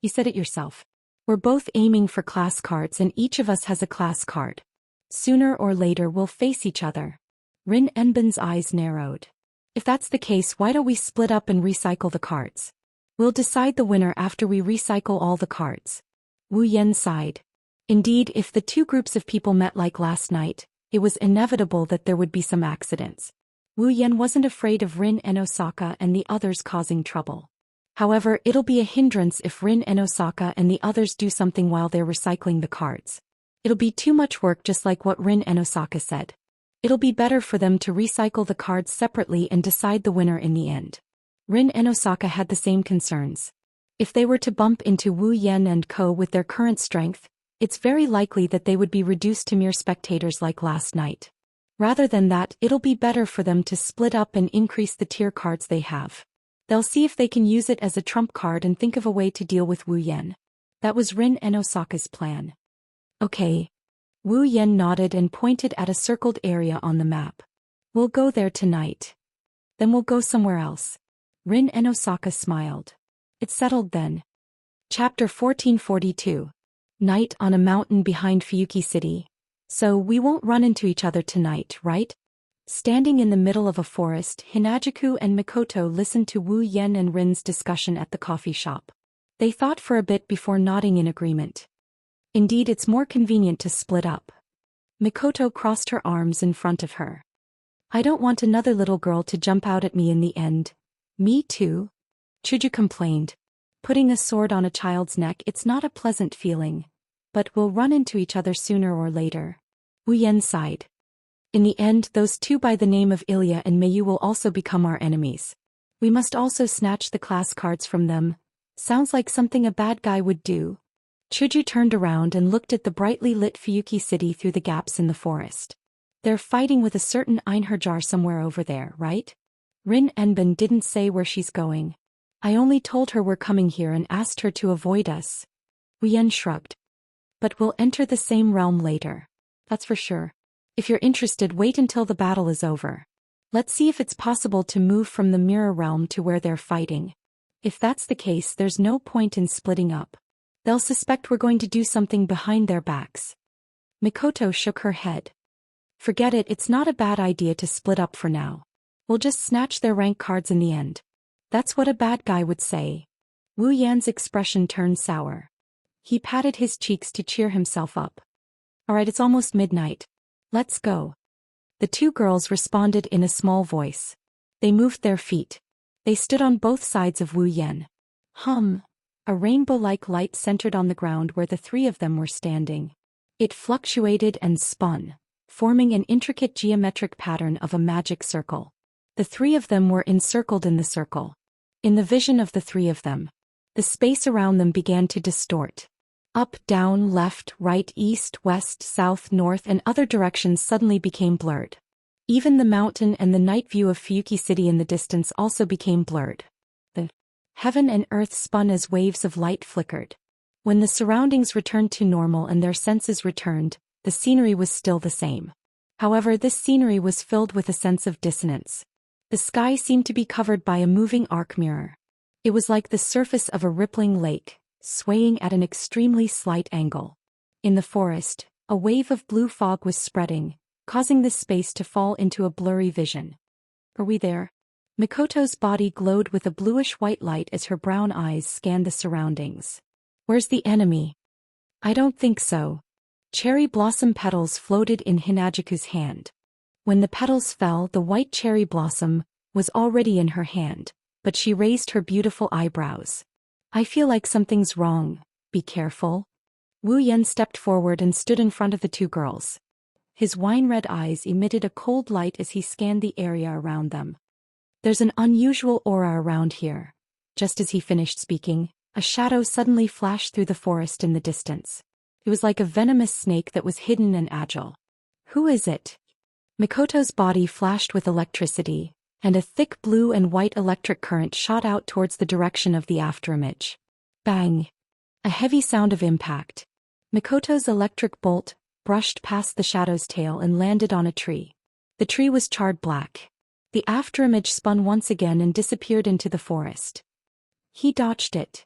You said it yourself. We're both aiming for class cards and each of us has a class card. Sooner or later we'll face each other. Rin Enbin's eyes narrowed. If that's the case, why don't we split up and recycle the cards? We'll decide the winner after we recycle all the cards. Wu Yan sighed. Indeed, if the two groups of people met like last night, it was inevitable that there would be some accidents. Wu Yan wasn't afraid of Rin and Osaka and the others causing trouble. However, it'll be a hindrance if Rin and Osaka and the others do something while they're recycling the cards. It'll be too much work, just like what Rin and Osaka said. It'll be better for them to recycle the cards separately and decide the winner in the end. Rin and Osaka had the same concerns. If they were to bump into Wu Yan and Co. with their current strength, it's very likely that they would be reduced to mere spectators like last night. Rather than that, it'll be better for them to split up and increase the tier cards they have. They'll see if they can use it as a trump card and think of a way to deal with Wu Yan. That was Rin and Osaka's plan. Okay. Wu Yan nodded and pointed at a circled area on the map. We'll go there tonight. Then we'll go somewhere else. Rin and Osaka smiled. It's settled then. Chapter 1442. Night on a mountain behind Fuyuki City. So we won't run into each other tonight, right? Standing in the middle of a forest, Hinajuku and Mikoto listened to Wu Yan and Rin's discussion at the coffee shop. They thought for a bit before nodding in agreement. Indeed, it's more convenient to split up. Mikoto crossed her arms in front of her. I don't want another little girl to jump out at me in the end. Me too. Chuju complained. Putting a sword on a child's neck, it's not a pleasant feeling. But we'll run into each other sooner or later. Wu Yan sighed. In the end, those two by the name of Ilya and Mayu will also become our enemies. We must also snatch the class cards from them. Sounds like something a bad guy would do. Chuju turned around and looked at the brightly lit Fuyuki City through the gaps in the forest. They're fighting with a certain Einherjar somewhere over there, right? Rin Enbin didn't say where she's going. I only told her we're coming here and asked her to avoid us. Wu Yan shrugged. but we'll enter the same realm later. That's for sure. If you're interested, wait until the battle is over. Let's see if it's possible to move from the mirror realm to where they're fighting. If that's the case, there's no point in splitting up. They'll suspect we're going to do something behind their backs. Mikoto shook her head. Forget it, it's not a bad idea to split up for now. We'll just snatch their rank cards in the end. That's what a bad guy would say. Wu Yan's expression turned sour. He patted his cheeks to cheer himself up. Alright, it's almost midnight. Let's go. The two girls responded in a small voice. They moved their feet. They stood on both sides of Wu Yan. A rainbow-like light centered on the ground where the three of them were standing. It fluctuated and spun, forming an intricate geometric pattern of a magic circle. The three of them were encircled in the circle. In the vision of the three of them, the space around them began to distort. Up, down, left, right, east, west, south, north, and other directions suddenly became blurred. Even the mountain and the night view of Fuyuki City in the distance also became blurred. The heaven and earth spun as waves of light flickered. When the surroundings returned to normal and their senses returned, the scenery was still the same. However, this scenery was filled with a sense of dissonance. The sky seemed to be covered by a moving arc mirror. It was like the surface of a rippling lake, swaying at an extremely slight angle. In the forest, a wave of blue fog was spreading, causing this space to fall into a blurry vision. Are we there? Mikoto's body glowed with a bluish-white light as her brown eyes scanned the surroundings. Where's the enemy? I don't think so. Cherry blossom petals floated in Hinajiku's hand. When the petals fell, the white cherry blossom was already in her hand, but she raised her beautiful eyebrows. I feel like something's wrong. Be careful. Wu Yan stepped forward and stood in front of the two girls. His wine-red eyes emitted a cold light as he scanned the area around them. There's an unusual aura around here. Just as he finished speaking, a shadow suddenly flashed through the forest in the distance. It was like a venomous snake that was hidden and agile. Who is it? Mikoto's body flashed with electricity, and a thick blue and white electric current shot out towards the direction of the afterimage. Bang! A heavy sound of impact. Mikoto's electric bolt brushed past the shadow's tail and landed on a tree. The tree was charred black. The afterimage spun once again and disappeared into the forest. He dodged it.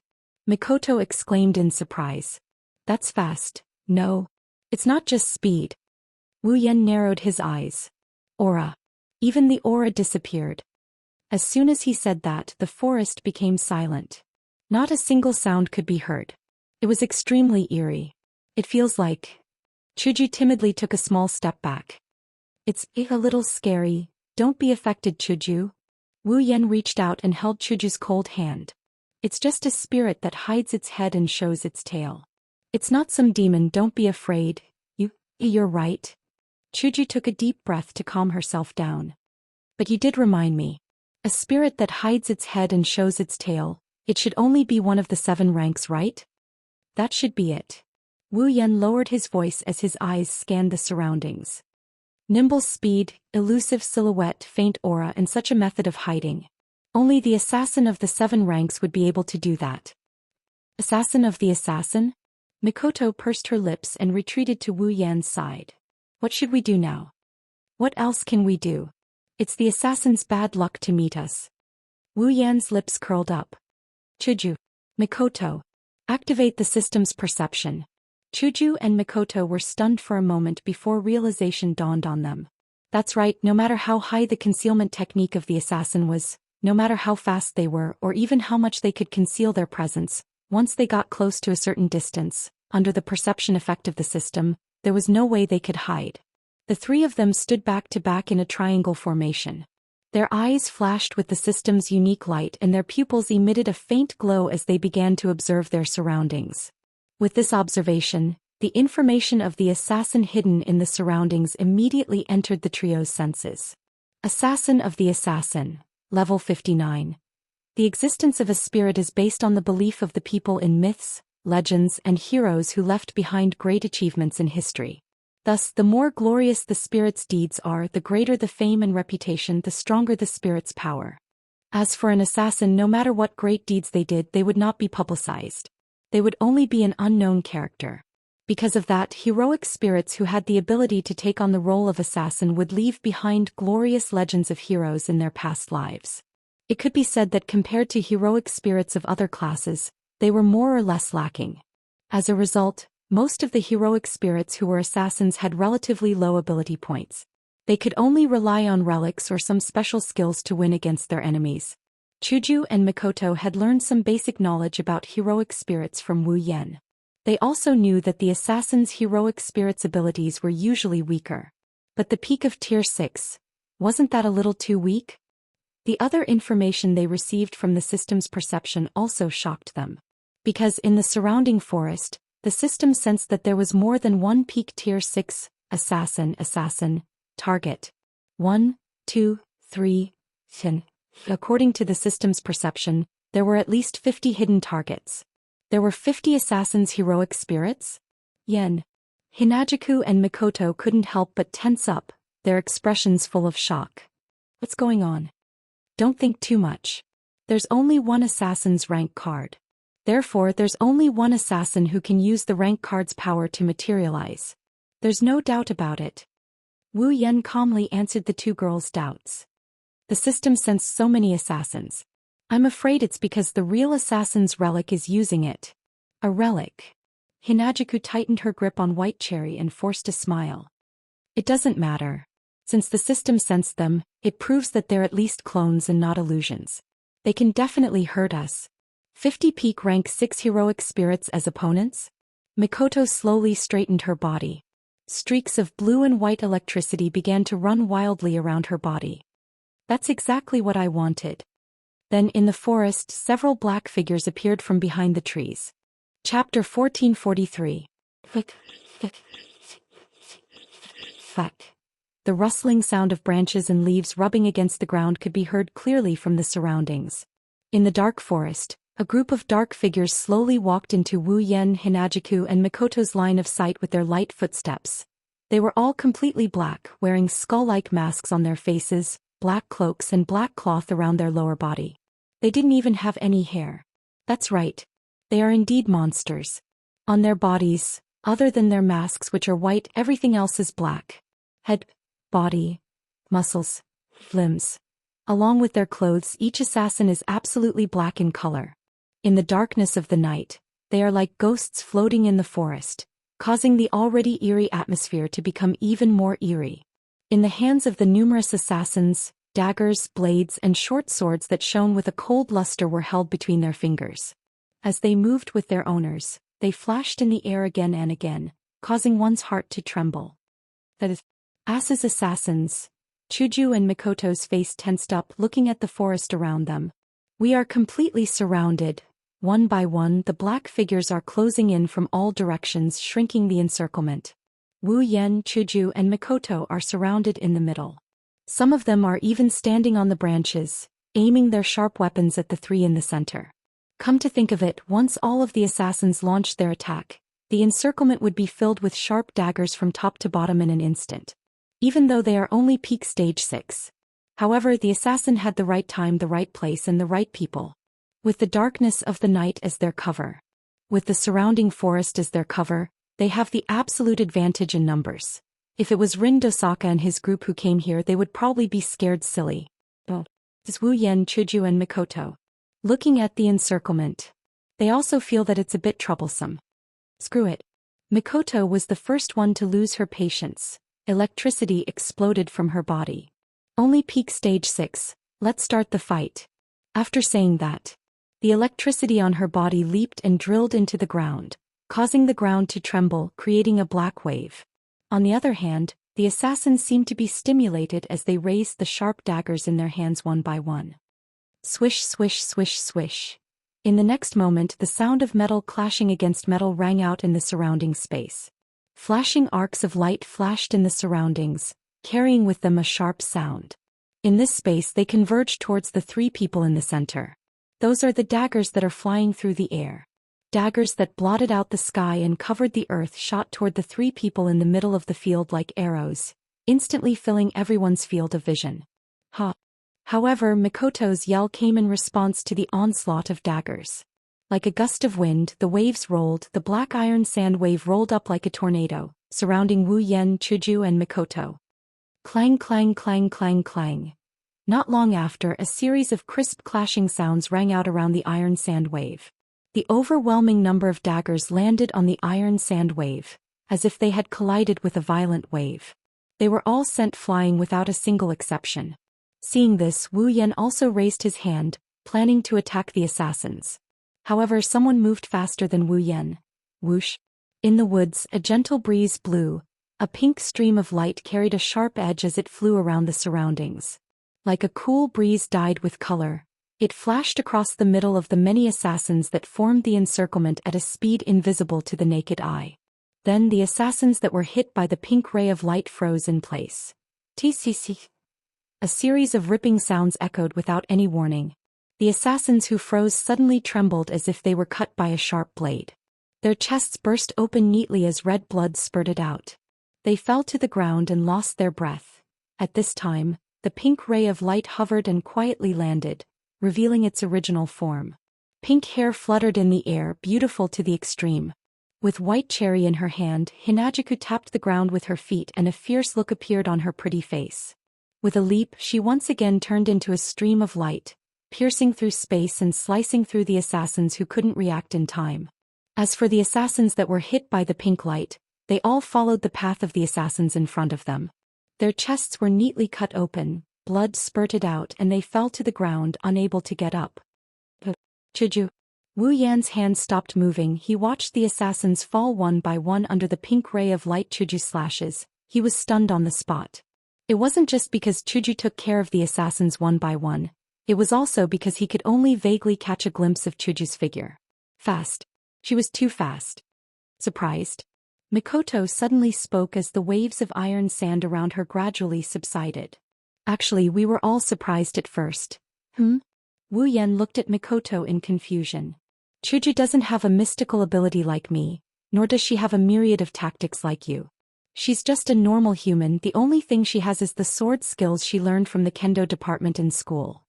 Mikoto exclaimed in surprise. That's fast. No. It's not just speed. Wu Yan narrowed his eyes. Aura. Even the aura disappeared. As soon as he said that, the forest became silent. Not a single sound could be heard. It was extremely eerie. It feels like... Chuju timidly took a small step back. It's a little scary. Don't be affected, Chuju. Wu Yan reached out and held Chuju's cold hand. It's just a spirit that hides its head and shows its tail. It's not some demon, don't be afraid. You're right. Chuju took a deep breath to calm herself down. But you did remind me. A spirit that hides its head and shows its tail, it should only be one of the 7 ranks, right? That should be it. Wu Yan lowered his voice as his eyes scanned the surroundings. Nimble speed, elusive silhouette, faint aura, and such a method of hiding. Only the assassin of the 7 ranks would be able to do that. Assassin of the assassin? Mikoto pursed her lips and retreated to Wu Yan's side. What should we do now? What else can we do? It's the assassin's bad luck to meet us. Wu Yan's lips curled up. Chuju. Mikoto. Activate the system's perception. Chuju and Mikoto were stunned for a moment before realization dawned on them. That's right, no matter how high the concealment technique of the assassin was, no matter how fast they were or even how much they could conceal their presence, once they got close to a certain distance, under the perception effect of the system, there was no way they could hide. The 3 of them stood back to back in a triangle formation. Their eyes flashed with the system's unique light and their pupils emitted a faint glow as they began to observe their surroundings. With this observation, the information of the assassin hidden in the surroundings immediately entered the trio's senses. Assassin of the assassin, level 59. The existence of a spirit is based on the belief of the people in myths, legends, and heroes who left behind great achievements in history. Thus, the more glorious the spirit's deeds are, the greater the fame and reputation, the stronger the spirit's power. As for an assassin, no matter what great deeds they did, they would not be publicized. They would only be an unknown character. Because of that, heroic spirits who had the ability to take on the role of assassin would leave behind glorious legends of heroes in their past lives. It could be said that compared to heroic spirits of other classes, they were more or less lacking. As a result, most of the heroic spirits who were assassins had relatively low ability points. They could only rely on relics or some special skills to win against their enemies. Chuju and Mikoto had learned some basic knowledge about heroic spirits from Wu Yan. They also knew that the assassin's heroic spirit's abilities were usually weaker. But the peak of Tier 6, wasn't that a little too weak? The other information they received from the system's perception also shocked them. Because in the surrounding forest, the system sensed that there was more than one peak Tier 6 assassin target. 1, 2, 3, 10. According to the system's perception, there were at least 50 hidden targets. There were 50 assassins' heroic spirits? Yen. Hinajuku and Mikoto couldn't help but tense up, their expressions full of shock. What's going on? Don't think too much. There's only one assassin's rank card. Therefore, there's only one assassin who can use the rank card's power to materialize. There's no doubt about it. Wu Yan calmly answered the two girls' doubts. The system sensed so many assassins. I'm afraid it's because the real assassin's relic is using it. A relic. Hinajuku tightened her grip on White Cherry and forced a smile. It doesn't matter. Since the system sensed them, it proves that they're at least clones and not illusions. They can definitely hurt us. 50 peak rank 6 heroic spirits as opponents? Mikoto slowly straightened her body. Streaks of blue and white electricity began to run wildly around her body. That's exactly what I wanted. Then in the forest, several black figures appeared from behind the trees. Chapter 1443. The rustling sound of branches and leaves rubbing against the ground could be heard clearly from the surroundings. In the dark forest, a group of dark figures slowly walked into Wu Yan, Hinajuku and Mikoto's line of sight with their light footsteps. They were all completely black, wearing skull-like masks on their faces, black cloaks and black cloth around their lower body. They didn't even have any hair. That's right. They are indeed monsters. On their bodies, other than their masks which are white, everything else is black. Head, body, muscles, limbs. Along with their clothes, each assassin is absolutely black in color. In the darkness of the night, they are like ghosts floating in the forest, causing the already eerie atmosphere to become even more eerie. In the hands of the numerous assassins, daggers, blades, and short swords that shone with a cold luster were held between their fingers. As they moved with their owners, they flashed in the air again and again, causing one's heart to tremble. That is, As's assassins. Chuju and Mikoto's face tensed up, looking at the forest around them. We are completely surrounded. One by one, the black figures are closing in from all directions, shrinking the encirclement. Wu Yan, Chuju, and Mikoto are surrounded in the middle. Some of them are even standing on the branches, aiming their sharp weapons at the three in the center. Come to think of it, once all of the assassins launched their attack, the encirclement would be filled with sharp daggers from top to bottom in an instant. Even though they are only peak stage 6. However, the assassin had the right time, the right place, and the right people. With the darkness of the night as their cover. With the surrounding forest as their cover, they have the absolute advantage in numbers. If it was Rin Dosaka and his group who came here, they would probably be scared silly. It's Wu Yan, Chuju and Mikoto. Looking at the encirclement. They also feel that it's a bit troublesome. Screw it. Mikoto was the first one to lose her patience. Electricity exploded from her body. Only peak stage 6, let's start the fight. After saying that, the electricity on her body leaped and drilled into the ground, causing the ground to tremble, creating a black wave. On the other hand, the assassins seemed to be stimulated as they raised the sharp daggers in their hands one by one. Swish, swish, swish, swish. In the next moment, the sound of metal clashing against metal rang out in the surrounding space. Flashing arcs of light flashed in the surroundings, carrying with them a sharp sound. In this space they converged towards the three people in the center. Those are the daggers that are flying through the air. Daggers that blotted out the sky and covered the earth shot toward the three people in the middle of the field like arrows, instantly filling everyone's field of vision. Ha! However, Mikoto's yell came in response to the onslaught of daggers. Like a gust of wind, the waves rolled, the black iron sand wave rolled up like a tornado, surrounding Wu Yan, Chuju and Mikoto. Clang clang clang clang clang. Not long after, a series of crisp clashing sounds rang out around the iron sand wave. The overwhelming number of daggers landed on the iron sand wave, as if they had collided with a violent wave. They were all sent flying without a single exception. Seeing this, Wu Yan also raised his hand, planning to attack the assassins. However, someone moved faster than Wu Yan. Whoosh! In the woods, a gentle breeze blew. A pink stream of light carried a sharp edge as it flew around the surroundings. Like a cool breeze dyed with color, it flashed across the middle of the many assassins that formed the encirclement at a speed invisible to the naked eye. Then the assassins that were hit by the pink ray of light froze in place. Tcc. A series of ripping sounds echoed without any warning. The assassins who froze suddenly trembled as if they were cut by a sharp blade. Their chests burst open neatly as red blood spurted out. They fell to the ground and lost their breath. At this time, the pink ray of light hovered and quietly landed, revealing its original form. Pink hair fluttered in the air, beautiful to the extreme. With white cherry in her hand, Hinajuku tapped the ground with her feet and a fierce look appeared on her pretty face. With a leap, she once again turned into a stream of light, piercing through space and slicing through the assassins who couldn't react in time. As for the assassins that were hit by the pink light, they all followed the path of the assassins in front of them. Their chests were neatly cut open, blood spurted out and they fell to the ground, unable to get up. Chuju. Wu Yan's hand stopped moving. He watched the assassins fall one by one under the pink ray of light Chuju's slashes. He was stunned on the spot. It wasn't just because Chuju took care of the assassins one by one. It was also because he could only vaguely catch a glimpse of Chuju's figure. Fast. She was too fast. Surprised, Mikoto suddenly spoke as the waves of iron sand around her gradually subsided. Actually, we were all surprised at first. Wu Yan looked at Mikoto in confusion. Chuju doesn't have a mystical ability like me, nor does she have a myriad of tactics like you. She's just a normal human. The only thing she has is the sword skills she learned from the kendo department in school.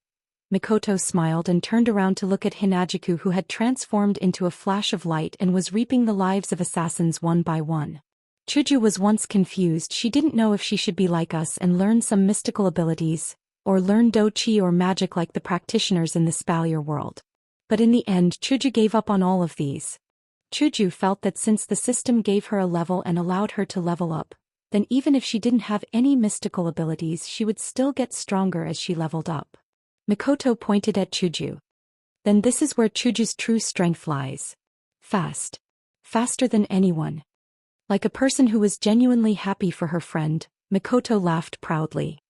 Mikoto smiled and turned around to look at Hinajuku, who had transformed into a flash of light and was reaping the lives of assassins one by one. Chuju was once confused. She didn't know if she should be like us and learn some mystical abilities, or learn do-chi or magic like the practitioners in the Spalier world. But in the end, Chuju gave up on all of these. Chuju felt that since the system gave her a level and allowed her to level up, then even if she didn't have any mystical abilities, she would still get stronger as she leveled up. Mikoto pointed at Chuju. Then this is where Chuju's true strength lies. Fast. Faster than anyone. Like a person who was genuinely happy for her friend, Mikoto laughed proudly.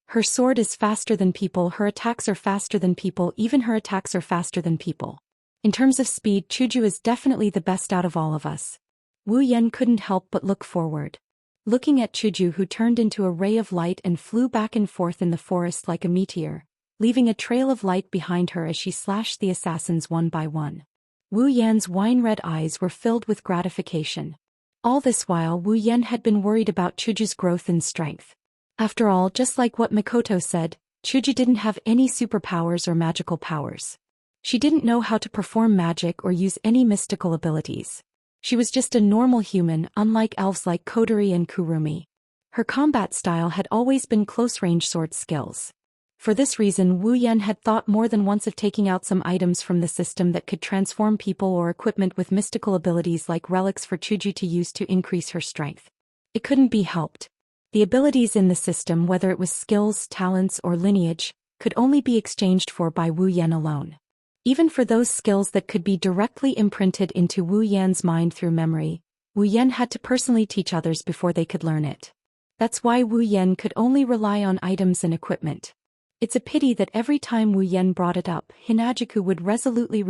Her sword is faster than people, her attacks are faster than people, even her attacks are faster than people. In terms of speed, Chuju is definitely the best out of all of us. Wu Yan couldn't help but look forward. Looking at Chuju, who turned into a ray of light and flew back and forth in the forest like a meteor, leaving a trail of light behind her as she slashed the assassins one by one. Wu Yan's wine-red eyes were filled with gratification. All this while, Wu Yan had been worried about Chuju's growth in strength. After all, just like what Mikoto said, Chuju didn't have any superpowers or magical powers. She didn't know how to perform magic or use any mystical abilities. She was just a normal human, unlike elves like Kodori and Kurumi. Her combat style had always been close-range sword skills. For this reason, Wu Yan had thought more than once of taking out some items from the system that could transform people or equipment with mystical abilities like relics for Chuju to use to increase her strength. It couldn't be helped. The abilities in the system, whether it was skills, talents, or lineage, could only be exchanged for by Wu Yan alone. Even for those skills that could be directly imprinted into Wu Yan's mind through memory, Wu Yan had to personally teach others before they could learn it. That's why Wu Yan could only rely on items and equipment. It's a pity that every time Wu Yan brought it up, Hinajuku would resolutely